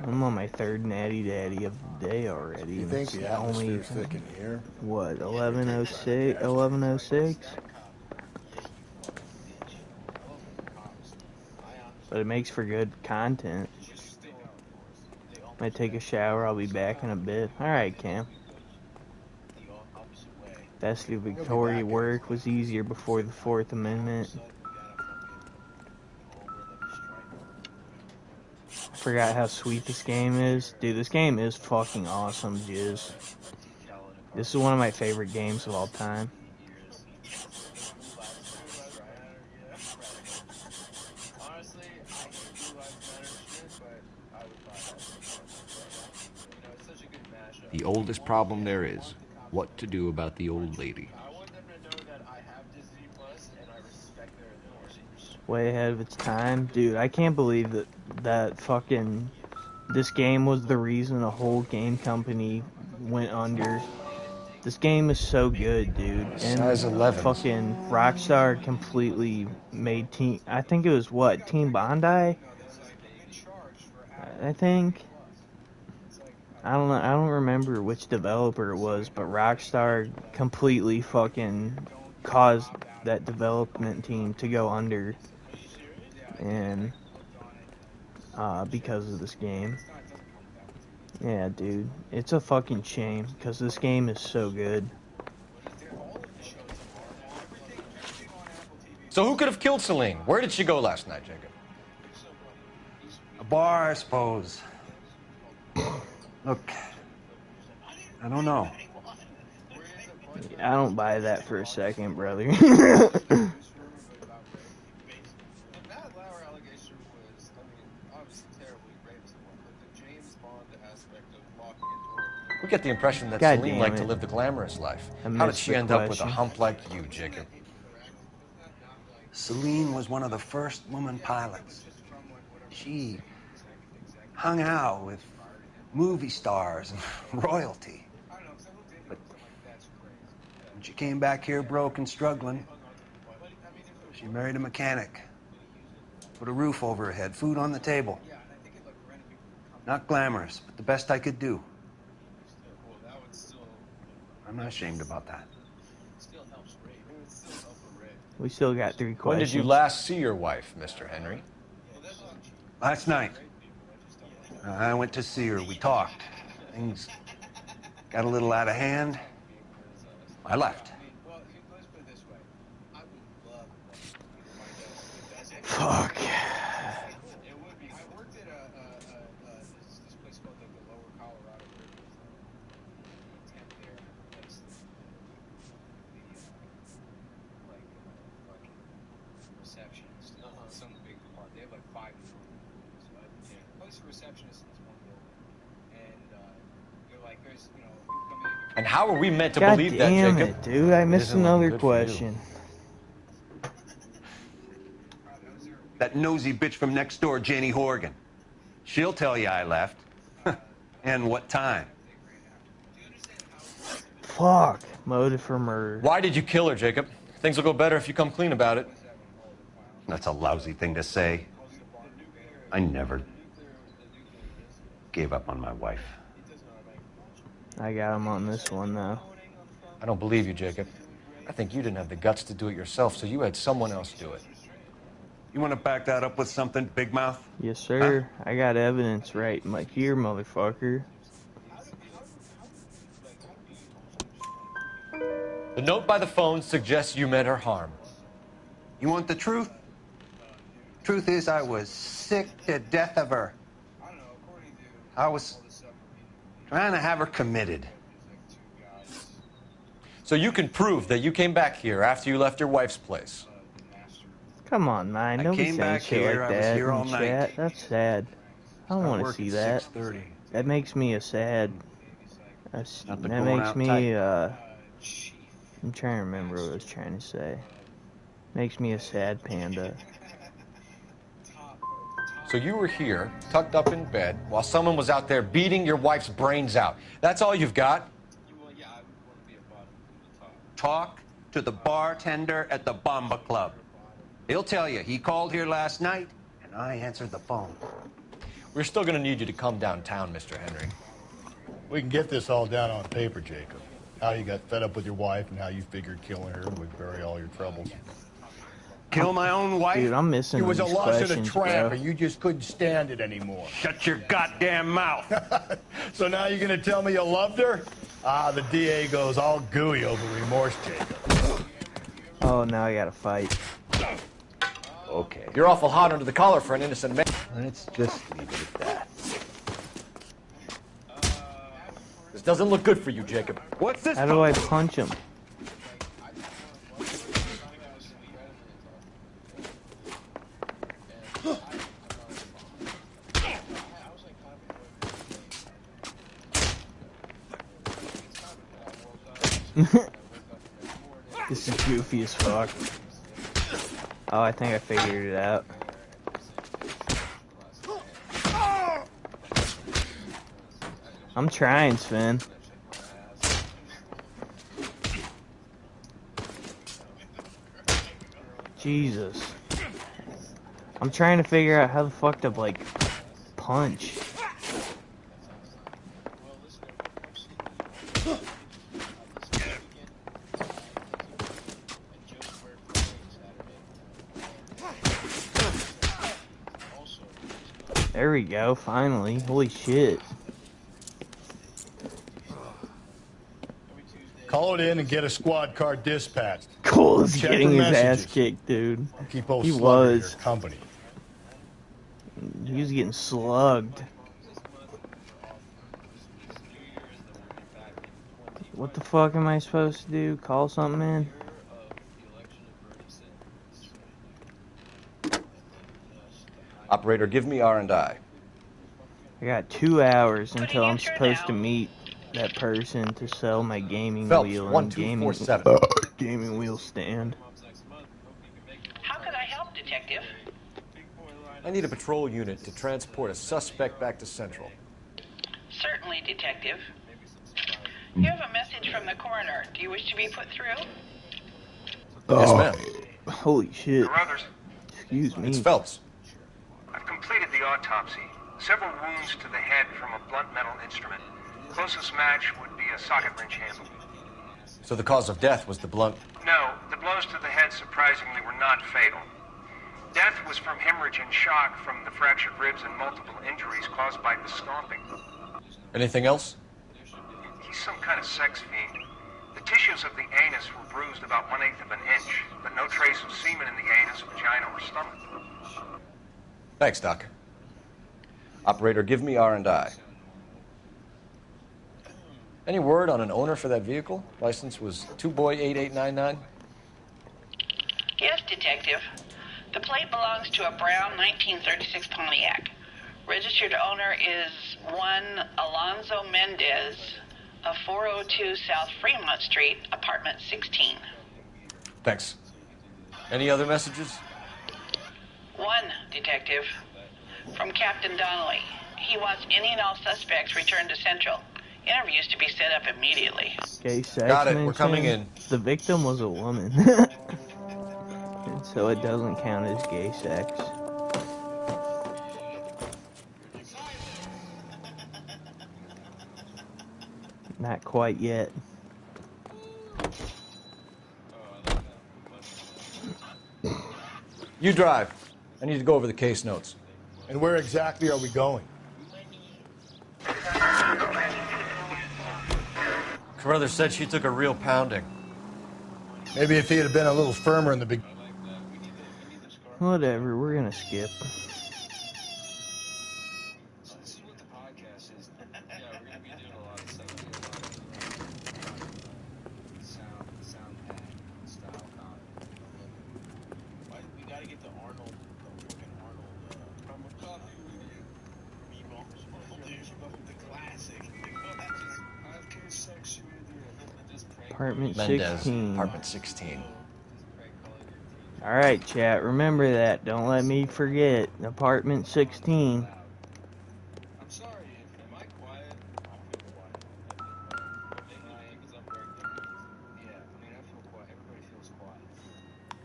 I'm on my 3rd natty daddy of the day already. You think the atmosphere's thick in here? What, 11:06? 11:06? But it makes for good content. Might take a shower. I'll be back in a bit. Alright, Cam. Festive Victoria work was easier before the 4th Amendment. Forgot how sweet this game is. Dude, this game is fucking awesome, Jizz. This is one of my favorite games of all time. The oldest problem there is, what to do about the old lady. Way ahead of its time. Dude, I can't believe that fucking... This game was the reason a whole game company went under. This game is so good, dude. And Size 11s. fucking Rockstar completely made Team... I think it was what? Team Bondi? I think. I don't know. I don't remember which developer it was, but Rockstar completely fucking caused that development team to go under, and because of this game. Yeah, dude, it's a fucking shame because this game is so good. So who could have killed Celine? Where did she go last night, Jacob? A bar, I suppose. Look, I don't know. I don't buy that for a second, brother. We get the impression that God Celine damn liked to it. live the glamorous life. I How did missed she the end up with a question. hump like you, Jacob? Celine was one of the first woman pilots. She hung out with movie stars and royalty. But when she came back here broke and struggling, she married a mechanic. Put a roof over her head, food on the table. Not glamorous, but the best I could do. I'm not ashamed about that. We still got 3 When questions. did you last see your wife, Mr. Henry? Last night. I went to see her. We talked. Things got a little out of hand. I left. Fuck. And how are we meant to God believe that, damn Jacob? it, dude. I missed isn't looking another good for you. question. That nosy bitch from next door, Jenny Horgan. She'll tell you I left. And what time. Fuck. Motive for murder. Why did you kill her, Jacob? Things will go better if you come clean about it. That's a lousy thing to say. I never gave up on my wife. I got him on this one, though. I don't believe you, Jacob. I think you didn't have the guts to do it yourself, so you had someone else do it. You want to back that up with something, Big Mouth? Yes, sir. I got evidence right here, motherfucker. The note by the phone suggests you meant her harm. You want the truth? Truth is, I was sick to death of her. I was trying to have her committed. So you can prove that you came back here after you left your wife's place. Come on, man. Nobody came saying back shit here, like I was that here in all the night. chat. That's sad. I don't Start want to work see at that. 6:30. That makes me a sad. Not That the going makes out me, type. I'm trying to remember what I was trying to say. Makes me a sad panda. So you were here, tucked up in bed, while someone was out there beating your wife's brains out. That's all you've got? Talk to the bartender at the Bomba Club. He'll tell you he called here last night, and I answered the phone. We're still going to need you to come downtown, Mr. Henry. We can get this all down on paper, Jacob. How you got fed up with your wife and how you figured killing her would bury all your troubles. Kill my own wife? Dude, I'm missing It was a these lust and a questions, tramp, bro. and you just couldn't stand it anymore. Shut your goddamn mouth. So now you're gonna tell me you loved her? Ah, the DA goes all gooey over remorse, Jacob. Oh, now I gotta fight. Okay. You're awful hot under the collar for an innocent man. Let's just leave it at that. This doesn't look good for you, Jacob. What's this? How do I punch him? This is goofy as fuck. Oh, I think I figured it out. I'm trying, Sven. Jesus. I'm trying to figure out how the fuck to, like, punch. There we go, finally. Holy shit. Call it in and get a squad car dispatched. Cole is Check getting for his ass messages. kicked, dude. Keep old He Slugger in was. your company. He was getting slugged. What the fuck am I supposed to do? Call something in? Operator, give me R&I. I got 2 hours until I'm supposed to meet that person to sell my gaming Phelps, wheel and 1247. gaming wheel stand. How can I help, Detective? I need a patrol unit to transport a suspect back to Central. Certainly, Detective. You have a message from the coroner. Do you wish to be put through? Yes, ma'am. Holy shit. Carruthers. Excuse me. It's Phelps. I've completed the autopsy. Several wounds to the head from a blunt metal instrument. Closest match would be a socket wrench handle. So the cause of death was the blunt... No, the blows to the head surprisingly were not fatal. Death was from hemorrhage and shock from the fractured ribs and multiple injuries caused by the stomping. Anything else? He's some kind of sex fiend. The tissues of the anus were bruised about 1/8 of an inch, but no trace of semen in the anus, vagina, or stomach. Thanks, Doc. Operator, give me R&I. Any word on an owner for that vehicle? License was 2boy8899. Yes, Detective. The plate belongs to a brown 1936 Pontiac. Registered owner is one Alonzo Mendez of 402 South Fremont Street, apartment 16. Thanks. Any other messages? One, Detective. From Captain Donnelly. He wants any and all suspects returned to Central. Interviews to be set up immediately. Gay sex Got it, we're mentioned? coming in. The victim was a woman. And so it doesn't count as gay sex. Not quite yet. You drive. I need to go over the case notes. And where exactly are we going? Carruthers said she took a real pounding. Maybe if he had been a little firmer in the beginning. Whatever, we're gonna skip. Apartment Mendez, 16. apartment 16. Alright, chat, remember that. Don't let me forget. Apartment 16.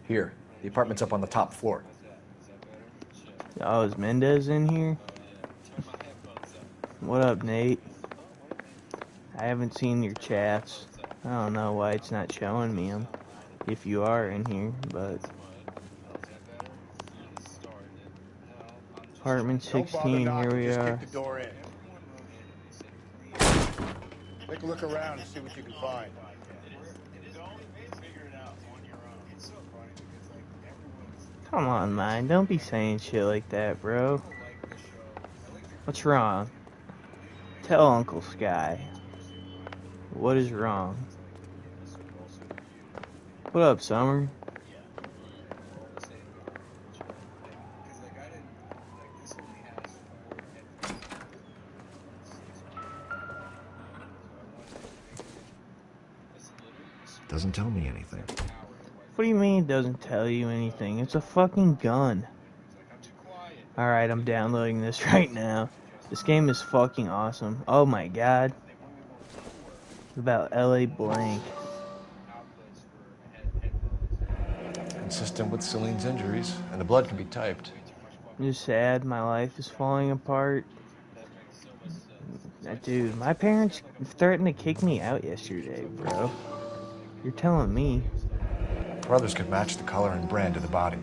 Here, the apartment's up on the top floor. Oh, is Mendez in here? What up, Nate? I haven't seen your chats. I don't know why it's not showing me them. If you are in here, but... Apartment 16, here we are. Kick the door in. Take a look around and see what you can find. Come on, man. Don't be saying shit like that, bro. What's wrong? Tell Uncle Sky. What is wrong? What up, Summer? Doesn't tell me anything. What do you mean it doesn't tell you anything? It's a fucking gun. Alright, I'm downloading this right now. This game is fucking awesome. Oh my god. It's about LA Blank. Consistent with Celine's injuries, and the blood can be typed. I'm just sad. My life is falling apart. Dude, my parents threatened to kick me out yesterday, bro. You're telling me. Brothers could match the color and brand of the body.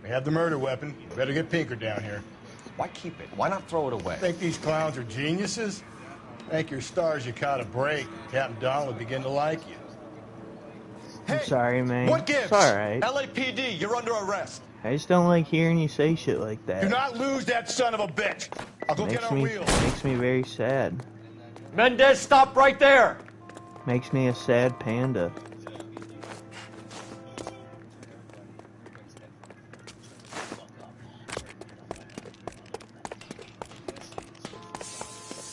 We have the murder weapon. Better get Pinker down here. Why keep it? Why not throw it away? Think these clowns are geniuses? Thank your stars you caught a break. Captain Don would begin to like you. I'm sorry, man. What gives? It's alright. LAPD, you're under arrest. I just don't like hearing you say shit like that. Do not lose that son of a bitch. I'll go get our wheels. Makes me very sad. Mendez, stop right there! Makes me a sad panda.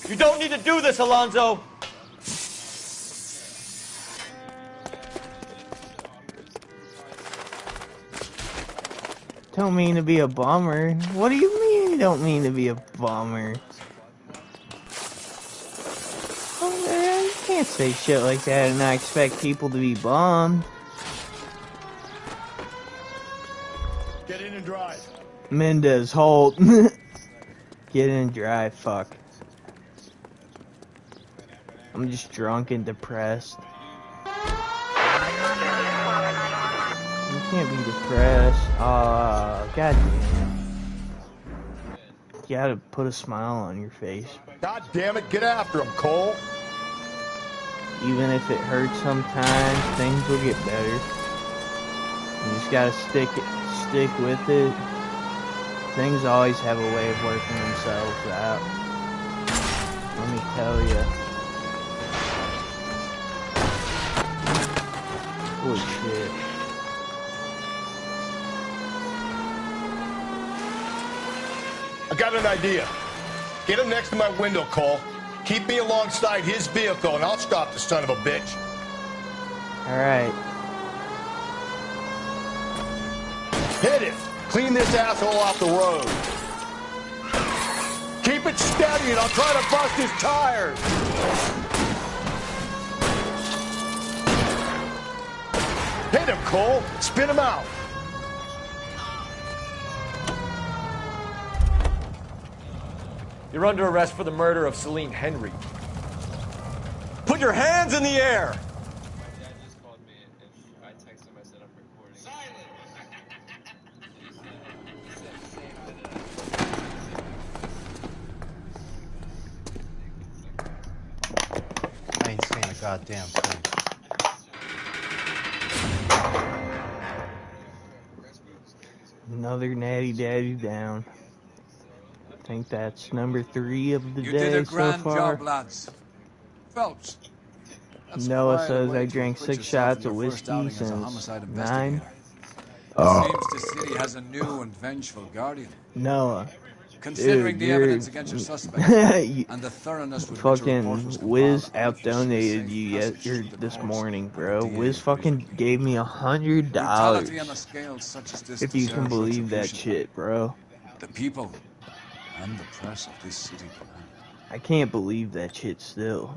You don't need to do this, Alonzo! Don't mean to be a bummer. What do you mean you don't mean to be a bummer? Oh man, you can't say shit like that and not expect people to be bummed. Get in and drive. Mendez, hold. Get in and drive, fuck. I'm just drunk and depressed. You can't be depressed. Oh, goddamn. You gotta put a smile on your face. God damn it, get after him, Cole. Even if it hurts sometimes, things will get better. You just gotta stick with it. Things always have a way of working themselves out. Let me tell you. Holy shit. I got an idea. Get him next to my window, Cole. Keep me alongside his vehicle, and I'll stop the son of a bitch. Alright. Hit it! Clean this asshole off the road. Keep it steady, and I'll try to bust his tires. Hit him, Cole. Spin him out. You're under arrest for the murder of Celine Henry. Put your hands in the air! I ain't saying a goddamn thing. Another natty daddy down. I think that's number 3 of the You day did a so grand far. job, lads. Phelps. That's Noah quite a says way I to drank put 6 yourself shots in of your first outing whiskey as a since homicide 9. investigator. Seems the city has a new and vengeful guardian. Noah. Considering Dude, the evidence against your suspect and the thoroughness with which your report was fucking Wiz compiled, I think you should be outdonated safe you passage to the this courts. morning, bro. DA Wiz fucking gave me Brutality on a $100. scale such as this If you can deserves believe that retribution. shit, bro. The people and the press of this city demand. I can't believe that shit still.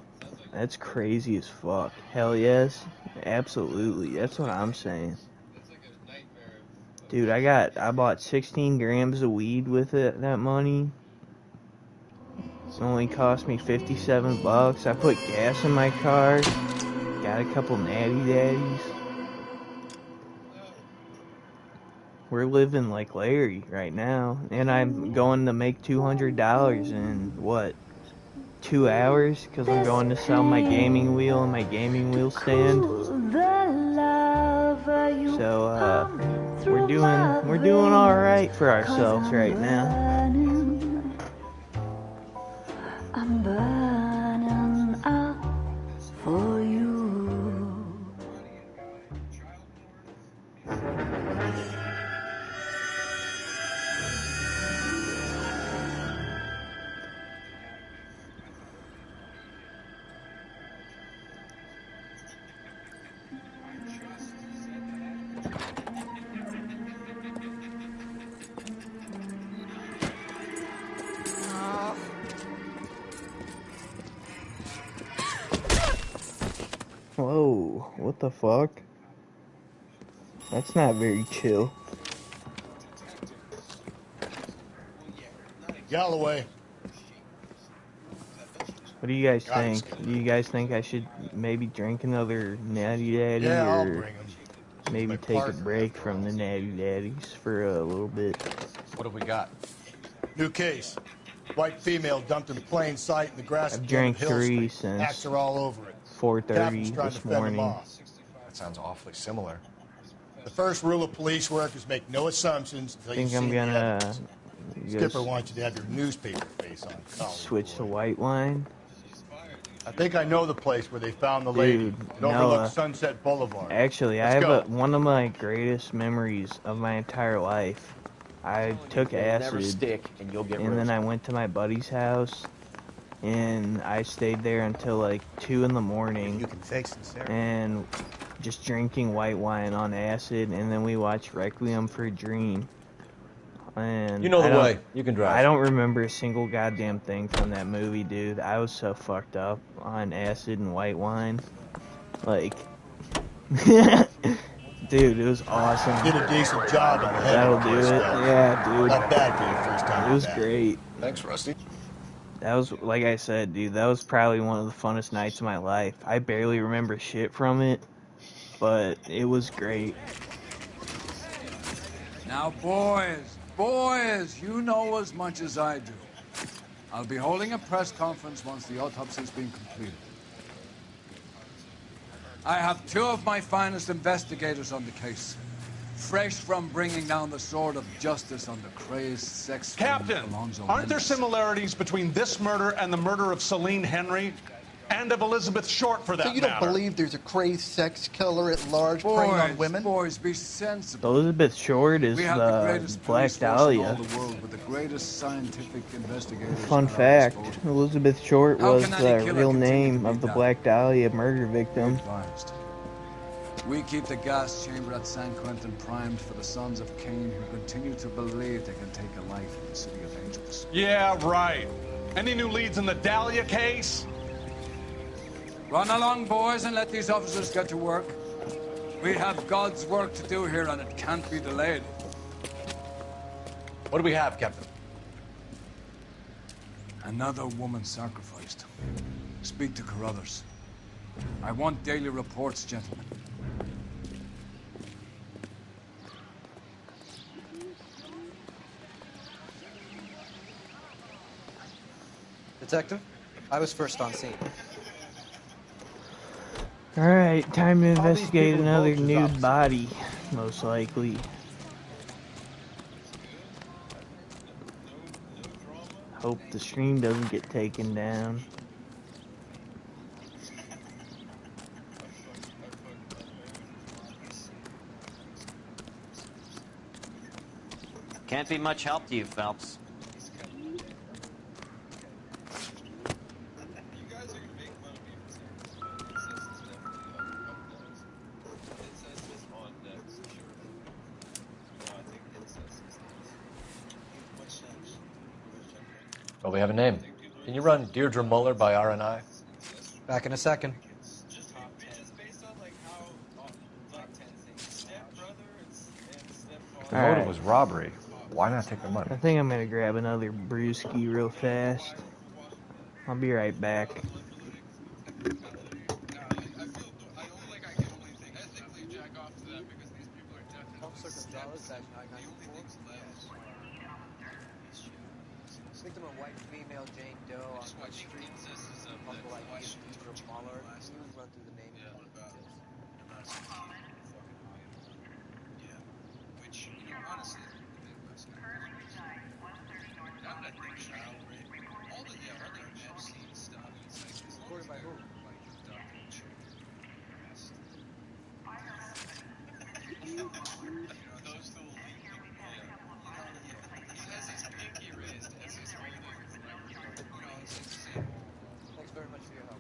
That's crazy as fuck. Hell yes. Absolutely. That's what I'm saying. Dude, I bought 16 grams of weed with that money. It only cost me $57. I put gas in my car. Got a couple natty daddies. We're living like Larry right now. And I'm going to make $200 in, what, 2 hours? Because I'm going to sell my gaming wheel and my gaming wheel stand. So, we're doing alright for ourselves right now. I'm burning up for you. What the fuck? That's not very chill. Galloway. What do you guys think? Do you guys think I should maybe drink another Natty Daddy, Yeah, I'll or bring him. maybe take a break from the Natty Daddies for a little bit? What have we got? New case. White female dumped in plain sight in the grass I've at the end drank of Hill 3 Street. since Hacks are all over it. 4:30 Captain's trying this to fend them morning. off. That sounds awfully similar. The first rule of police work is make no assumptions until I you think see I'm the gonna evidence. Skipper wants you to have your newspaper face on. switch to white wine. I think I know the place where they found the lady. Dude, It Noah. overlooks Sunset Boulevard. Actually, I Let's have go. one of my greatest memories of my entire life. I took You'll acid, never stick, and you'll get and then roasted. I went to my buddy's house, and I stayed there until like 2 in the morning. You can fix it, Sarah. And just drinking white wine on acid, and then we watched Requiem for a Dream. And You know the I don't- way. You can drive. I don't remember a single goddamn thing from that movie, dude. I was so fucked up on acid and white wine. Like, dude, it was awesome. Did a decent job in the head. That'll do it. Yeah, dude. Not bad for your first time. It was back. great. Thanks, Rusty. That was, like I said, dude, that was probably one of the funnest nights of my life. I barely remember shit from it, but it was great. Now, boys, you know as much as I do. I'll be holding a press conference once the autopsy's been completed. I have 2 of my finest investigators on the case, fresh from bringing down the sword of justice on the crazed sex Captain, Alonzo aren't there Mendes. similarities between this murder and the murder of Celine Henry and of Elizabeth Short, for that So you don't matter? believe there's a crazed sex killer at large preying on women? Boys, be sensible. Elizabeth Short is We have the the greatest Black police force in all Dahlia. the world with the greatest scientific investigators. Fun at our fact, disposal. Elizabeth Short How was can any the killer real continue name to be of the done? Black Dahlia murder victim. Advised. We keep the gas chamber at San Quentin primed for the sons of Cain who continue to believe they can take a life in the city of angels. Yeah, right. Any new leads in the Dahlia case? Run along, boys, and let these officers get to work. We have God's work to do here, and it can't be delayed. What do we have, Captain? Another woman sacrificed. Speak to Carruthers. I want daily reports, gentlemen. Detective, I was first on scene. Alright, time to investigate people another vultures nude opposite. body, most likely. Hope the stream doesn't get taken down. Can't be much help to you, Phelps. Well, we have a name. Can you run Deirdre Muller by RNI? Back in a second. The All motive right. was robbery. Why not take the money? I think I'm gonna grab another brewski real fast. I'll be right back. Victim of white female Jane Doe on White Street. Uncle ID is Deidre Muller. Can you run through the name and all the details? Which, you know, honestly, all the Epstein stuff. Reported by who? Those two he has his pinky raised as he's reading. Thanks very much for your help.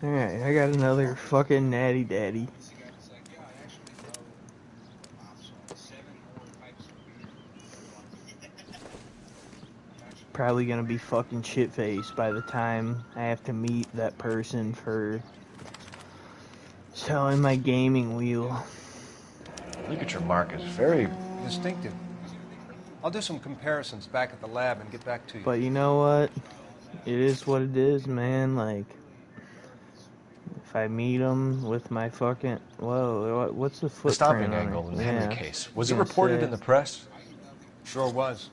Alright, I got another fucking natty daddy. probably gonna be fucking shit-faced by the time I have to meet that person for selling my gaming wheel. Look at your mark. It's very distinctive. I'll do some comparisons back at the lab and get back to you. But you know what? It is what it is, man. Like, if I meet him with my fucking... Whoa, what's the footprint the stopping on angle in it? the Yeah. Henry case. Was it reported in the press? Sure was.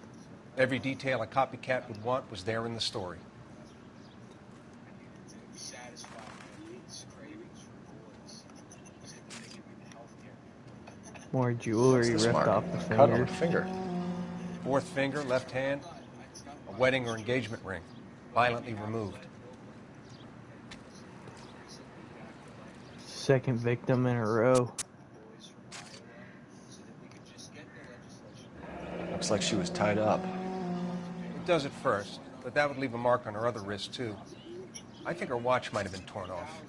Every detail a copycat would want was there in the story. More jewelry ripped off the finger. Cut on the finger. Fourth finger, left hand, a wedding or engagement ring, violently removed. Second victim in a row. Looks like she was tied up. It does at first, but that would leave a mark on her other wrist, too. I think her watch might have been torn off.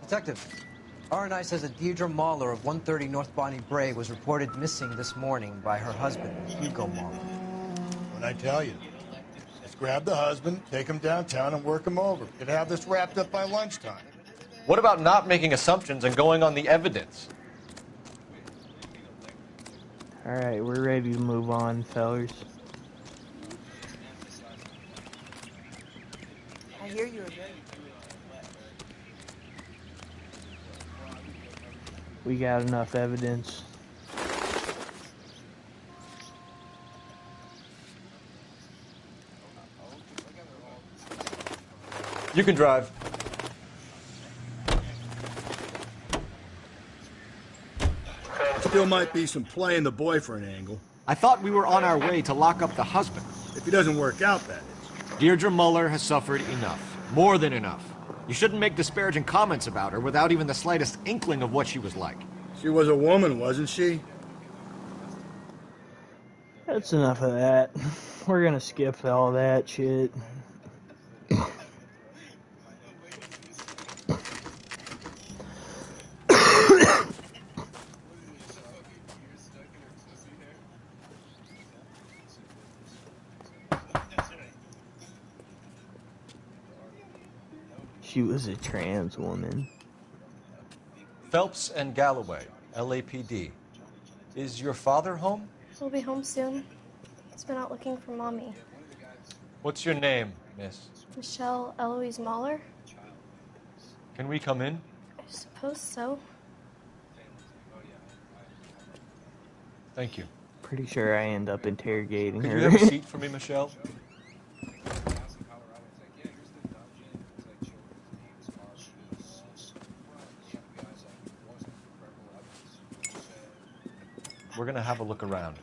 Detective, R&I says that Deirdre Mahler of 130 North Bonnie Bray was reported missing this morning by her husband, Hugo Mahler. What'd I tell you? Let's grab the husband, take him downtown, and work him over. Could have this wrapped up by lunchtime. What about not making assumptions and going on the evidence? Alright, we're ready to move on, fellers. I hear you again. We got enough evidence. You can drive. Still might be some playing the boyfriend angle. I thought we were on our way to lock up the husband. If he doesn't work out, that is. Deirdre Muller has suffered enough. More than enough. You shouldn't make disparaging comments about her without even the slightest inkling of what she was like. She was a woman, wasn't she? That's enough of that. We're gonna skip all that shit. She was a trans woman. Phelps and Galloway, LAPD. Is your father home? He'll be home soon. He's been out looking for Mommy. What's your name, miss? Michelle Eloise Mahler? Can we come in? I suppose so. Thank you. Pretty sure I end up interrogating Could her. you have a seat for me, Michelle? We're gonna have a look around.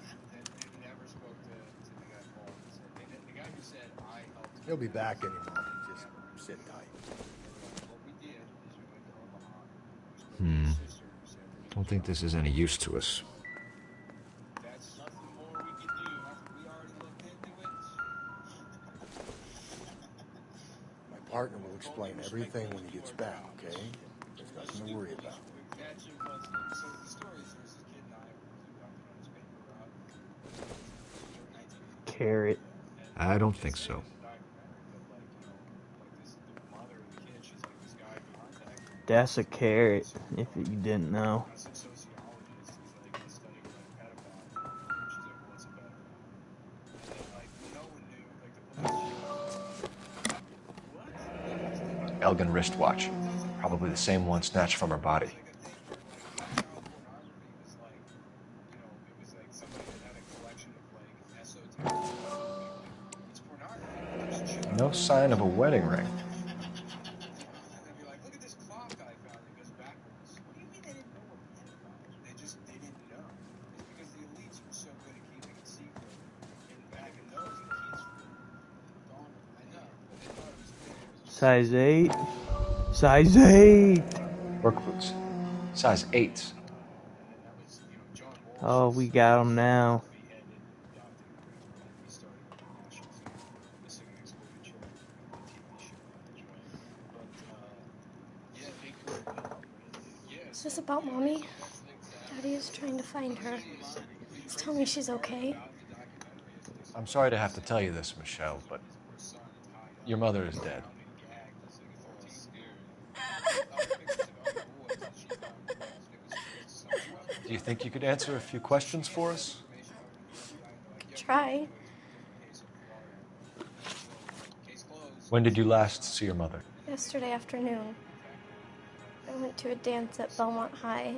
He'll be back any moment. Just sit tight. Don't think this is any use to us. My partner will explain everything when he gets back, okay? There's nothing to worry about. Carrot. I don't think so. That's a carrot, if you didn't know. Elgin wristwatch. Probably the same one snatched from her body. No sign of a wedding ring. Size 8. Size 8. Work boots. Size 8s. Oh, we got them now. Is this about Mommy? Daddy is trying to find her. Please tell me she's okay. I'm sorry to have to tell you this, Michelle, but your mother is dead. Do you think you could answer a few questions for us? Try. When did you last see your mother? Yesterday afternoon. I went to a dance at Belmont High.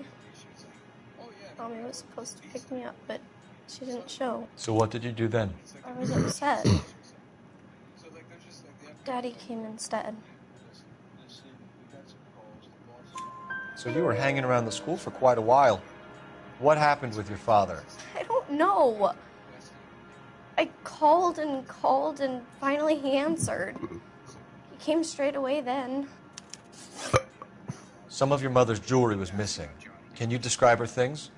Mommy was supposed to pick me up, but she didn't show. So what did you do then? I was upset. Daddy came instead. So you were hanging around the school for quite a while. What happened with your father? I don't know. I called and finally he answered. He came straight away then. Some of your mother's jewelry was missing. Can you describe her things?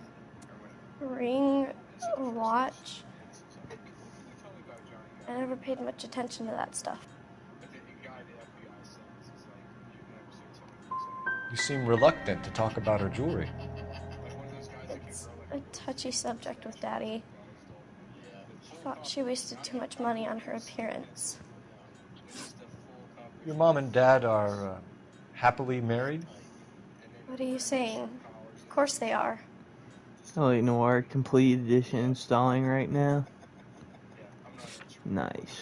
A ring, a watch. I never paid much attention to that stuff. You seem reluctant to talk about her jewelry. It's a touchy subject with Daddy. He thought she wasted too much money on her appearance. Your mom and dad are happily married? What are you saying? Of course they are. LA Noire Complete Edition installing right now. Nice.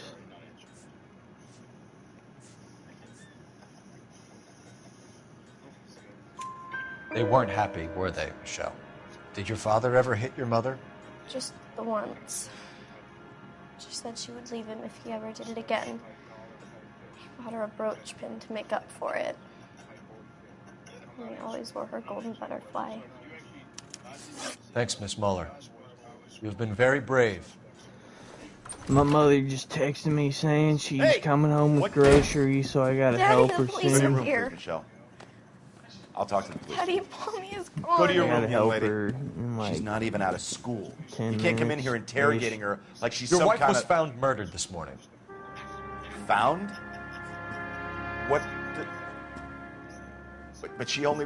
They weren't happy, were they, Michelle? Did your father ever hit your mother? Just the once. She said she would leave him if he ever did it again. He bought her a brooch pin to make up for it. And he always wore her golden butterfly. Thanks, Miss Muller. You've been very brave. My mother just texted me saying she's coming home with groceries, so I gotta help her soon. Here. Michelle. I'll talk to the police. Daddy, Mommy is gone. Go to your room, young help lady. her in like She's not even out of school. 10 You can't come in minutes here interrogating her like she's Your some wife kind was of... found murdered this morning. Found? What? But she only...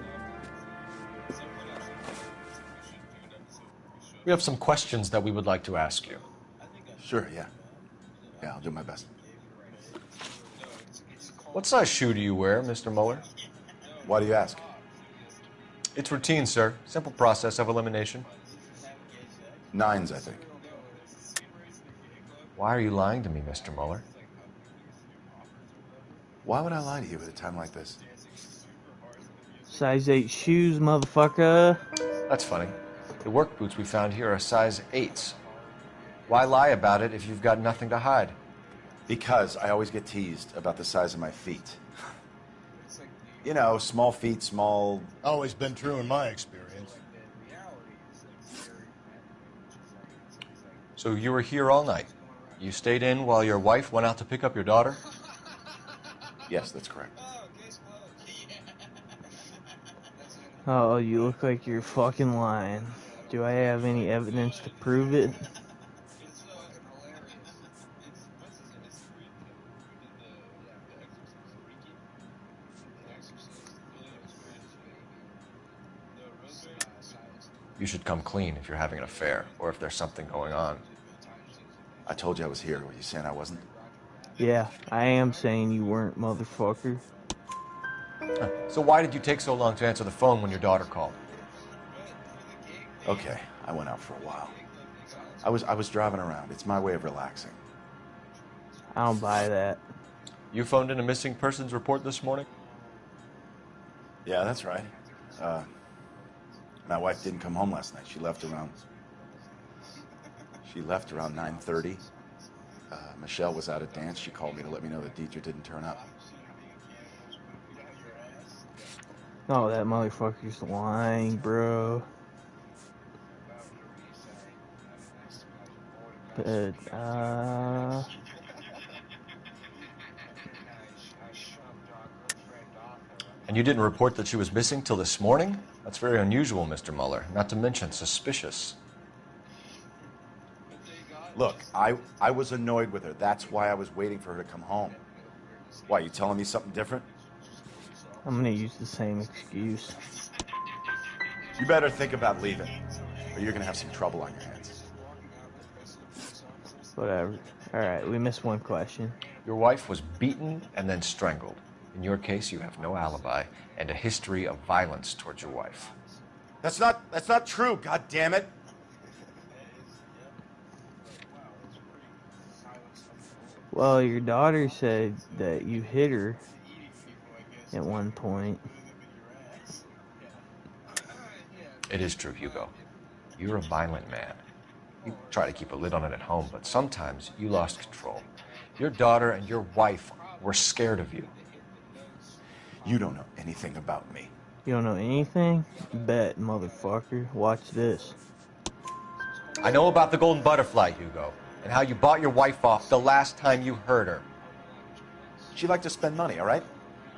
We have some questions that we would like to ask you. Sure, yeah. Yeah, I'll do my best. What size shoe do you wear, Mr. Muller? Why do you ask? It's routine, sir. Simple process of elimination. 9s, I think. Why are you lying to me, Mr. Muller? Why would I lie to you at a time like this? Size 8 shoes, motherfucker. That's funny. The work boots we found here are size 8s. Why lie about it if you've got nothing to hide? Because I always get teased about the size of my feet. You know, small feet, small... Always been true in my experience. So you were here all night. You stayed in while your wife went out to pick up your daughter? Yes, that's correct. Oh, you look like you're fucking lying. Do I have any evidence to prove it? You should come clean if you're having an affair, or if there's something going on. I told you I was here. Were you saying I wasn't? Yeah, I am saying you weren't, motherfucker. So why did you take so long to answer the phone when your daughter called? Okay, I went out for a while. I was driving around. It's my way of relaxing. I don't buy that. You phoned in a missing persons report this morning? Yeah, that's right. My wife didn't come home last night. She left around 9:30. Michelle was out at dance. She called me to let me know that Deidre didn't turn up. Oh, that motherfucker's lying, bro. But, And you didn't report that she was missing till this morning? That's very unusual, Mr. Muller. Not to mention suspicious. Look, I was annoyed with her. That's why I was waiting for her to come home. Why, you telling me something different? I'm gonna use the same excuse. You better think about leaving, or you're gonna have some trouble on your hands. Whatever. Alright, we missed one question. Your wife was beaten and then strangled. In your case, you have no alibi and a history of violence towards your wife. That's not true, god damn it. Well, your daughter said that you hit her at one point. It is true, Hugo. You're a violent man. You try to keep a lid on it at home, but sometimes you lost control. Your daughter and your wife were scared of you. You don't know anything about me. You don't know anything? Bet, motherfucker. Watch this. I know about the golden butterfly, Hugo, and how you bought your wife off the last time you heard her. She liked to spend money, all right?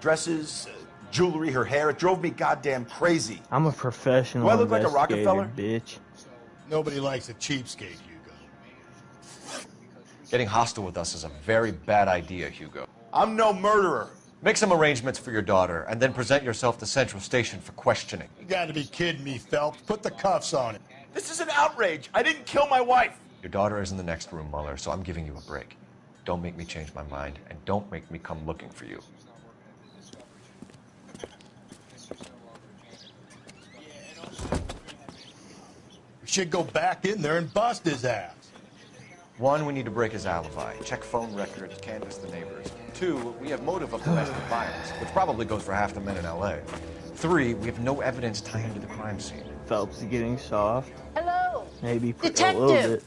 Dresses, jewelry, her hair. It drove me goddamn crazy. I'm a professional Do I look like a investigator, Rockefeller? bitch. Nobody likes a cheapskate, Hugo. Getting hostile with us is a very bad idea, Hugo. I'm no murderer. Make some arrangements for your daughter, and then present yourself to Central Station for questioning. You gotta be kidding me, Phelps. Put the cuffs on it. This is an outrage. I didn't kill my wife. Your daughter is in the next room, Mueller, so I'm giving you a break. Don't make me change my mind, and don't make me come looking for you. We should go back in there and bust his ass. 1, we need to break his alibi. Check phone records, canvass the neighbors. 2, we have motive of domestic violence, which probably goes for half the men in L.A. 3, we have no evidence tying to the crime scene. Phelps is getting soft. Hello. Maybe a little Detective. bit.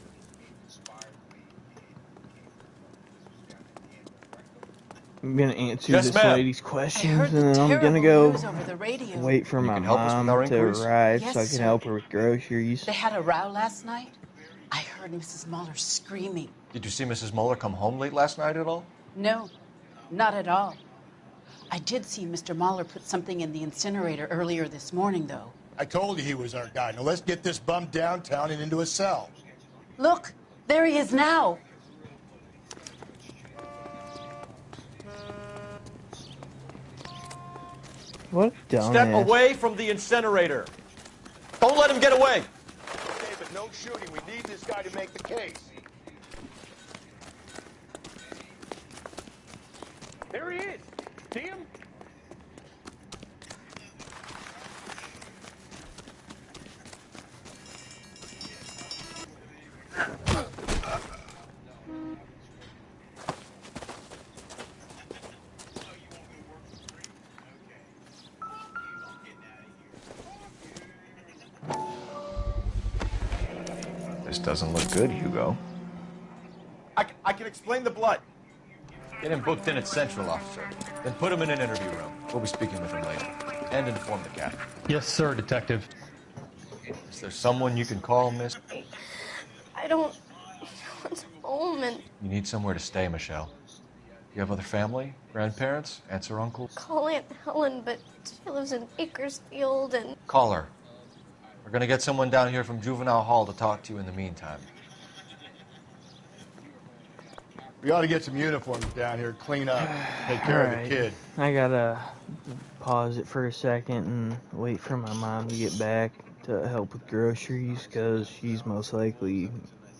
I'm gonna answer Yes, this ma'am. lady's I questions, heard and the then I'm gonna terrible go news over the radio. wait for my can help us with mom our to inquiries? arrive Yes, so I can sir. help her with groceries. They had a row last night. I heard Mrs. Mueller screaming. Did you see Mrs. Mueller come home late last night at all? No, not at all. I did see Mr. Mueller put something in the incinerator earlier this morning, though. I told you he was our guy. Now let's get this bum downtown and into a cell. Look, there he is now. What a dumbass. Step away from the incinerator. Don't let him get away. Okay, but no shooting. We need this guy to make the case. There he is. See him? This doesn't look good, Hugo. I can explain the blood. Get him booked in at Central, officer. Then put him in an interview room. We'll be speaking with him later. And inform the captain. Yes, sir, Detective. Is there someone you can call, miss? I don't want home, and You need somewhere to stay, Michelle. You have other family? Grandparents? Aunts or uncles? call Aunt Helen, but she lives in Bakersfield, and Call her. We're gonna get someone down here from Juvenile Hall to talk to you in the meantime. We ought to get some uniforms down here, clean up, take care of the kid. I gotta pause it for a second and wait for my mom to get back to help with groceries, because she's most likely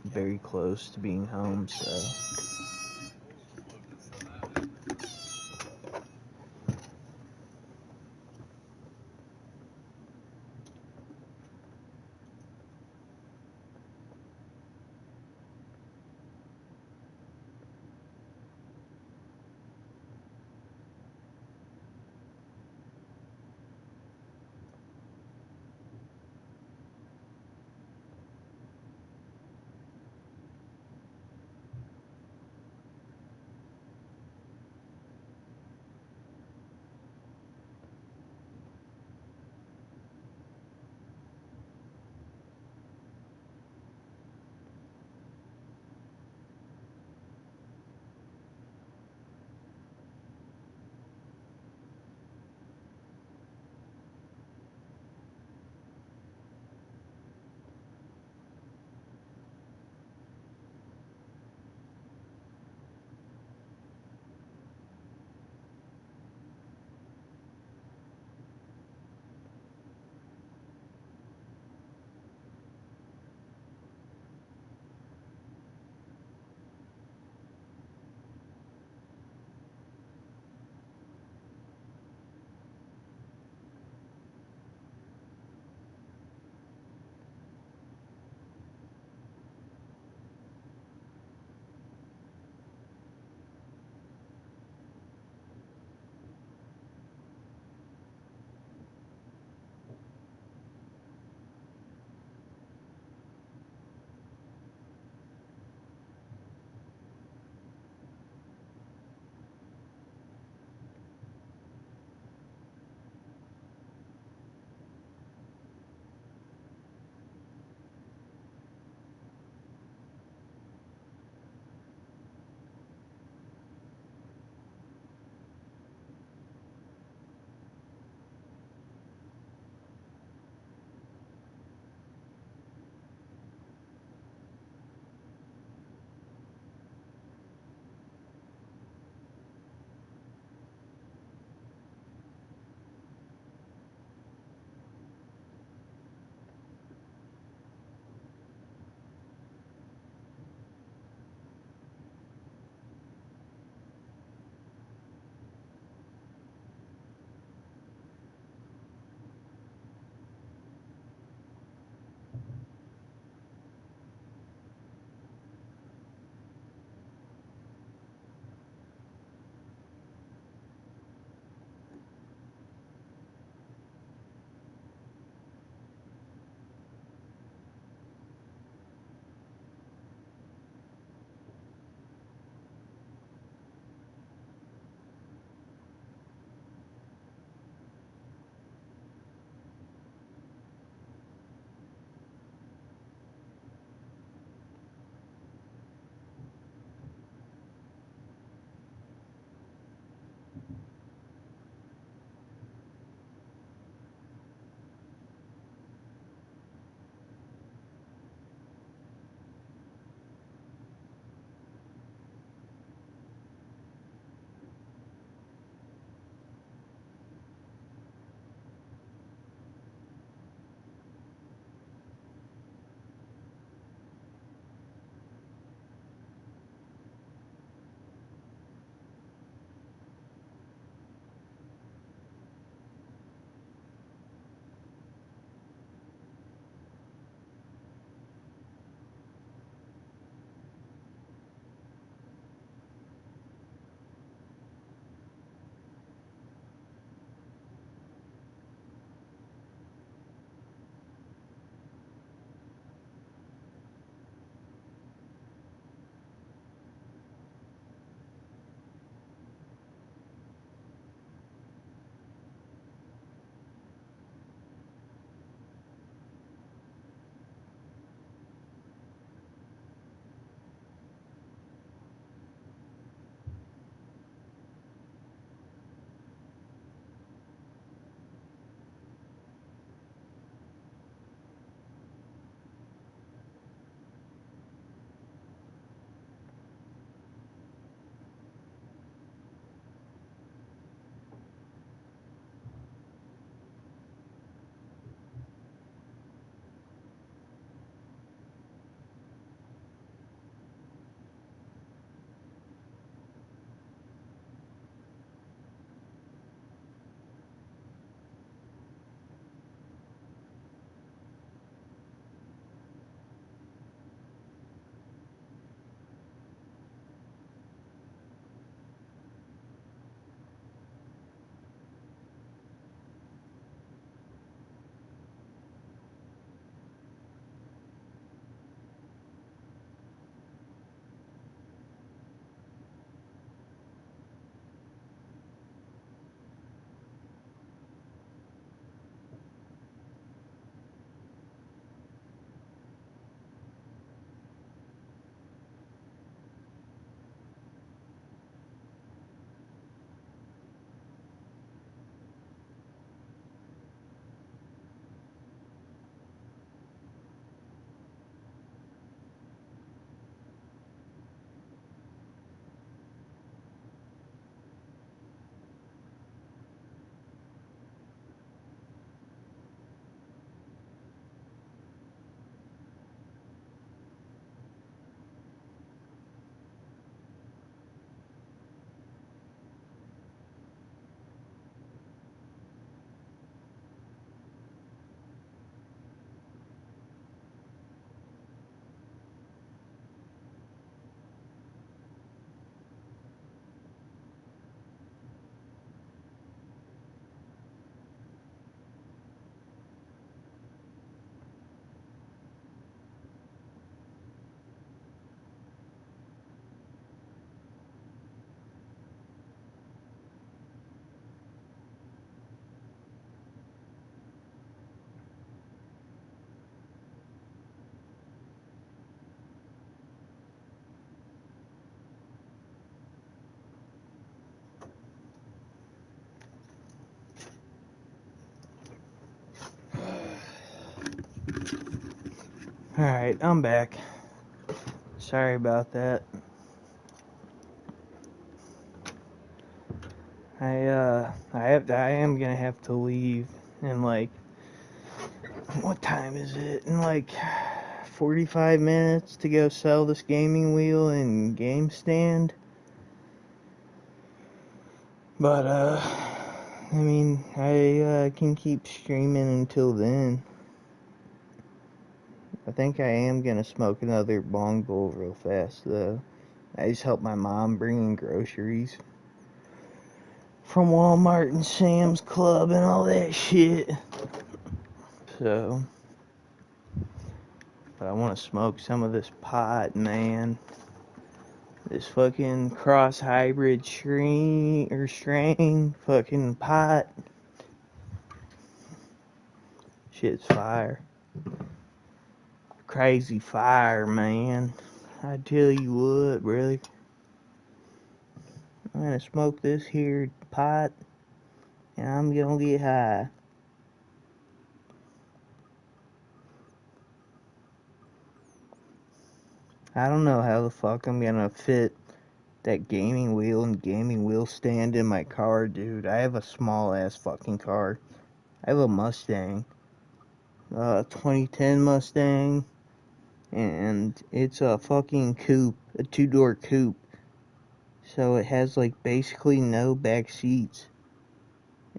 very close to being home, so... Alright, I'm back. Sorry about that. I am gonna have to leave in like, what time is it? In like 45 minutes to go sell this gaming wheel and game stand. But, I mean, I can keep streaming until then. I think I am gonna smoke another bong bowl real fast, though. I just helped my mom bring in groceries from Walmart and Sam's Club and all that shit. So, but I want to smoke some of this pot, man. This fucking cross hybrid strain fucking pot. Shit's fire. Crazy fire, man. I tell you what, brother. I'm gonna smoke this here pot, and I'm gonna get high. I don't know how the fuck I'm gonna fit that gaming wheel and gaming wheel stand in my car, dude. I have a small ass fucking car. I have a Mustang. 2010 Mustang. And it's a fucking coupe. A 2-door coupe. So it has like basically no back seats.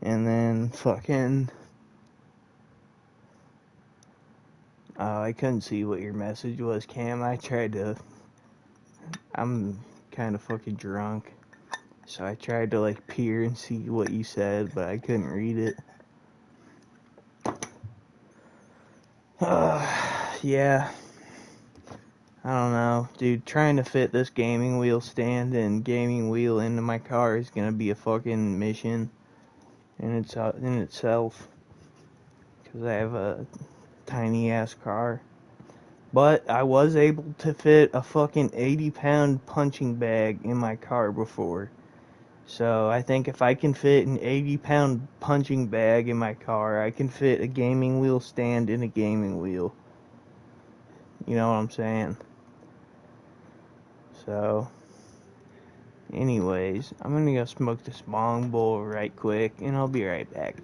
And then fucking... I couldn't see what your message was, Cam. I tried to... I'm kind of fucking drunk. So I tried to like peer and see what you said, but I couldn't read it. Yeah. I don't know. Dude, trying to fit this gaming wheel stand and gaming wheel into my car is gonna be a fucking mission in itself. Because I have a tiny ass car. But I was able to fit a fucking 80-pound punching bag in my car before. So I think if I can fit an 80-pound punching bag in my car, I can fit a gaming wheel stand in a gaming wheel. You know what I'm saying? So, anyways, I'm gonna go smoke this bong bowl right quick, and I'll be right back.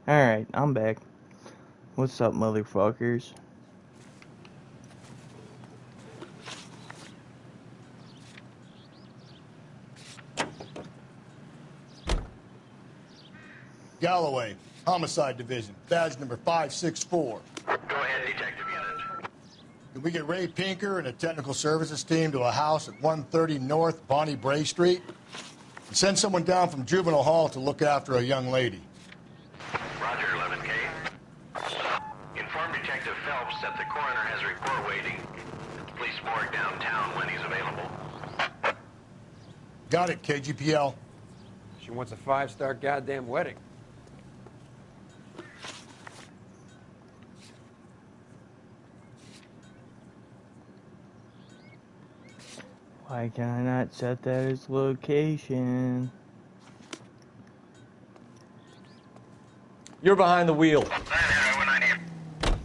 Alright, I'm back. What's up, motherfuckers? Galloway, Homicide Division, badge number 564. Go ahead, Detective Unit. Can we get Ray Pinker and a technical services team to a house at 130 North Bonnie Bray Street? And send someone down from Juvenile Hall to look after a young lady. Roger, 11K. Inform Detective Phelps that the coroner has a report waiting at the police morgue downtown when he's available. Got it, KGPL. She wants a 5-star goddamn wedding. Why can I not set that as location? You're behind the wheel.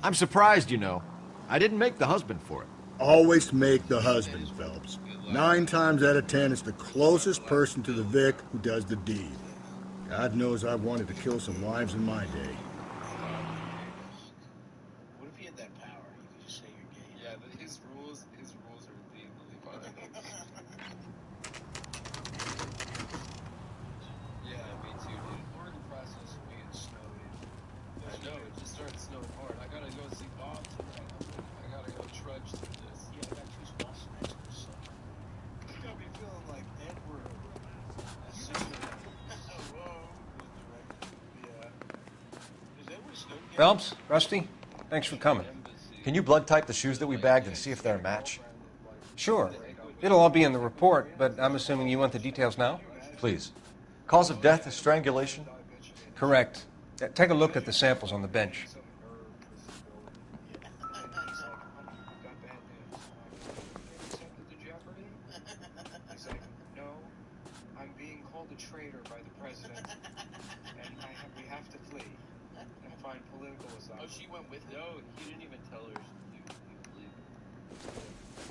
I'm surprised, you know. I didn't make the husband for it. Always make the husband, Phelps. 9 times out of 10, it's the closest person to the Vic who does the deed. God knows I've wanted to kill some wives in my day. What if he had that power? He could just say you're gay. Yeah, but his rules are legally binding. Yeah, me too, dude. We're in the process of being snowed in. I know, it just started snowing hard. I gotta go see Bob tonight. I gotta go trudge through this. Yeah, I got 2 small snacks for the summer. You got me feeling like Edward. Phelps, Rusty, thanks for coming. Can you blood type the shoes that we bagged and see if they're a match? Sure. It'll all be in the report, but I'm assuming you want the details now? Please. Cause of death is strangulation? Correct. Take a look at the samples on the bench. I'm being called a traitor by the president, and we have to flee and find political asylum. Oh, she went with him? No, he didn't even tell her he believed.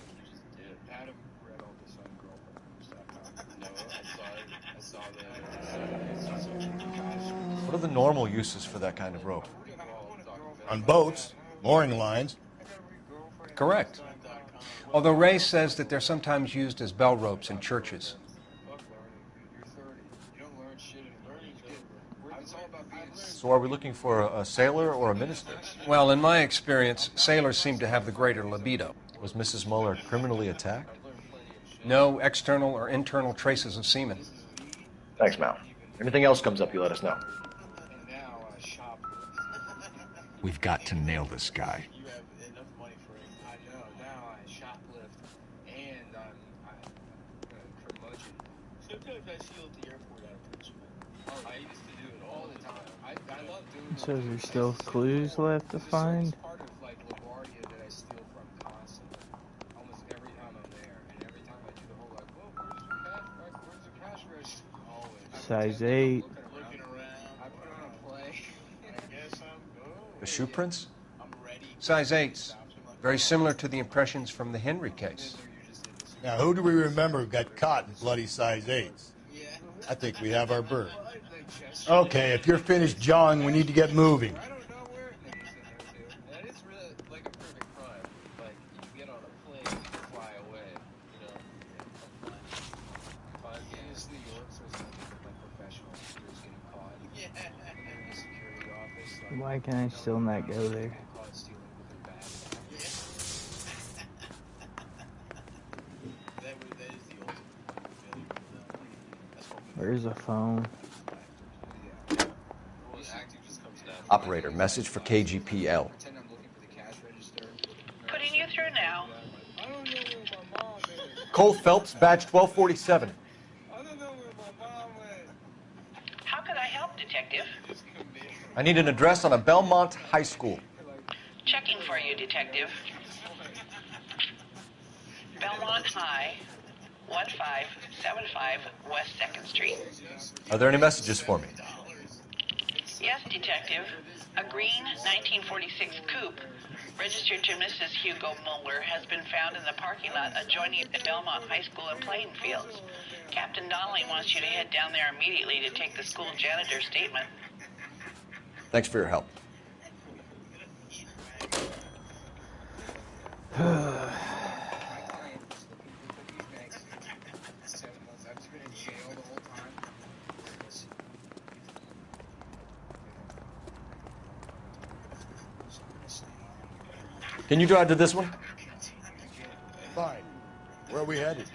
He just did. Adam read all this on girlfriend.com. No, I saw that. What are the normal uses for that kind of rope? On boats, mooring lines. Correct. Although Ray says that they're sometimes used as bell ropes in churches. So are we looking for a sailor or a minister? Well, in my experience, sailors seem to have the greater libido. Was Mrs. Muller criminally attacked? No external or internal traces of semen. Thanks, Mal. Anything else comes up, you let us know. We've got to nail this guy. So there's still clues left to find? Size 8. The shoe prints? Size 8s. Very similar to the impressions from the Henry case. Now, who do we remember got caught in bloody size 8s? I think we have our bird. Okay, if you're finished jawing, we need to get moving. That is really like a perfect crime. Like, you get on a plane, you fly away, you know. It's New York, so it's not like professional shooters getting caught. Yeah. In the security office. Like, Why can I still not go there? Where's the phone? Operator, message for KGPL. Putting you through now. Cole Phelps, badge 1247. How can I help, Detective? I need an address on a Belmont High School. Checking for you, Detective. Belmont High, 1575 West 2nd Street. Are there any messages for me? Yes, Detective. A green 1946 coupe registered to Mrs. Hugo Muller has been found in the parking lot adjoining the Belmont High School and playing fields. Captain Donnelly wants you to head down there immediately to take the school janitor's statement. Thanks for your help. Can you drive to this one? Fine. Where are we headed?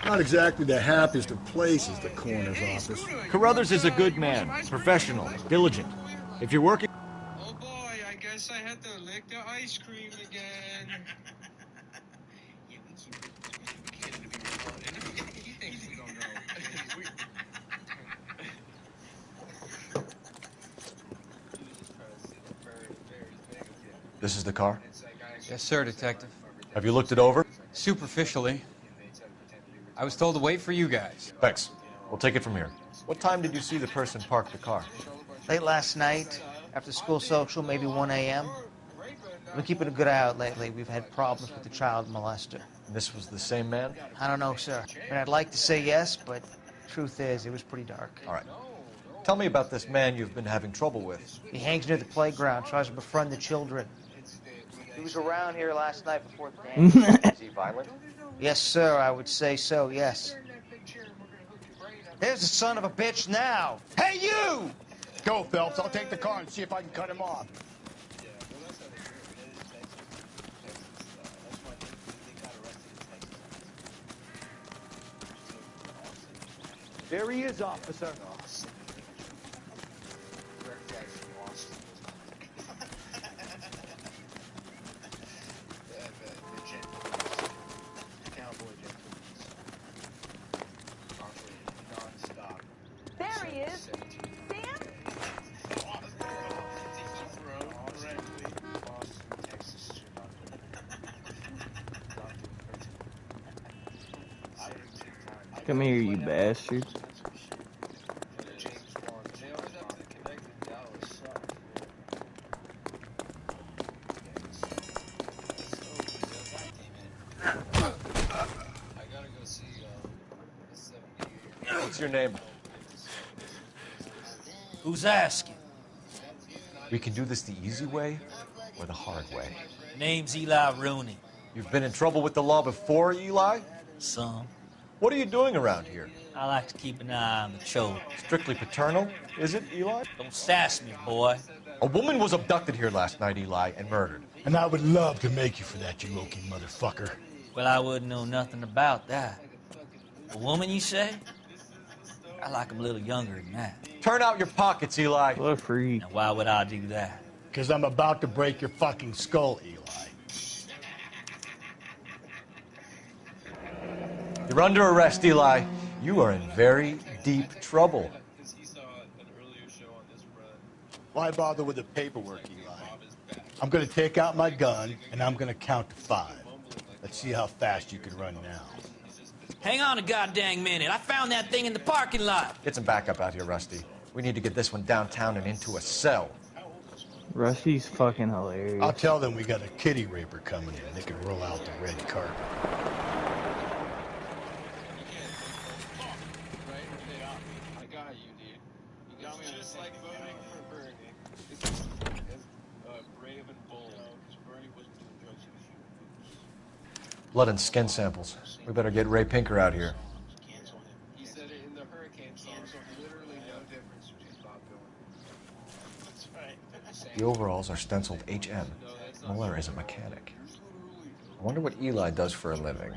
Not exactly the happiest of places, the coroner's office. Carruthers is a good man, professional, diligent. If you're working... Oh boy, I guess I had to lick the ice cream again. He thinks we don't know. This is the car? Yes, sir, Detective. Have you looked it over? Superficially. I was told to wait for you guys. Thanks. We'll take it from here. What time did you see the person park the car? Late last night, after school social, maybe 1 a.m. We've been keeping a good eye out lately. We've had problems with the child molester. And this was the same man? I don't know, sir. I mean, I'd like to say yes, but truth is, it was pretty dark. All right. Tell me about this man you've been having trouble with. He hangs near the playground, tries to befriend the children. He was around here last night before the dance. Is he violent? Yes, sir, I would say so, yes. There's the son of a bitch now. Hey, you! Go, Phelps. I'll take the car and see if I can cut him off. There he is, officer. There he is. Come here, you bastard. What's your name? Who's asking? We can do this the easy way or the hard way. Name's Eli Rooney. You've been in trouble with the law before, Eli? Some. What are you doing around here? I like to keep an eye on the children. Strictly paternal, is it, Eli? Don't sass me, boy. A woman was abducted here last night, Eli, and murdered. And I would love to make you for that, you low-key motherfucker. Well, I wouldn't know nothing about that. A woman, you say? I like 'em a little younger than that. Turn out your pockets, Eli. What a freak. Now, why would I do that? Because I'm about to break your fucking skull, Eli. You're under arrest, Eli. You are in very deep trouble. Why bother with the paperwork, Eli? I'm going to take out my gun, and I'm going to count to 5. Let's see how fast you can run now. Hang on a goddamn minute. I found that thing in the parking lot. Get some backup out here, Rusty. We need to get this one downtown and into a cell. Rusty's fucking hilarious. I'll tell them we got a kitty raper coming in. They can roll out the red carpet. Blood and skin samples. We better get Ray Pinker out here. He said it in the hurricane song, so literally no difference between Bob Dylan. That's right. The overalls are stenciled HM. Muller is a mechanic. I wonder what Eli does for a living.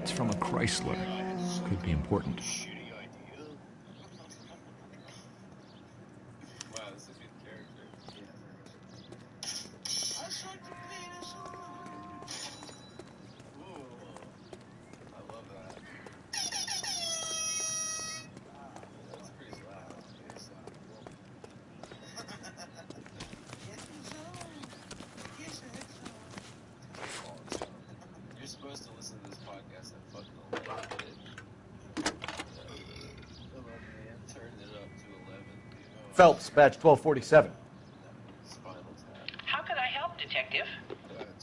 It's from a Chrysler. Could be important. You're supposed to listen to this podcast and fucking love it. Come on, man. Turn it up to 11. Phelps, badge 1247. How can I help, Detective?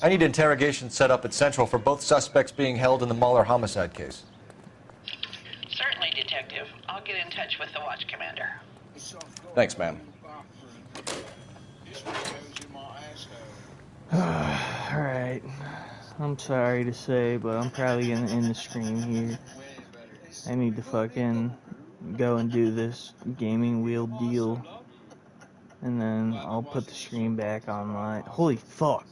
I need interrogation set up at Central for both suspects being held in the Muller homicide case. Certainly, Detective. I'll get in touch with the watch commander. Thanks, ma'am. Alright. I'm sorry to say, but I'm probably gonna end the stream here. I need to fucking go and do this gaming wheel deal. And then I'll put the stream back online. Holy fuck.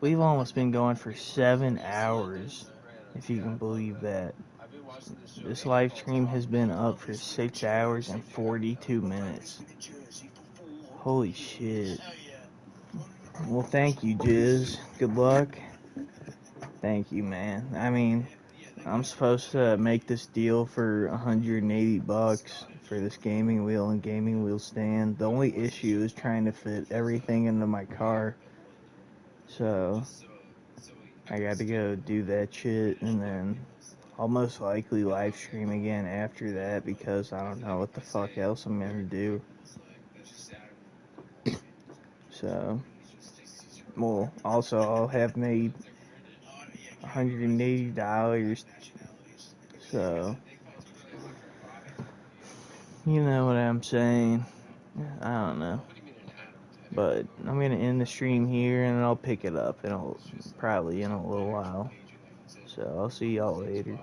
We've almost been going for 7 hours, if you can believe that. This live stream has been up for 6 hours and 42 minutes. Holy shit. Well, thank you, Jizz. Good luck. Thank you, man. I mean, I'm supposed to make this deal for $180 for this gaming wheel and gaming wheel stand. The only issue is trying to fit everything into my car. So, I got to go do that shit, and then I'll most likely live stream again after that because I don't know what the fuck else I'm gonna do. So, well, also I'll have made $180, so you know what I'm saying. I don't know. But I'm gonna end the stream here and I'll pick it up probably in a little while. So I'll see y'all later.